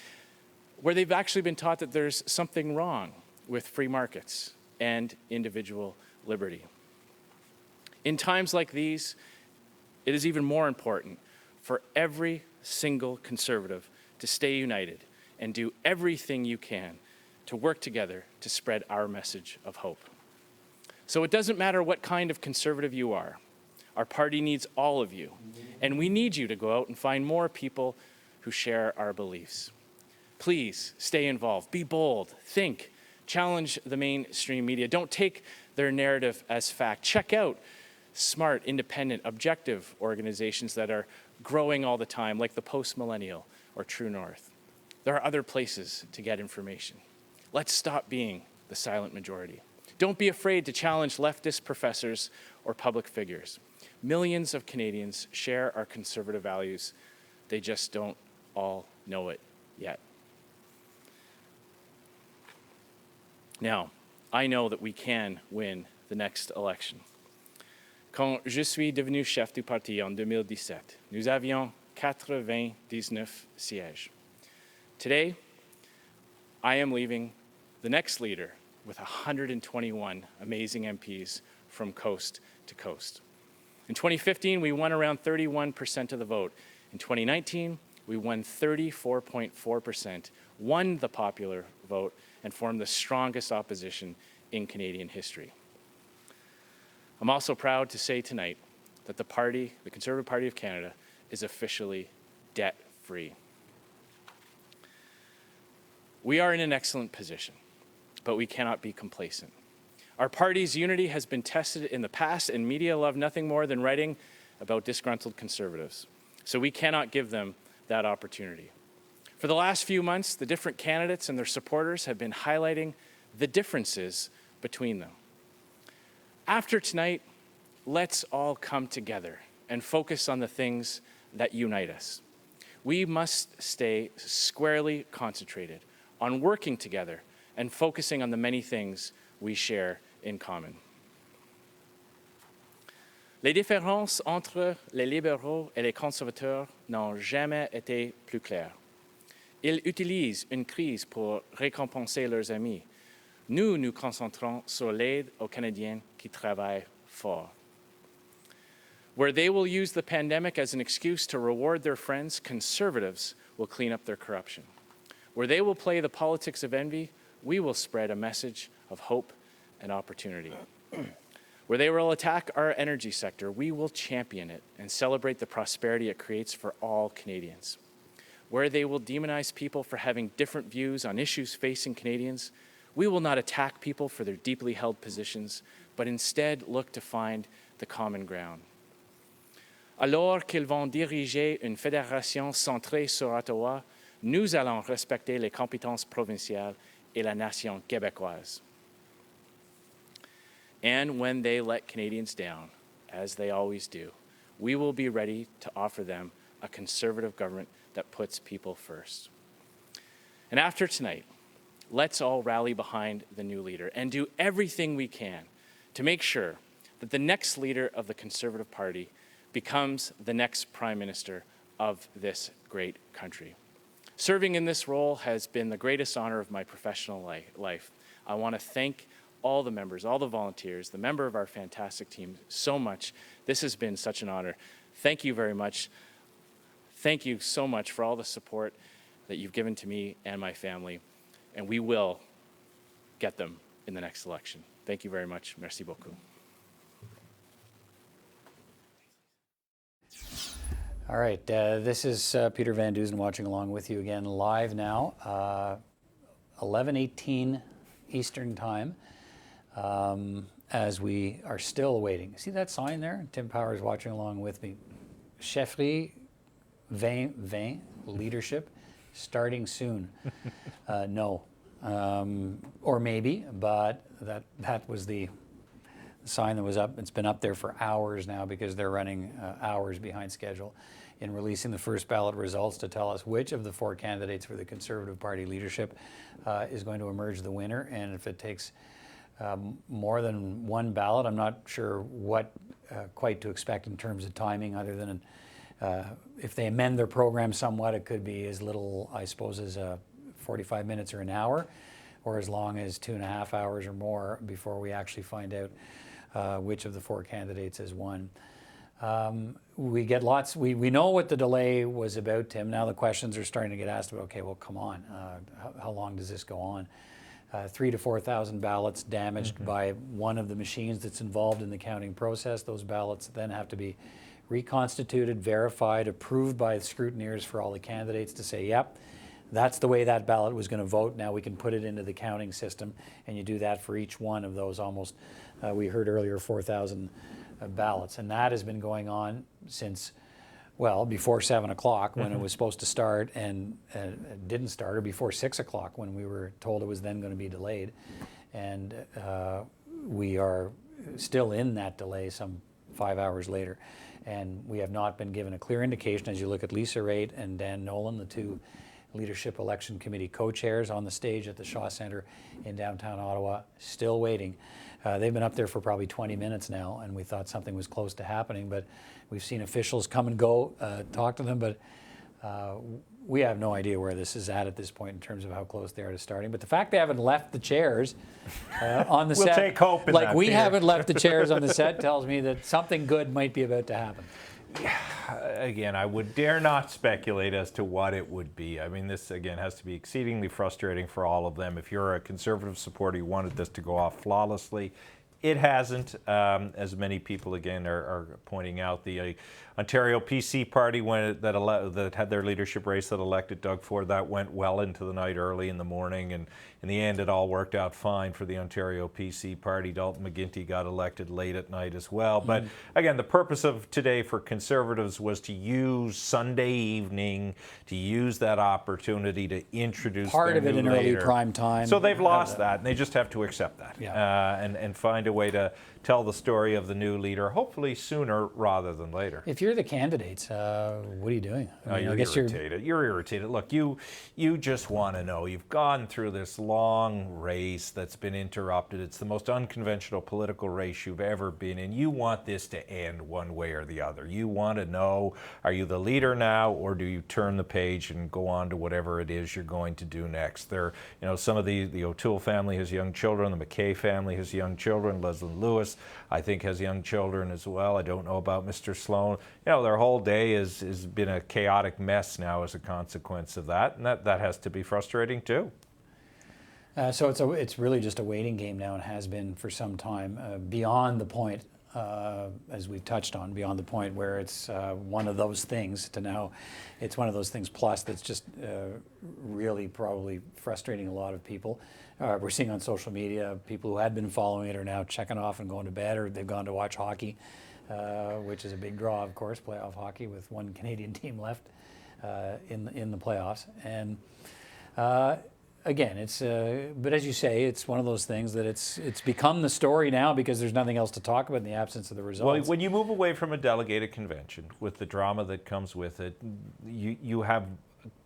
where they've actually been taught that there's something wrong with free markets and individual liberty. In times like these, it is even more important for every single Conservative to stay united and do everything you can to work together to spread our message of hope. So it doesn't matter what kind of Conservative you are. Our party needs all of you, and we need you to go out and find more people who share our beliefs. Please stay involved, be bold, think, challenge the mainstream media. Don't take their narrative as fact. Check out smart, independent, objective organizations that are growing all the time, like the Post Millennial or True North. There are other places to get information. Let's stop being the silent majority. Don't be afraid to challenge leftist professors or public figures. Millions of Canadians share our Conservative values. They just don't all know it yet. Now, I know that we can win the next election. Quand je suis devenu chef du parti en 2017, nous avions 99 sièges. Today, I am leaving the next leader with 121 amazing MPs from coast to coast. In 2015, we won around 31% of the vote. In 2019, we won 34.4%, won the popular vote, and formed the strongest opposition in Canadian history. I'm also proud to say tonight that the party, the Conservative Party of Canada, is officially debt-free. We are in an excellent position, but we cannot be complacent. Our party's unity has been tested in the past, and media love nothing more than writing about disgruntled Conservatives. So we cannot give them that opportunity. For the last few months, the different candidates and their supporters have been highlighting the differences between them. After tonight, let's all come together and focus on the things that unite us. We must stay squarely concentrated on working together and focusing on the many things we share in common. Les différences entre les libéraux et les conservateurs n'ont jamais été plus claires. Ils utilisent une crise pour récompenser leurs amis. Nous nous concentrons sur l'aide aux Canadiens qui travaillent fort. Where they will use the pandemic as an excuse to reward their friends, Conservatives will clean up their corruption. Where they will play the politics of envy, we will spread a message of hope and opportunity. Where they will attack our energy sector, we will champion it and celebrate the prosperity it creates for all Canadians. Where they will demonize people for having different views on issues facing Canadians, we will not attack people for their deeply held positions, but instead look to find the common ground. Alors qu'ils vont diriger une fédération centrée sur Ottawa, nous allons respecter les compétences provinciales et la nation québécoise. And when they let Canadians down, as they always do, we will be ready to offer them a Conservative government that puts people first. And after tonight, let's all rally behind the new leader and do everything we can to make sure that the next leader of the Conservative Party becomes the next Prime Minister of this great country. Serving in this role has been the greatest honor of my professional life. I want to thank all the members, all the volunteers, the member of our fantastic team so much. This has been such an honor. Thank you very much. Thank you so much for all the support that you've given to me and my family, and we will get them in the next election. Thank you very much. Merci beaucoup. All right, this is Peter Van Dusen watching along with you again live now, 11:18 Eastern Time, as we are still waiting. See that sign there? Tim Powers watching along with me. Chefferie 2020, leadership, starting soon. No, or maybe, but that was the sign that was up. It's been up there for hours now because they're running hours behind schedule in releasing the first ballot results to tell us which of the four candidates for the Conservative Party leadership is going to emerge the winner. And if it takes more than one ballot, I'm not sure what quite to expect in terms of timing, other than if they amend their program somewhat, it could be as little, I suppose, as 45 minutes or an hour, or as long as 2.5 hours or more before we actually find out which of the four candidates has won. We get lots, we know what the delay was about, Tim. Now the questions are starting to get asked about, okay, well, come on, how long does this go on? 3,000 to 4,000 ballots damaged by one of the machines that's involved in the counting process. Those ballots then have to be reconstituted, verified, approved by the scrutineers for all the candidates to say, yep, that's the way that ballot was going to vote. Now we can put it into the counting system, and you do that for each one of those almost, we heard earlier, 4,000 ballots. And that has been going on since, well, before 7 o'clock when it was supposed to start, and didn't start, or before 6 o'clock when we were told it was then going to be delayed. And we are still in that delay some 5 hours later. And we have not been given a clear indication, as you look at Lisa Raitt and Dan Nolan, the two Leadership Election Committee co-chairs on the stage at the Shaw Centre in downtown Ottawa, still waiting. They've been up there for probably 20 minutes now, and we thought something was close to happening, but we've seen officials come and go, talk to them, but we have no idea where this is at this point in terms of how close they are to starting. But the fact they haven't left the chairs on the we'll set, take hope in like that, we Peter. haven't left the chairs on the set, tells me that something good might be about to happen. Again, I would dare not speculate as to what it would be. I mean, this, again, has to be exceedingly frustrating for all of them. If you're a Conservative supporter, you wanted this to go off flawlessly. It hasn't, as many people, again, are pointing out. The Ontario PC party that had their leadership race that elected Doug Ford, that went well into the night, early in the morning, and in the end it all worked out fine for the Ontario PC party. Dalton McGuinty got elected late at night as well. But again, the purpose of today for Conservatives was to use Sunday evening, to use that opportunity to introduce part of it in early leader. prime time. So they've lost that, and they just have to accept that, Yeah. and find a way to tell the story of the new leader, hopefully sooner rather than later. If you're the candidates, what are you doing? I You're guess irritated. You're irritated. Look, you just want to know. You've gone through this long race that's been interrupted. It's the most unconventional political race you've ever been in. You want this to end one way or the other. You want to know, are you the leader now, or do you turn the page and go on to whatever it is you're going to do next? Some of the O'Toole family has young children. The MacKay family has young children. Leslyn Lewis, I think, has young children as well. I don't know about Mr. Sloan. Their whole day has been a chaotic mess now as a consequence of that, and that has to be frustrating too. So it's really just a waiting game now, and has been for some time, beyond the point, as we've touched on, beyond the point where it's one of those things to now it's one of those things plus that's just really probably frustrating a lot of people. We're seeing on social media people who had been following it are now checking off and going to bed, or they've gone to watch hockey, which is a big draw, of course, playoff hockey with one Canadian team left in the playoffs. And again, it's but as you say, it's one of those things that it's become the story now because there's nothing else to talk about in the absence of the results. Well, when you move away from a delegated convention with the drama that comes with it, you have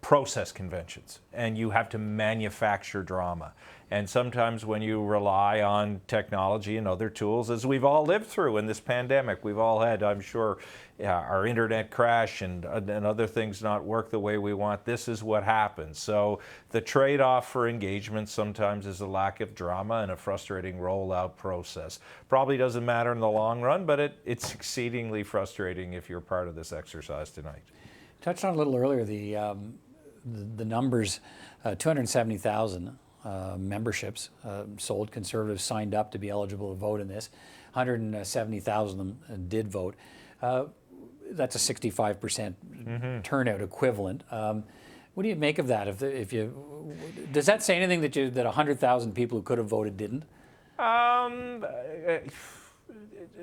process conventions, and you have to manufacture drama. And sometimes when you rely on technology and other tools, as we've all lived through in this pandemic, we've all had, I'm sure, our internet crash and other things not work the way we want. This is what happens. So the trade-off for engagement sometimes is a lack of drama and a frustrating rollout process. Probably doesn't matter in the long run, but it's exceedingly frustrating if you're part of this exercise tonight. Touched on a little earlier the numbers, 270,000 memberships sold. Conservatives signed up to be eligible to vote in this. 170,000 of them did vote. That's a 65% turnout equivalent. What do you make of that? Does that say anything that 100,000 people who could have voted didn't?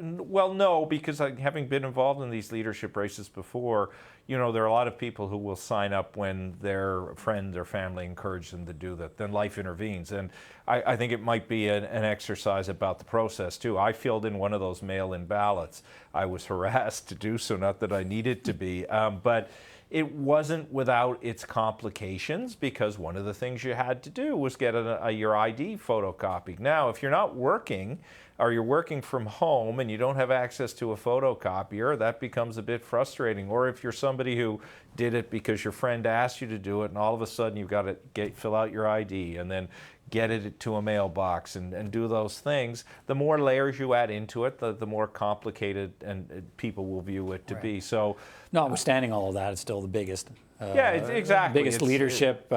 Well, no, because having been involved in these leadership races before, there are a lot of people who will sign up when their friend or family encourage them to do that. Then life intervenes. And I think it might be an exercise about the process, too. I filled in one of those mail-in ballots. I was harassed to do so, not that I needed to be, but it wasn't without its complications, because one of the things you had to do was get your ID photocopied. Now, if you're not working, or you're working from home and you don't have access to a photocopier, that becomes a bit frustrating. Or if you're somebody who did it because your friend asked you to do it, and all of a sudden you've got to fill out your ID and then get it to a mailbox and do those things, the more layers you add into it, the more complicated and people will view it to be. So, notwithstanding all of that, it's still the biggest. Exactly. Biggest leadership.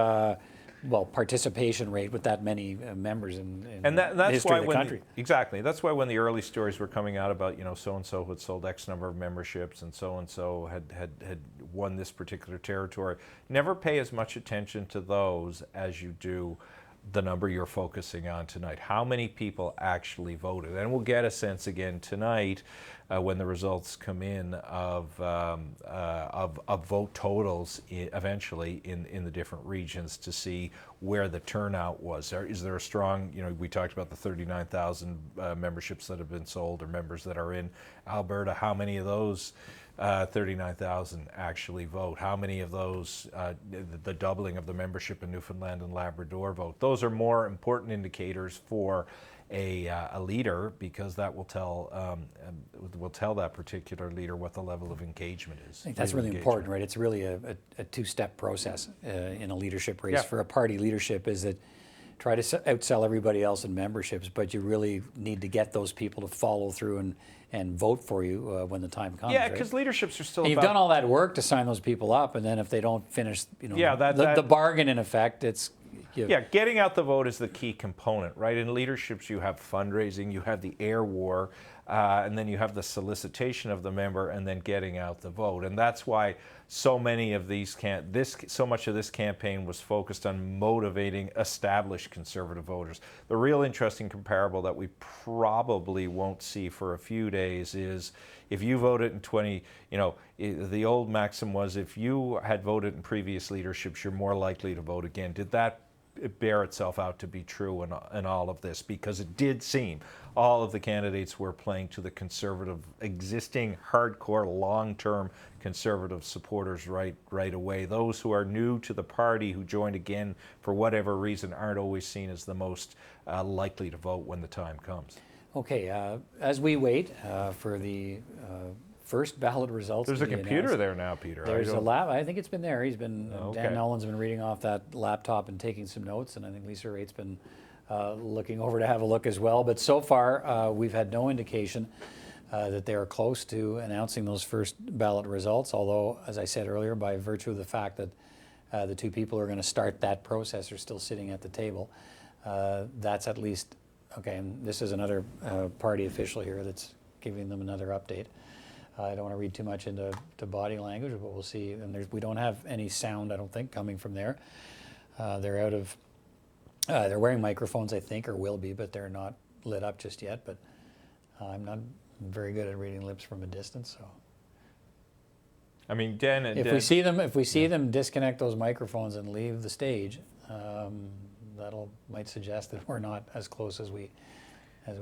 Participation rate with that many members in that's the history why of the country. Exactly. That's why when the early stories were coming out about, so-and-so had sold X number of memberships and so had won this particular territory, never pay as much attention to those as you do the number you're focusing on tonight. How many people actually voted? And we'll get a sense again tonight when the results come in of vote totals eventually in the different regions to see where the turnout was. Is there a strong, we talked about the 39,000 memberships that have been sold or members that are in Alberta. How many of those 39,000 actually vote? How many of those, the doubling of the membership in Newfoundland and Labrador vote? Those are more important indicators for a leader, because that will tell that particular leader what the level of engagement is. I think that's really important, right? It's really a two-step process in a leadership race. For a party leadership is that try to outsell everybody else in memberships, but you really need to get those people to follow through and vote for you when the time comes. Yeah, because leaderships are still. And you've done all that work to sign those people up, and then if they don't finish, the bargain in effect, it's. Getting out the vote is the key component, right? In leaderships, you have fundraising, you have the air war, and then you have the solicitation of the member, and then getting out the vote. And that's why so many of these so much of this campaign was focused on motivating established Conservative voters. The real interesting comparable that we probably won't see for a few days is if you voted in the old maxim was if you had voted in previous leaderships, you're more likely to vote again. Did that bear itself out to be true in all of this? Because it did seem all of the candidates were playing to the Conservative, existing hardcore, long-term Conservative supporters right away. Those who are new to the party, who joined again for whatever reason, aren't always seen as the most likely to vote when the time comes. Okay, as we wait for the first ballot results. There's a computer there now, Peter. There's a lab. I think it's been there. He's been Dan Nolan's been reading off that laptop and taking some notes, and I think Lisa Rate's been looking over to have a look as well. But so far, we've had no indication that they are close to announcing those first ballot results. Although, as I said earlier, by virtue of the fact that the two people who are going to start that process are still sitting at the table, that's at least okay. And this is another party official here that's giving them another update. I don't want to read too much into body language, but we'll see. And we don't have any sound, I don't think, coming from there. They're out of. They're wearing microphones, I think, or will be, but they're not lit up just yet. But I'm not very good at reading lips from a distance, so. I mean, Dan. If we see them disconnect those microphones and leave the stage, that might suggest that we're not as close as we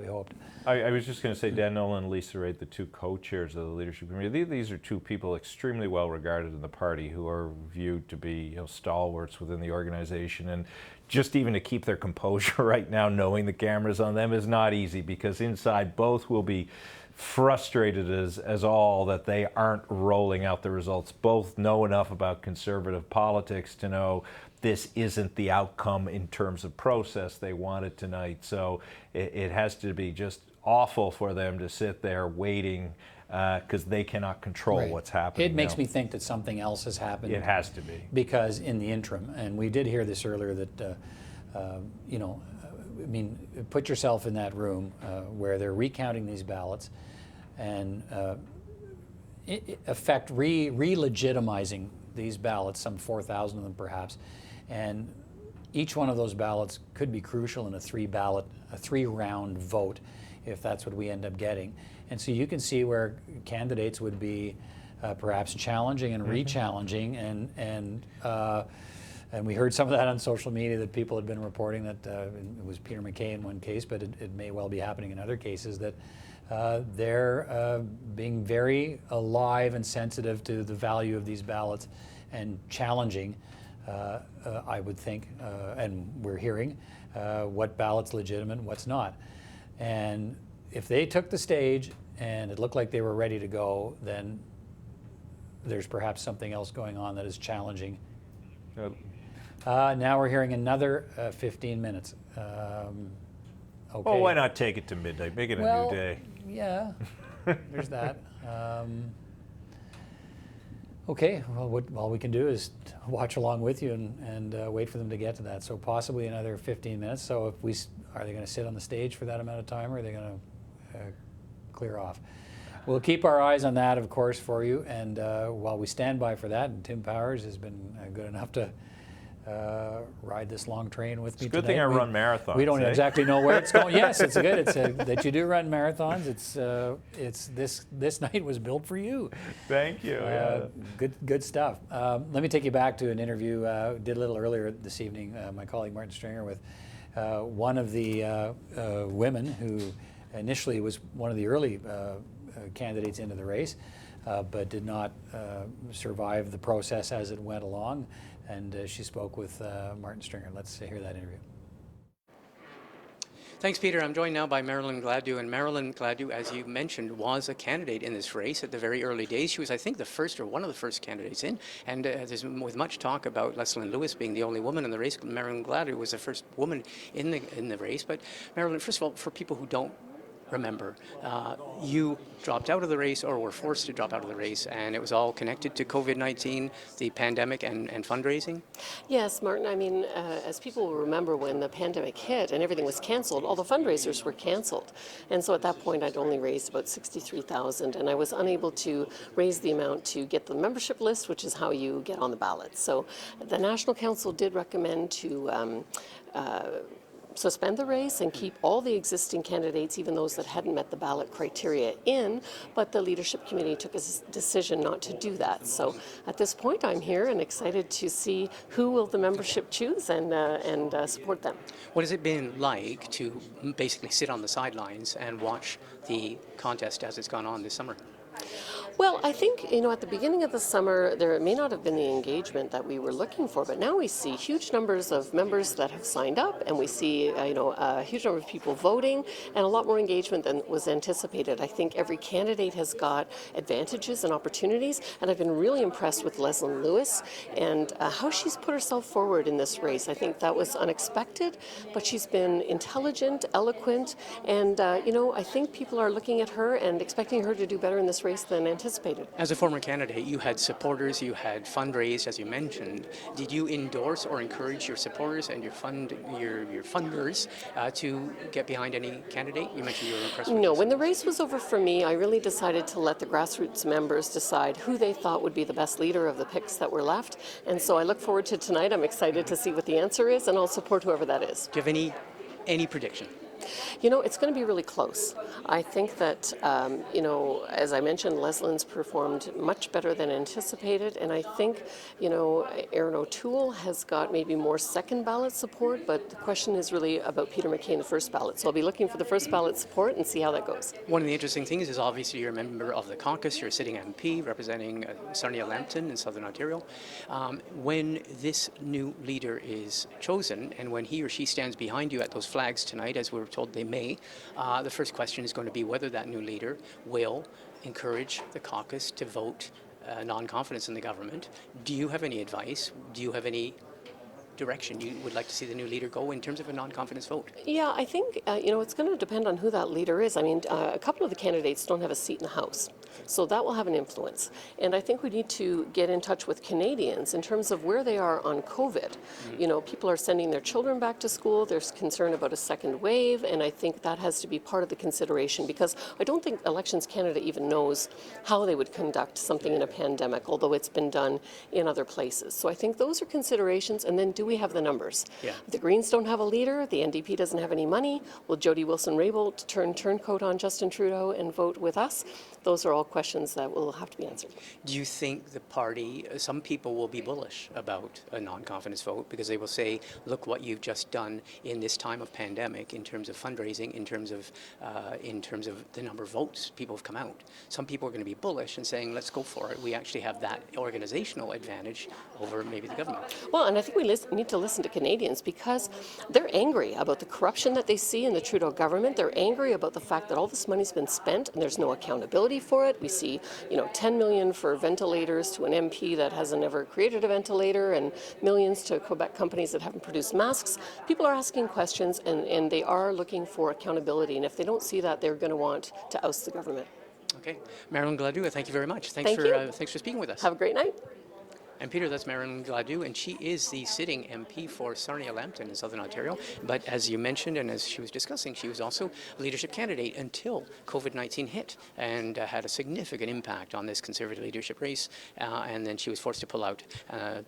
hoped. I was just going to say, Dan Nolan and Lisa Rate, the two co-chairs of the leadership committee, these are two people extremely well regarded in the party who are viewed to be stalwarts within the organization. And just even to keep their composure right now, knowing the camera's on them, is not easy, because inside both will be frustrated as all that they aren't rolling out the results. Both know enough about Conservative politics to know this isn't the outcome in terms of process they wanted tonight. So it has to be just awful for them to sit there waiting because they cannot control what's happening. It makes me think that something else has happened. It has to be. Because in the interim, and we did hear this earlier, that, put yourself in that room where they're recounting these ballots and re-legitimizing these ballots, some 4,000 of them perhaps, and each one of those ballots could be crucial in a three-round vote, if that's what we end up getting. And so you can see where candidates would be perhaps challenging and re-challenging, and we heard some of that on social media, that people had been reporting that it was Peter MacKay in one case, but it may well be happening in other cases, that they're being very alive and sensitive to the value of these ballots and challenging, I would think, and we're hearing what ballot's legitimate and what's not. And if they took the stage and it looked like they were ready to go, then there's perhaps something else going on that is challenging. Now we're hearing another 15 minutes. Okay. Well, why not take it to midnight? Make it a new day. Yeah, there's that. Okay, well, all we can do is watch along with you and wait for them to get to that. So possibly another 15 minutes. So if are they going to sit on the stage for that amount of time, or are they going to clear off? We'll keep our eyes on that, of course, for you. And while we stand by for that, and Tim Powers has been good enough to ride this long train with me It's a good tonight. thing I run marathons. We don't exactly know where it's going. Yes, it's good. It's that you do run marathons. It's this night was built for you. Thank you. Good stuff. Let me take you back to an interview did a little earlier this evening. My colleague Martin Stringer with one of the women who initially was one of the early candidates into the race, but did not survive the process as it went along. And she spoke with Martin Stringer. Let's hear that interview. Thanks, Peter. I'm joined now by Marilyn Gladu. And Marilyn Gladu, as you mentioned, was a candidate in this race at the very early days. She was, I think, the first or one of the first candidates in. And there's with much talk about Leslyn Lewis being the only woman in the race. Marilyn Gladu was the first woman in the race. But Marilyn, first of all, for people who don't remember, you dropped out of the race or were forced to drop out of the race, and it was all connected to COVID-19, the pandemic, and fundraising? Yes, Martin. I mean, as people will remember, when the pandemic hit and everything was canceled, all the fundraisers were canceled. And so at that point, I'd only raised about $63,000, and I was unable to raise the amount to get the membership list, which is how you get on the ballot. So the National Council did recommend to suspend the race and keep all the existing candidates, even those that hadn't met the ballot criteria, in, but the leadership committee took a decision not to do that. So at this point, I'm here and excited to see who will the membership choose and support them. What has it been like to basically sit on the sidelines and watch the contest as it's gone on this summer? Well, I think, at the beginning of the summer, there may not have been the engagement that we were looking for, but now we see huge numbers of members that have signed up, and we see, a huge number of people voting, and a lot more engagement than was anticipated. I think every candidate has got advantages and opportunities, and I've been really impressed with Leslyn Lewis and how she's put herself forward in this race. I think that was unexpected, but she's been intelligent, eloquent, and, I think people are looking at her and expecting her to do better in this race than anticipated. As a former candidate, you had supporters, you had fundraised, as you mentioned. Did you endorse or encourage your supporters and your funders to get behind any candidate? You mentioned you were impressed with No, when the race was over for me, I really decided to let the grassroots members decide who they thought would be the best leader of the picks that were left. And so I look forward to tonight. I'm excited to see what the answer is, and I'll support whoever that is. Do you have any prediction? It's going to be really close. I think that, as I mentioned, Leslyn's performed much better than anticipated, and I think, Erin O'Toole has got maybe more second ballot support, but the question is really about Peter MacKay in the first ballot. So I'll be looking for the first ballot support and see how that goes. One of the interesting things is obviously you're a member of the caucus, you're a sitting MP representing Sarnia Lambton in Southern Ontario. When this new leader is chosen, and when he or she stands behind you at those flags tonight, as we're told they may, the first question is going to be whether that new leader will encourage the caucus to vote non-confidence in the government. Do you have any advice? Do you have any direction you would like to see the new leader go in terms of a non-confidence vote? Yeah, I think, it's going to depend on who that leader is. I mean, a couple of the candidates don't have a seat in the House, so that will have an influence. And I think we need to get in touch with Canadians in terms of where they are on COVID. People are sending their children back to school. There's concern about a second wave, and I think that has to be part of the consideration, because I don't think Elections Canada even knows how they would conduct something in a pandemic, although it's been done in other places. So I think those are considerations, and then do we have the numbers? Yeah. The Greens don't have a leader. The NDP doesn't have any money. Will Jody Wilson-Raybould turn turncoat on Justin Trudeau and vote with us? Those are all all questions that will have to be answered. Do you think the party, some people will be bullish about a non-confidence vote because they will say, look what you've just done in this time of pandemic in terms of fundraising, in terms of the number of votes people have come out. Some people are going to be bullish and saying, let's go for it. We actually have that organizational advantage over maybe the government. Well, and I think we need to listen to Canadians because they're angry about the corruption that they see in the Trudeau government. They're angry about the fact that all this money's been spent and there's no accountability for it. We see, $10 million for ventilators to an MP that hasn't ever created a ventilator and millions to Quebec companies that haven't produced masks. People are asking questions and they are looking for accountability. And if they don't see that, they're going to want to oust the government. Okay. Marilyn Gladu, thank you very much. Thanks for speaking with us. Have a great night. And Peter, that's Marilyn Gladu, and she is the sitting MP for Sarnia-Lambton in Southern Ontario. But as you mentioned, and as she was discussing, she was also a leadership candidate until COVID-19 hit and had a significant impact on this Conservative leadership race. And then she was forced to pull out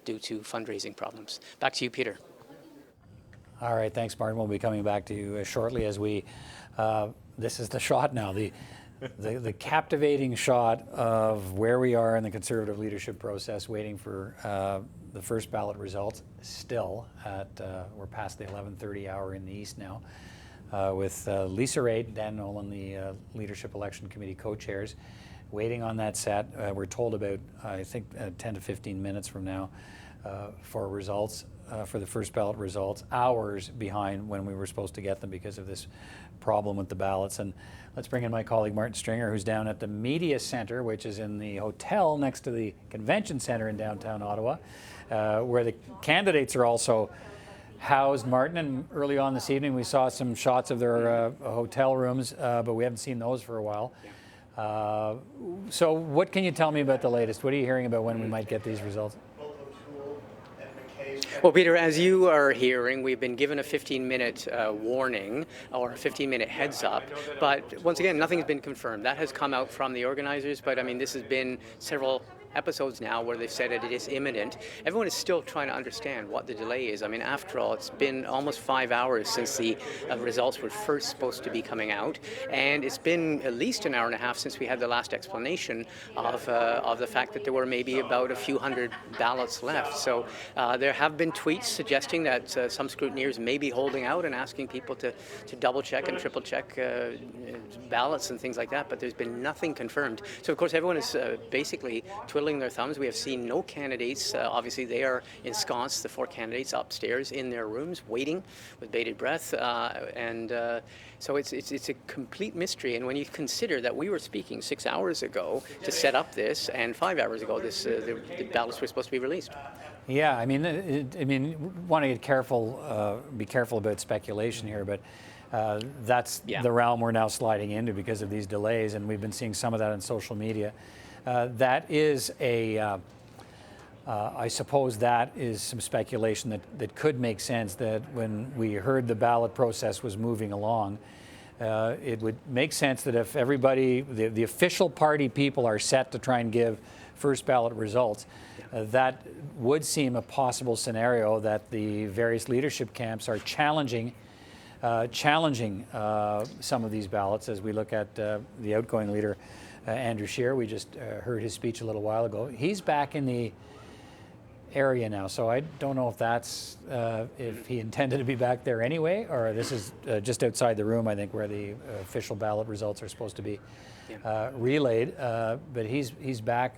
due to fundraising problems. Back to you, Peter. All right, thanks, Martin. We'll be coming back to you shortly as we, this is the shot now, the captivating shot of where we are in the Conservative leadership process, waiting for the first ballot results. Still at we're past the 11:30 hour in the East now, with Lisa Raitt, Dan Nolan, the Leadership Election Committee co-chairs, waiting on that set. We're told about I think 10 to 15 minutes from now for results. For the first ballot results, hours behind when we were supposed to get them because of this problem with the ballots. And let's bring in my colleague Martin Stringer, who's down at the Media Centre, which is in the hotel next to the Convention Centre in downtown Ottawa, where the candidates are also housed. Martin, and early on this evening we saw some shots of their hotel rooms, but we haven't seen those for a while. So what can you tell me about the latest? What are you hearing about when we might get these results? Well, Peter, as you are hearing, we've been given a 15-minute warning or a 15-minute heads up. But once again, nothing has been confirmed. That has come out from the organizers. But I mean, this has been several episodes now where they've said that it is imminent. Everyone is still trying to understand what the delay is. I mean, after all, it's been almost 5 hours since the results were first supposed to be coming out, and it's been at least an hour and a half since we had the last explanation of the fact that there were maybe about a few hundred ballots left. So there have been tweets suggesting that some scrutineers may be holding out and asking people to double check and triple check ballots and things like that, but there's been nothing confirmed. So of course everyone is basically twiddling their thumbs. We have seen no candidates. Obviously, they are ensconced, the 4 candidates, upstairs in their rooms, waiting with bated breath. So it's a complete mystery. And when you consider that we were speaking 6 hours ago to set up this, and 5 hours ago, the ballots were supposed to be released. Yeah, I mean, want to get careful, be careful about speculation here, but that's the realm we're now sliding into because of these delays, and we've been seeing some of that on social media. That is I suppose that is some speculation that could make sense, that when we heard the ballot process was moving along, it would make sense that if everybody, the official party people are set to try and give first ballot results, that would seem a possible scenario that the various leadership camps are challenging some of these ballots. As we look at the outgoing leader, Andrew Scheer, we just heard his speech a little while ago. He's back in the area now, so I don't know if that's if he intended to be back there anyway, or this is just outside the room, I think, where the official ballot results are supposed to be relayed. But he's back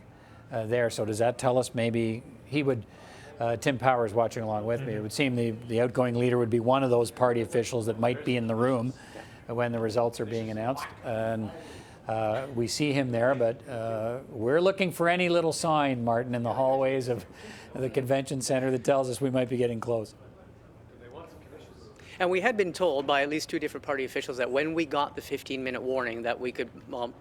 there. So does that tell us maybe he would? Tim Powers watching along with me. It would seem the outgoing leader would be one of those party officials that might be in the room when the results are being announced. And we see him there, but we're looking for any little sign, Martin, in the hallways of the convention center that tells us we might be getting close. And we had been told by at least 2 different party officials that when we got the 15-minute warning that we could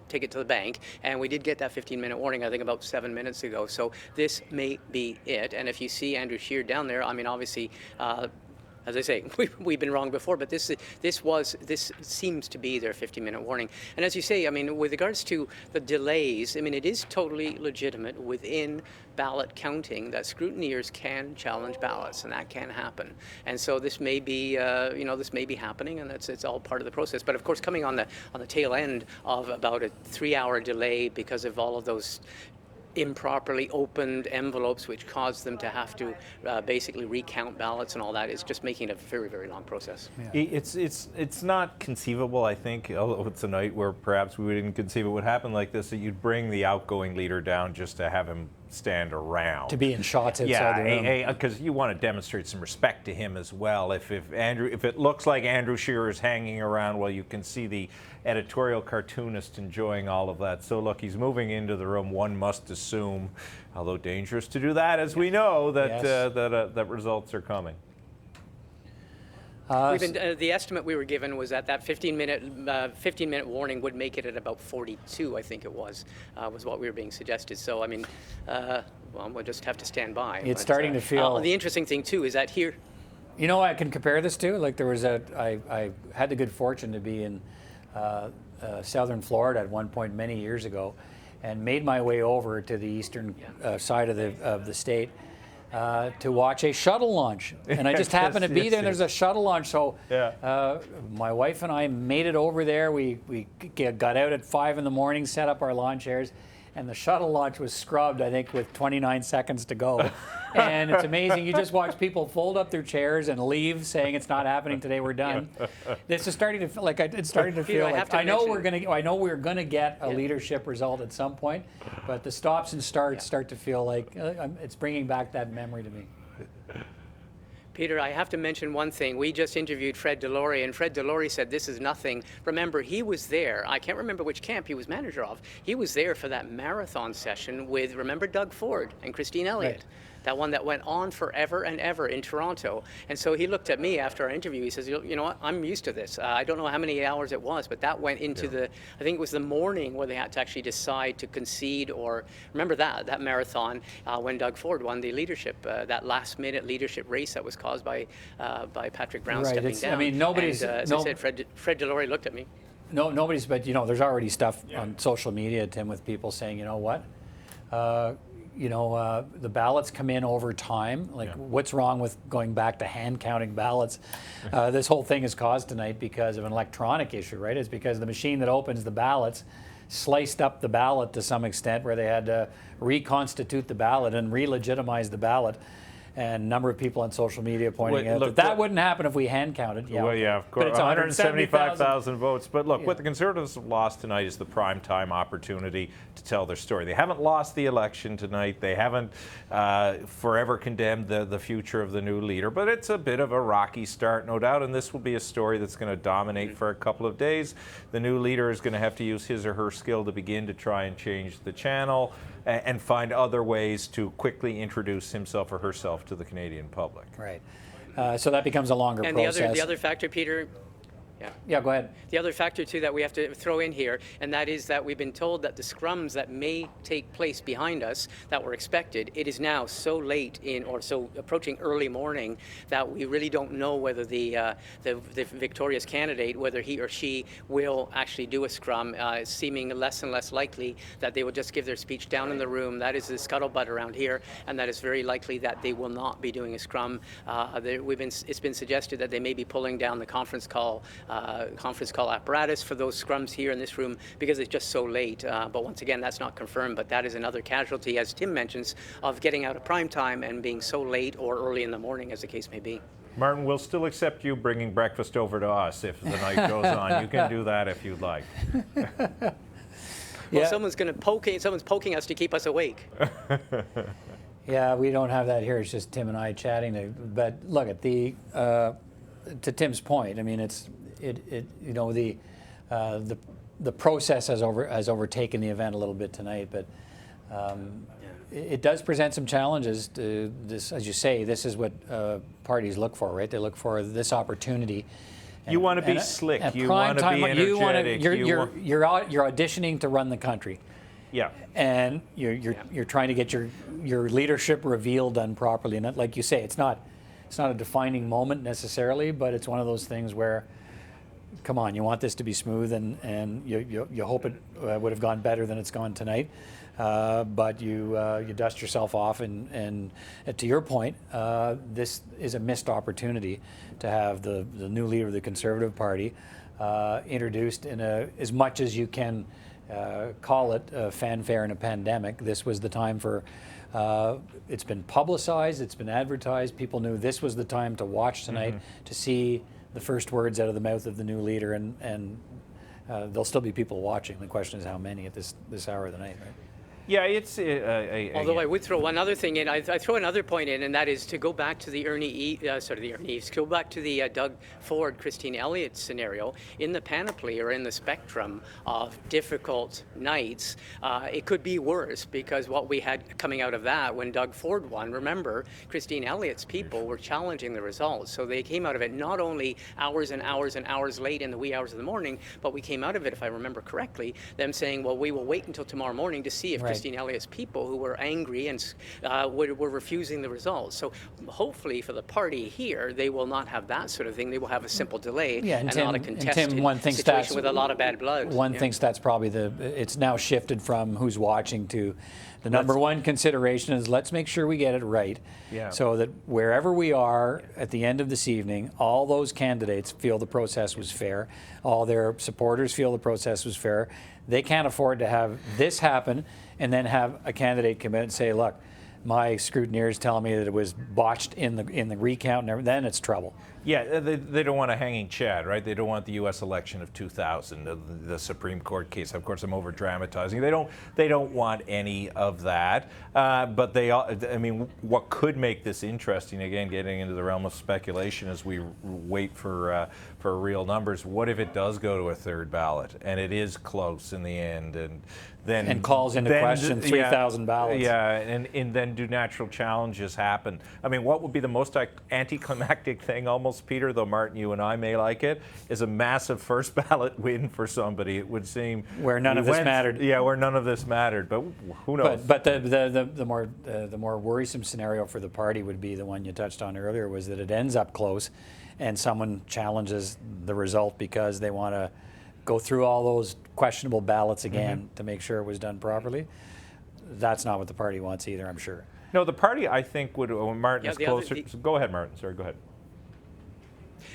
take it to the bank, and we did get that 15-minute warning, I think about 7 minutes ago. So this may be it. And if you see Andrew Scheer down there, I mean, obviously As I say, we've been wrong before, but this seems to be their 50-minute warning. And as you say, I mean, with regards to the delays, I mean, it is totally legitimate within ballot counting that scrutineers can challenge ballots, and that can happen. And so this may be, this may be happening, and it's all part of the process. But of course, coming on the tail end of about a 3-hour delay because of all of those improperly opened envelopes, which caused them to have to basically recount ballots and all that, is just making it a very, very long process. Yeah. It's not conceivable, I think, although it's a night where perhaps we didn't conceive it would happen like this, that you'd bring the outgoing leader down just to have him stand around. To be in shots outside the room. Because you want to demonstrate some respect to him as well. If it looks like Andrew Scheer is hanging around, well, you can see the editorial cartoonist enjoying all of that. So look, he's moving into the room. One must assume, although dangerous to do that, as we know, that that results are coming. The estimate we were given was that 15-minute warning would make it at about 42, I think it was what we were being suggested. So I mean, well, we'll just have to stand by. It's starting to feel. The interesting thing too is that here. You know, I can compare this to, like, there was I had the good fortune to be in southern Florida at one point many years ago, and made my way over to the eastern side of the state. To watch a shuttle launch, and I just happened to be there. And there's a shuttle launch, so my wife and I made it over there. We got out at 5 in the morning, set up our lawn chairs, and the shuttle launch was scrubbed, I think, with 29 seconds to go. And it's amazing. You just watch people fold up their chairs and leave, saying it's not happening today. We're done. This is starting to feel like it's starting to feel like I know we're gonna get a leadership result at some point, but the stops and starts start to feel like it's bringing back that memory to me. Peter, I have to mention one thing. We just interviewed Fred Delory, and Fred Delory said this is nothing. Remember, he was there. I can't remember which camp he was manager of. He was there for that marathon session with, remember, Doug Ford and Christine Elliott. Right. That one that went on forever and ever in Toronto. And so he looked at me after our interview. He says, you know what, I'm used to this. I don't know how many hours it was, but that went into I think it was the morning where they had to actually decide to concede, or remember that marathon when Doug Ford won the leadership, that last minute leadership race that was caused by Patrick Brown stepping down. I mean, nobody's. And, as I said, Fred Delory looked at me. No, nobody's, but there's already stuff on social media, Tim, with people saying, you know what? The ballots come in over time. What's wrong with going back to hand counting ballots? This whole thing is caused tonight because of an electronic issue, right? It's because the machine that opens the ballots sliced up the ballot to some extent, where they had to reconstitute the ballot and re-legitimize the ballot. And a number of people on social media pointing out that wouldn't happen if we hand counted. Yeah, well, yeah, of course. But it's 175,000 votes. But look, what the Conservatives have lost tonight is the prime time opportunity to tell their story. They haven't lost the election tonight. They haven't forever condemned the future of the new leader. But it's a bit of a rocky start, no doubt. And this will be a story that's going to dominate for a couple of days. The new leader is going to have to use his or her skill to begin to try and change the channel and find other ways to quickly introduce himself or herself to the Canadian public. Right. So that becomes a longer process. And the other factor, Peter. Yeah, go ahead. The other factor, too, that we have to throw in here, and that is that we've been told that the scrums that may take place behind us that were expected, it is now so late or so approaching early morning that we really don't know whether the victorious candidate, whether he or she will actually do a scrum. It's seeming less and less likely that they will just give their speech down in the room. That is the scuttlebutt around here, and that is very likely that they will not be doing a scrum. It's been suggested that they may be pulling down the conference call apparatus for those scrums here in this room because it's just so late. But once again, that's not confirmed, but that is another casualty, as Tim mentions, of getting out of prime time and being so late or early in the morning, as the case may be. Martin, we'll still accept you bringing breakfast over to us if the night goes on. You can do that if you'd like. Well, someone's poking us to keep us awake. Yeah, we don't have that here. It's just Tim and I chatting. But look, at to Tim's point, I mean, the process has overtaken the event a little bit tonight, but it does present some challenges to this. As you say, this is what parties look for, right? They look for this opportunity. You want to be slick. You want to be energetic. You're auditioning to run the country. Yeah. And you're trying to get your leadership reveal done properly, and like you say, it's not it's not a defining moment necessarily, but it's one of those things where, come on, you want this to be smooth, and you hope it would have gone better than it's gone tonight. But you dust yourself off, and to your point, this is a missed opportunity to have the new leader of the Conservative Party introduced in as much as you can call it a fanfare in a pandemic. This was the time for, it's been publicized, it's been advertised, people knew this was the time to watch tonight, to see the first words out of the mouth of the new leader, and there'll still be people watching. The question is how many at this hour of the night, right? Yeah, it's. Although I would throw one other thing in, I throw another point in, and that is to go back to the go back to the Doug Ford, Christine Elliott scenario. In the panoply or in the spectrum of difficult nights, it could be worse, because what we had coming out of that when Doug Ford won, remember, Christine Elliott's people were challenging the results. So they came out of it not only hours and hours and hours late in the wee hours of the morning, but we came out of it, if I remember correctly, them saying, well, we will wait until tomorrow morning to see if Christine Elliott's people, who were angry and were refusing the results. So hopefully for the party here, they will not have that sort of thing. They will have a simple delay and not a contested situation with a lot of bad blood. One thinks that's probably it's now shifted from who's watching to the number one consideration is let's make sure we get it right. Yeah. So that wherever we are at the end of this evening, all those candidates feel the process was fair. All their supporters feel the process was fair. They can't afford to have this happen and then have a candidate come in and say, look, my scrutineers tell me that it was botched in the recount, and then it's trouble. Yeah, they don't want a hanging chad, right? They don't want the U.S. election of 2000, the Supreme Court case. Of course, I'm over dramatizing. They don't want any of that. But I mean, what could make this interesting? Again, getting into the realm of speculation as we wait for real numbers. What if it does go to a third ballot and it is close in the end, and calls into question 3,000 ballots? Yeah, and then do natural challenges happen? I mean, what would be the most anticlimactic thing, almost, Peter, though Martin, you and I may like it, is a massive first ballot win for somebody. It would seem where none of this mattered. Yeah, where none of this mattered. But who knows? But the more worrisome scenario for the party would be the one you touched on earlier, was that it ends up close, and someone challenges the result because they want to go through all those questionable ballots again to make sure it was done properly. That's not what the party wants either, I'm sure. No, the party, I think, would. Martin is closer. Go ahead, Martin. Sorry, go ahead.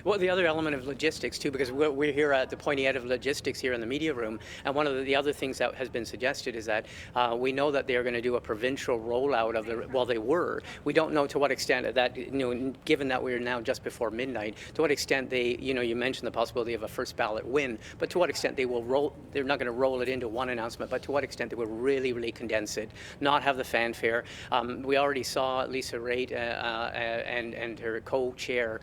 Well, the other element of logistics, too, because we're here at the pointy end of logistics here in the media room, and one of the other things that has been suggested is that we know that they are going to do a provincial rollout of they were. We don't know to what extent that, given that we're now just before midnight, to what extent you mentioned the possibility of a first ballot win, but to what extent they will roll, they're not going to roll it into one announcement, but to what extent they will really, really condense it, not have the fanfare. We already saw Lisa Raitt and her co-chair,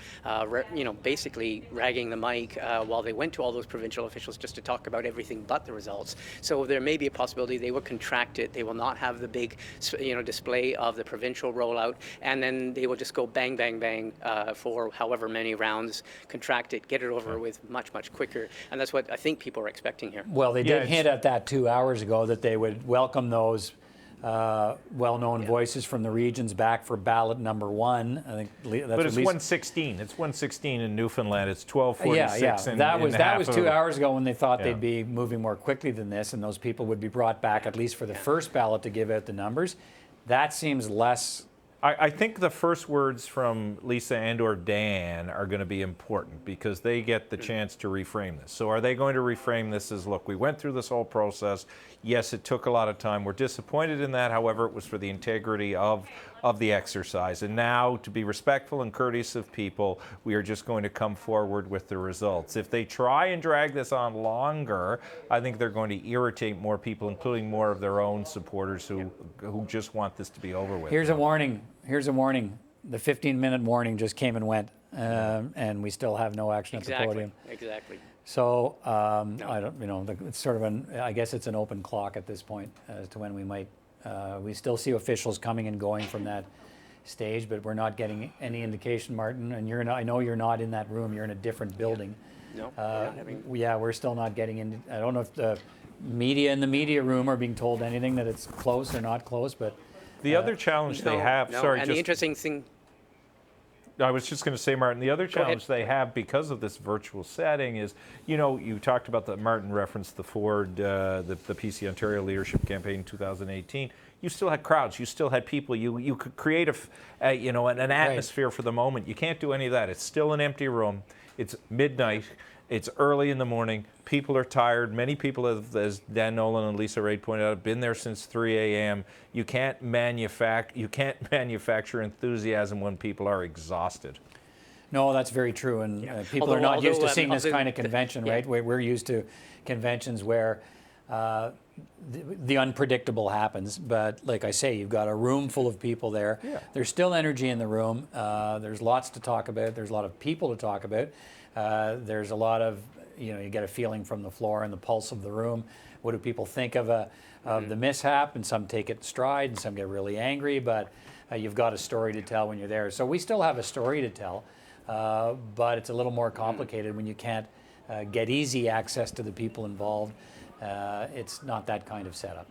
basically ragging the mic while they went to all those provincial officials just to talk about everything but the results. So there may be a possibility they will contract it. They will not have the big, display of the provincial rollout, and then they will just go bang, bang, bang for however many rounds, contract it, get it over with much, much quicker. And that's what I think people are expecting here. Well, they did hint at that 2 hours ago, that they would welcome those well-known voices from the regions back for ballot number one. I think that's but it's 116. It's 116 in Newfoundland. It's 1246. That was 2 hours ago when they thought they'd be moving more quickly than this, and those people would be brought back at least for the first ballot to give out the numbers. That seems less. I think the first words from Lisa and/or Dan are going to be important, because they get the chance to reframe this. So are they going to reframe this as, look, we went through this whole process. Yes, it took a lot of time. We're disappointed in that. However, it was for the integrity of the exercise. And now, to be respectful and courteous of people, we are just going to come forward with the results. If they try and drag this on longer, I think they're going to irritate more people, including more of their own supporters who just want this to be over with. Here's a warning. The 15-minute warning just came and went, and we still have no action at the podium. Exactly. So I don't, it's sort of I guess it's an open clock at this point as to when we might. We still see officials coming and going from that stage, but we're not getting any indication, Martin. And I know you're not in that room. You're in a different building. No. We're still not getting in. I don't know if the media in the media room are being told anything that it's close or not close, but. The other challenge they have. Sorry, and the interesting thing. I was just going to say, Martin, the other challenge they have because of this virtual setting is, you talked about that. Martin referenced the Ford, the PC Ontario leadership campaign in 2018. You still had crowds. You still had people. You could create an atmosphere for the moment. You can't do any of that. It's still an empty room. It's midnight. It's early in the morning. People are tired. Many people, as Dan Nolan and Lisa Raid pointed out, have been there since 3 a.m. You can't manufacture enthusiasm when people are exhausted. No, that's very true, and people are not used to seeing this kind of convention, right? We're used to conventions where the unpredictable happens, but like I say, you've got a room full of people there. Yeah. There's still energy in the room. There's lots to talk about. There's a lot of people to talk about. There's a lot of, you get a feeling from the floor and the pulse of the room. What do people think of the mishap? And some take it in stride, and some get really angry. But you've got a story to tell when you're there. So we still have a story to tell, but it's a little more complicated when you can't get easy access to the people involved. It's not that kind of setup.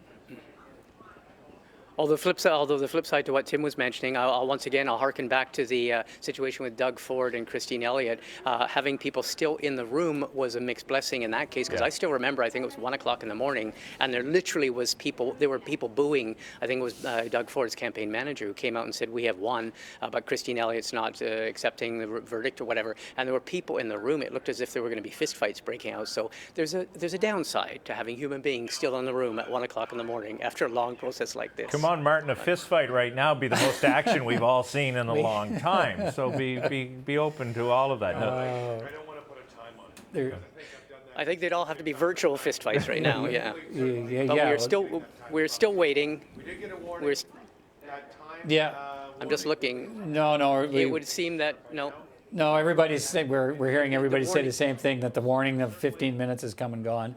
Although the flip side to what Tim was mentioning, I'll harken back to the situation with Doug Ford and Christine Elliott. Having people still in the room was a mixed blessing in that case, because I still remember, I think it was 1 o'clock in the morning, and there literally was there were people booing. I think it was Doug Ford's campaign manager who came out and said, "We have won, but Christine Elliott's not accepting the verdict," or whatever. And there were people in the room. It looked as if there were going to be fistfights breaking out. So there's a downside to having human beings still in the room at 1 o'clock in the morning after a long process like this. Come on, Martin, a fist fight right now would be the most action we've all seen in a long time. So be open to all of that. I don't want to put a time on it. I think they'd all have to be virtual fistfights right now. Yeah. But we're still waiting. We did get a warning at time. Yeah. I'm just looking. No. It would seem that no. No, everybody's saying, we're hearing everybody say the same thing, that the warning of 15 minutes has come and gone.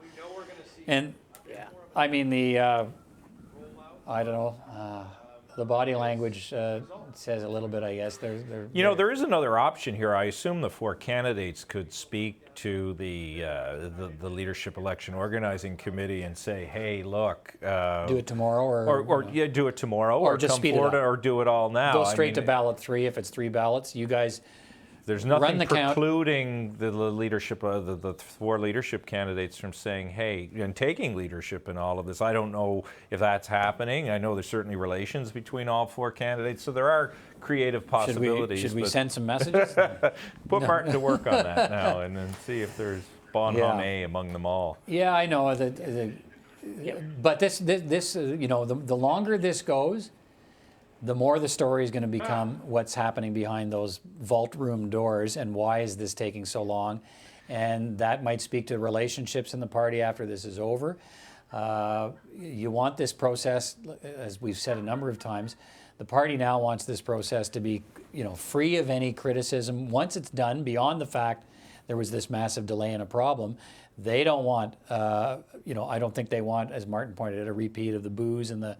And I mean I don't know. The body language says a little bit, I guess. There is another option here. I assume the 4 candidates could speak to the leadership election organizing committee and say, "Hey, look, do it tomorrow, or do it tomorrow, or just come speed forward, it up, or do it all now." Go straight to ballot 3 if it's 3 ballots. You guys. There's nothing precluding the leadership of the 4 leadership candidates from saying, "Hey," and taking leadership in all of this. I don't know if that's happening. I know there's certainly relations between all 4 candidates, so there are creative possibilities. Should we send some messages? Put Martin to work on that now, and then see if there's bon honest among them all. Yeah, I know. But this the longer this goes, the more the story is going to become what's happening behind those vault room doors, and why is this taking so long? And that might speak to relationships in the party after this is over. You want this process, as we've said a number of times, the party now wants this process to be, free of any criticism. Once it's done, beyond the fact there was this massive delay and a problem, they don't want, I don't think they want, as Martin pointed out, a repeat of the boos and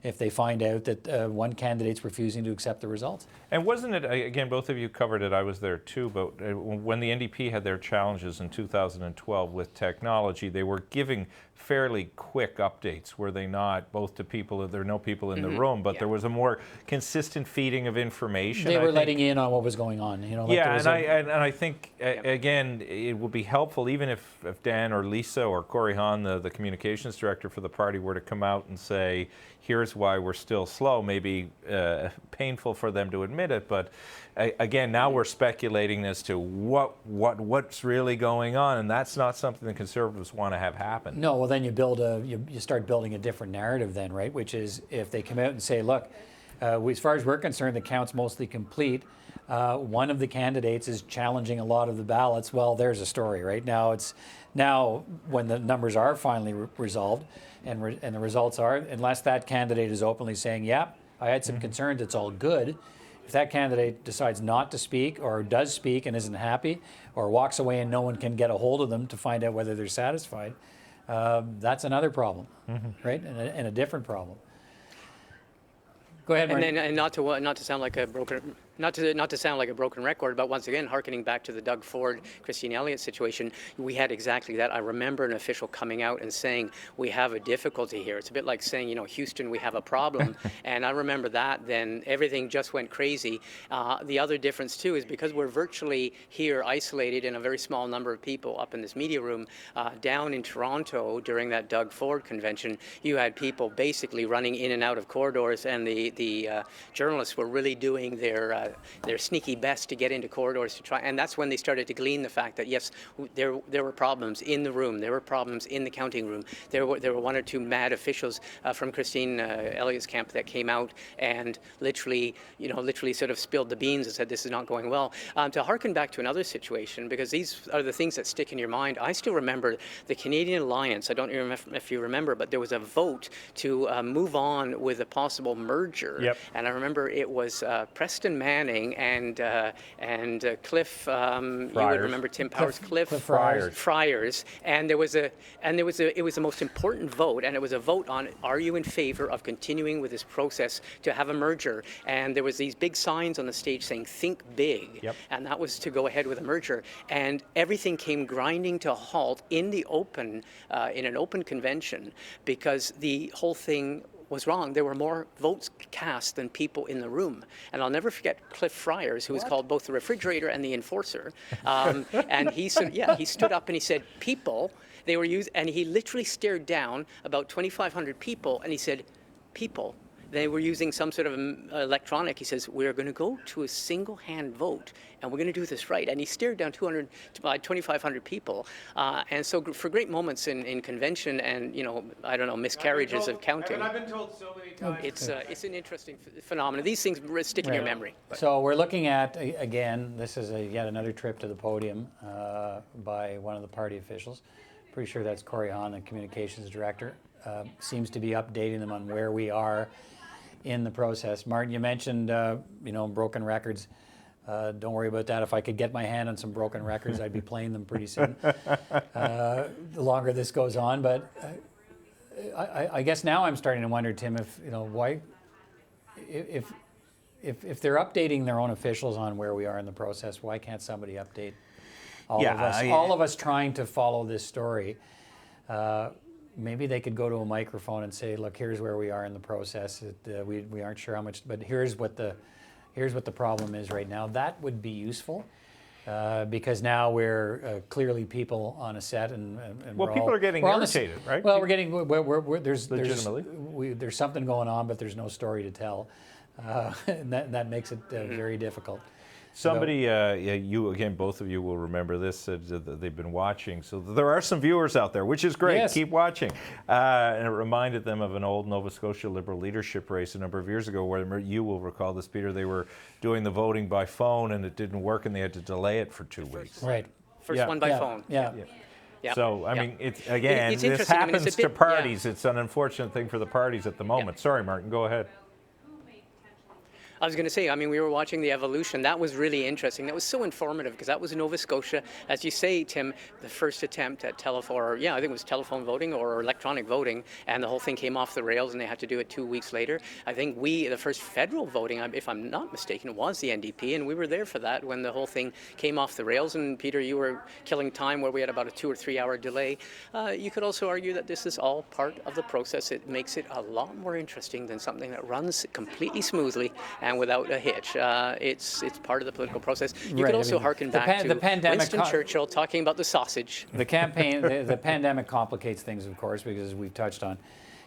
if they find out that one candidate's refusing to accept the results. And wasn't it, again, both of you covered it, I was there too, but when the NDP had their challenges in 2012 with technology, they were giving fairly quick updates, were they not, both to people, there are no people in the room, but there was a more consistent feeding of information. They were letting you in on what was going on. I think, again, it would be helpful, even if Dan or Lisa or Corey Hahn, the communications director for the party, were to come out and say, here's why we're still slow. Maybe painful for them to admit it, but again, now we're speculating as to what's really going on, and that's not something the Conservatives want to have happen. No, well then you start building a different narrative then, right? Which is, if they come out and say, look, as far as we're concerned, the count's mostly complete. One of the candidates is challenging a lot of the ballots. Well, there's a story, right? Now when the numbers are finally resolved, and the results are, unless that candidate is openly saying, yeah, I had some concerns, it's all good. If that candidate decides not to speak, or does speak and isn't happy, or walks away and no one can get a hold of them to find out whether they're satisfied, that's another problem, right? And a different problem. Go ahead, Martin. And not to sound like a broken Not to sound like a broken record, but once again, hearkening back to the Doug Ford, Christine Elliott situation, we had exactly that. I remember an official coming out and saying, we have a difficulty here. It's a bit like saying, you know, Houston, we have a problem. And I remember that, then everything just went crazy. The other difference too is because we're virtually here isolated in a very small number of people up in this media room, down in Toronto during that Doug Ford convention, you had people basically running in and out of corridors, and the journalists were really doing their sneaky best to get into corridors to try, and that's when they started to glean the fact that yes, there were problems in the room, there were problems in the counting room, there were one or two mad officials from Christine Elliott's camp that came out and literally sort of spilled the beans and said this is not going well. To harken back to another situation, because these are the things that stick in your mind, I still remember the Canadian Alliance. I don't know if you remember, but there was a vote to move on with a possible merger. Yep. And I remember it was Preston Manning and Cliff. You would remember Tim Powers. Cliff Friars. And it was the most important vote, and it was a vote on, are you in favor of continuing with this process to have a merger? And there was these big signs on the stage saying think big. Yep. And that was to go ahead with a merger. And everything came grinding to a halt in the open, in an open convention, because the whole thing was wrong. There were more votes cast than people in the room. And I'll never forget Cliff Friars, who was called both the refrigerator and the enforcer. And he stood up and he said, people, they were used, and he literally stared down about 2,500 people and he said, people. They were using some sort of electronic. He says, we're going to go to a single hand vote and we're going to do this right. And he stared down 2,500 people. And so for great moments in convention and, miscarriages of counting. I've been told so many times. It's an interesting phenomenon. These things stick in your memory. So we're looking at, again, this is yet another trip to the podium by one of the party officials. Pretty sure that's Corey Hahn, the communications director. Seems to be updating them on where we are in the process. Martin, you mentioned, broken records. Don't worry about that. If I could get my hand on some broken records, I'd be playing them pretty soon. The longer this goes on, but I guess now I'm starting to wonder, Tim, if they're updating their own officials on where we are in the process, why can't somebody update all of us trying to follow this story? Maybe they could go to a microphone and say, look, here's where we are in the process. We aren't sure how much, but here's what the problem is right now. That would be useful because now we're clearly people on a set and people are getting irritated, right? Well, there's something going on, but there's no story to tell. And that makes it very difficult. Somebody, you again, both of you will remember this, they've been watching. So there are some viewers out there, which is great. Yes. Keep watching. And it reminded them of an old Nova Scotia Liberal leadership race a number of years ago where you will recall this, Peter, they were doing the voting by phone and it didn't work and they had to delay it for 2 weeks. Right. First one by phone. Yeah. So, I mean, it's this happens to parties. It's an unfortunate thing for the parties at the moment. Sorry, Martin, go ahead. I was going to say, we were watching the evolution. That was really interesting. That was so informative because that was Nova Scotia. As you say, Tim, the first attempt at I think it was telephone voting or electronic voting, and the whole thing came off the rails and they had to do it 2 weeks later. I think the first federal voting, if I'm not mistaken, was the NDP, and we were there for that when the whole thing came off the rails. And Peter, you were killing time where we had about a 2 or 3 hour delay. You could also argue that this is all part of the process. It makes it a lot more interesting than something that runs completely smoothly and without a hitch. It's part of the political process. You could also harken back to Winston Churchill talking about the sausage. The pandemic complicates things, of course, because as we've touched on,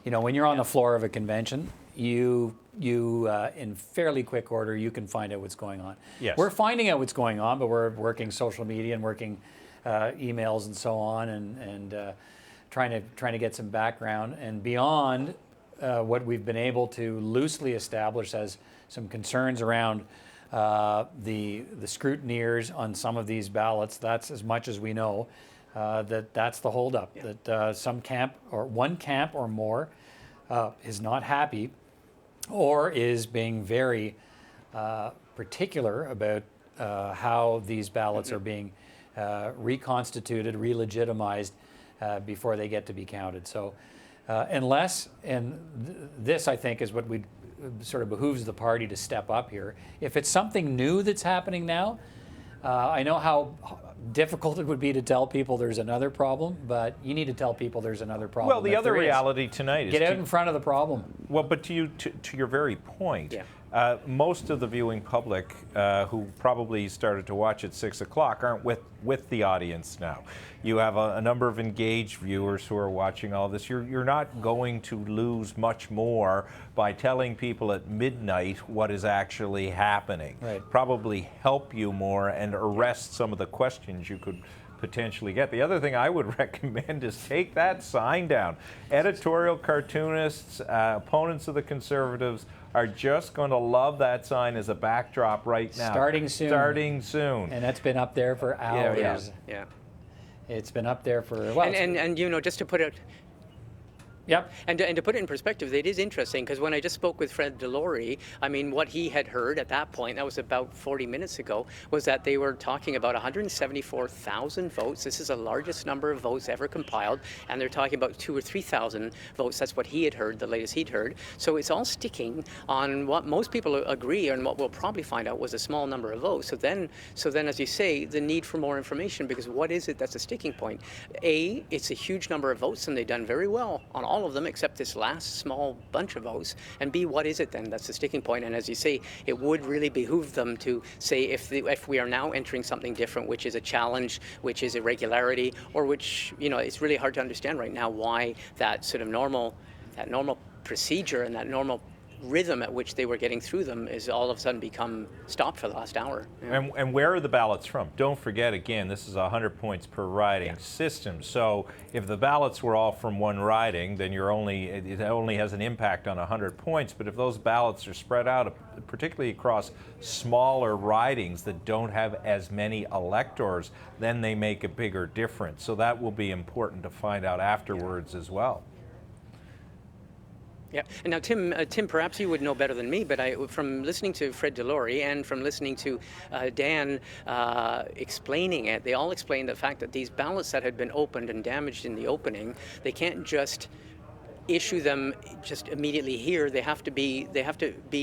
when you're on the floor of a convention, you in fairly quick order, you can find out what's going on. Yes. We're finding out what's going on, but we're working social media and working emails and so on, and trying to get some background and beyond what we've been able to loosely establish as some concerns around the scrutineers on some of these ballots. That's as much as we know. That's the holdup. Yeah. That some camp or one camp or more is not happy, or is being very particular about how these ballots are being reconstituted, re-legitimized before they get to be counted. So, this I think is what sort of behooves the party to step up here. If it's something new that's happening now, I know how difficult it would be to tell people there's another problem, but you need to tell people there's another problem. Well, the other reality tonight is get out in front of the problem. Well, but to your very point, most of the viewing public who probably started to watch at 6 o'clock aren't with the audience now. You have a number of engaged viewers who are watching all this. You're not going to lose much more by telling people at midnight what is actually happening. Right. Probably help you more and arrest some of the questions you could potentially get. The other thing I would recommend is take that sign down. Editorial cartoonists, opponents of the Conservatives are just going to love that sign as a backdrop right now. Starting soon. Starting soon. And that's been up there for hours. Yeah. It's been up there for, well. And you know, just to put it, yep. And to put it in perspective, it is interesting because when I just spoke with Fred Delory, I mean, what he had heard at that point, that was about 40 minutes ago, was that they were talking about 174,000 votes. This is the largest number of votes ever compiled, and they're talking about 2,000 or 3,000 votes. That's what he had heard, the latest he'd heard. So it's all sticking on what most people agree, and what we'll probably find out was a small number of votes. So then, as you say, the need for more information, because what is it that's a sticking point? A, it's a huge number of votes, and they've done very well on all of them except this last small bunch of votes. And B, what is it then that's the sticking point? And as you say, it would really behoove them to say if we are now entering something different, which is a challenge, which is irregularity, or which, you know, it's really hard to understand right now why that sort of normal procedure and that normal rhythm at which they were getting through them is all of a sudden become stopped for the last hour. Yeah. And where are the ballots from? Don't forget, again, this is a 100 points per riding system. So if the ballots were all from one riding, then it only has an impact on 100 points. But if those ballots are spread out, particularly across smaller ridings that don't have as many electors, then they make a bigger difference. So that will be important to find out afterwards as well. Yeah, and now Tim, perhaps you would know better than me, but from listening to Fred Delory and from listening to Dan explaining it, they all explained the fact that these ballots that had been opened and damaged in the opening, they can't just issue them just immediately here. They have to be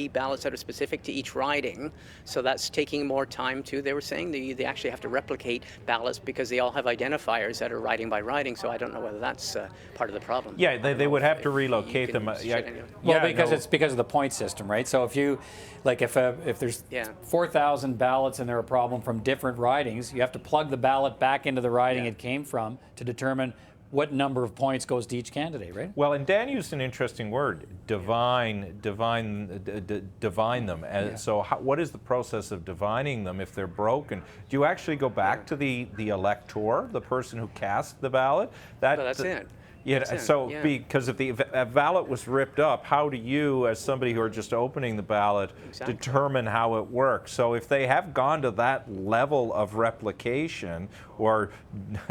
ballots that are specific to each riding. So that's taking more time too. They were saying they actually have to replicate ballots because they all have identifiers that are riding by riding. So I don't know whether that's part of the problem. Yeah, they would have to relocate them. It's because of the point system, right? So if you, like if there's 4,000 ballots and they're a problem from different ridings, you have to plug the ballot back into the riding it came from to determine what number of points goes to each candidate, right? Well, and Dan used an interesting word, divine them. So what is the process of divining them if they're broken? Do you actually go back to the elector, the person who cast the ballot? That's it. Yeah, because if the ballot was ripped up, how do you, as somebody who are just opening the ballot, determine how it works? So if they have gone to that level of replication or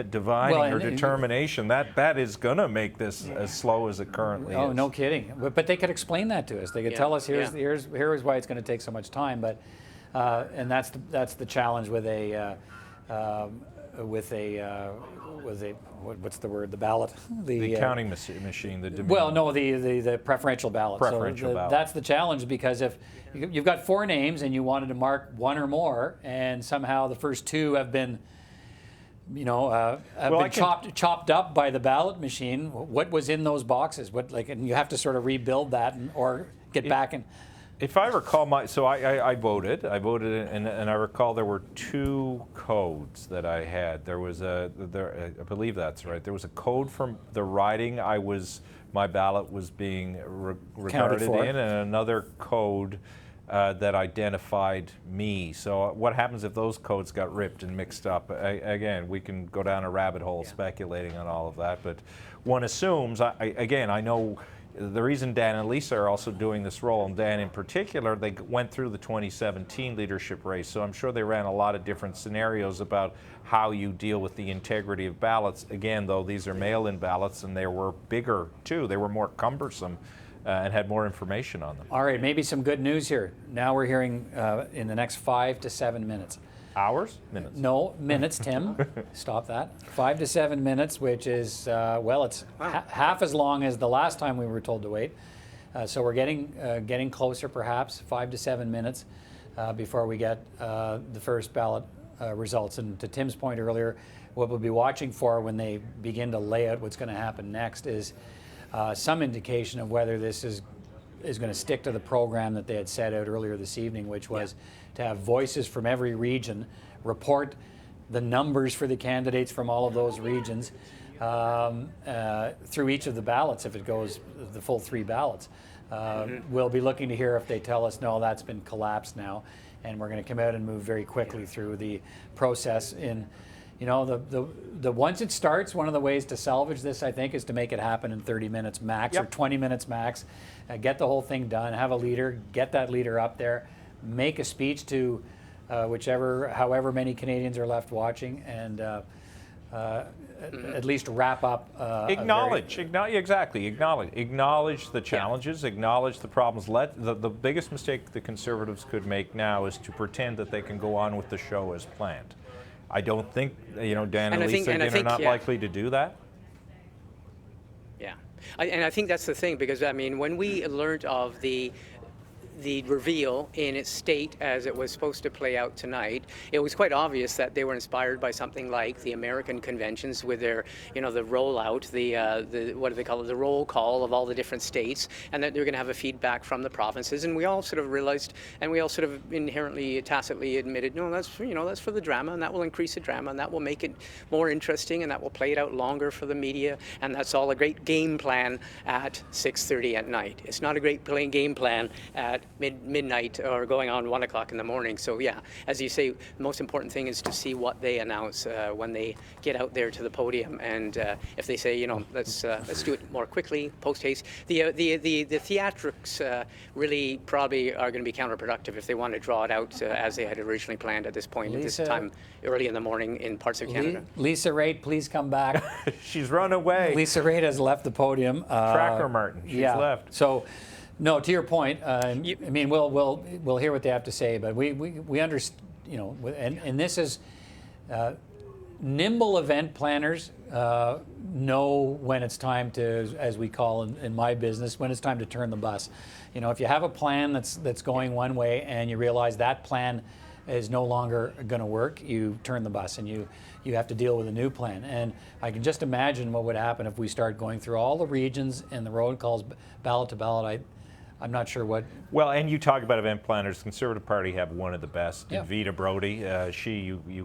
divining or determination, that is going to make this as slow as it currently is. Oh, no kidding. But they could explain that to us. They could tell us here's why it's going to take so much time. But and that's the challenge with what's the word? The ballot. The counting machine. The preferential ballot. Ballot. That's the challenge, because if you've got 4 names and you wanted to mark 1 or more, and somehow the first 2 have been, chopped up by the ballot machine, what was in those boxes? And you have to sort of rebuild that or get back and. If I recall, I voted. I voted, and I recall there were 2 codes that I had. There was I believe that's right. There was a code from the riding my ballot was being regarded in, and another code that identified me. So what happens if those codes got ripped and mixed up? Again, we can go down a rabbit hole speculating on all of that, but one assumes. I know. The reason Dan and Lisa are also doing this role, and Dan in particular, they went through the 2017 leadership race, so I'm sure they ran a lot of different scenarios about how you deal with the integrity of ballots. Again, though, these are mail-in ballots, and they were bigger, too. They were more cumbersome and had more information on them. All right, maybe some good news here. Now we're hearing in the next 5 to 7 minutes. Hours? Minutes? No, minutes, Tim. Stop that. 5 to 7 minutes, which is, it's half as long as the last time we were told to wait. So we're getting closer, perhaps 5 to 7 minutes before we get the first ballot results. And to Tim's point earlier, what we'll be watching for when they begin to lay out what's going to happen next is some indication of whether this is going to stick to the program that they had set out earlier this evening, which was to have voices from every region report the numbers for the candidates from all of those regions through each of the ballots, if it goes the full 3 ballots. We'll be looking to hear if they tell us, no, that's been collapsed now, and we're going to come out and move very quickly through the process. In, you know, the once it starts, one of the ways to salvage this, I think, is to make it happen in 30 minutes max or 20 minutes max. Get the whole thing done, have a leader, get that leader up there, make a speech to however many Canadians are left watching, and at least wrap up. Acknowledge the challenges, acknowledge the problems. The biggest mistake the Conservatives could make now is to pretend that they can go on with the show as planned. I don't think, Dan and Lisa are not likely to do that. Yeah, and I think that's the thing, because, I mean, when we learned of the reveal in its state as it was supposed to play out tonight, it was quite obvious that they were inspired by something like the American conventions with their, the rollout, the what do they call it, the roll call of all the different states, and that they're going to have a feedback from the provinces. And we all sort of realized, and we all sort of inherently, tacitly admitted, no, that's for the drama, and that will increase the drama, and that will make it more interesting, and that will play it out longer for the media, and that's all a great game plan at 6:30 at night. It's not a great game plan at midnight or going on 1 o'clock in the morning. So yeah, as you say, the most important thing is to see what they announce when they get out there to the podium, and if they say, let's do it more quickly, post haste. The theatrics really probably are going to be counterproductive if they want to draw it out as they had originally planned at this point, at this time early in the morning in parts of Canada. Lisa Raitt, please come back. She's run away. Lisa Raitt has left the podium. Track her, Martin. She's left. So. No, to your point, I mean, we'll hear what they have to say, but we understand, and this is nimble event planners know when it's time to, as we call in my business, when it's time to turn the bus. If you have a plan that's going one way and you realize that plan is no longer going to work, you turn the bus and you have to deal with a new plan. And I can just imagine what would happen if we start going through all the regions and the road calls ballot to ballot. I'm not sure what. Well, and you talk about event planners. The Conservative Party have one of the best. Yeah. Vita Brody,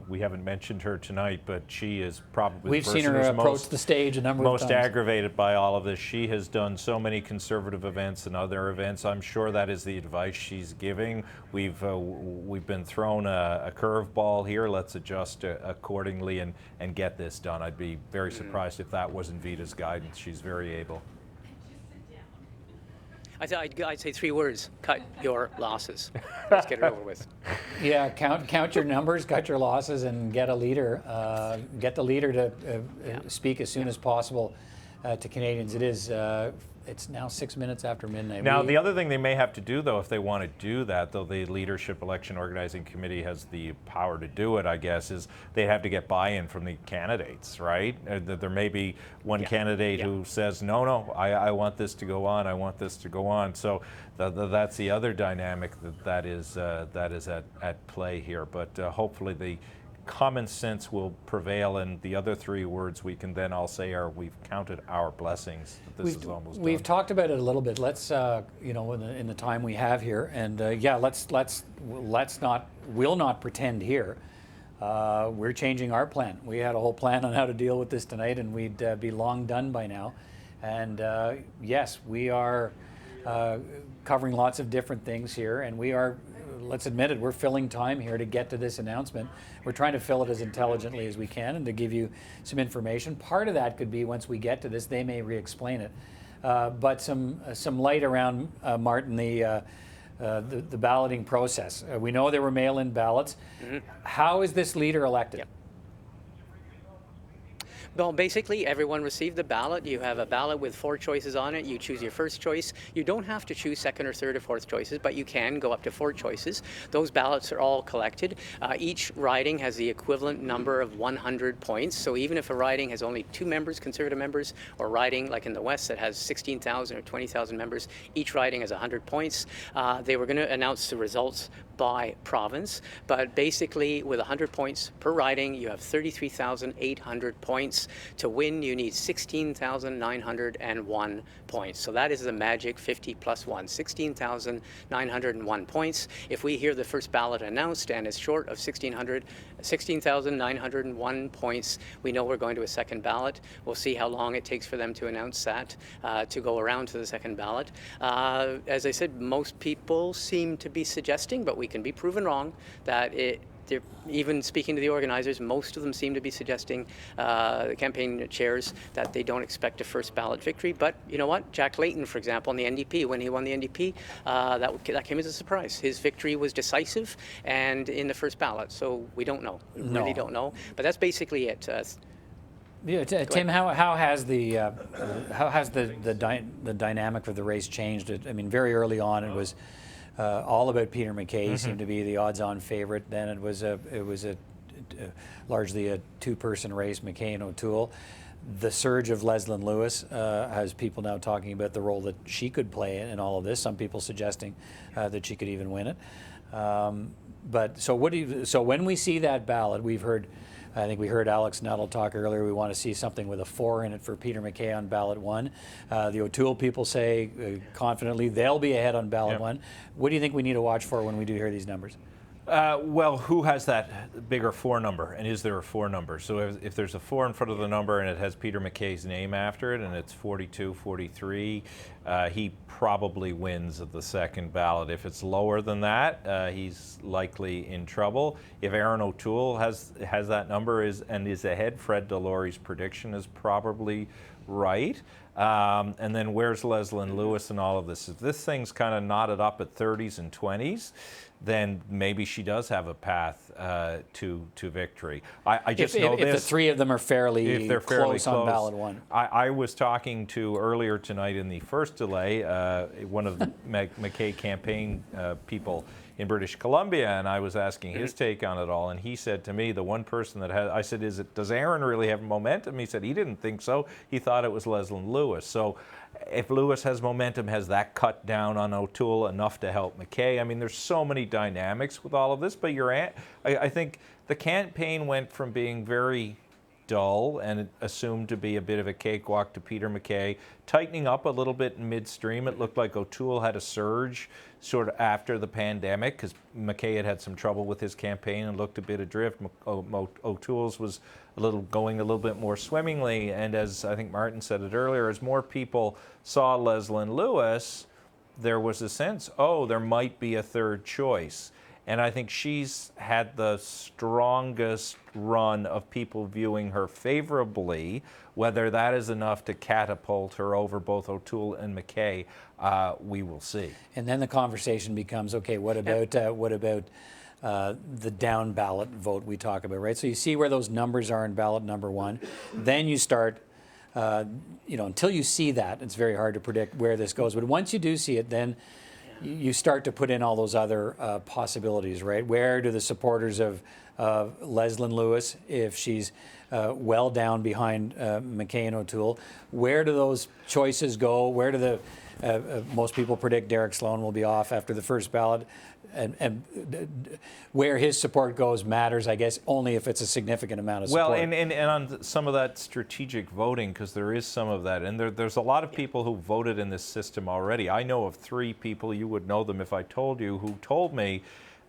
we haven't mentioned her tonight, but she is probably We've the person seen her who's approach the stage a number of times. Most aggravated by all of this. She has done so many Conservative events and other events. I'm sure that is the advice she's giving. We've been thrown a curveball here. Let's adjust accordingly and get this done. I'd be very surprised if that wasn't Vita's guidance. She's very able. I'd say 3 words: cut your losses. Let's get it over with. Yeah, count your numbers, cut your losses, and get a leader. Get the leader to speak as soon as possible to Canadians. It's now 6 minutes after midnight. Now, the other thing they may have to do, though, if they want to do that, though the Leadership Election Organizing Committee has the power to do it, I guess, is they have to get buy-in from the candidates, right? There may be one candidate who says, no, I want this to go on, I want this to go on. So that's the other dynamic that is at play here. But hopefully the common sense will prevail, and the other 3 words we can then all say are, we've counted our blessings. This is almost done. We've talked about it a little bit. Let's, in the time we have here, and we'll not pretend here. We're changing our plan. We had a whole plan on how to deal with this tonight, and we'd be long done by now. And yes, we are covering lots of different things here, and we are. Let's admit it, we're filling time here to get to this announcement. We're trying to fill it as intelligently as we can and to give you some information. Part of that could be, once we get to this, they may re-explain it. But some light around, Martin, the balloting process. We know there were mail-in ballots. How is this leader elected? Well, basically, everyone received the ballot. You have a ballot with 4 choices on it. You choose your first choice. You don't have to choose second or third or fourth choices, but you can go up to 4 choices. Those ballots are all collected. Each riding has the equivalent number of 100 points. So even if a riding has only 2 members, Conservative members, or riding like in the West that has 16,000 or 20,000 members, each riding has 100 points. They were going to announce the results by province, but basically with 100 points per riding, you have 33,800 points. To win, you need 16,901 points. So that is the magic 50 plus 1, 16,901 points. If we hear the first ballot announced and it's short of 16,901 points, we know we're going to a second ballot. We'll see how long it takes for them to announce that, to go around to the second ballot. As I said, most people seem to be suggesting, but we can be proven wrong, that even speaking to the organizers, most of them seem to be suggesting, the campaign chairs, that they don't expect a first ballot victory. But you know what? Jack Layton, for example, on the NDP, when he won the NDP, that came as a surprise. His victory was decisive and in the first ballot. So we don't know. We really don't know. But that's basically it. Yeah, Tim, how has the dynamic of the race changed? I mean, very early on, it was all about Peter MacKay. He seemed to be the odds-on favorite. Then it was largely a 2-person race, MacKay and O'Toole. The surge of Leslyn Lewis has people now talking about the role that she could play in all of this. Some people suggesting that she could even win it. But so when we see that ballot, I think we heard Alex Nuttall talk earlier. We want to see something with a 4 in it for Peter MacKay on ballot 1. The O'Toole people say confidently they'll be ahead on ballot 1. What do you think we need to watch for when we do hear these numbers? Well, who has that bigger 4 number, and is there a 4 number? So if there's a 4 in front of the number and it has Peter MacKay's name after it and it's 42, 43, he probably wins at the second ballot. If it's lower than that, he's likely in trouble. If Erin O'Toole has that number and is ahead, Fred Delorey's prediction is probably right. And then where's Leslyn Lewis and all of this? If this thing's kind of knotted up at 30s and 20s, then maybe she does have a path to victory. I just know if the 3 of them are fairly close on ballot 1. I was talking to earlier tonight in the first delay one of the MacKay campaign people in British Columbia, and I was asking his take on it all, and he said to me, the one person that I said, does Erin really have momentum? He said he didn't think so. He thought it was Leslyn Lewis. So if Lewis has momentum, has that cut down on O'Toole enough to help MacKay? I mean, there's so many dynamics with all of this, but I think the campaign went from being very dull and assumed to be a bit of a cakewalk to Peter MacKay, tightening up a little bit in midstream. It looked like O'Toole had a surge sort of after the pandemic because MacKay had some trouble with his campaign and looked a bit adrift. O'Toole's was going a little bit more swimmingly, and as I think Martin said it earlier, as more people saw Leslyn Lewis, there was a sense, there might be a third choice. And I think she's had the strongest run of people viewing her favorably. Whether that is enough to catapult her over both O'Toole and MacKay, we will see. And then the conversation becomes, okay, what about the down ballot vote we talk about, right? So you see where those numbers are in ballot number 1. Then you start, until you see that, it's very hard to predict where this goes. But once you do see it, then you start to put in all those other possibilities, right? Where do the supporters of Leslyn Lewis, if she's well down behind MacKay and O'Toole, where do those choices go? Where do the most people predict Derek Sloan will be off after the first ballot? And where his support goes matters, I guess, only if it's a significant amount of support. Well, and on some of that strategic voting, because there is some of that, and there's a lot of people who voted in this system already. I know of 3 people, you would know them if I told you, who told me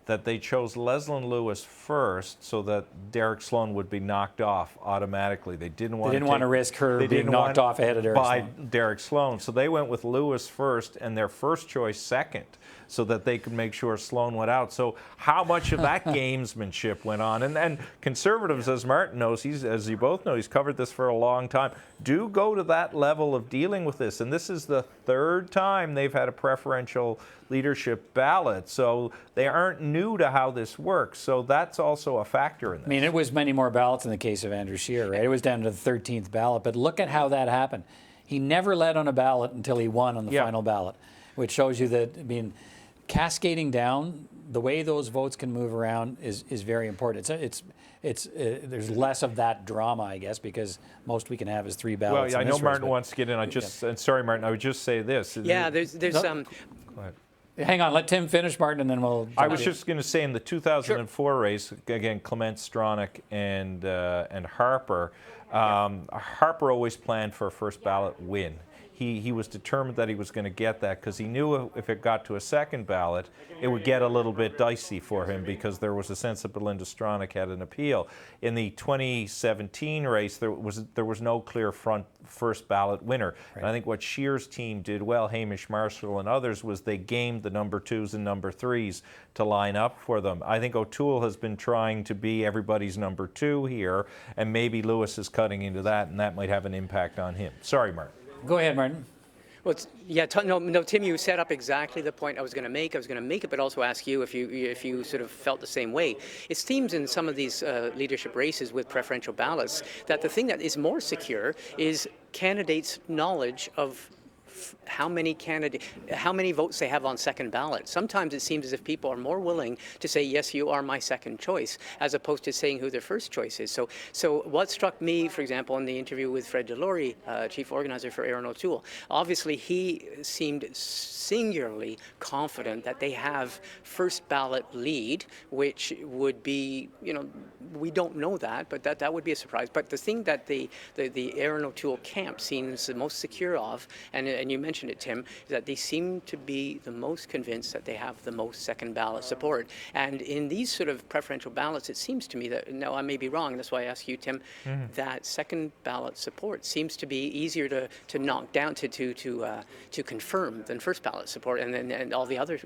that they chose Leslyn Lewis first so that Derek Sloan would be knocked off automatically. They didn't want to risk her being knocked off ahead of Derek Sloan. So they went with Lewis first and their first choice second, so that they could make sure Sloan went out. So how much of that gamesmanship went on? And Conservatives, as Martin knows, as you both know, he's covered this for a long time, do go to that level of dealing with this. And this is the 3rd time they've had a preferential leadership ballot. So they aren't new to how this works. So that's also a factor in this. I mean, it was many more ballots in the case of Andrew Scheer, right? It was down to the 13th ballot. But look at how that happened. He never led on a ballot until he won on the final ballot, which shows you that, I mean, cascading down, the way those votes can move around is very important. There's less of that drama, I guess, because most we can have is 3 ballots. Well, I know Martin wants to get in. And sorry, Martin, I would just say this. Yeah, there's Go ahead. Hang on, let Tim finish, Martin, and then we'll... I was just going to say, in the 2004 race, again, Clement, Stronach, and Harper, Harper always planned for a first ballot win. He was determined that he was going to get that because he knew if it got to a second ballot, it would get a little bit dicey for him because there was a sense that Belinda Stronach had an appeal. In the 2017 race, there was no clear first ballot winner. Right. And I think what Scheer's team did well, Hamish Marshall and others, was they gamed the number 2s and number 3s to line up for them. I think O'Toole has been trying to be everybody's number 2 here, and maybe Lewis is cutting into that, and that might have an impact on him. Sorry, Martin. Go ahead, Martin. Well, no, Tim, you set up exactly the point I was going to make. I was going to make it, but also ask you if you sort of felt the same way. It seems in some of these leadership races with preferential ballots that the thing that is more secure is candidates' knowledge of how many votes they have on second ballot. Sometimes it seems as if people are more willing to say, yes, you are my second choice, as opposed to saying who their first choice is. So what struck me, for example, in the interview with Fred Delory, chief organizer for Erin O'Toole, obviously he seemed singularly confident that they have first ballot lead, which would be, we don't know that, but that would be a surprise. But the thing that the Erin O'Toole camp seems the most secure of, and you mentioned it, Tim, is that they seem to be the most convinced that they have the most second ballot support. And in these sort of preferential ballots, it seems to me that, no, I may be wrong, that's why I ask you, Tim, that second ballot support seems to be easier to knock down, to confirm than first ballot support, and all the other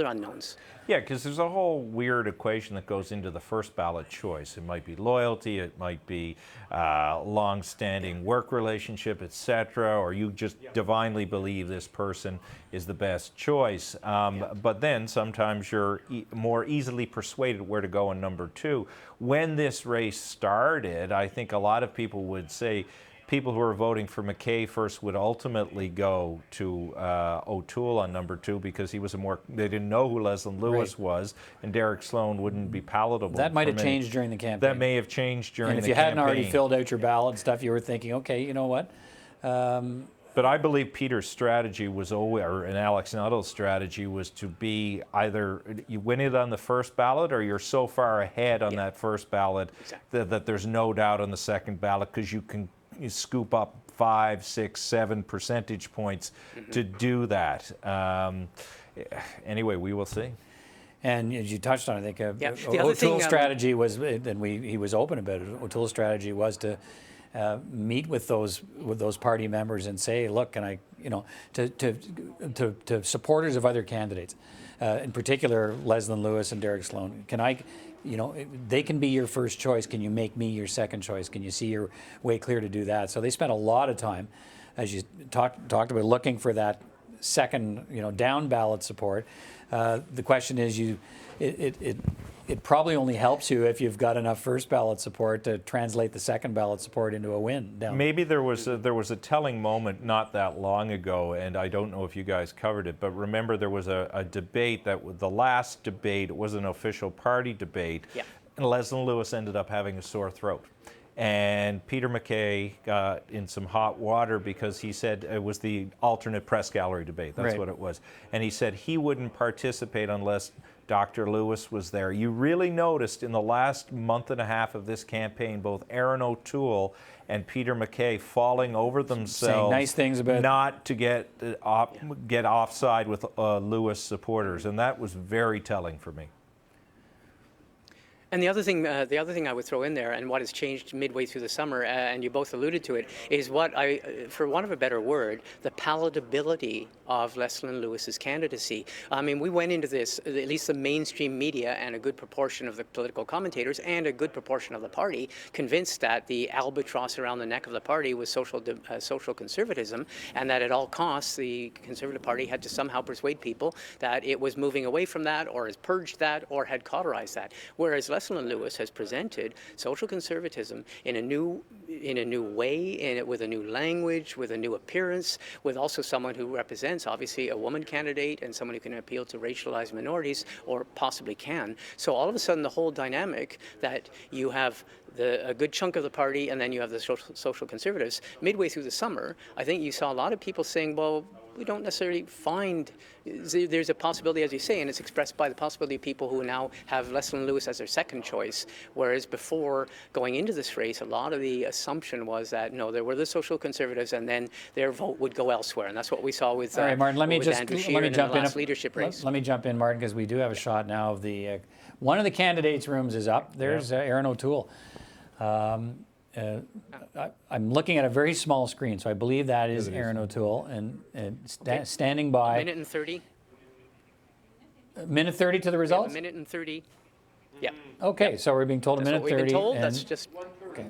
unknowns. Yeah, because there's a whole weird equation that goes into the first ballot choice. It might be loyalty, it might be long-standing work relationship, etc., or you just divinely believe this person is the best choice. But then sometimes you're more easily persuaded where to go in number 2. When this race started, I think a lot of people would say people who are voting for MacKay first would ultimately go to O'Toole on number 2 because he was they didn't know who Leslyn Lewis was, and Derek Sloan wouldn't be palatable. That might have changed during the campaign. That may have changed during the campaign. And if you hadn't already filled out your ballot and stuff, you were thinking, okay, you know what? But I believe Peter's strategy was and Alex Nuttall's strategy was to be either you win it on the first ballot or you're so far ahead on that first ballot that there's no doubt on the second ballot because you scoop up 5, 6, 7 percentage points to do that. Anyway, we will see. And as you touched on, I think O'Toole's strategy was, and he was open about it. O'Toole's strategy was to meet with those party members and say, look, can I, to supporters of other candidates, in particular Leslyn Lewis and Derek Sloan, can I, they can be your first choice. Can you make me your second choice? Can you see your way clear to do that? So they spent a lot of time, as you talked about, looking for that second, down ballot support. The question is, it probably only helps you if you've got enough first ballot support to translate the second ballot support into a win. Maybe there was a telling moment not that long ago, and I don't know if you guys covered it, but remember there was a debate the last debate was an official party debate, and Leslyn Lewis ended up having a sore throat. And Peter MacKay got in some hot water because he said it was the alternate press gallery debate. That's what it was. And he said he wouldn't participate unless Dr. Lewis was there. You really noticed in the last month and a half of this campaign, both Erin O'Toole and Peter MacKay falling over themselves, saying nice things about not to get offside with Lewis supporters. And that was very telling for me. And the other thing I would throw in there, and what has changed midway through the summer, and you both alluded to it, is what for want of a better word, the palatability of Leslyn Lewis's candidacy. I mean, we went into this, at least the mainstream media and a good proportion of the political commentators and a good proportion of the party, convinced that the albatross around the neck of the party was social conservatism, and that at all costs the Conservative Party had to somehow persuade people that it was moving away from that, or has purged that, or had cauterized that. Whereas Leslyn Lewis has presented social conservatism in a new way, with a new language, with a new appearance, with also someone who represents obviously a woman candidate and someone who can appeal to racialized minorities, or possibly can. So all of a sudden the whole dynamic that you have a good chunk of the party and then you have the social conservatives, midway through the summer, I think you saw a lot of people saying, well, we don't necessarily find, there's a possibility, as you say, and it's expressed by the possibility of people who now have Leslyn Lewis as their second choice, whereas before going into this race, a lot of the assumption was that, no, there were the social conservatives and then their vote would go elsewhere, and that's what we saw with, all right, Martin, Andrew Scheer in the last leadership race. Let me jump in, Martin, because we do have a shot now of the, one of the candidates' rooms is up. There's Erin O'Toole. I'm looking at a very small screen, so I believe that is Erin O'Toole, and standing by. A minute and 30. A minute 30 to the results? A minute and 30. Yeah. Okay, so we're being told That's a minute what we've 30. Been told. And, that's just. Okay.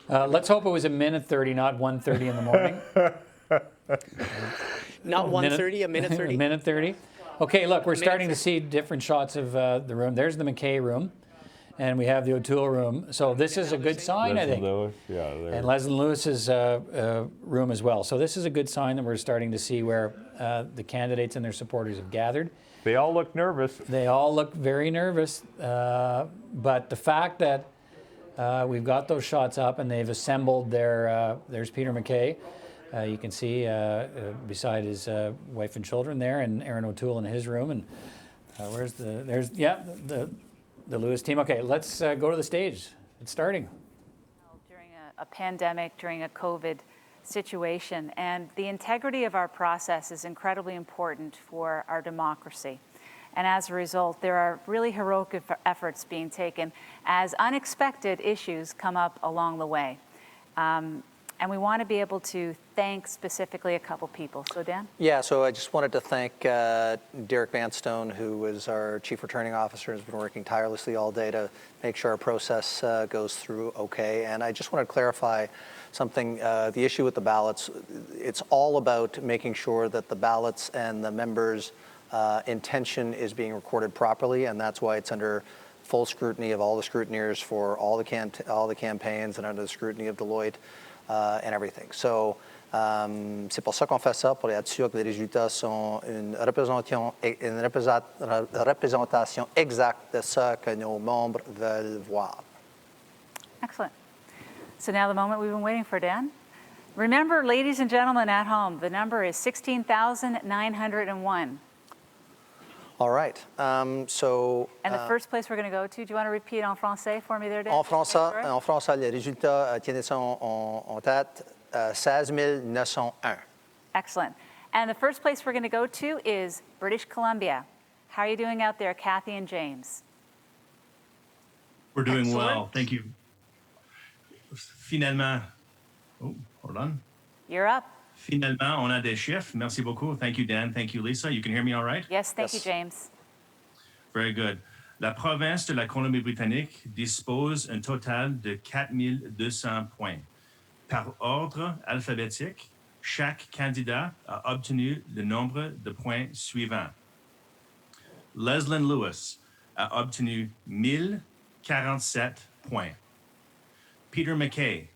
Let's hope it was a minute 30, not 1:30 in the morning. Not 1:30, a minute 30. A minute 30. Okay, look, we're starting to see different shots of the room. There's the MacKay room. And we have the O'Toole room. So this is a good sign, I think. Lewis, yeah, and Leslyn Lewis's room as well. So this is a good sign that we're starting to see where the candidates and their supporters have gathered. They all look nervous. They all look very nervous. But the fact that we've got those shots up and they've assembled there's Peter MacKay. You can see beside his wife and children there, and Erin O'Toole in his room. And the Lewis team. Okay, let's go to the stage. It's starting. During a pandemic, during a COVID situation, and the integrity of our process is incredibly important for our democracy. And as a result, there are really heroic efforts being taken as unexpected issues come up along the way. And we want to be able to thank specifically a couple people. So, Dan? Yeah, so I just wanted to thank Derek Vanstone, who is our Chief Returning Officer, has been working tirelessly all day to make sure our process goes through okay. And I just want to clarify something. The issue with the ballots, it's all about making sure that the ballots and the members' intention is being recorded properly, and that's why it's under full scrutiny of all the scrutineers for all the campaigns and under the scrutiny of Deloitte. And everything. So, c'est pour ça qu'on fait ça, pour être sûr que les résultats sont une représentation exacte de ce que nos membres veulent voir. Excellent. So now the moment we've been waiting for, Dan. Remember, ladies and gentlemen at home, the number is 16,901. All right. And the first place we're going to go to, do you want to repeat en français for me there, Dan? En français, les résultats sont en tête 16 901. Excellent. And the first place we're going to go to is British Columbia. How are you doing out there, Kathy and James? We're doing well, thank you. Finalement, oh, hold on. You're up. Finalement, on a des chiffres. Merci beaucoup. Thank you, Dan. Thank you, Lisa. You can hear me all right? Yes, thank you, James. Very good. La province de la Colombie-Britannique dispose un total de 4200 points. Par ordre alphabétique, chaque candidat a obtenu le nombre de points suivants. Leslyn Lewis a obtenu 1047 points. Peter MacKay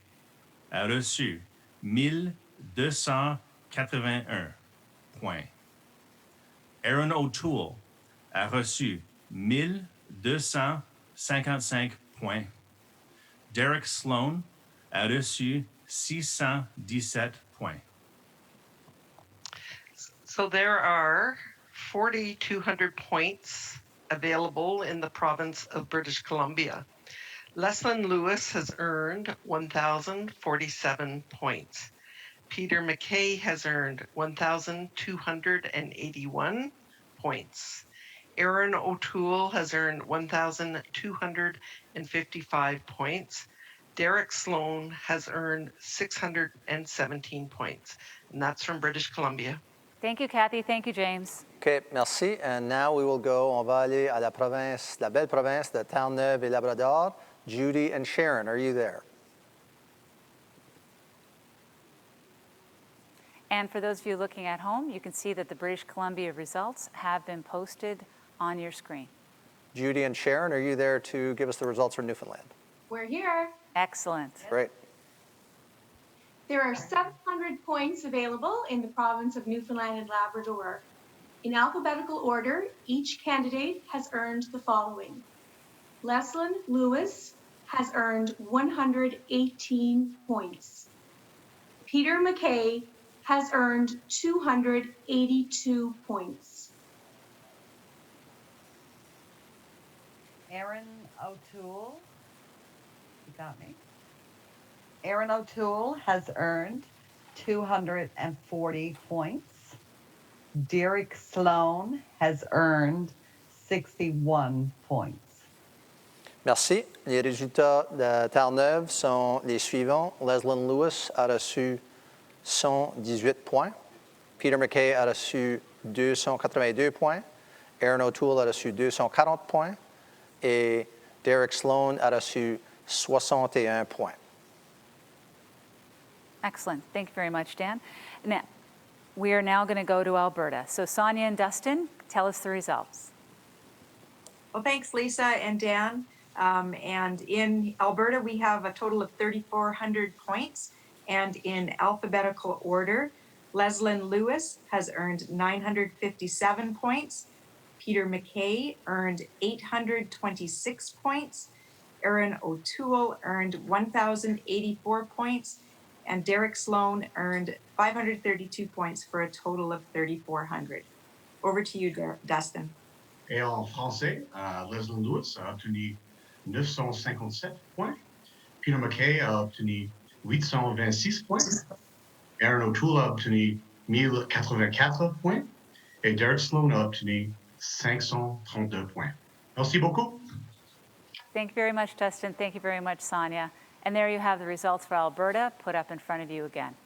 a reçu 1281 points. Erin O'Toole a reçu 1255 points. Derek Sloan a reçu 617 points. So there are 4,200 points available in the province of British Columbia. Leslyn Lewis has earned 1,047 points. Peter MacKay has earned 1,281 points. Erin O'Toole has earned 1,255 points. Derek Sloan has earned 617 points, and that's from British Columbia. Thank you, Kathy. Thank you, James. OK, merci. And now we will go, on va aller à la province, la belle province de Terre-Neuve et Labrador. Judy and Sharon, are you there? And for those of you looking at home, you can see that the British Columbia results have been posted on your screen. Judy and Sharon, are you there to give us the results for Newfoundland? We're here. Excellent. Great. There are 700 points available in the province of Newfoundland and Labrador. In alphabetical order, each candidate has earned the following. Leslyn Lewis has earned 118 points. Peter MacKay has earned 282 points. Erin O'Toole, you got me. Erin O'Toole has earned 240 points. Derek Sloan has earned 61 points. Merci. Les résultats de Terre-Neuve sont les suivants. Leslyn Lewis a reçu 118 points. Peter MacKay a reçu 282 points. Erin O'Toole a reçu 240 points. Et Derek Sloan a reçu 61 points. Excellent. Thank you very much, Dan. Now, we are now going to go to Alberta. So Sonia and Dustin, tell us the results. Well, thanks, Lisa and Dan. And in Alberta, we have a total of 3,400 points. And in alphabetical order, Leslyn Lewis has earned 957 points. Peter MacKay earned 826 points. Erin O'Toole earned 1,084 points. And Derek Sloan earned 532 points for a total of 3,400. Over to you, Dustin. Et en français, Leslyn Lewis a obtenu 957 points. Peter MacKay a obtenu 826 points. Erin O'Toole a obtenu 1084 points. Et Derek Sloan a obtenu 532 points. Merci beaucoup. Thank you very much, Dustin. Thank you very much, Sonia. And there you have the results for Alberta put up in front of you again.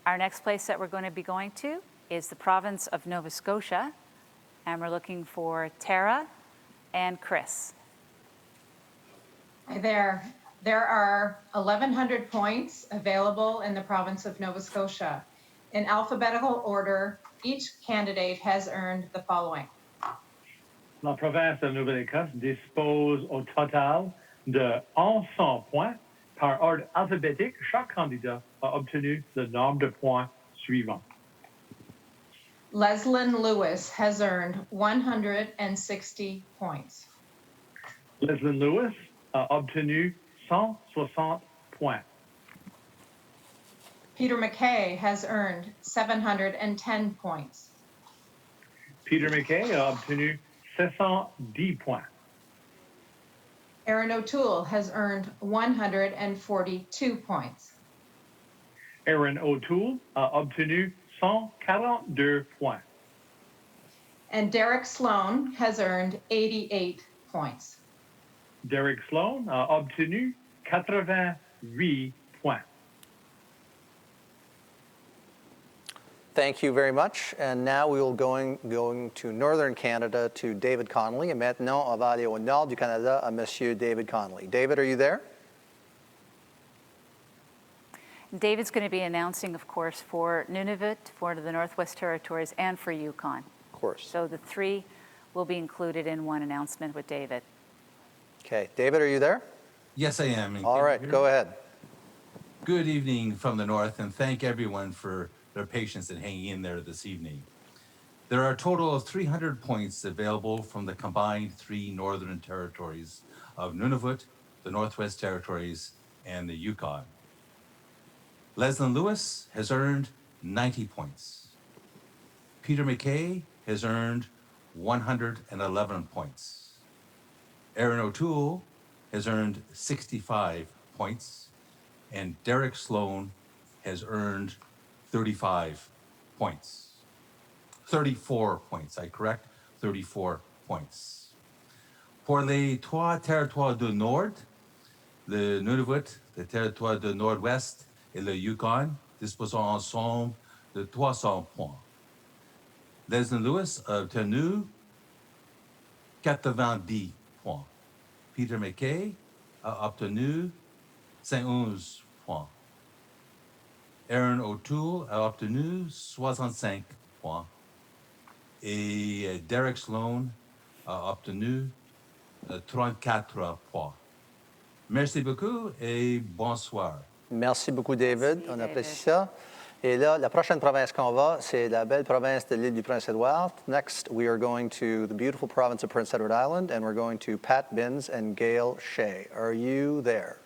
Our next place that we're going to be going to is the province of Nova Scotia. And we're looking for Tara and Chris. Hi there. There are 1,100 points available in the province of Nova Scotia. In alphabetical order, each candidate has earned the following. La province de Nouvelle-Écosse dispose au total de 1100 points. Par ordre alphabétique, chaque candidat a obtenu le nombre de points suivant. Leslyn Lewis has earned 160 points. Leslyn Lewis a obtenu 160 points. Peter MacKay has earned 710 points. Peter MacKay a obtenu 710 points. Erin O'Toole has earned 142 points. Erin O'Toole a obtenu 142 points. And Derek Sloan has earned 88 points. Derek Sloan a obtenu 88 points. Thank you very much. And now we will going to Northern Canada to David Connolly. Et maintenant, on va aller au nord du Canada à Monsieur David Connolly. David, are you there? David's going to be announcing, of course, for Nunavut, for the Northwest Territories, and for Yukon. Of course. So the three will be included in one announcement with David. Okay. David, are you there? Yes, I am. All right, go ahead. Good evening from the north, and thank everyone for their patience in hanging in there this evening. There are a total of 300 points available from the combined three northern territories of Nunavut, the Northwest Territories, and the Yukon. Leslyn Lewis has earned 90 points. Peter MacKay has earned 111 points. Erin O'Toole has earned 65 points, and Derek Sloan has earned 34 points, I correct. 34 points. Pour les trois territoires du Nord, le Nunavut, le territoire du Nord-Ouest et le Yukon, disposant ensemble de 300 points. Leslyn Lewis a obtenu 90 points. Peter MacKay a obtenu 111 points. Erin O'Toole a obtenu 65 points. Et Derek Sloan a obtenu 34 points. Merci beaucoup et bonsoir. Merci beaucoup, David. Merci, On David. apprécie ça. Et là, la prochaine province qu'on va, c'est la belle province de l'île du Prince-Édouard. Next, we are going to the beautiful province of Prince Edward Island, and we're going to Pat Binns and Gail Shea. Are you there?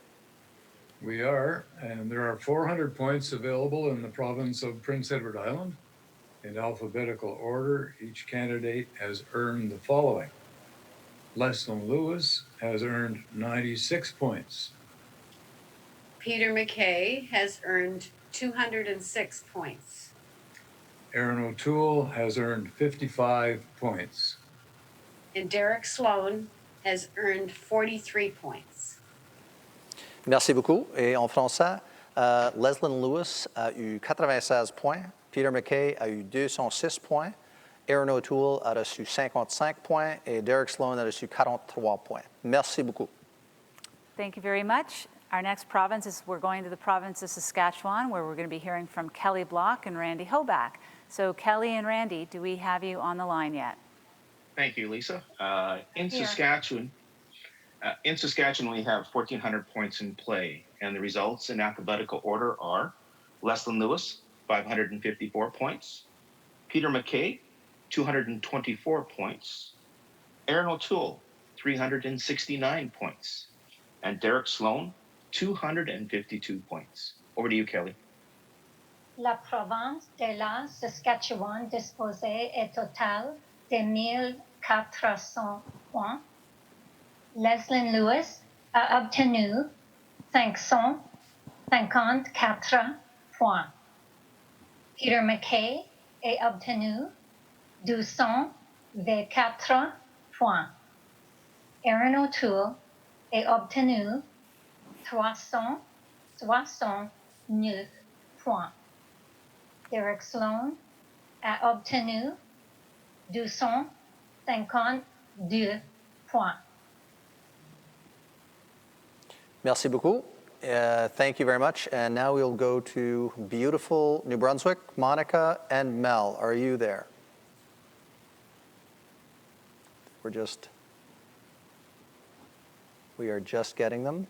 We are, and there are 400 points available in the province of Prince Edward Island. In alphabetical order, each candidate has earned the following. Leslyn Lewis has earned 96 points. Peter MacKay has earned 206 points. Erin O'Toole has earned 55 points. And Derek Sloan has earned 43 points. Merci beaucoup. Et en français, Leslyn Lewis a eu 96 points. Peter MacKay a eu 206 points. Erin O'Toole a reçu 55 points. Et Derek Sloan a reçu 43 points. Merci beaucoup. Thank you very much. Our next province is, we're going to the province of Saskatchewan, where we're going to be hearing from Kelly Block and Randy Hoback. So Kelly and Randy, do we have you on the line yet? Thank you, Lisa. In Here. Saskatchewan, we have 1,400 points in play, and the results in alphabetical order are Leslyn Lewis, 554 points, Peter MacKay, 224 points, Erin O'Toole, 369 points, and Derek Sloan, 252 points. Over to you, Kelly. La province de la Saskatchewan disposait au total de 1,400 points. Leslyn Lewis a obtenu 554 points. Peter MacKay a obtenu 224 points. Erin O'Toole a obtenu 369 points. Derek Sloan a obtenu 252 points. Merci beaucoup. Thank you very much. And now we'll go to beautiful New Brunswick. Monica and Mel, are you there? We are just getting them.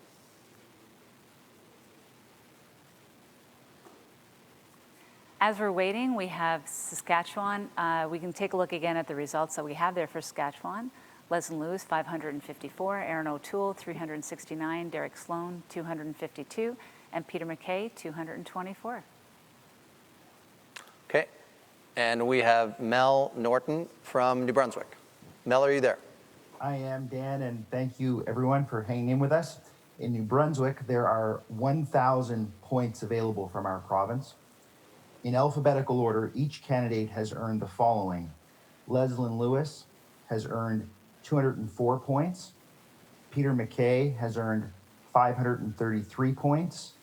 As we're waiting, we have Saskatchewan. We can take a look again at the results that we have there for Saskatchewan. Leslyn Lewis, 554, Erin O'Toole, 369, Derek Sloan, 252, and Peter MacKay, 224. Okay. And we have Mel Norton from New Brunswick. Mel, are you there? I am, Dan, and thank you everyone for hanging in with us. In New Brunswick, there are 1,000 points available from our province. In alphabetical order, each candidate has earned the following. Leslyn Lewis has earned 204 points. Peter MacKay has earned 533 points.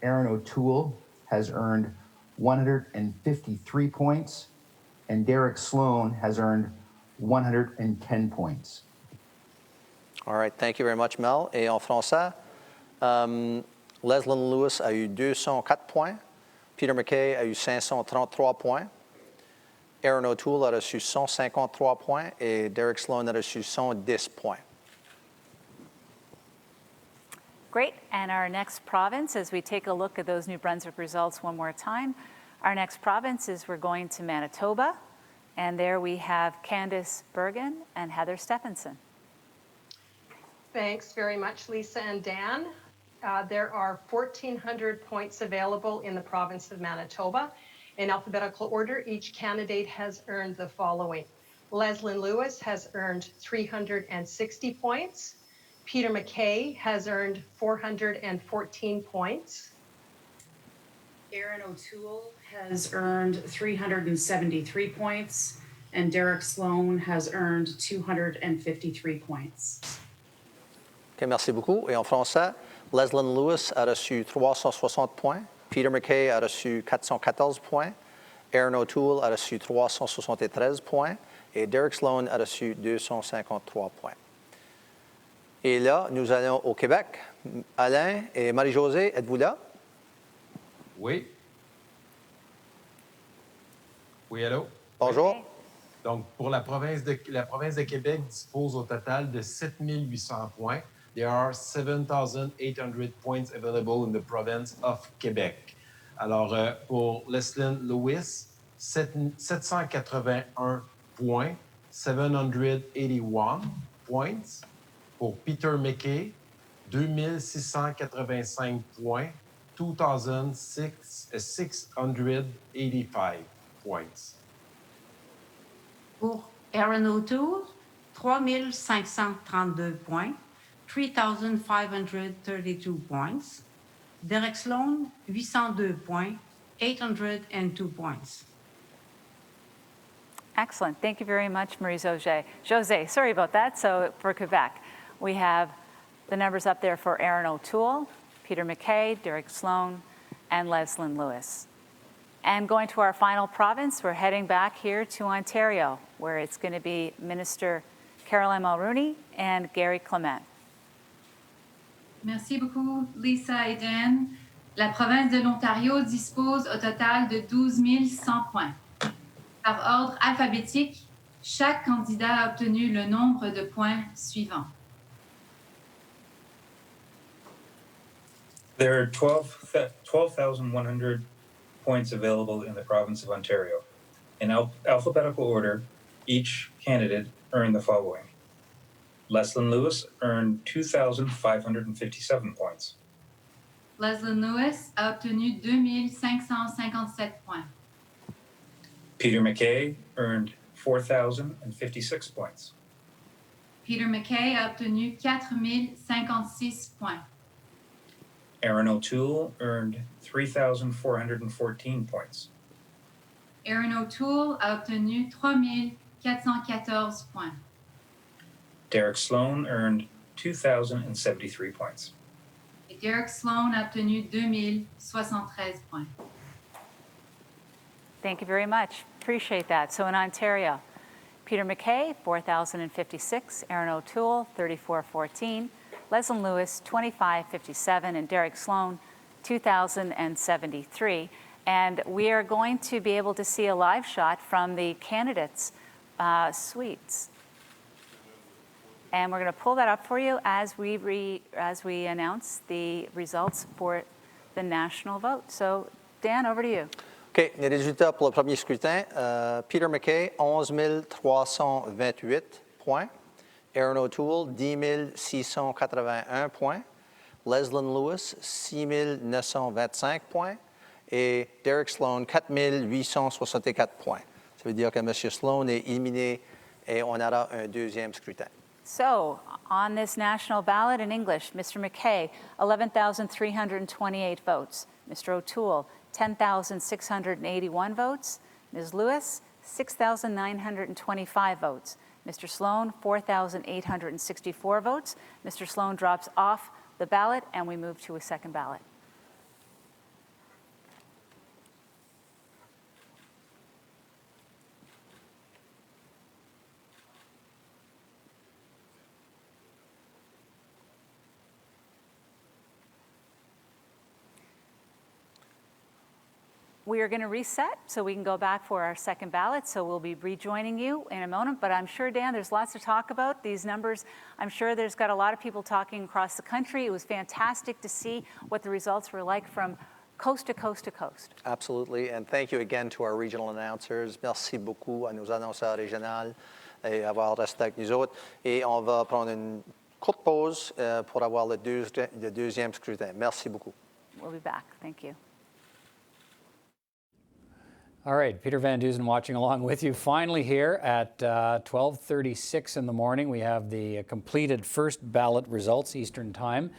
Erin O'Toole has earned 153 points. And Derek Sloan has earned 110 points. All right, thank you very much, Mel. Et en français, Leslyn Lewis a eu 204 points. Peter MacKay a eu 533 points. Erin O'Toole a reçu 153 points et Derek Sloan a reçu 110 points. Great. And our next province, as we take a look at those New Brunswick results one more time, our next province is we're going to Manitoba. And there we have Candice Bergen and Heather Stephenson. Thanks very much, Lisa and Dan. There are 1,400 points available in the province of Manitoba. In alphabetical order, each candidate has earned the following. Leslyn Lewis has earned 360 points. Peter MacKay has earned 414 points. Erin O'Toole has earned 373 points. and Derek Sloan has earned 253 points. OK, merci beaucoup. Et en français, Leslyn Lewis a reçu 360 points. Peter MacKay a reçu 414 points. Erin O'Toole a reçu 373 points. Et Derek Sloan a reçu 253 points. Et là, nous allons au Québec. Alain et Marie-Josée, êtes-vous là? Oui. Oui, allô? Bonjour. Donc, pour la province de Québec dispose au total de 7 800 points. There are 7,800 points available in the province of Quebec. Alors, pour Leslyn Lewis, 781 points, 781 points. Pour Peter MacKay, 2685 points, 2,685 points. Pour Erin O'Toole, 3,532 points, 3,532 points. Derek Sloan, 802 points, 802 points. Excellent. Thank you very much, Marie-Josée. José, sorry about that. So for Quebec, we have the numbers up there for Erin O'Toole, Peter MacKay, Derek Sloan, and Leslyn Lewis. And going to our final province, we're heading back here to Ontario, where it's going to be Minister Caroline Mulroney and Gary Clement. Merci beaucoup, Lisa et Dan. La province de l'Ontario dispose au total de 12 100 points. Par ordre alphabétique, chaque candidat a obtenu le nombre de points suivants. There are 12,100 points available in the province of Ontario. In alphabetical order, each candidate earned the following. Leslyn Lewis earned 2,557 points. Leslyn Lewis a obtenu 2557 points. Peter MacKay earned 4,056 points. Peter MacKay a obtenu 4056 points. Erin O'Toole earned 3,414 points. Erin O'Toole a obtenu 3414 points. Derek Sloan earned 2,073 points. Et Derek Sloan a obtenu 2073 points. Thank you very much. Appreciate that. So in Ontario, Peter MacKay, 4,056, Erin O'Toole, 3,414, Leslyn Lewis, 2,557, and Derek Sloan, 2,073. And we are going to be able to see a live shot from the candidates' suites. And we're going to pull that up for you as we announce the results for the national vote. So, Dan, over to you. OK, les résultats pour le premier scrutin. Peter MacKay, 11 328 points. Erin O'Toole, 10 681 points. Leslyn Lewis, 6 925 points. Et Derek Sloan, 4 864 points. Ça veut dire que M. Sloan est éliminé et on aura un deuxième scrutin. So, on this national ballot in English, Mr. MacKay, 11,328 votes. Mr. O'Toole, 10,681 votes. Ms. Lewis, 6,925 votes. Mr. Sloan, 4,864 votes. Mr. Sloan drops off the ballot, and we move to a second ballot. We are going to reset so we can go back for our second ballot. So we'll be rejoining you in a moment. But I'm sure, Dan, there's lots to talk about. These numbers, I'm sure there's got a lot of people talking across the country. It was fantastic to see what the results were like from coast to coast to coast. Absolutely. And thank you again to our regional announcers. Merci beaucoup à nos annonceurs régionaux et avoir resté avec nous autres. Et on va prendre une courte pause pour avoir le deuxième scrutin. Merci beaucoup. We'll be back. Thank you. All right, Peter Van Dusen watching along with you. Finally here at 12:36 in the morning, we have the completed first ballot results, Eastern Time,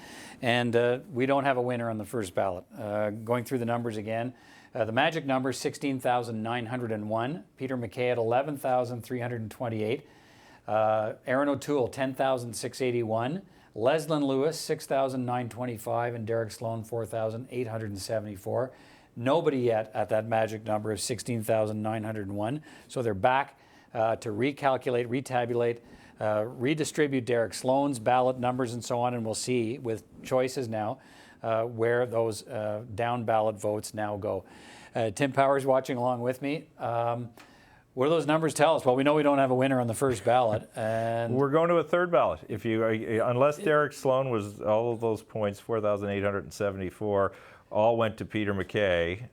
and we don't have a winner on the first ballot. Going through the numbers again, The magic number, 16,901. Peter MacKay at 11,328. Erin O'Toole, 10,681. Leslyn Lewis, 6,925. And Derek Sloan, 4,874. Nobody yet at that magic number of 16,901. So they're back to recalculate, retabulate, redistribute Derek Sloan's ballot numbers and so on. And we'll see with choices now where those down ballot votes now go. Tim Powers watching along with me. What do those numbers tell us? Well, we know we don't have a winner on the first ballot, and we're going to a third ballot. If you, unless Derek Sloan was all of those points, 4,874, all went to Peter MacKay.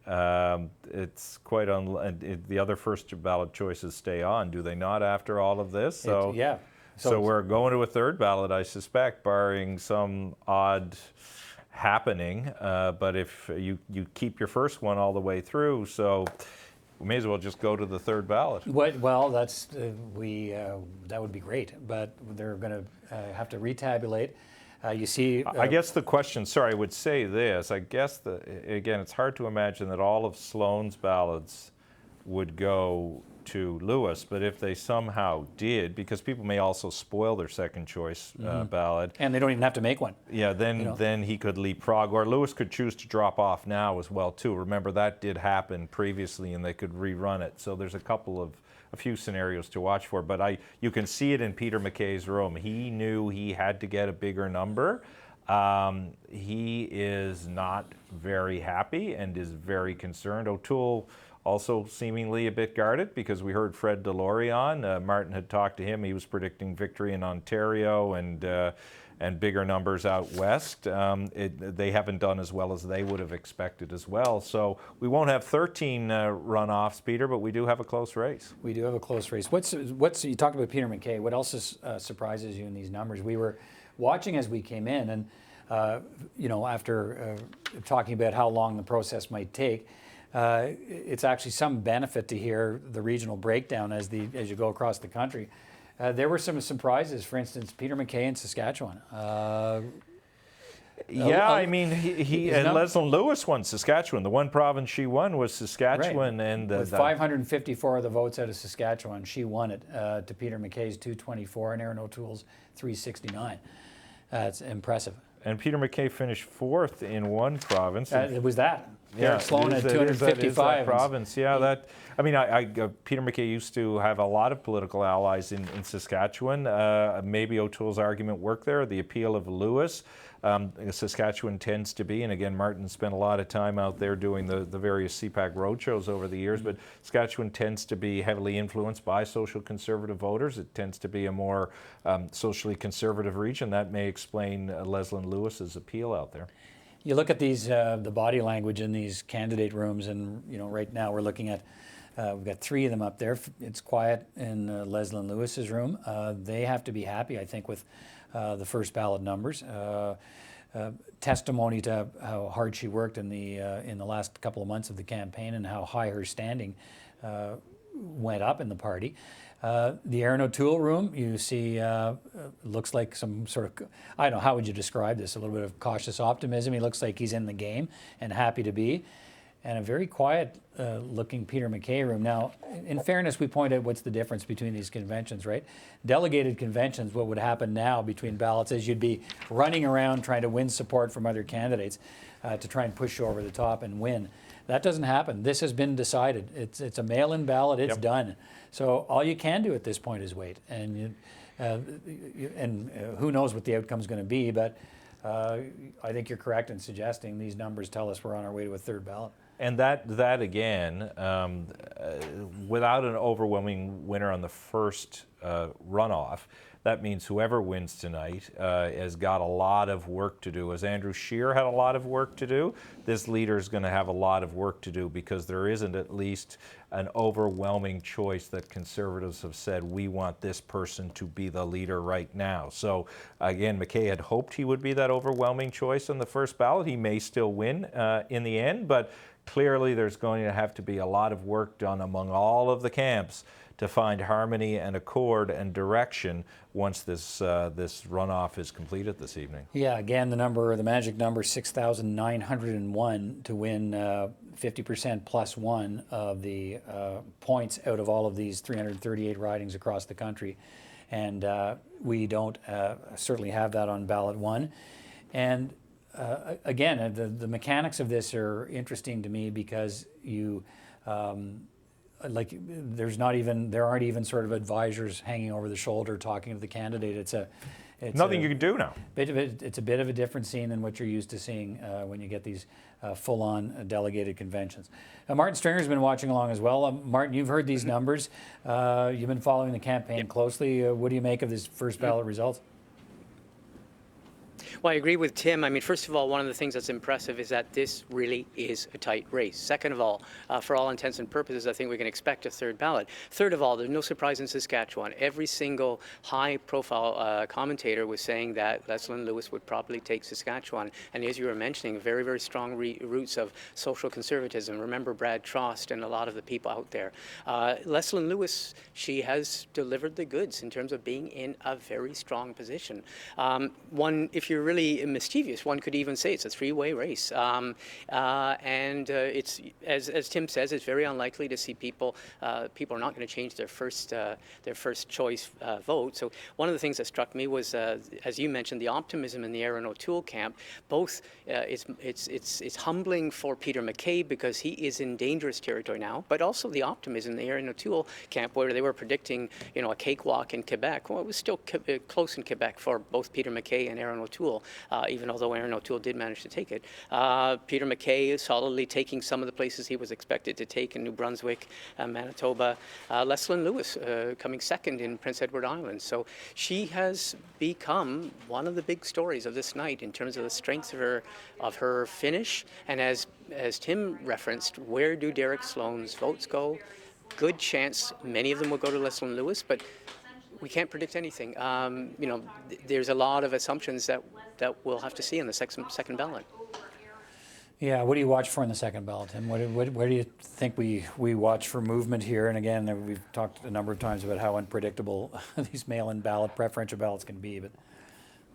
It's quite the other first ballot choices stay on, do they not? After all of this, so yeah. So we're going to a third ballot, I suspect, barring some odd happening. But if you keep your first one all the way through, so we may as well just go to the third ballot. Well, that's that would be great, but they're going to have to retabulate. You see, I guess the question. Sorry, I would say this. I guess again, it's hard to imagine that all of Sloan's ballots would go to Lewis, but if they somehow did, because people may also spoil their second choice ballot, and they don't even have to make one. Yeah, then he could leapfrog, or Lewis could choose to drop off now as well too. Remember, that did happen previously, and they could rerun it. So there's a few scenarios to watch for, but you can see it in Peter MacKay's room. He knew he had to get a bigger number. He is not very happy and is very concerned. O'Toole also seemingly a bit guarded, because we heard Fred Delory on. Martin had talked to him. He was predicting victory in Ontario and bigger numbers out west. They haven't done as well as they would have expected as well. So we won't have 13 runoffs, Peter, but we do have a close race. We do have a close race. What's you talked about Peter MacKay. What else surprises you in these numbers? We were watching as we came in, and after talking about how long the process might take, it's actually some benefit to hear the regional breakdown as you go across the country. There were some surprises. For instance, Peter MacKay in Saskatchewan. Yeah, I mean, he and Leslyn Lewis won Saskatchewan. The one province she won was Saskatchewan, right. And with 554 of the votes out of Saskatchewan, she won it to Peter MacKay's 224 and Erin O'Toole's 369. It's impressive. And Peter MacKay finished fourth in one province. It was that. Yeah, Derek Sloan had 255. That province. Yeah, Peter MacKay used to have a lot of political allies in Saskatchewan. Maybe O'Toole's argument worked there. The appeal of Lewis. Saskatchewan tends to be, and again, Martin spent a lot of time out there doing the various CPAC roadshows over the years, but Saskatchewan tends to be heavily influenced by social conservative voters. It tends to be a more socially conservative region. That may explain Leslyn Lewis's appeal out there. You look at these, the body language in these candidate rooms, and right now we're looking at, we've got three of them up there. It's quiet in Leslyn Lewis's room. They have to be happy, I think, with the first ballot numbers. Testimony to how hard she worked in the last couple of months of the campaign and how high her standing went up in the party. The Erin O'Toole room, you see, looks like some sort of, I don't know, how would you describe this? A little bit of cautious optimism. He looks like he's in the game and happy to be. And a very quiet looking Peter MacKay room. Now, in fairness, we point out what's the difference between these conventions, right? Delegated conventions, what would happen now between ballots is you'd be running around trying to win support from other candidates to try and push you over the top and win. That doesn't happen. This has been decided. It's a mail-in ballot. It's done. So all you can do at this point is wait. And who knows what the outcome's going to be, but I think you're correct in suggesting these numbers tell us we're on our way to a third ballot. And that again, without an overwhelming winner on the first runoff, that means whoever wins tonight has got a lot of work to do. As Andrew Scheer had a lot of work to do, this leader is going to have a lot of work to do, because there isn't at least an overwhelming choice that Conservatives have said, we want this person to be the leader right now. So again, MacKay had hoped he would be that overwhelming choice on the first ballot. He may still win in the end, but clearly there's going to have to be a lot of work done among all of the camps to find harmony and accord and direction once this runoff is completed this evening. Yeah, again, the magic number 6,901 to win 50% plus one of the points out of all of these 338 ridings across the country. And we don't certainly have that on ballot 1. And again, the mechanics of this are interesting to me because you, there aren't even sort of advisors hanging over the shoulder talking to the candidate. It's nothing you can do now. It's a bit of a different scene than what you're used to seeing when you get these full-on delegated conventions. Martin Stringer's been watching along as well. Martin, you've heard these numbers. You've been following the campaign closely. What do you make of these first ballot results? Well, I agree with Tim. I mean, first of all, one of the things that's impressive is that this really is a tight race. Second of all, for all intents and purposes, I think we can expect a third ballot. Third of all, there's no surprise in Saskatchewan. Every single high-profile commentator was saying that Leslyn Lewis would probably take Saskatchewan. And as you were mentioning, very, very strong roots of social conservatism. Remember Brad Trost and a lot of the people out there. Leslyn Lewis, she has delivered the goods in terms of being in a very strong position. If you're really mischievous, one could even say it's a three-way race. It's, as Tim says, it's very unlikely to see people are not going to change their first choice vote. So one of the things that struck me was, as you mentioned, the optimism in the Erin O'Toole camp. Both, it's humbling for Peter MacKay because he is in dangerous territory now, but also the optimism in the Erin O'Toole camp where they were predicting, a cakewalk in Quebec. Well, it was still close in Quebec for both Peter MacKay and Erin O'Toole, even although Erin O'Toole did manage to take it. Peter MacKay is solidly taking some of the places he was expected to take in New Brunswick, Manitoba. Leslyn Lewis coming second in Prince Edward Island. So she has become one of the big stories of this night in terms of the strength of her finish. And as Tim referenced, where do Derek Sloan's votes go? Good chance many of them will go to Leslyn Lewis, but we can't predict anything. There's a lot of assumptions that we'll have to see in the second ballot. Yeah, what do you watch for in the second ballot, Tim? Where do you think we watch for movement here? And again, we've talked a number of times about how unpredictable these mail-in ballot, preferential ballots can be. But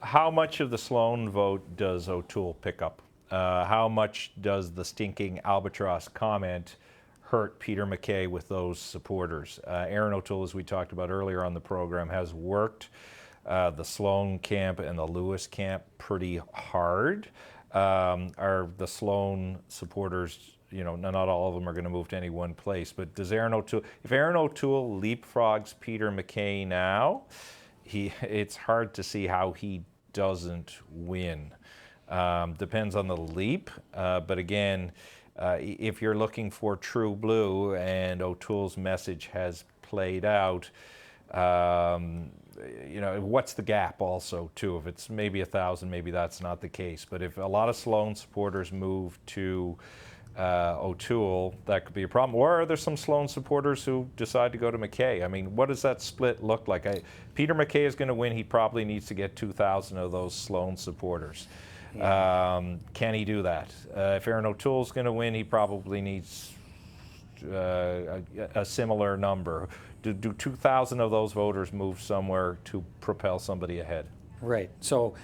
how much of the Sloan vote does O'Toole pick up? How much does the stinking albatross comment hurt Peter MacKay with those supporters? Erin O'Toole, as we talked about earlier on the program, has worked the Sloan camp and the Lewis camp pretty hard. Are the Sloan supporters, not all of them are going to move to any one place, but does Erin O'Toole, if Erin O'Toole leapfrogs Peter MacKay now, it's hard to see how he doesn't win. Depends on the leap, but again, if you're looking for true blue and O'Toole's message has played out, what's the gap also too? If it's maybe 1,000, maybe that's not the case. But if a lot of Sloan supporters move to O'Toole, that could be a problem. Or are there some Sloan supporters who decide to go to MacKay? I mean, what does that split look like? Peter MacKay is going to win. He probably needs to get 2,000 of those Sloan supporters. Yeah. Can he do that? If Erin O'Toole's going to win, he probably needs a similar number. Do 2,000 of those voters move somewhere to propel somebody ahead? Right. So,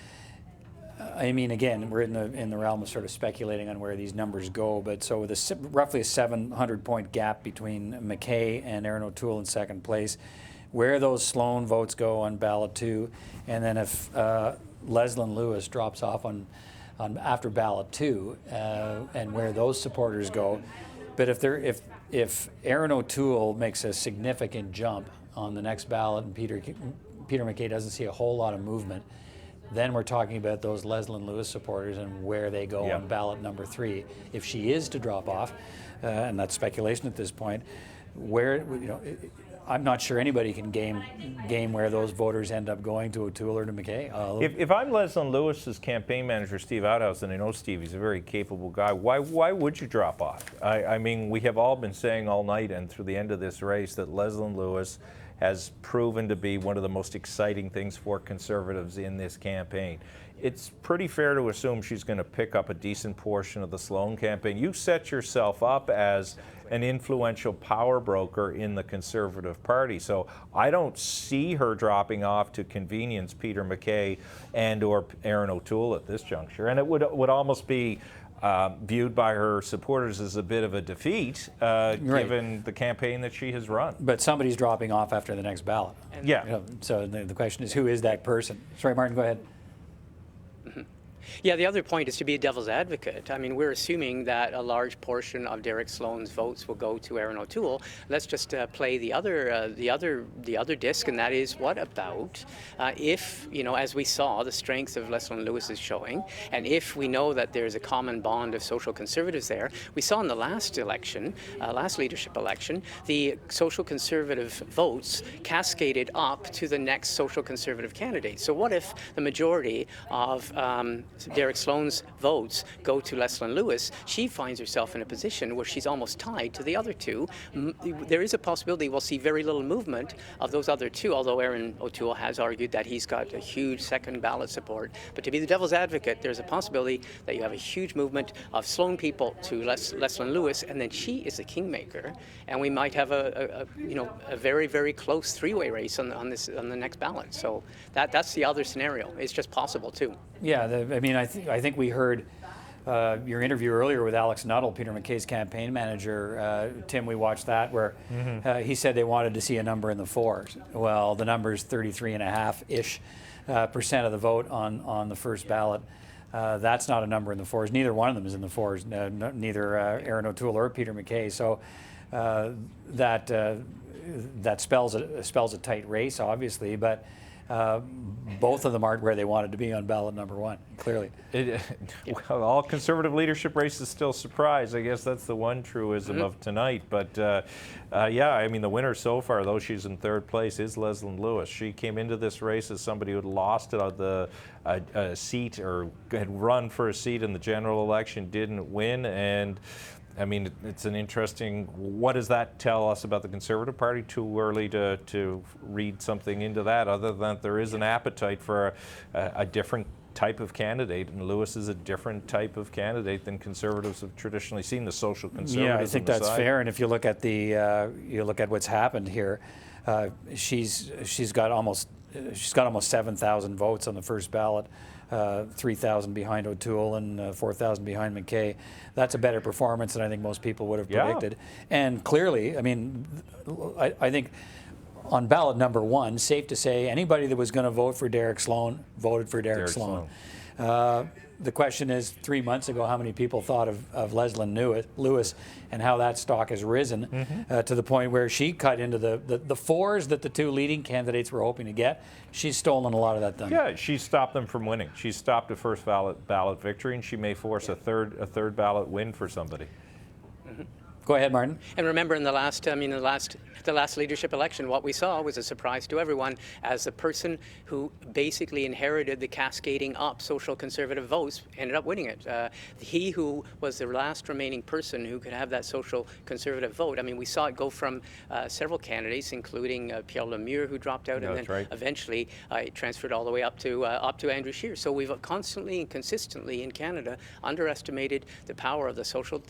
I mean, again, we're in the realm of sort of speculating on where these numbers go. But so with roughly a 700-point gap between MacKay and Erin O'Toole in second place, where those Sloan votes go on ballot 2, and then if Leslyn Lewis drops off on after ballot 2, and where those supporters go. But if Erin O'Toole makes a significant jump on the next ballot and Peter MacKay doesn't see a whole lot of movement, then we're talking about those Leslyn Lewis supporters and where they go on ballot number 3. If she is to drop off, and that's speculation at this point, where I'm not sure anybody can game where those voters end up going, to O'Toole or to MacKay. If I'm Leslyn Lewis's campaign manager, Steve Outhouse, and I know Steve, he's a very capable guy, why would you drop off? I mean, we have all been saying all night and through the end of this race that Leslyn Lewis has proven to be one of the most exciting things for Conservatives in this campaign. It's pretty fair to assume she's going to pick up a decent portion of the Sloan campaign. You set yourself up as an influential power broker in the Conservative Party. So I don't see her dropping off to convenience Peter MacKay and or Erin O'Toole at this juncture. And it would almost be viewed by her supporters as a bit of a defeat, given the campaign that she has run. But somebody's dropping off after the next ballot. Yeah. You know, so the question is, who is that person? Sorry, Martin, go ahead. Yeah, the other point is to be a devil's advocate. I mean, we're assuming that a large portion of Derek Sloan's votes will go to Erin O'Toole. Let's just play the other disc, and that is, what about if, you know, as we saw, the strength of Leslyn Lewis is showing, and if we know that there's a common bond of social conservatives there. We saw in the last election, last leadership election, the social conservative votes cascaded up to the next social conservative candidate. So what if the majority of Derek Sloan's votes go to Leslyn Lewis? She finds herself in a position where she's almost tied to the other two. There is a possibility we'll see very little movement of those other two, although Erin O'Toole has argued that he's got a huge second ballot support. But to be the devil's advocate, there's a possibility that you have a huge movement of Sloan people to Leslyn Lewis, and then she is the kingmaker, and we might have a very, very close three-way race on the next ballot. So that's the other scenario. It's just possible too. Yeah, I think we heard your interview earlier with Alex Nuttall, Peter MacKay's campaign manager. Tim, we watched that where he said they wanted to see a number in the fours. Well, the number's 33.5-ish percent of the vote on the first ballot. That's not a number in the fours. Neither one of them is in the fours. Neither Erin O'Toole or Peter MacKay. So that spells a tight race, obviously, but. Both of them aren't where they wanted to be on ballot number one, clearly. Well, all conservative leadership races still surprise. I guess that's the one truism of tonight. But yeah, I mean, the winner so far, though she's in third place, is Leslyn Lewis. She came into this race as somebody who had lost a seat or had run for a seat in the general election, didn't win, and I mean, it's an interesting, what does that tell us about the Conservative Party? Too early to read something into that, other than there is an appetite for a different type of candidate, and Lewis is a different type of candidate than Conservatives have traditionally seen, the social conservatives. Yeah, I think that's fair, and if you look at what's happened here, she's got almost 7,000 votes on the first ballot. 3,000 behind O'Toole and 4,000 behind MacKay. That's a better performance than I think most people would have predicted. And clearly, I mean, I think on ballot number one, safe to say anybody that was going to vote for Derek Sloan voted for Derek Sloan. The question is, 3 months ago, how many people thought of Leslyn Lewis and how that stock has risen to the point where she cut into the fours that the two leading candidates were hoping to get. She's stolen a lot of that thunder. Yeah, she stopped them from winning. She stopped a first ballot victory, and she may force a third ballot win for somebody. Go ahead, Martin. And remember, in the last leadership election, what we saw was a surprise to everyone, as the person who basically inherited the cascading up social conservative votes ended up winning it. He who was the last remaining person who could have that social conservative vote. I mean, we saw it go from several candidates, including Pierre Lemire, who dropped out, and then eventually it transferred all the way up to Andrew Scheer. So we've constantly and consistently in Canada underestimated the power of the social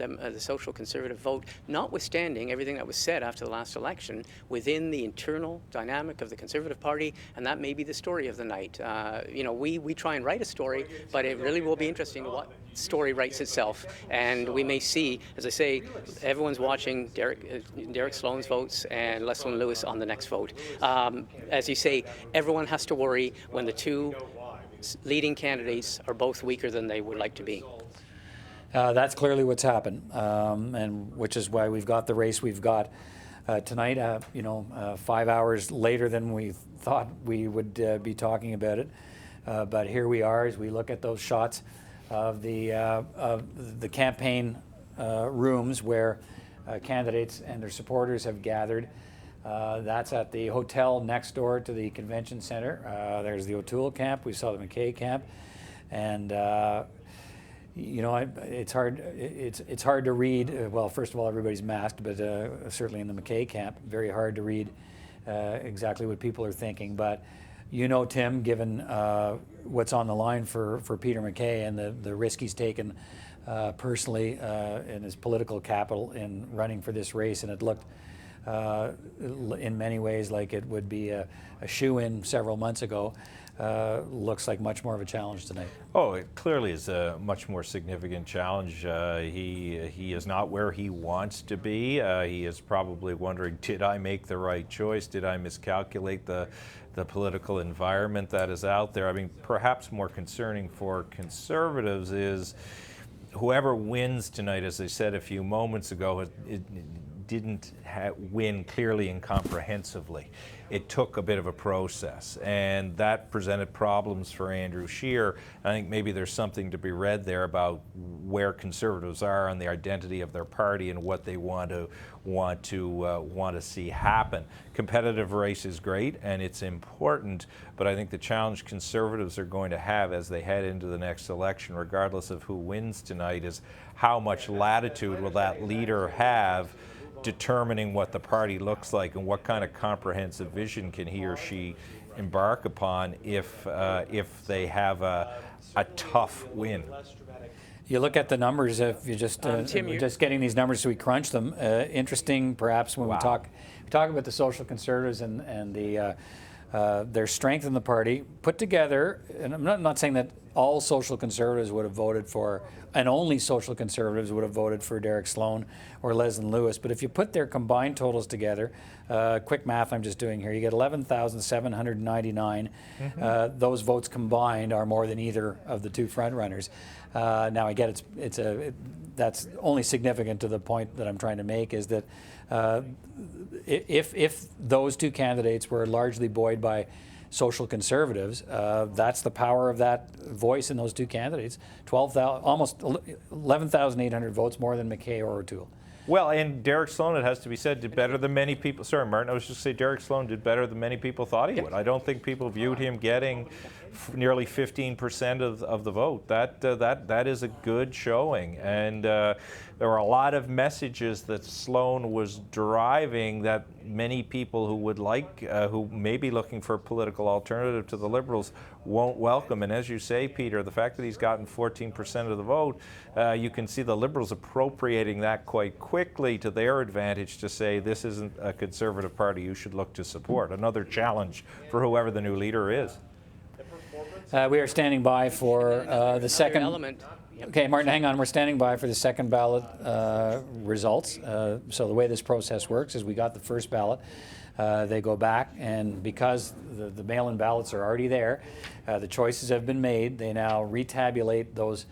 conservative vote, notwithstanding everything that was said after the last election within the internal dynamic of the Conservative Party, and that may be the story of the night. You know, we try and write a story, but it really will be interesting to what story writes itself, and we may see, as I say, everyone's watching Derek Sloan's votes and Leslyn Lewis on the next vote. As you say, everyone has to worry when the two leading candidates are both weaker than they would like to be. That's clearly what's happened, and which is why we've got the race we've got tonight. 5 hours later than we thought we would be talking about it, but here we are as we look at those shots of the campaign rooms where candidates and their supporters have gathered. That's at the hotel next door to the convention center. There's the O'Toole camp. We saw the MacKay camp, and you know, it's hard to read. Well, first of all, everybody's masked, but certainly in the MacKay camp, very hard to read exactly what people are thinking. But you know, Tim, given what's on the line for Peter MacKay and the risk he's taken personally in his political capital in running for this race, and it looked in many ways like it would be a shoe-in several months ago, looks like much more of a challenge tonight. Oh, it clearly is a much more significant challenge. He is not where he wants to be. He is probably wondering, did I make the right choice? Did I miscalculate the political environment that is out there? I mean, perhaps more concerning for Conservatives is whoever wins tonight, as I said a few moments ago, it didn't win clearly and comprehensively. It took a bit of a process, and that presented problems for Andrew Scheer. I think maybe there's something to be read there about where Conservatives are on the identity of their party and what they want to see happen. Competitive race is great and it's important, but I think the challenge Conservatives are going to have as they head into the next election, regardless of who wins tonight, is how much latitude will that leader have determining what the party looks like and what kind of comprehensive vision can he or she embark upon if they have a tough win. You look at the numbers, if you just Tim, we're just getting these numbers so we crunch them. Interesting, perhaps, when we talk about the Social Conservatives and their strength in the party put together. And I'm not saying that all Social Conservatives would have voted for, and only Social Conservatives would have voted for Derek Sloan or Leslyn Lewis. But if you put their combined totals together, quick math I'm just doing here, you get 11,799. Those votes combined are more than either of the two front runners. Now I get that's only significant to the point that I'm trying to make, is that if those two candidates were largely buoyed by Social Conservatives, that's the power of that voice in those two candidates. 12,000, almost 11,800 votes more than MacKay or O'Toole. Well, and Derek Sloan, it has to be said, did better than many people. Sorry, Martin, I was just saying Derek Sloan did better than many people thought he would. I don't think people viewed him getting nearly 15% of the vote. That is a good showing, and there were a lot of messages that Sloan was driving that many people who would who may be looking for a political alternative to the Liberals won't welcome. And as you say, Peter, the fact that he's gotten 14% of the vote, you can see the Liberals appropriating that quite quickly to their advantage to say this isn't a Conservative party you should look to support. Another challenge for whoever the new leader is. We are standing by for the second element. Okay, Martin, hang on. We're standing by for the second ballot results. So the way this process works is we got the first ballot. They go back, and because the mail-in ballots are already there, the choices have been made. They now retabulate those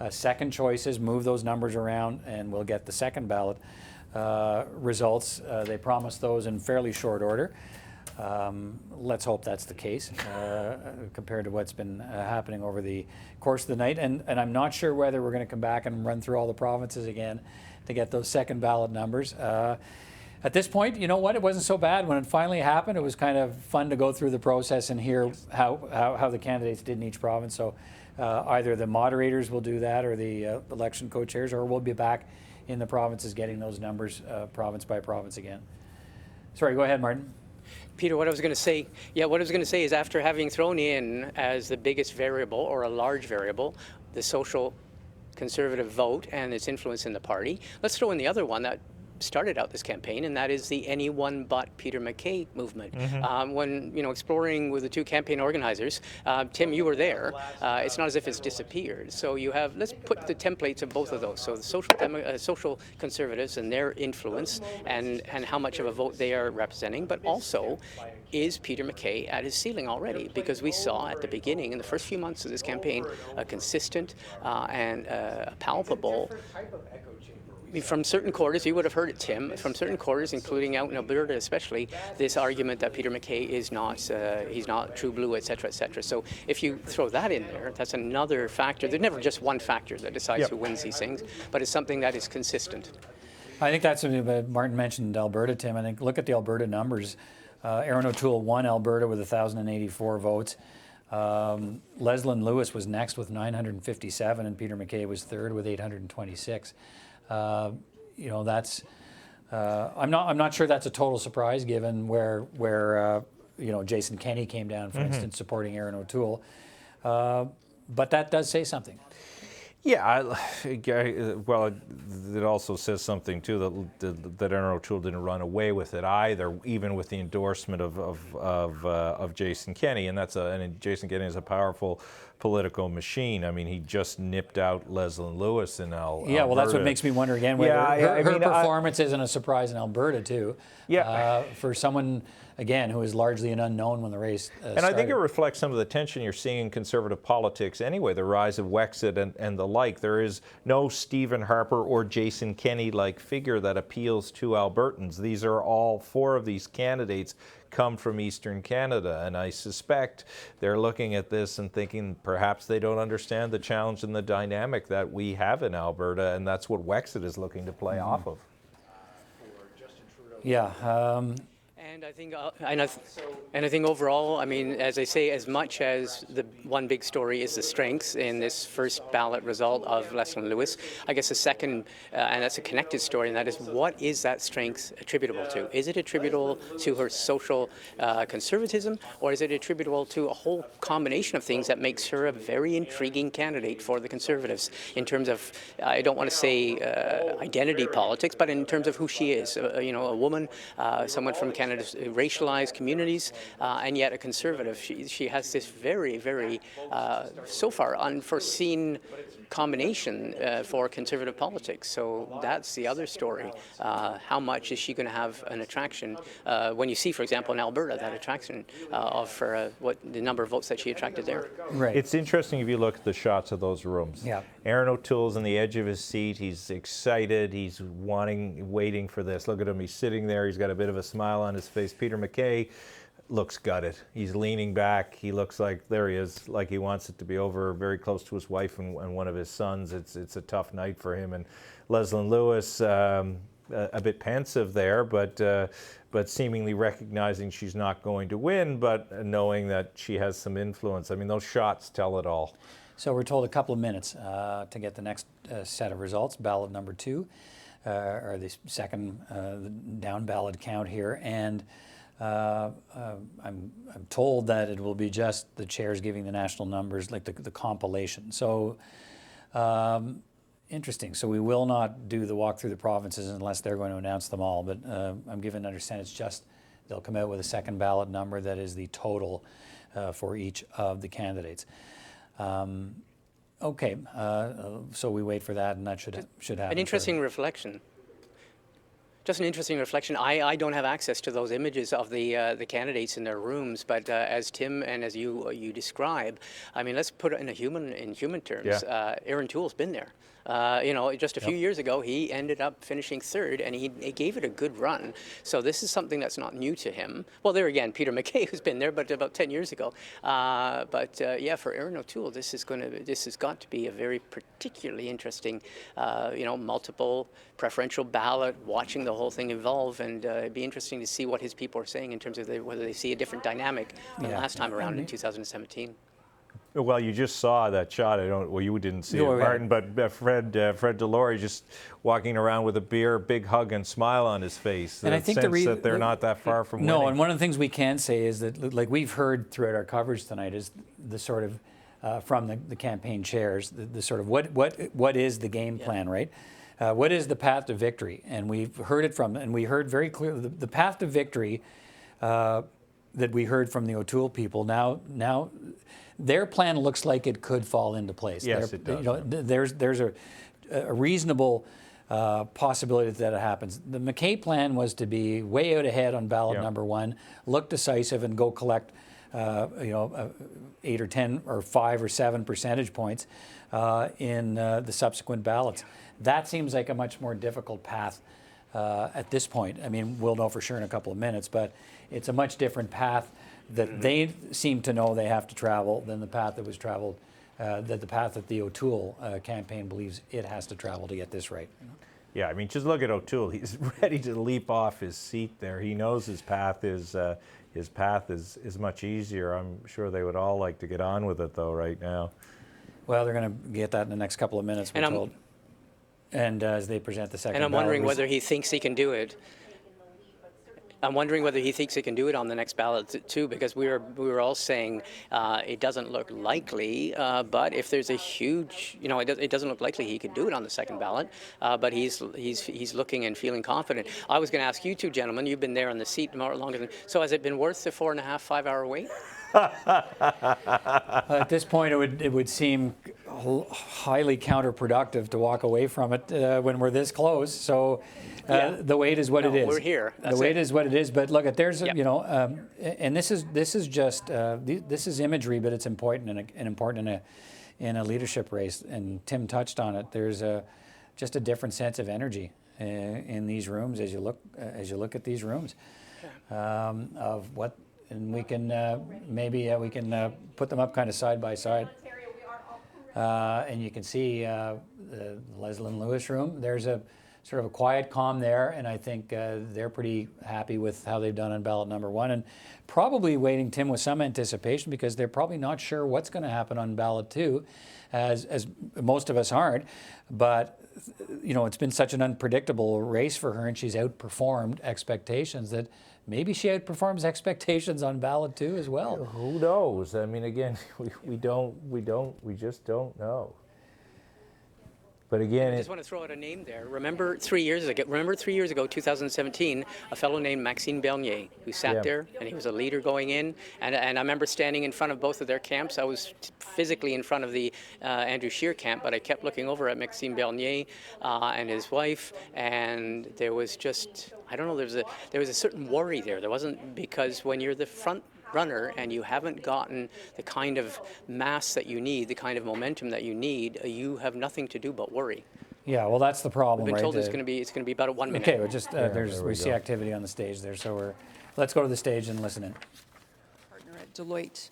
second choices, move those numbers around, and we'll get the second ballot results. They promise those in fairly short order. Let's hope that's the case compared to what's been happening over the course of the night. And I'm not sure whether we're going to come back and run through all the provinces again to get those second ballot numbers. At this point, you know what? It wasn't so bad. When it finally happened, it was kind of fun to go through the process and hear how the candidates did in each province. So either the moderators will do that or the election co-chairs, or we'll be back in the provinces getting those numbers province by province again. Sorry, go ahead, Martin. Peter, what I was going to say is after having thrown in as the biggest variable or a large variable, the Social Conservative vote and its influence in the party, let's throw in the other one that started out this campaign, and that is the anyone but Peter MacKay movement. When exploring with the two campaign organizers, Tim, you were there. It's not as if it's disappeared. So you have, let's put the templates of both of those. So the Social Conservatives and their influence and how much of a vote they are representing, but also is Peter MacKay at his ceiling already? Because we saw at the beginning, in the first few months of this campaign, a consistent and palpable. From certain quarters, you would have heard it, Tim, from certain quarters, including out in Alberta especially, this argument that Peter MacKay is not, he's not true blue, et cetera, et cetera. So if you throw that in there, that's another factor. There's never just one factor that decides who wins these things, but it's something that is consistent. I think that's what Martin mentioned Alberta, Tim. I think look at the Alberta numbers. Erin O'Toole won Alberta with 1,084 votes. Leslyn Lewis was next with 957, and Peter MacKay was third with 826. That's I'm not sure that's a total surprise given where Jason Kenney came down, for instance, supporting Erin O'Toole. But that does say something. Yeah, well, it also says something too that Erin O'Toole didn't run away with it either, even with the endorsement of Jason Kenney, and Jason Kenney is a powerful political machine. I mean, he just nipped out Leslyn Lewis in Alberta. Yeah, well, that's what makes me wonder again whether her performance isn't a surprise in Alberta too. Yeah, for someone again who is largely an unknown when the race and I think it reflects some of the tension you're seeing in conservative politics anyway, the rise of Wexit and the like. There is no Stephen Harper or Jason Kenney-like figure that appeals to Albertans. These are all four of these candidates come from Eastern Canada, and I suspect they're looking at this and thinking perhaps they don't understand the challenge and the dynamic that we have in Alberta, and that's what Wexit is looking to play off of. Yeah. And I think overall, I mean, as I say, as much as the one big story is the strengths in this first ballot result of Leslyn Lewis, I guess the second, and that's a connected story, and that is what is that strength attributable to? Is it attributable to her social conservatism, or is it attributable to a whole combination of things that makes her a very intriguing candidate for the Conservatives in terms of, I don't want to say identity politics, but in terms of who she is, you know, a woman, someone from Canada's racialized communities, and yet a Conservative. She has this very, very, so far, unforeseen combination for Conservative politics. So that's the other story. How much is she going to have an attraction when you see, for example, in Alberta, that attraction of what the number of votes that she attracted there? Right. It's interesting if you look at the shots of those rooms. Yeah. Erin O'Toole's on the edge of his seat. He's excited. He's waiting for this. Look at him. He's sitting there. He's got a bit of a smile on his face. Peter MacKay looks gutted. He's leaning back. He looks like, there he is, like he wants it to be over, very close to his wife and one of his sons. It's a tough night for him. And Leslyn Lewis, a bit pensive there, but seemingly recognizing she's not going to win, but knowing that she has some influence. I mean, those shots tell it all. So we're told a couple of minutes to get the next set of results, ballot number 2, or the second down ballot count here. And I'm told that it will be just the chairs giving the national numbers, like the compilation. So interesting. So we will not do the walk through the provinces unless they're going to announce them all. But I'm given to understand it's just they'll come out with a second ballot number that is the total for each of the candidates. Okay, so we wait for that, and that should happen. An interesting reflection. Just an interesting reflection. I don't have access to those images of the candidates in their rooms, but as Tim and as you describe, I mean, let's put it in human terms. Yeah. Erin O'Toole's been there. You know, just a few years ago, he ended up finishing third, and he gave it a good run. So this is something that's not new to him. Well, there again, Peter MacKay, who's been there, but about 10 years ago. Yeah, for Erin O'Toole, this has got to be a very particularly interesting, you know, multiple preferential ballot, watching the whole thing evolve, and it'd be interesting to see what his people are saying in terms of whether they see a different dynamic than last time around in 2017. Well, you just saw that shot. Well, you didn't see it, Martin, but Fred Delory just walking around with a beer, big hug and smile on his face. And I think that they're not that far from winning. No, and one of the things we can say is that, like we've heard throughout our coverage tonight, is the sort of from the campaign chairs, the sort of what is the game plan, right? What is the path to victory? And we've heard it from, and we heard very clearly the path to victory that we heard from the O'Toole people. Now. Their plan looks like it could fall into place. Yes, it does. You know, there's a reasonable possibility that it happens. The MacKay plan was to be way out ahead on ballot number 1, look decisive, and go collect, 8 or 10 or 5 or 7 percentage points in the subsequent ballots. That seems like a much more difficult path at this point. I mean, we'll know for sure in a couple of minutes, but it's a much different path that they seem to know they have to travel than the path that was traveled, the path that the O'Toole campaign believes it has to travel to get this right. Yeah, I mean, just look at O'Toole. He's ready to leap off his seat there. He knows his path is much easier. I'm sure they would all like to get on with it, though, right now. Well, they're going to get that in the next couple of minutes, we're told. And as they present the second And I'm ballot wondering whether he thinks he can do it. I'm wondering whether he thinks he can do it on the next ballot too, because we were all saying it doesn't look likely, but if there's a huge, it doesn't look likely he could do it on the second ballot, but he's looking and feeling confident. I was going to ask you two gentlemen, you've been there on the seat longer than, so has it been worth the 4.5, 5 hour wait? At this point, it would seem highly counterproductive to walk away from it when we're this close. So the wait is what it is. We're here. The wait is what it is. But look, there's and this is just this is imagery, but it's important in a leadership race. And Tim touched on it. There's just a different sense of energy in these rooms as you look at these rooms of what. And we can maybe we can put them up kind of side by side. And you can see the Leslyn Lewis room. There's a sort of a quiet calm there, and I think they're pretty happy with how they've done on ballot number 1, and probably waiting, Tim, with some anticipation, because they're probably not sure what's going to happen on ballot 2, as most of us aren't. But it's been such an unpredictable race for her, and she's outperformed expectations that maybe she outperforms expectations on ballot 2 as well. Who knows? I mean, again, we just don't know. But again, I just want to throw out a name there. Remember 3 years ago, 2017, a fellow named Maxime Bernier, who sat there, and he was a leader going in. And I remember standing in front of both of their camps. I was physically in front of the Andrew Scheer camp, but I kept looking over at Maxime Bernier and his wife, and there was just, I don't know, there was a certain worry there. There wasn't, because when you're the front runner and you haven't gotten the kind of mass that you need, the kind of momentum that you need, you have nothing to do but worry. Yeah, well, that's the problem, We've been right? told it's going to be about a 1 minute. Okay, we're just we see activity on the stage there, so let's go to the stage and listen in. Partner at Deloitte.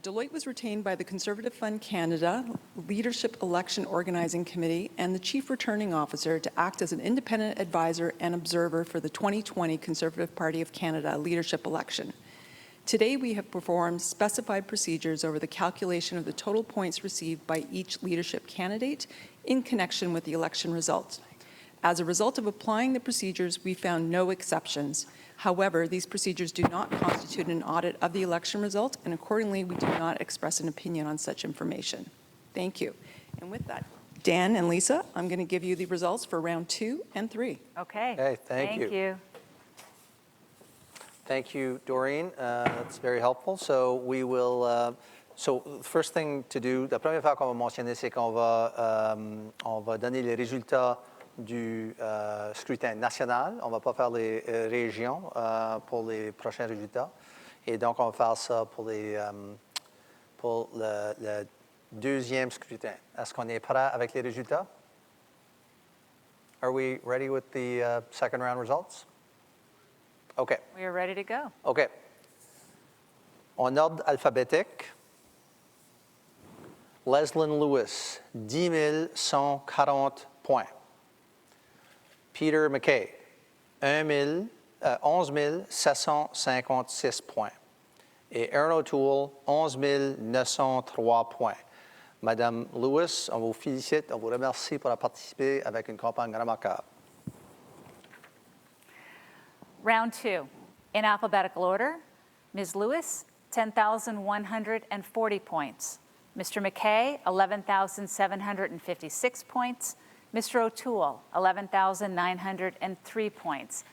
Deloitte was retained by the Conservative Fund Canada Leadership Election Organizing Committee and the Chief Returning Officer to act as an independent advisor and observer for the 2020 Conservative Party of Canada leadership election. Today, we have performed specified procedures over the calculation of the total points received by each leadership candidate in connection with the election results. As a result of applying the procedures, we found no exceptions. However, these procedures do not constitute an audit of the election result, and accordingly, we do not express an opinion on such information. Thank you. And with that, Dan and Lisa, I'm going to give you the results for round 2 and 3. Okay. Okay, thank you. Thank you, Doreen. That's very helpful. So we will. So first thing to do, la première fois qu'on va mentionner, c'est qu'on va donner les résultats du scrutin national. On va pas faire les régions pour les prochains résultats. Et donc on va faire ça pour le deuxième scrutin. Est-ce qu'on est prêt avec les résultats? Are we ready with the second round results? Okay. We are ready to go. Okay. En ordre alphabétique, Leslyn Lewis, 10 140 points. Peter MacKay, 11 756 points. Et Erin O'Toole, 11 903 points. Madame Lewis, on vous félicite, on vous remercie pour participer avec une campagne remarquable. Round 2, in alphabetical order, Ms. Lewis, 10,140 points. Mr. MacKay, 11,756 points. Mr. O'Toole, 11,903 points.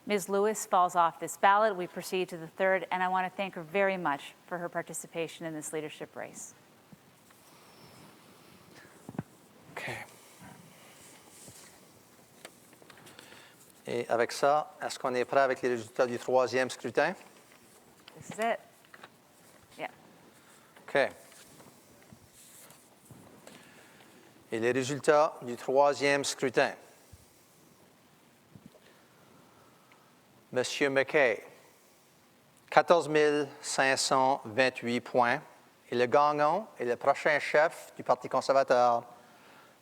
Ms. Lewis falls off this ballot. We proceed to the third, and I want to thank her very much for her participation in this leadership race. Okay. Et avec ça, est-ce qu'on est prêt avec les résultats du troisième scrutin? This is it. Yeah. OK. Et les résultats du troisième scrutin. Monsieur MacKay, 14 528 points. Et le gagnant et le prochain chef du Parti conservateur,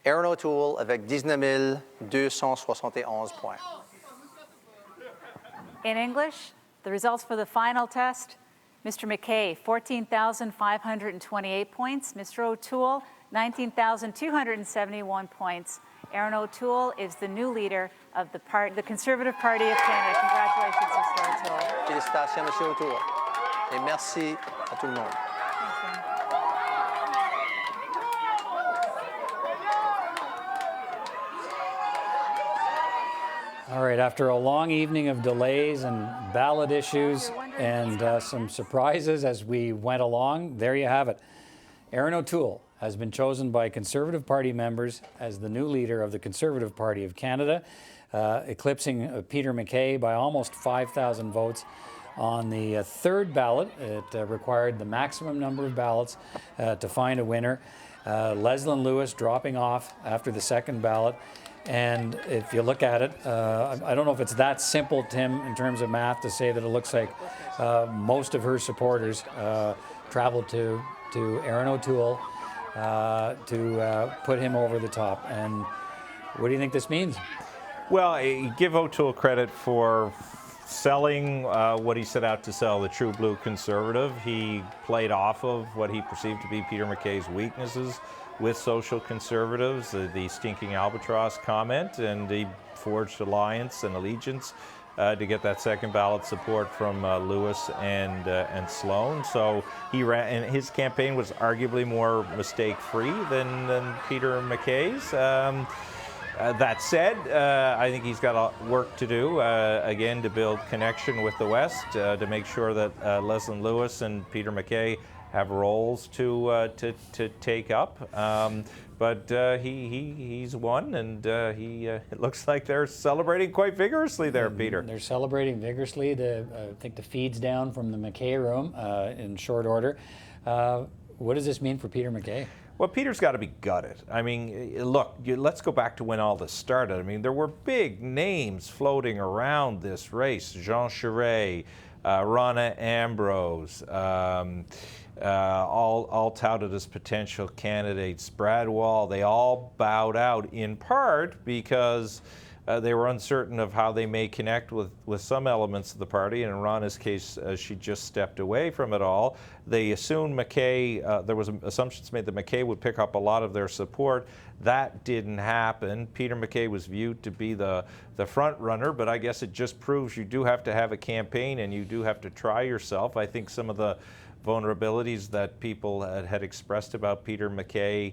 Erin O'Toole, avec 19 271 points. In English, the results for the final test, Mr. MacKay, 14,528 points. Mr. O'Toole, 19,271 points. Erin O'Toole is the new leader of the Conservative Party of Canada. Congratulations, Mr. O'Toole. Félicitations, M. O'Toole. Et merci à tout le monde. All right, after a long evening of delays and ballot issues and some surprises as we went along, there you have it. Erin O'Toole has been chosen by Conservative Party members as the new leader of the Conservative Party of Canada, eclipsing Peter MacKay by almost 5,000 votes. On the third ballot, it required the maximum number of ballots to find a winner. Leslyn Lewis dropping off after the second ballot. And if you look at it, I don't know if it's that simple, Tim, in terms of math, to say that it looks like most of her supporters traveled to Erin O'Toole to put him over the top. And what do you think this means? Well, give O'Toole credit for selling what he set out to sell, the true blue conservative. He played off of what he perceived to be Peter MacKay's weaknesses with social conservatives, the stinking albatross comment, and he forged alliance and allegiance to get that second ballot support from Lewis and Sloan. So he ran, and his campaign was arguably more mistake-free than Peter MacKay's. That said, I think he's got work to do, again, to build connection with the West, to make sure that Leslyn Lewis and Peter MacKay have roles to take up. But he's won, and it looks like they're celebrating quite vigorously there, Peter. They're celebrating vigorously. I think the feed's down from the MacKay room in short order. What does this mean for Peter MacKay? Well, Peter's got to be gutted. I mean, look, let's go back to when all this started. I mean, there were big names floating around this race. Jean Charest, Ronna Ambrose, all touted as potential candidates. Brad Wall, they all bowed out in part because they were uncertain of how they may connect with some elements of the party. And in Ronna's case, she just stepped away from it all. They assumed MacKay, there was assumptions made that MacKay would pick up a lot of their support. That didn't happen. Peter MacKay was viewed to be the front runner, but I guess it just proves you do have to have a campaign and you do have to try yourself. I think some of the vulnerabilities that people had expressed about Peter MacKay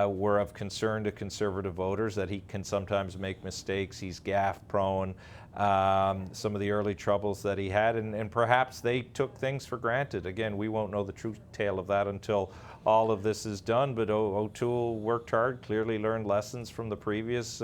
were of concern to conservative voters, that he can sometimes make mistakes, he's gaffe prone, some of the early troubles that he had, and perhaps they took things for granted. Again, we won't know the true tale of that until all of this is done, but O'Toole worked hard, clearly learned lessons from the previous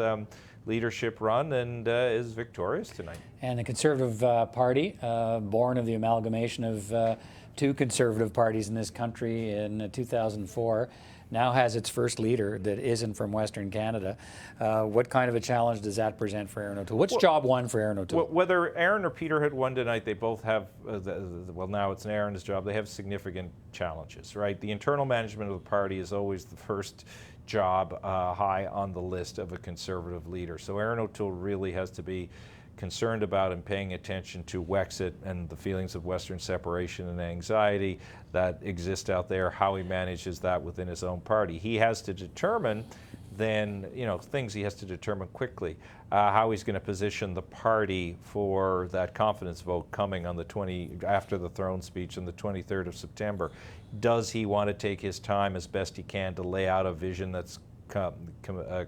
leadership run, and is victorious tonight. And the Conservative Party, born of the amalgamation of two conservative parties in this country in 2004, now has its first leader that isn't from Western Canada. What kind of a challenge does that present for Erin O'Toole? What's job one for Erin O'Toole? Whether Erin or Peter had won tonight, they both have, well, now it's Erin's job, they have significant challenges, right? The internal management of the party is always the first job high on the list of a conservative leader. So Erin O'Toole really has to be concerned about and paying attention to Wexit and the feelings of Western separation and anxiety that exist out there, how he manages that within his own party. He has to determine then, things he has to determine quickly, how he's going to position the party for that confidence vote coming on after the throne speech on the 23rd of September. Does he want to take his time as best he can to lay out a vision that's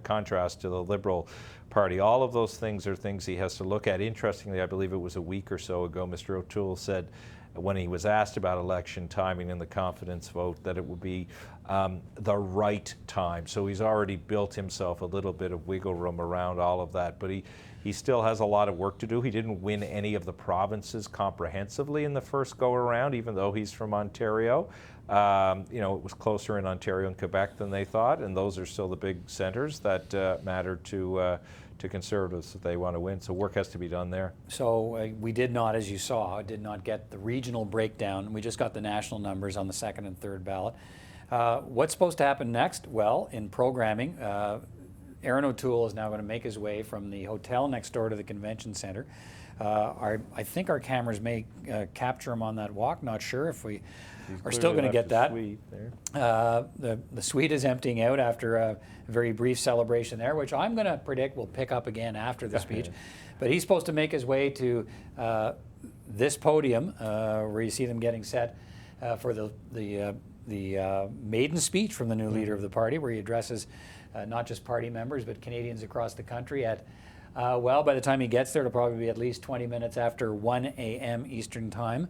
contrast to the Liberal Party? All of those things are things he has to look at. Interestingly, I believe it was a week or so ago, Mr. O'Toole said, when he was asked about election timing and the confidence vote, that it would be the right time. So he's already built himself a little bit of wiggle room around all of that. But he still has a lot of work to do. He didn't win any of the provinces comprehensively in the first go-around, even though he's from Ontario. It was closer in Ontario and Quebec than they thought, and those are still the big centers that matter to Conservatives if they want to win. So work has to be done there. So we did not, as you saw, get the regional breakdown. We just got the national numbers on the second and third ballot. What's supposed to happen next? Well, in programming, Erin O'Toole is now going to make his way from the hotel next door to the convention centre I think our cameras may capture him on that walk. Not sure if we are still going to get that. The suite is emptying out after a very brief celebration there, which I'm going to predict will pick up again after the speech. But he's supposed to make his way to this podium where you see them getting set for the maiden speech from the new leader of the party, where he addresses not just party members but Canadians across the country at, well, by the time he gets there, it'll probably be at least 20 minutes after 1 a.m. Eastern Time.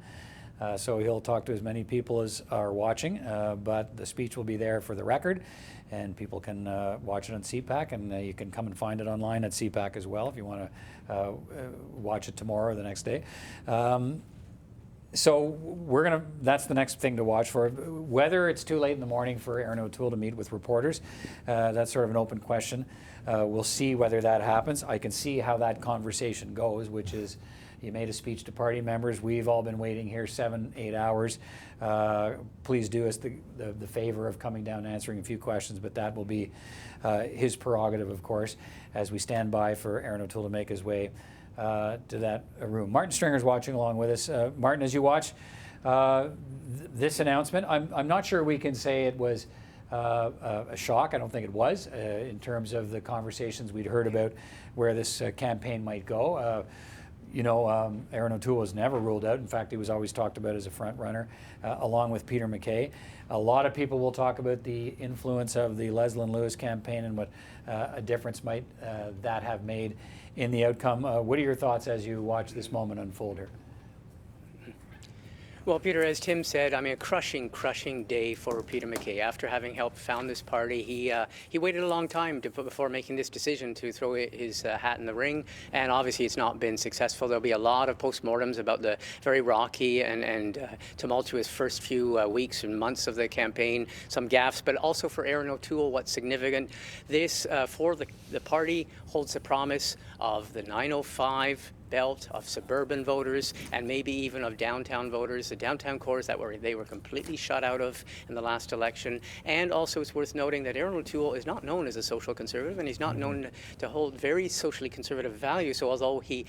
So he'll talk to as many people as are watching, but the speech will be there for the record, and people can watch it on CPAC, and you can come and find it online at CPAC as well if you want to watch it tomorrow or the next day. So that's the next thing to watch for. Whether it's too late in the morning for Erin O'Toole to meet with reporters, that's sort of an open question. We'll see whether that happens. I can see how that conversation goes, which is, you made a speech to party members. We've all been waiting here 7-8 hours. Please do us the favor of coming down and answering a few questions, but that will be his prerogative, of course, as we stand by for Erin O'Toole to make his way to that room. Martin Stringer's watching along with us. Martin, as you watch this announcement, I'm not sure we can say it was a shock. I don't think it was in terms of the conversations we'd heard about where this campaign might go. Erin O'Toole was never ruled out. In fact, he was always talked about as a front runner, along with Peter MacKay. A lot of people will talk about the influence of the Leslyn Lewis campaign and what a difference might that have made in the outcome. What are your thoughts as you watch this moment unfold here? Well, Peter, as Tim said, I mean, a crushing day for Peter MacKay. After having helped found this party, he waited a long time before making this decision to throw his hat in the ring, and obviously it's not been successful. There'll be a lot of postmortems about the very rocky and tumultuous first few weeks and months of the campaign, some gaffes, but also for Erin O'Toole, what's significant. This, for the party, holds the promise of the 905 belt of suburban voters and maybe even of downtown voters, the downtown cores that they were completely shut out of in the last election. And also it's worth noting that Erin O'Toole is not known as a social conservative, and he's not known to hold very socially conservative values. So although he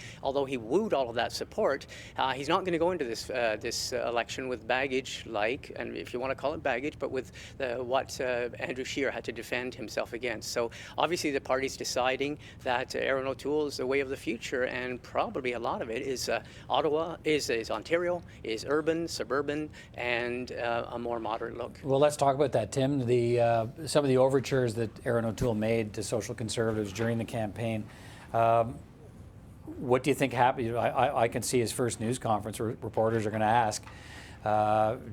wooed all of that support, he's not going to go into this election with baggage like, and if you want to call it baggage, but with what Andrew Scheer had to defend himself against. So obviously the party's deciding that Erin O'Toole is the way of the future, and probably a lot of it is Ottawa, is Ontario, is urban, suburban, and a more moderate look. Well, let's talk about that, Tim. Some of the overtures that Erin O'Toole made to social conservatives during the campaign. What do you think happened? I can see his first news conference where reporters are going to ask,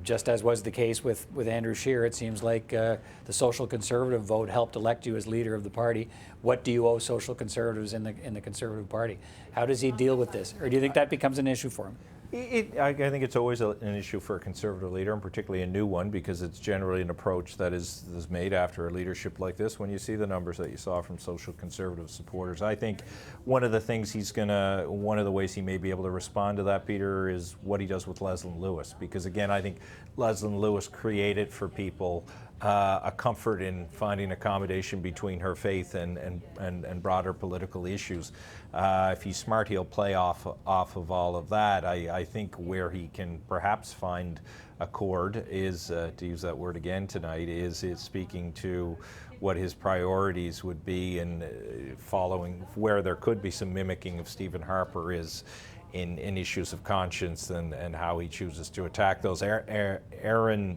just as was the case with Andrew Scheer, it seems like the social conservative vote helped elect you as leader of the party. What do you owe social conservatives in the Conservative Party? How does he deal with this? Or do you think that becomes an issue for him? I think it's always an issue for a Conservative leader, and particularly a new one, because it's generally an approach that is made after a leadership like this when you see the numbers that you saw from social Conservative supporters. I think one of the things one of the ways he may be able to respond to that, Peter, is what he does with Leslyn Lewis, because again, I think Leslyn Lewis created for people a comfort in finding accommodation between her faith and broader political issues. If he's smart, he'll play off of all of that. I think where he can perhaps find a chord is, to use that word again tonight, is speaking to what his priorities would be, and following where there could be some mimicking of Stephen Harper is in issues of conscience and how he chooses to attack those. Erin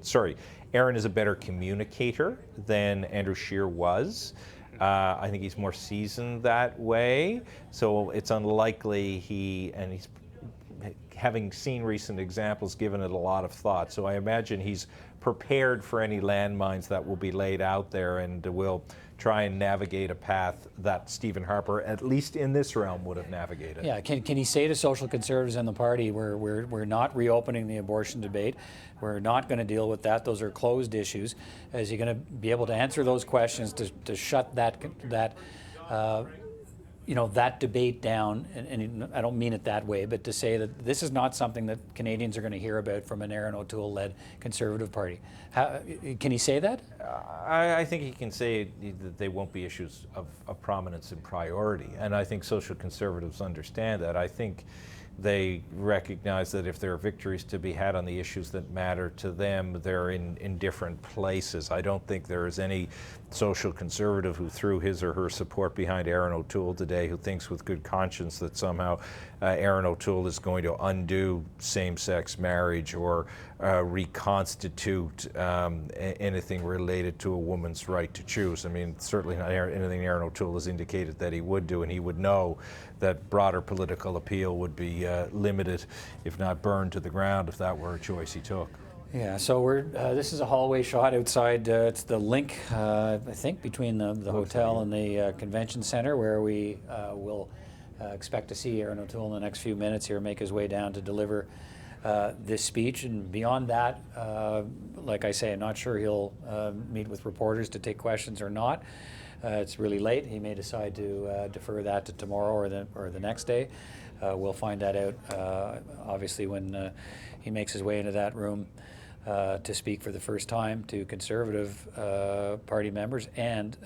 is a better communicator than Andrew Scheer was. I think he's more seasoned that way, so it's unlikely he's, having seen recent examples, given it a lot of thought. So I imagine he's prepared for any landmines that will be laid out there, and will try and navigate a path that Stephen Harper, at least in this realm, would have navigated. Yeah, can he say to social conservatives in the party, we're not reopening the abortion debate, we're not going to deal with that, those are closed issues? Is he going to be able to answer those questions to shut that debate down? And I don't mean it that way, but to say that this is not something that Canadians are going to hear about from an Erin O'Toole-led Conservative Party. Can he say that? I think he can say that they won't be issues of prominence and priority, and I think social conservatives understand that. I think they recognize that if there are victories to be had on the issues that matter to them, they're in different places. I don't think there is any social conservative who threw his or her support behind Erin O'Toole today who thinks with good conscience that somehow Erin O'Toole is going to undo same-sex marriage or reconstitute anything related to a woman's right to choose. I mean, certainly not anything Erin O'Toole has indicated that he would do, and he would know that broader political appeal would be limited, if not burned to the ground, if that were a choice he took. Yeah, so we're this is a hallway shot outside. It's the link, I think, between the hotel and the convention center, where we will expect to see Erin O'Toole in the next few minutes here make his way down to deliver this speech. And beyond that, like I say, I'm not sure he'll meet with reporters to take questions or not. It's really late. He may decide to defer that to tomorrow or the next day. We'll find that out, obviously, when he makes his way into that room to speak for the first time to Conservative Party members and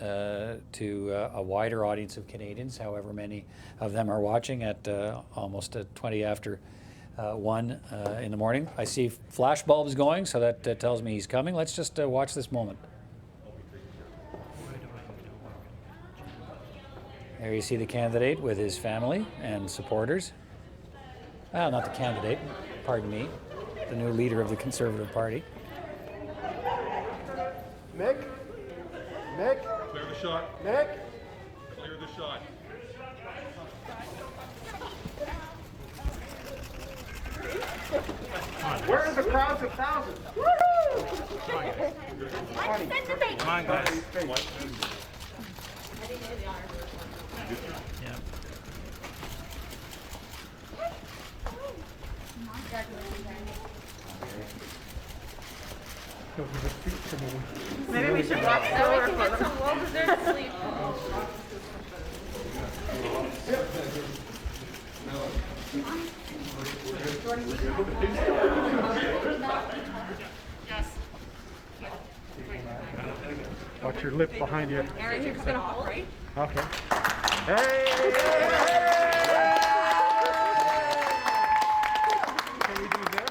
to a wider audience of Canadians, however many of them are watching at almost 20 after 1 in the morning. I see flash bulbs going, so that tells me he's coming. Let's just watch this moment. There you see the candidate with his family and supporters. Well, not the candidate, pardon me, the new leader of the Conservative Party. Mick? Mick? Clear the shot. Mick? Clear the shot. Where are the crowds of thousands? Come on, guys. Yeah. Maybe we should walk slower for them. Some well-deserved sleep. Watch your lip behind you. Erin, you're just gonna hold, right? Okay. Hey! Can we do this?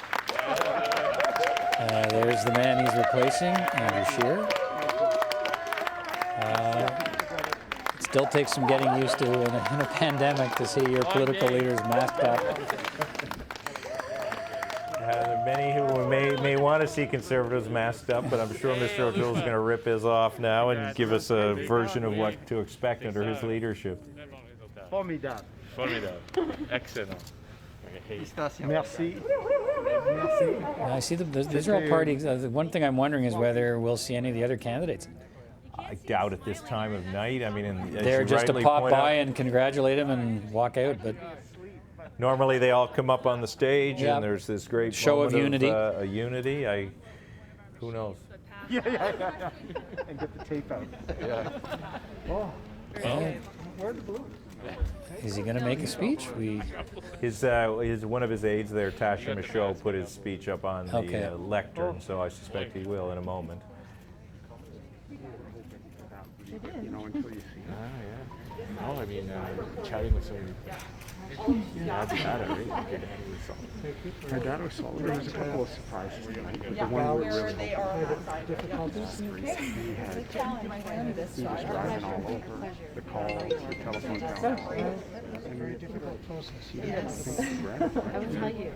There's the man he's replacing, Andrew Scheer. It still takes some getting used to in a pandemic to see your political leaders masked up. There are many who may want to see Conservatives masked up, but I'm sure Mr. O'Toole is going to rip his off now and give us a version of what to expect under his leadership. Formidable. Formidable. Excellent. Merci. I see these are all parties. The one thing I'm wondering is whether we'll see any of the other candidates. I doubt at this time of night. I mean, They're just to pop by and congratulate him and walk out, but normally they all come up on the stage and there's this great show of unity. Who knows? Yeah. And get the tape out. Yeah. Oh. Where's the blue? Is he going to make a speech? One of his aides there, Tasha Michaud, put his speech up on the lectern, so I suspect he will in a moment. You know, until you see it. Yeah. No, I mean, chatting with some. Dad's data, right? My dad was solid. There was a couple of surprises tonight, but the one we really had difficulties. He was driving all over the calls, the telephone calls. It's a very difficult process. You didn't think gratifying. I will tell you.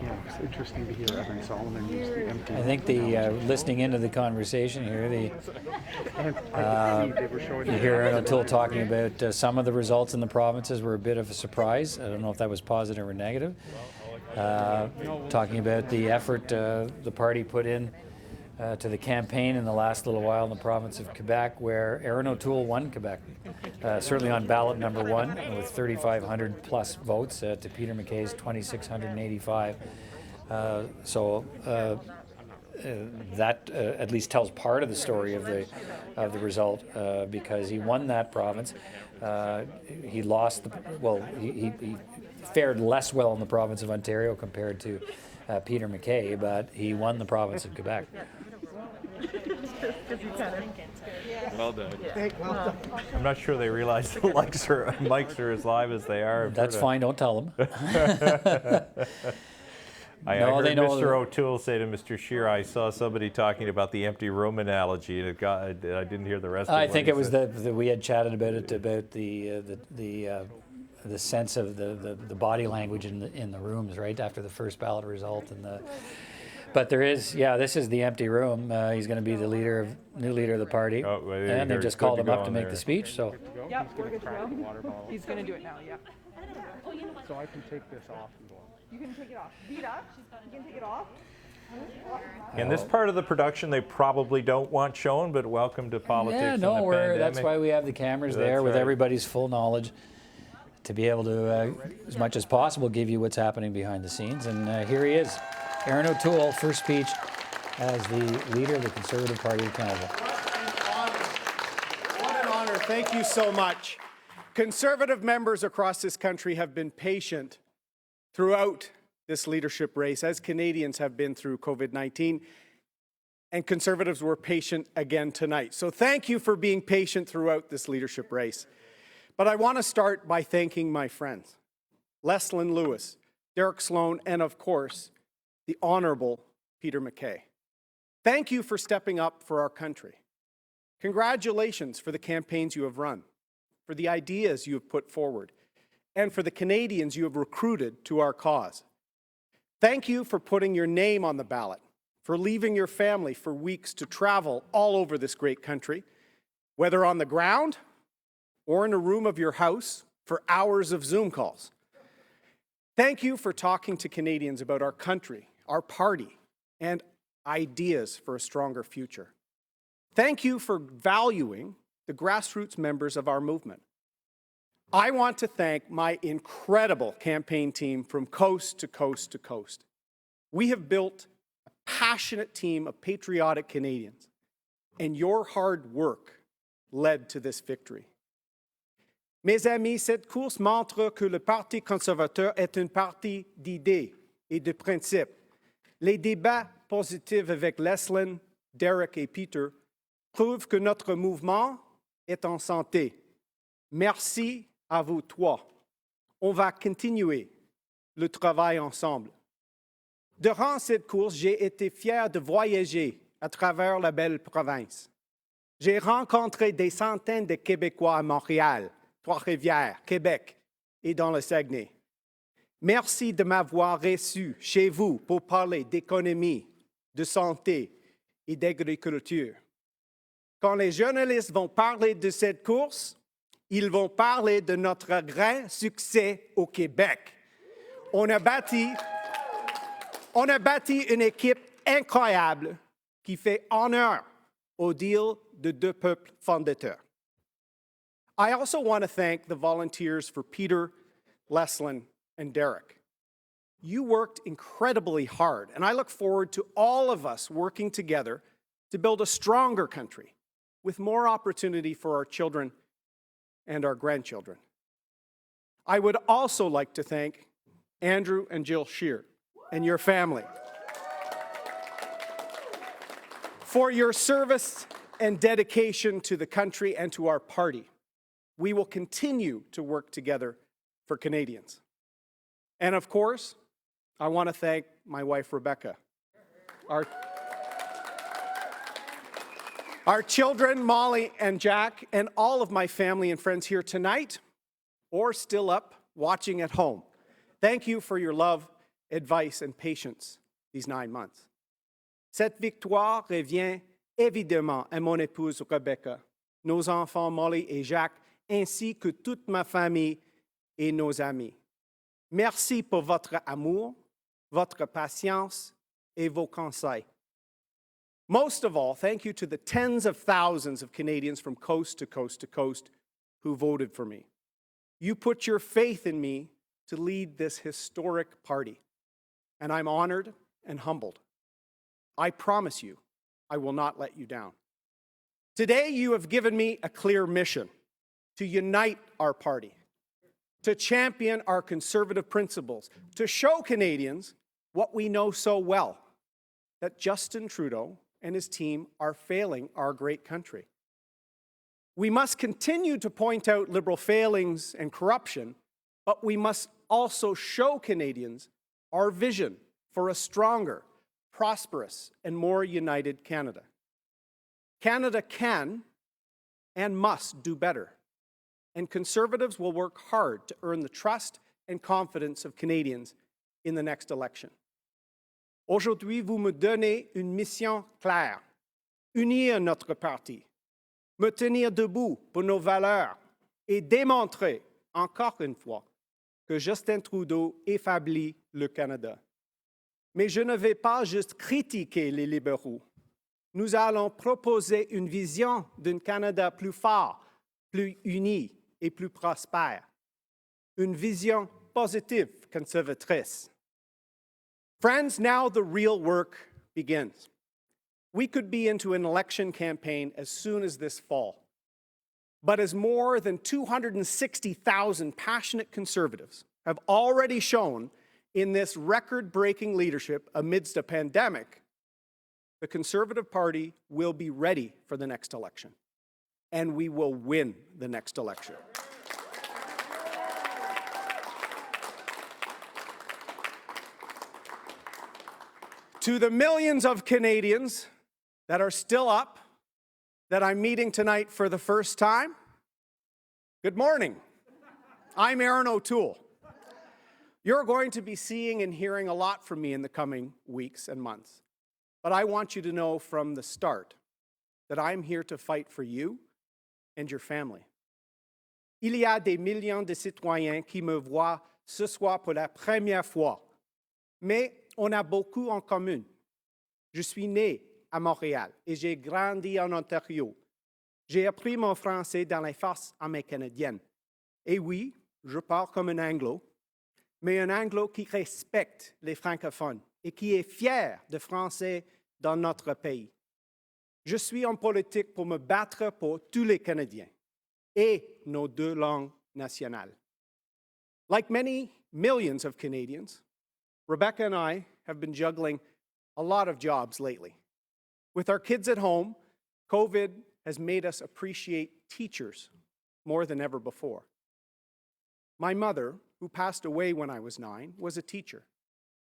Yeah, it's interesting to hear Evan Solomon use the empty. I think listening into the conversation here, you hear Erin O'Toole talking about some of the results in the provinces were a bit of a surprise. I don't know if that was positive or negative. Talking about the effort the party put in to the campaign in the last little while in the province of Quebec, where Erin O'Toole won Quebec, certainly on ballot number 1 with 3,500 plus votes to Peter MacKay's 2,685. That at least tells part of the story of the result, because he won that province. He lost he fared less well in the province of Ontario compared to Peter MacKay, but he won the province of Quebec. Well done. Well done. I'm not sure they realize the mics are as live as they are. That's fine, don't tell them. I No, heard they know Mr. that- O'Toole say to Mr. Scheer, I saw somebody talking about the empty room analogy, and I didn't hear the rest of I what think he it was said. we had chatted about it, about the sense of the body language in the rooms right after the first ballot result, but there is, this is the empty room. He's going to be the new leader of the party, Oh, well, and they just called him up to make the speech. So Yep, we're good to go. He's going to do it now, yeah. So I can take this off and go on. You can take it off. Vita, you can take it off. In this part of the production, they probably don't want shown, but welcome to politics. yeah, and no, the pandemic. that's why we have the cameras there That's with right. everybody's full knowledge to be able to, as much as possible, give you what's happening behind the scenes. And here he is, Erin O'Toole, first speech as the leader of the Conservative Party of Canada. What an honor. Thank you so much. Conservative members across this country have been patient throughout this leadership race, as Canadians have been through COVID-19, and Conservatives were patient again tonight. So thank you for being patient throughout this leadership race. But I want to start by thanking my friends, Leslyn Lewis, Derek Sloan, and of course, the Honourable Peter MacKay. Thank you for stepping up for our country. Congratulations for the campaigns you have run, for the ideas you have put forward, and for the Canadians you have recruited to our cause. Thank you for putting your name on the ballot, for leaving your family for weeks to travel all over this great country, whether on the ground or in a room of your house for hours of Zoom calls. Thank you for talking to Canadians about our country, our party, and ideas for a stronger future. Thank you for valuing the grassroots members of our movement. I want to thank my incredible campaign team from coast to coast to coast. We have built a passionate team of patriotic Canadians, and your hard work led to this victory. Mes amis, cette course montre que le Parti conservateur est un parti d'idées et de principes. Les débats positifs avec Leslyn, Derek et Peter prouvent que notre mouvement est en santé. Merci à vous trois. On va continuer le travail ensemble. Durant cette course, j'ai été fier de voyager à travers la belle province. J'ai rencontré des centaines de Québécois à Montréal, Trois-Rivières, Québec et dans le Saguenay. Merci de m'avoir reçu chez vous pour parler d'économie, de santé et d'agriculture. Quand les journalistes vont parler de cette course, ils vont parler de notre grand succès au Québec. On a bâti une équipe incroyable qui fait honneur au deal de deux peuples fondateurs. I also want to thank the volunteers for Peter, Leslyn, and Derek. You worked incredibly hard, and I look forward to all of us working together to build a stronger country with more opportunity for our children and our grandchildren. I would also like to thank Andrew and Jill Scheer and your family for your service and dedication to the country and to our party. We will continue to work together for Canadians. And of course, I want to thank my wife, Rebecca, our children, Molly and Jack, and all of my family and friends here tonight, or still up watching at home. Thank you for your love, advice, and patience these 9 months. Cette victoire revient évidemment à mon épouse Rebecca, nos enfants Molly et Jacques, ainsi que toute ma famille et nos amis. Merci pour votre amour, votre patience, et vos conseils. Most of all, thank you to the tens of thousands of Canadians from coast to coast to coast who voted for me. You put your faith in me to lead this historic party, and I'm honored and humbled. I promise you, I will not let you down. Today, you have given me a clear mission to unite our party, to champion our conservative principles, to show Canadians what we know so well, that Justin Trudeau and his team are failing our great country. We must continue to point out Liberal failings and corruption, but we must also show Canadians our vision for a stronger, prosperous, and more united Canada. Canada can and must do better, and Conservatives will work hard to earn the trust and confidence of Canadians in the next election. Aujourd'hui, vous me donnez une mission claire: unir notre parti, me tenir debout pour nos valeurs et démontrer encore une fois que Justin Trudeau affaiblit le Canada. Mais je ne vais pas juste critiquer les libéraux. Nous allons proposer une vision d'un Canada plus fort, plus uni et plus prospère. Une vision positive conservatrice. Friends, now the real work begins. We could be into an election campaign as soon as this fall. But as more than 260,000 passionate Conservatives have already shown in this record-breaking leadership amidst a pandemic, the Conservative Party will be ready for the next election, and we will win the next election. To the millions of Canadians that are still up, that I'm meeting tonight for the first time, good morning. I'm Erin O'Toole. You're going to be seeing and hearing a lot from me in the coming weeks and months. But I want you to know from the start that I'm here to fight for you and your family. Il y a des millions de citoyens qui me voient ce soir pour la première fois, mais on a beaucoup en commun. Je suis né à Montréal et j'ai grandi en Ontario. J'ai appris mon français dans les forces armées canadiennes. Et oui, je parle comme un anglo, mais un anglo qui respecte les francophones et qui est fier de français dans notre pays. Je suis en politique pour me battre pour tous les Canadiens et nos deux langues nationales. Like many millions of Canadians, Rebecca and I have been juggling a lot of jobs lately. With our kids at home, COVID has made us appreciate teachers more than ever before. My mother, who passed away when I was 9, was a teacher.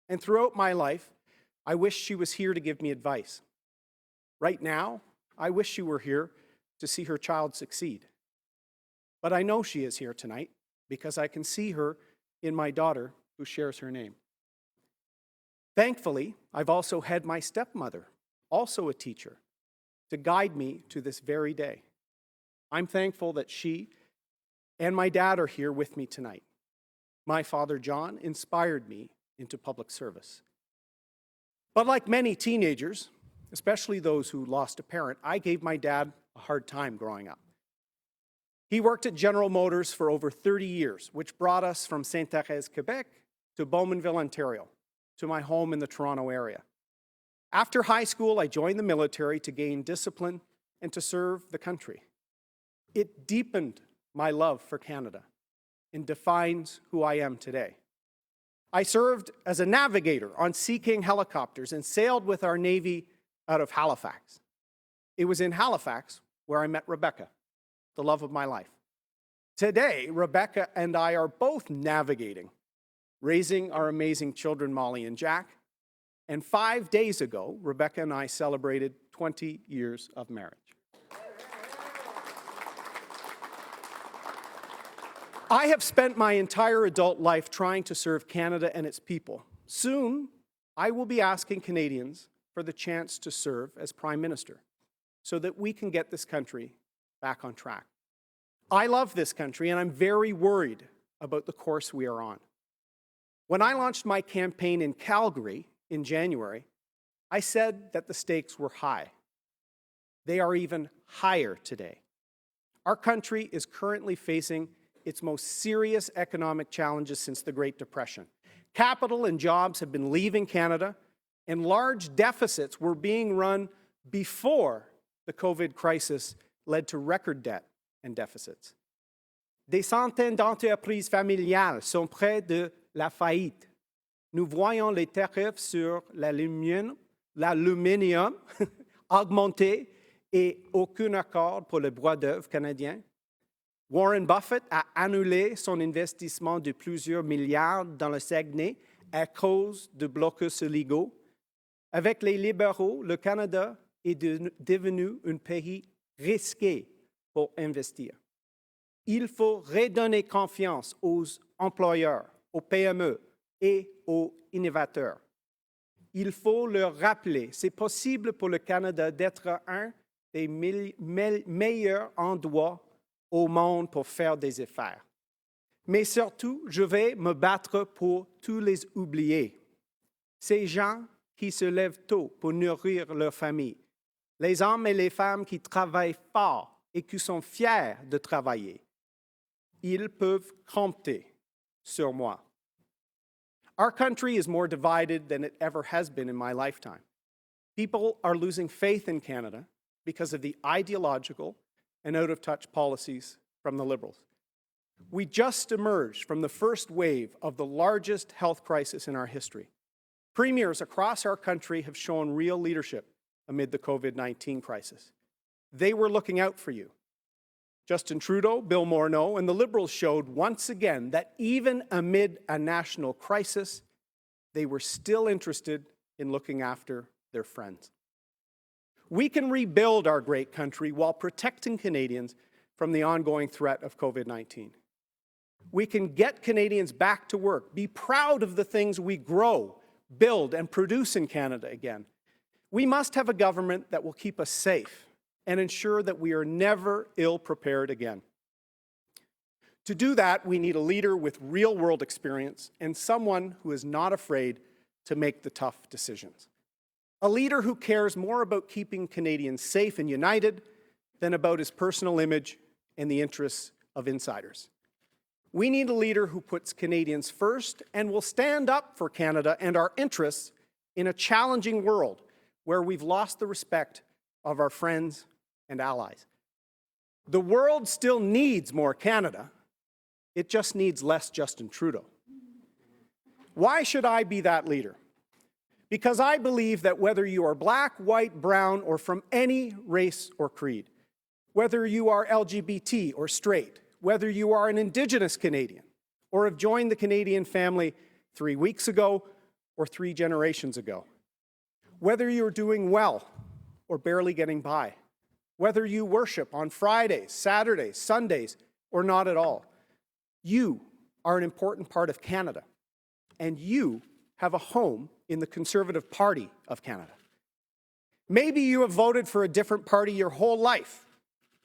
And throughout my life, I wish she was here to give me advice. Right now, I wish she were here to see her child succeed. But I know she is here tonight because I can see her in my daughter who shares her name. Thankfully, I've also had my stepmother, also a teacher, to guide me to this very day. I'm thankful that she and my dad are here with me tonight. My father, John, inspired me into public service. But like many teenagers, especially those who lost a parent, I gave my dad a hard time growing up. He worked at General Motors for over 30 years, which brought us from Sainte-Thérèse, Quebec, to Bowmanville, Ontario, to my home in the Toronto area. After high school, I joined the military to gain discipline and to serve the country. It deepened my love for Canada and defines who I am today. I served as a navigator on Sea King helicopters and sailed with our Navy out of Halifax. It was in Halifax where I met Rebecca, the love of my life. Today, Rebecca and I are both navigating, raising our amazing children, Molly and Jack. And 5 days ago, Rebecca and I celebrated 20 years of marriage. I have spent my entire adult life trying to serve Canada and its people. Soon, I will be asking Canadians for the chance to serve as Prime Minister so that we can get this country back on track. I love this country, and I'm very worried about the course we are on. When I launched my campaign in Calgary in January, I said that the stakes were high. They are even higher today. Our country is currently facing its most serious economic challenges since the Great Depression. Capital and jobs have been leaving Canada, and large deficits were being run before the COVID crisis led to record debt and deficits. Des centaines d'entreprises familiales sont près de la faillite. Nous voyons les tarifs sur l'aluminium augmenté et aucun accord pour le bois d'œuvre canadien. Warren Buffett a annulé son investissement de plusieurs milliards dans le Saguenay à cause de blocus illégaux. Avec les libéraux, le Canada est devenu un pays risqué pour investir. Il faut redonner confiance aux employeurs, aux PME et aux innovateurs. Il faut leur rappeler, c'est possible pour le Canada d'être un des meilleurs endroits au monde pour faire des affaires. Mais surtout, je vais me battre pour tous les oubliés. Ces gens qui se lèvent tôt pour nourrir leur famille. Les hommes et les femmes qui travaillent fort et qui sont fiers de travailler. Ils peuvent compter sur moi. Our country is more divided than it ever has been in my lifetime. People are losing faith in Canada because of the ideological and out-of-touch policies from the Liberals. We just emerged from the first wave of the largest health crisis in our history. Premiers across our country have shown real leadership amid the COVID-19 crisis. They were looking out for you. Justin Trudeau, Bill Morneau, and the Liberals showed once again that even amid a national crisis, they were still interested in looking after their friends. We can rebuild our great country while protecting Canadians from the ongoing threat of COVID-19. We can get Canadians back to work, be proud of the things we grow, build, and produce in Canada again. We must have a government that will keep us safe and ensure that we are never ill-prepared again. To do that, we need a leader with real-world experience and someone who is not afraid to make the tough decisions. A leader who cares more about keeping Canadians safe and united than about his personal image and the interests of insiders. We need a leader who puts Canadians first and will stand up for Canada and our interests in a challenging world where we've lost the respect of our friends and allies. The world still needs more Canada. It just needs less Justin Trudeau. Why should I be that leader? Because I believe that whether you are black, white, brown, or from any race or creed, whether you are LGBT or straight, whether you are an Indigenous Canadian or have joined the Canadian family 3 weeks ago or 3 generations ago, whether you're doing well or barely getting by, whether you worship on Fridays, Saturdays, Sundays, or not at all, you are an important part of Canada, and you have a home in the Conservative Party of Canada. Maybe you have voted for a different party your whole life,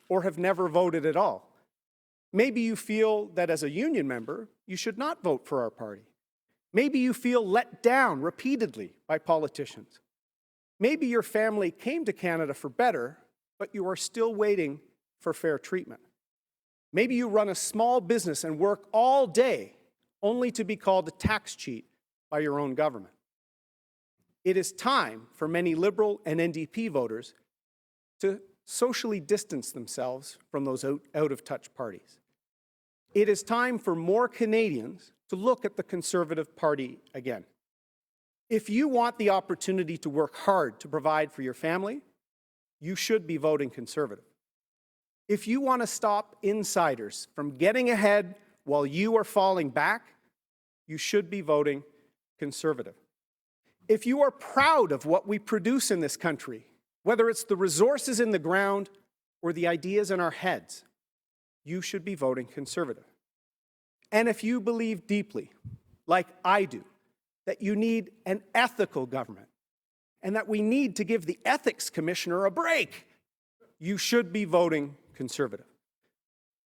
or have never voted at all. Maybe you feel that as a union member, you should not vote for our party. Maybe you feel let down repeatedly by politicians. Maybe your family came to Canada for better, but you are still waiting for fair treatment. Maybe you run a small business and work all day only to be called a tax cheat by your own government. It is time for many Liberal and NDP voters to socially distance themselves from those out-of-touch parties. It is time for more Canadians to look at the Conservative Party again. If you want the opportunity to work hard to provide for your family, you should be voting Conservative. If you want to stop insiders from getting ahead while you are falling back, you should be voting Conservative. If you are proud of what we produce in this country, whether it's the resources in the ground or the ideas in our heads, you should be voting Conservative. And if you believe deeply, like I do, that you need an ethical government and that we need to give the Ethics Commissioner a break, you should be voting Conservative.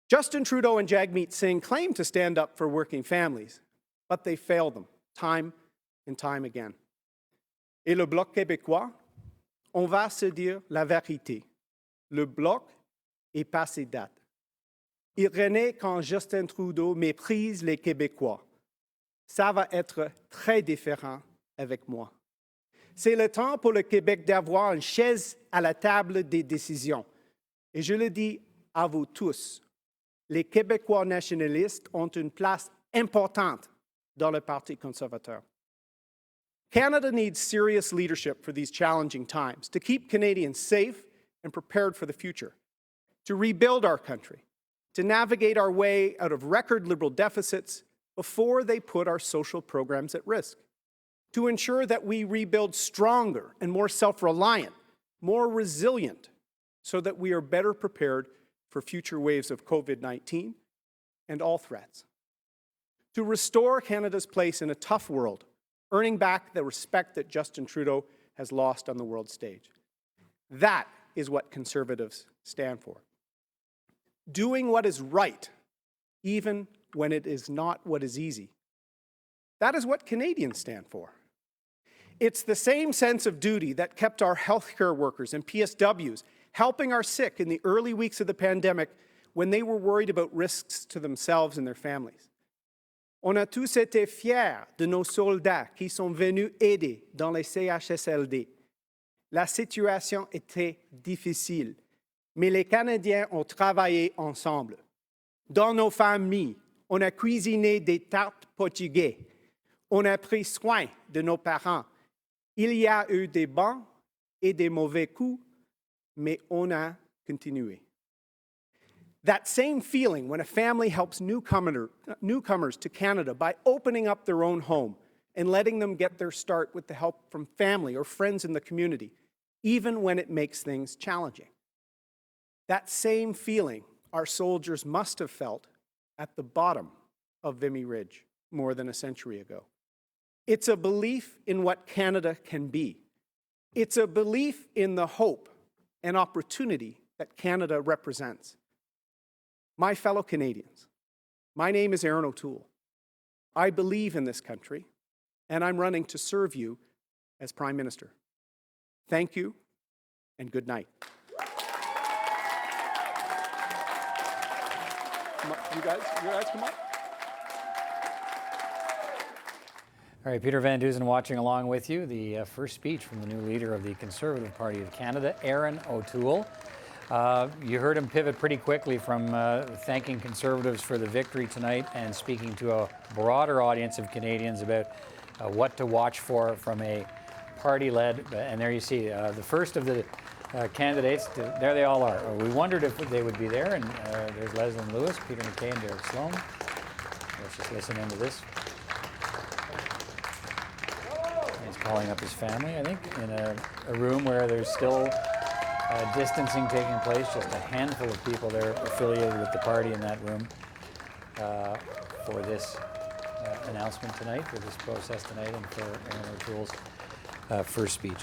Justin Trudeau and Jagmeet Singh claim to stand up for working families, but they fail them time and time again. Et le Bloc québécois, on va se dire la vérité. Le Bloc est passé date. Il renaît quand Justin Trudeau méprise les Québécois. Ça va être très différent avec moi. C'est le temps pour le Québec d'avoir une chaise à la table des décisions. Et je le dis à vous tous, les Québécois nationalistes ont une place importante dans le Parti conservateur. Canada needs serious leadership for these challenging times to keep Canadians safe and prepared for the future, to rebuild our country, to navigate our way out of record Liberal deficits before they put our social programs at risk, to ensure that we rebuild stronger and more self-reliant, more resilient, so that we are better prepared for future waves of COVID-19 and all threats. To restore Canada's place in a tough world, earning back the respect that Justin Trudeau has lost on the world stage. That is what Conservatives stand for. Doing what is right, even when it is not what is easy. That is what Canadians stand for. It's the same sense of duty that kept our healthcare workers and PSWs helping our sick in the early weeks of the pandemic when they were worried about risks to themselves and their families. On a tous été fiers de nos soldats qui sont venus aider dans les CHSLD. La situation était difficile, mais les Canadiens ont travaillé ensemble. Dans nos familles, on a cuisiné des tartes portugais. On a pris soin de nos parents. Il y a eu des bons et des mauvais coups, mais on a continué. That same feeling when a family helps newcomers to Canada by opening up their own home and letting them get their start with the help from family or friends in the community, even when it makes things challenging. That same feeling our soldiers must have felt at the bottom of Vimy Ridge more than a century ago. It's a belief in what Canada can be. It's a belief in the hope and opportunity that Canada represents. My fellow Canadians, my name is Erin O'Toole. I believe in this country, and I'm running to serve you as Prime Minister. Thank you, and good night. You guys come up. All right, Peter Van Dusen watching along with you. The first speech from the new leader of the Conservative Party of Canada, Erin O'Toole. You heard him pivot pretty quickly from thanking Conservatives for the victory tonight and speaking to a broader audience of Canadians about what to watch for from a party-led, and there you see the first of the candidates, there they all are. We wondered if they would be there, and there's Leslyn Lewis, Peter MacKay, and Derek Sloan. Let's just listen into this. He's calling up his family, I think, in a room where there's still distancing taking place, just a handful of people there affiliated with the party in that room for this announcement tonight, for this process tonight, and for Erin O'Toole's first speech.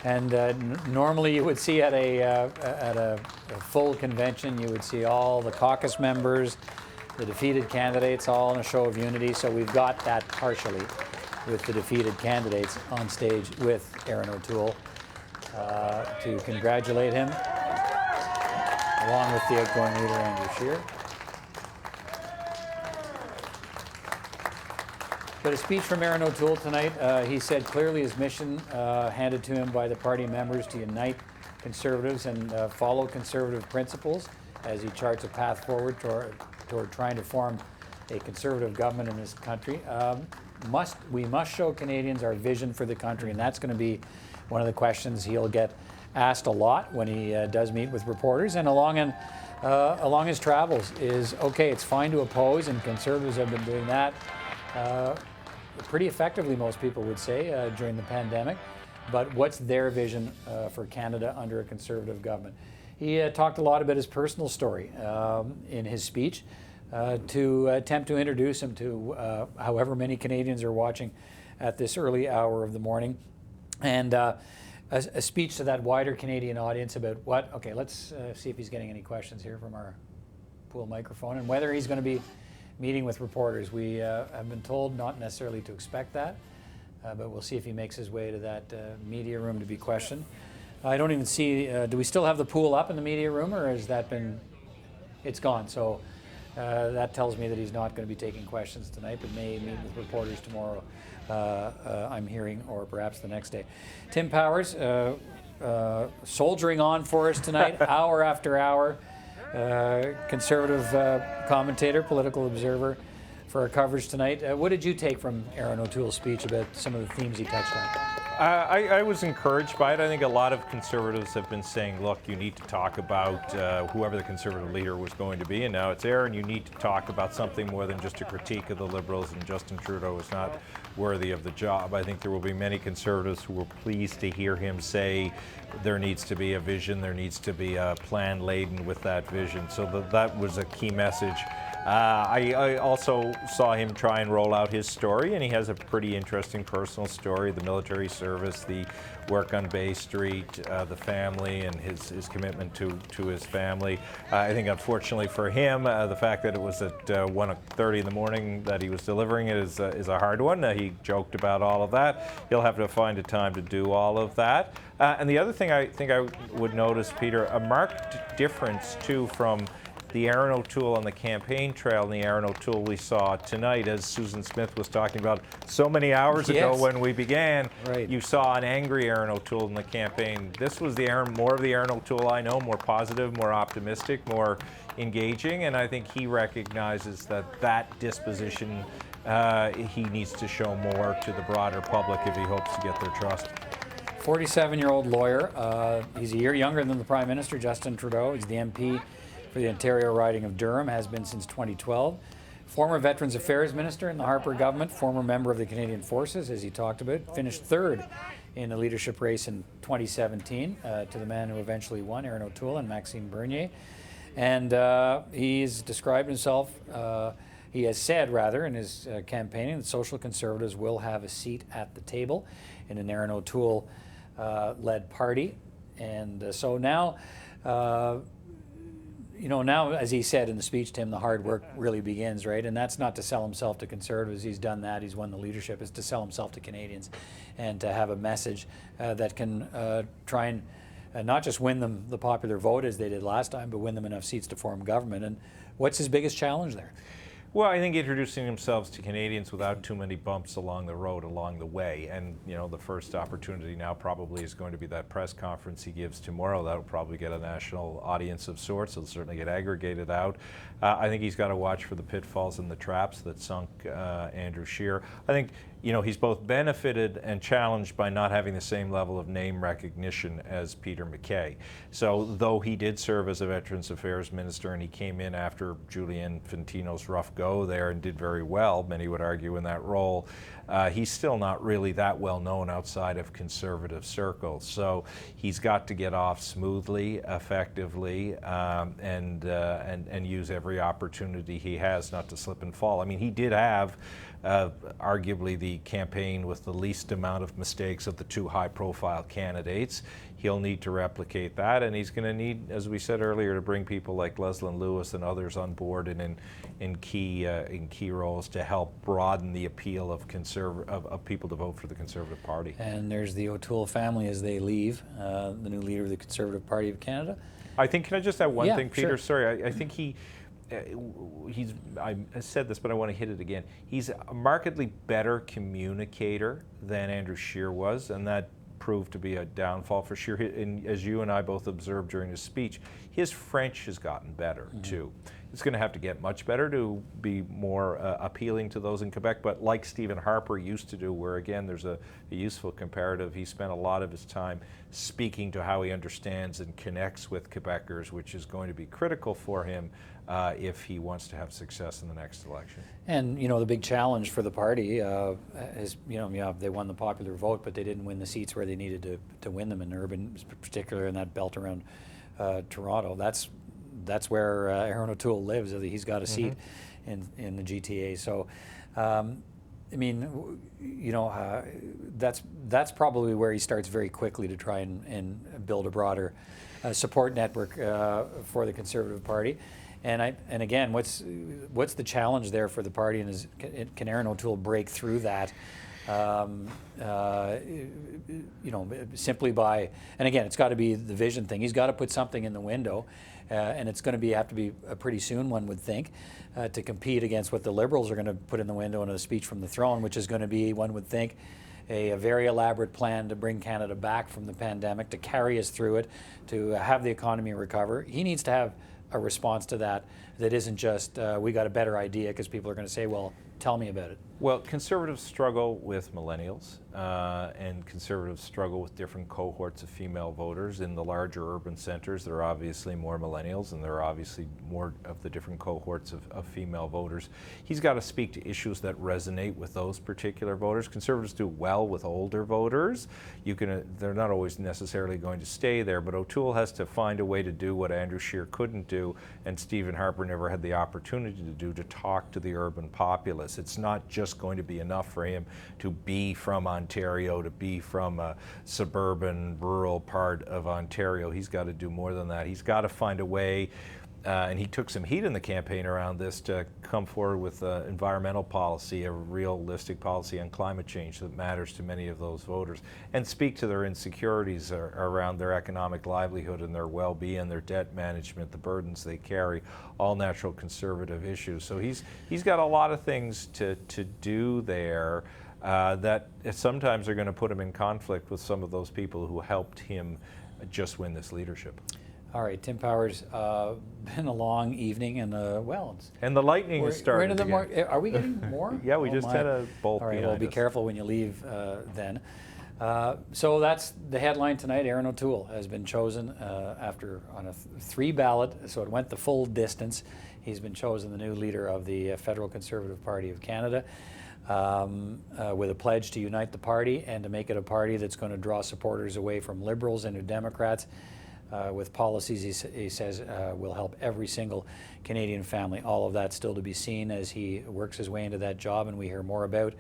And normally you would see at a full convention, you would see all the caucus members, the defeated candidates, all in a show of unity. So we've got that partially with the defeated candidates on stage with Erin O'Toole to congratulate him, along with the outgoing leader, Andrew Scheer. But a speech from Erin O'Toole tonight, he said clearly his mission handed to him by the party members to unite Conservatives and follow Conservative principles as he charts a path forward toward trying to form a Conservative government in this country. We must show Canadians our vision for the country, and that's going to be one of the questions he'll get asked a lot when he does meet with reporters. And along his travels is, okay, it's fine to oppose, and Conservatives have been doing that pretty effectively, most people would say, during the pandemic. But what's their vision for Canada under a Conservative government? He talked a lot about his personal story in his speech to attempt to introduce him to however many Canadians are watching at this early hour of the morning. And a speech to that wider Canadian audience about what, okay, let's see if he's getting any questions here from our pool microphone, and whether he's going to be meeting with reporters. We have been told not necessarily to expect that, but we'll see if he makes his way to that media room to be questioned. I don't even see, do we still have the pool up in the media room, or has that been, it's gone. So that tells me that he's not going to be taking questions tonight, but may meet with reporters tomorrow, I'm hearing, or perhaps the next day. Tim Powers, soldiering on for us tonight, hour after hour. Conservative commentator, political observer, for our coverage tonight. What did you take from Erin O'Toole's speech about some of the themes he touched on? I was encouraged by it. I think a lot of Conservatives have been saying, look, you need to talk about whoever the Conservative leader was going to be, and now it's Erin. You need to talk about something more than just a critique of the Liberals, and Justin Trudeau is not worthy of the job. I think there will be many Conservatives who were pleased to hear him say there needs to be a vision, there needs to be a plan laden with that vision. So that was a key message. I also saw him try and roll out his story, and he has a pretty interesting personal story, the military service, the work on Bay Street, the family, and his commitment to his family. I think unfortunately for him, the fact that it was at 1:30 in the morning that he was delivering it is a hard one. He joked about all of that. He'll have to find a time to do all of that. And the other thing I think I would notice, Peter, a marked difference too from the Erin O'Toole on the campaign trail and the Erin O'Toole we saw tonight, as Susan Smith was talking about so many hours ago when we began. Right. You saw an angry Erin O'Toole in the campaign. This was more of the Erin O'Toole I know, more positive, more optimistic, more engaging, and I think he recognizes that disposition he needs to show more to the broader public if he hopes to get their trust. 47-year-old lawyer. He's a year younger than the Prime Minister, Justin Trudeau. He's the MP for the Ontario riding of Durham, has been since 2012. Former Veterans Affairs Minister in the Harper government, former member of the Canadian Forces, as he talked about, finished third in the leadership race in 2017 to the man who eventually won, Erin O'Toole and Maxime Bernier. And he's described himself, he has said rather in his campaigning that Social Conservatives will have a seat at the table in an Erin O'Toole led party. And so now, now, as he said in the speech, Tim, the hard work really begins, right? And that's not to sell himself to Conservatives. He's done that. He's won the leadership. It's to sell himself to Canadians and to have a message that can try and not just win them the popular vote as they did last time, but win them enough seats to form government. And what's his biggest challenge there? Well, I think introducing themselves to Canadians without too many bumps along the road, along the way. And, the first opportunity now probably is going to be that press conference he gives tomorrow. That'll probably get a national audience of sorts. It'll certainly get aggregated out. I think he's got to watch for the pitfalls and the traps that sunk Andrew Scheer. I think, he's both benefited and challenged by not having the same level of name recognition as Peter MacKay. So though he did serve as a Veterans Affairs Minister and he came in after Julian Fantino's rough go there and did very well, many would argue, in that role, he's still not really that well known outside of Conservative circles. So he's got to get off smoothly, effectively, and use every opportunity he has not to slip and fall. I mean, he did have arguably the campaign with the least amount of mistakes of the two high-profile candidates. He'll need to replicate that, and he's going to need, as we said earlier, to bring people like Leslyn Lewis and others on board and in key roles to help broaden the appeal of people to vote for the Conservative Party. And there's the O'Toole family as they leave, the new leader of the Conservative Party of Canada. I think, can I just add one thing, Peter? Sure. Sorry, I think I said this, but I want to hit it again. He's a markedly better communicator than Andrew Scheer was, and that proved to be a downfall for Scheer. And as you and I both observed during his speech, his French has gotten better too. It's going to have to get much better to be more appealing to those in Quebec, but like Stephen Harper used to do, where again there's a useful comparative, he spent a lot of his time speaking to how he understands and connects with Quebecers, which is going to be critical for him if he wants to have success in the next election. And the big challenge for the party is, they won the popular vote, but they didn't win the seats where they needed to win them in urban, particularly in that belt around Toronto. That's where Erin O'Toole lives. He's got a seat in the GTA. So, that's probably where he starts very quickly to try and build a broader support network for the Conservative Party. And again, what's the challenge there for the party, and can Erin O'Toole break through that? Simply by, and again, it's got to be the vision thing. He's got to put something in the window, and it's going to have to be pretty soon, one would think, to compete against what the Liberals are going to put in the window in a speech from the throne, which is going to be, one would think, a very elaborate plan to bring Canada back from the pandemic, to carry us through it, to have the economy recover. He needs to have a response to that that isn't just we got a better idea, because people are going to say, well, tell me about it? Well, conservatives struggle with millennials, and conservatives struggle with different cohorts of female voters. In the larger urban centers, there are obviously more millennials, and there are obviously more of the different cohorts of female voters. He's got to speak to issues that resonate with those particular voters. Conservatives do well with older voters. They're not always necessarily going to stay there, but O'Toole has to find a way to do what Andrew Scheer couldn't do, and Stephen Harper never had the opportunity to do, to talk to the urban populace. It's not just going to be enough for him to be from Ontario, to be from a suburban, rural part of Ontario. He's got to do more than that. He's got to find a way, and he took some heat in the campaign around this, to come forward with environmental policy, a realistic policy on climate change that matters to many of those voters, and speak to their insecurities around their economic livelihood and their well-being, their debt management, the burdens they carry, all natural conservative issues. So he's got a lot of things to do there that sometimes are going to put him in conflict with some of those people who helped him just win this leadership. All right, Tim Powers, been a long evening, and and the lightning has started again. Are we getting more? Yeah, we just had a bolt. All right, well, be careful when you leave then. So that's the headline tonight. Erin O'Toole has been chosen on a 3 ballot, so it went the full distance. He's been chosen the new leader of the Federal Conservative Party of Canada, with a pledge to unite the party and to make it a party that's going to draw supporters away from Liberals into Democrats, with policies he says will help every single Canadian family. All of that still to be seen as he works his way into that job, and we hear more about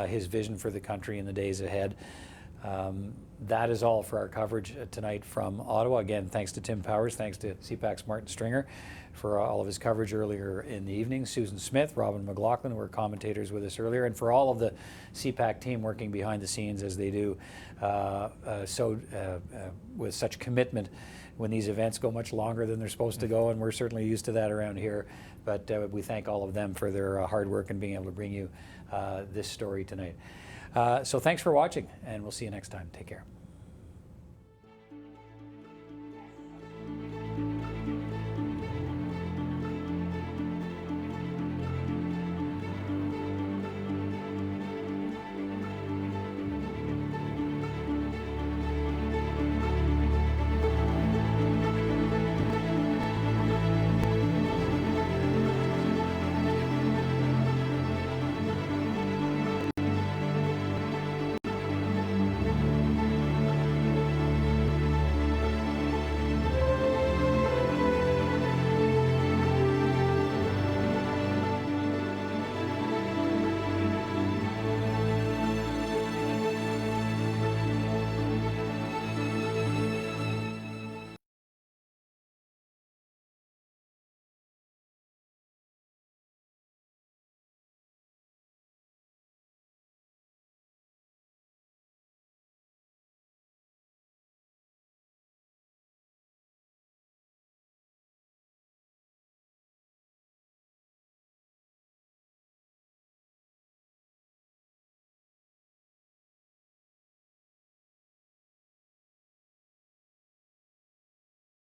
his vision for the country in the days ahead. That is all for our coverage tonight from Ottawa. Again, thanks to Tim Powers, thanks to CPAC's Martin Stringer for all of his coverage earlier in the evening. Susan Smith, Robin McLaughlin were commentators with us earlier, and for all of the CPAC team working behind the scenes as they do with such commitment when these events go much longer than they're supposed to go, and we're certainly used to that around here. But we thank all of them for their hard work and being able to bring you this story tonight. So thanks for watching, and we'll see you next time. Take care.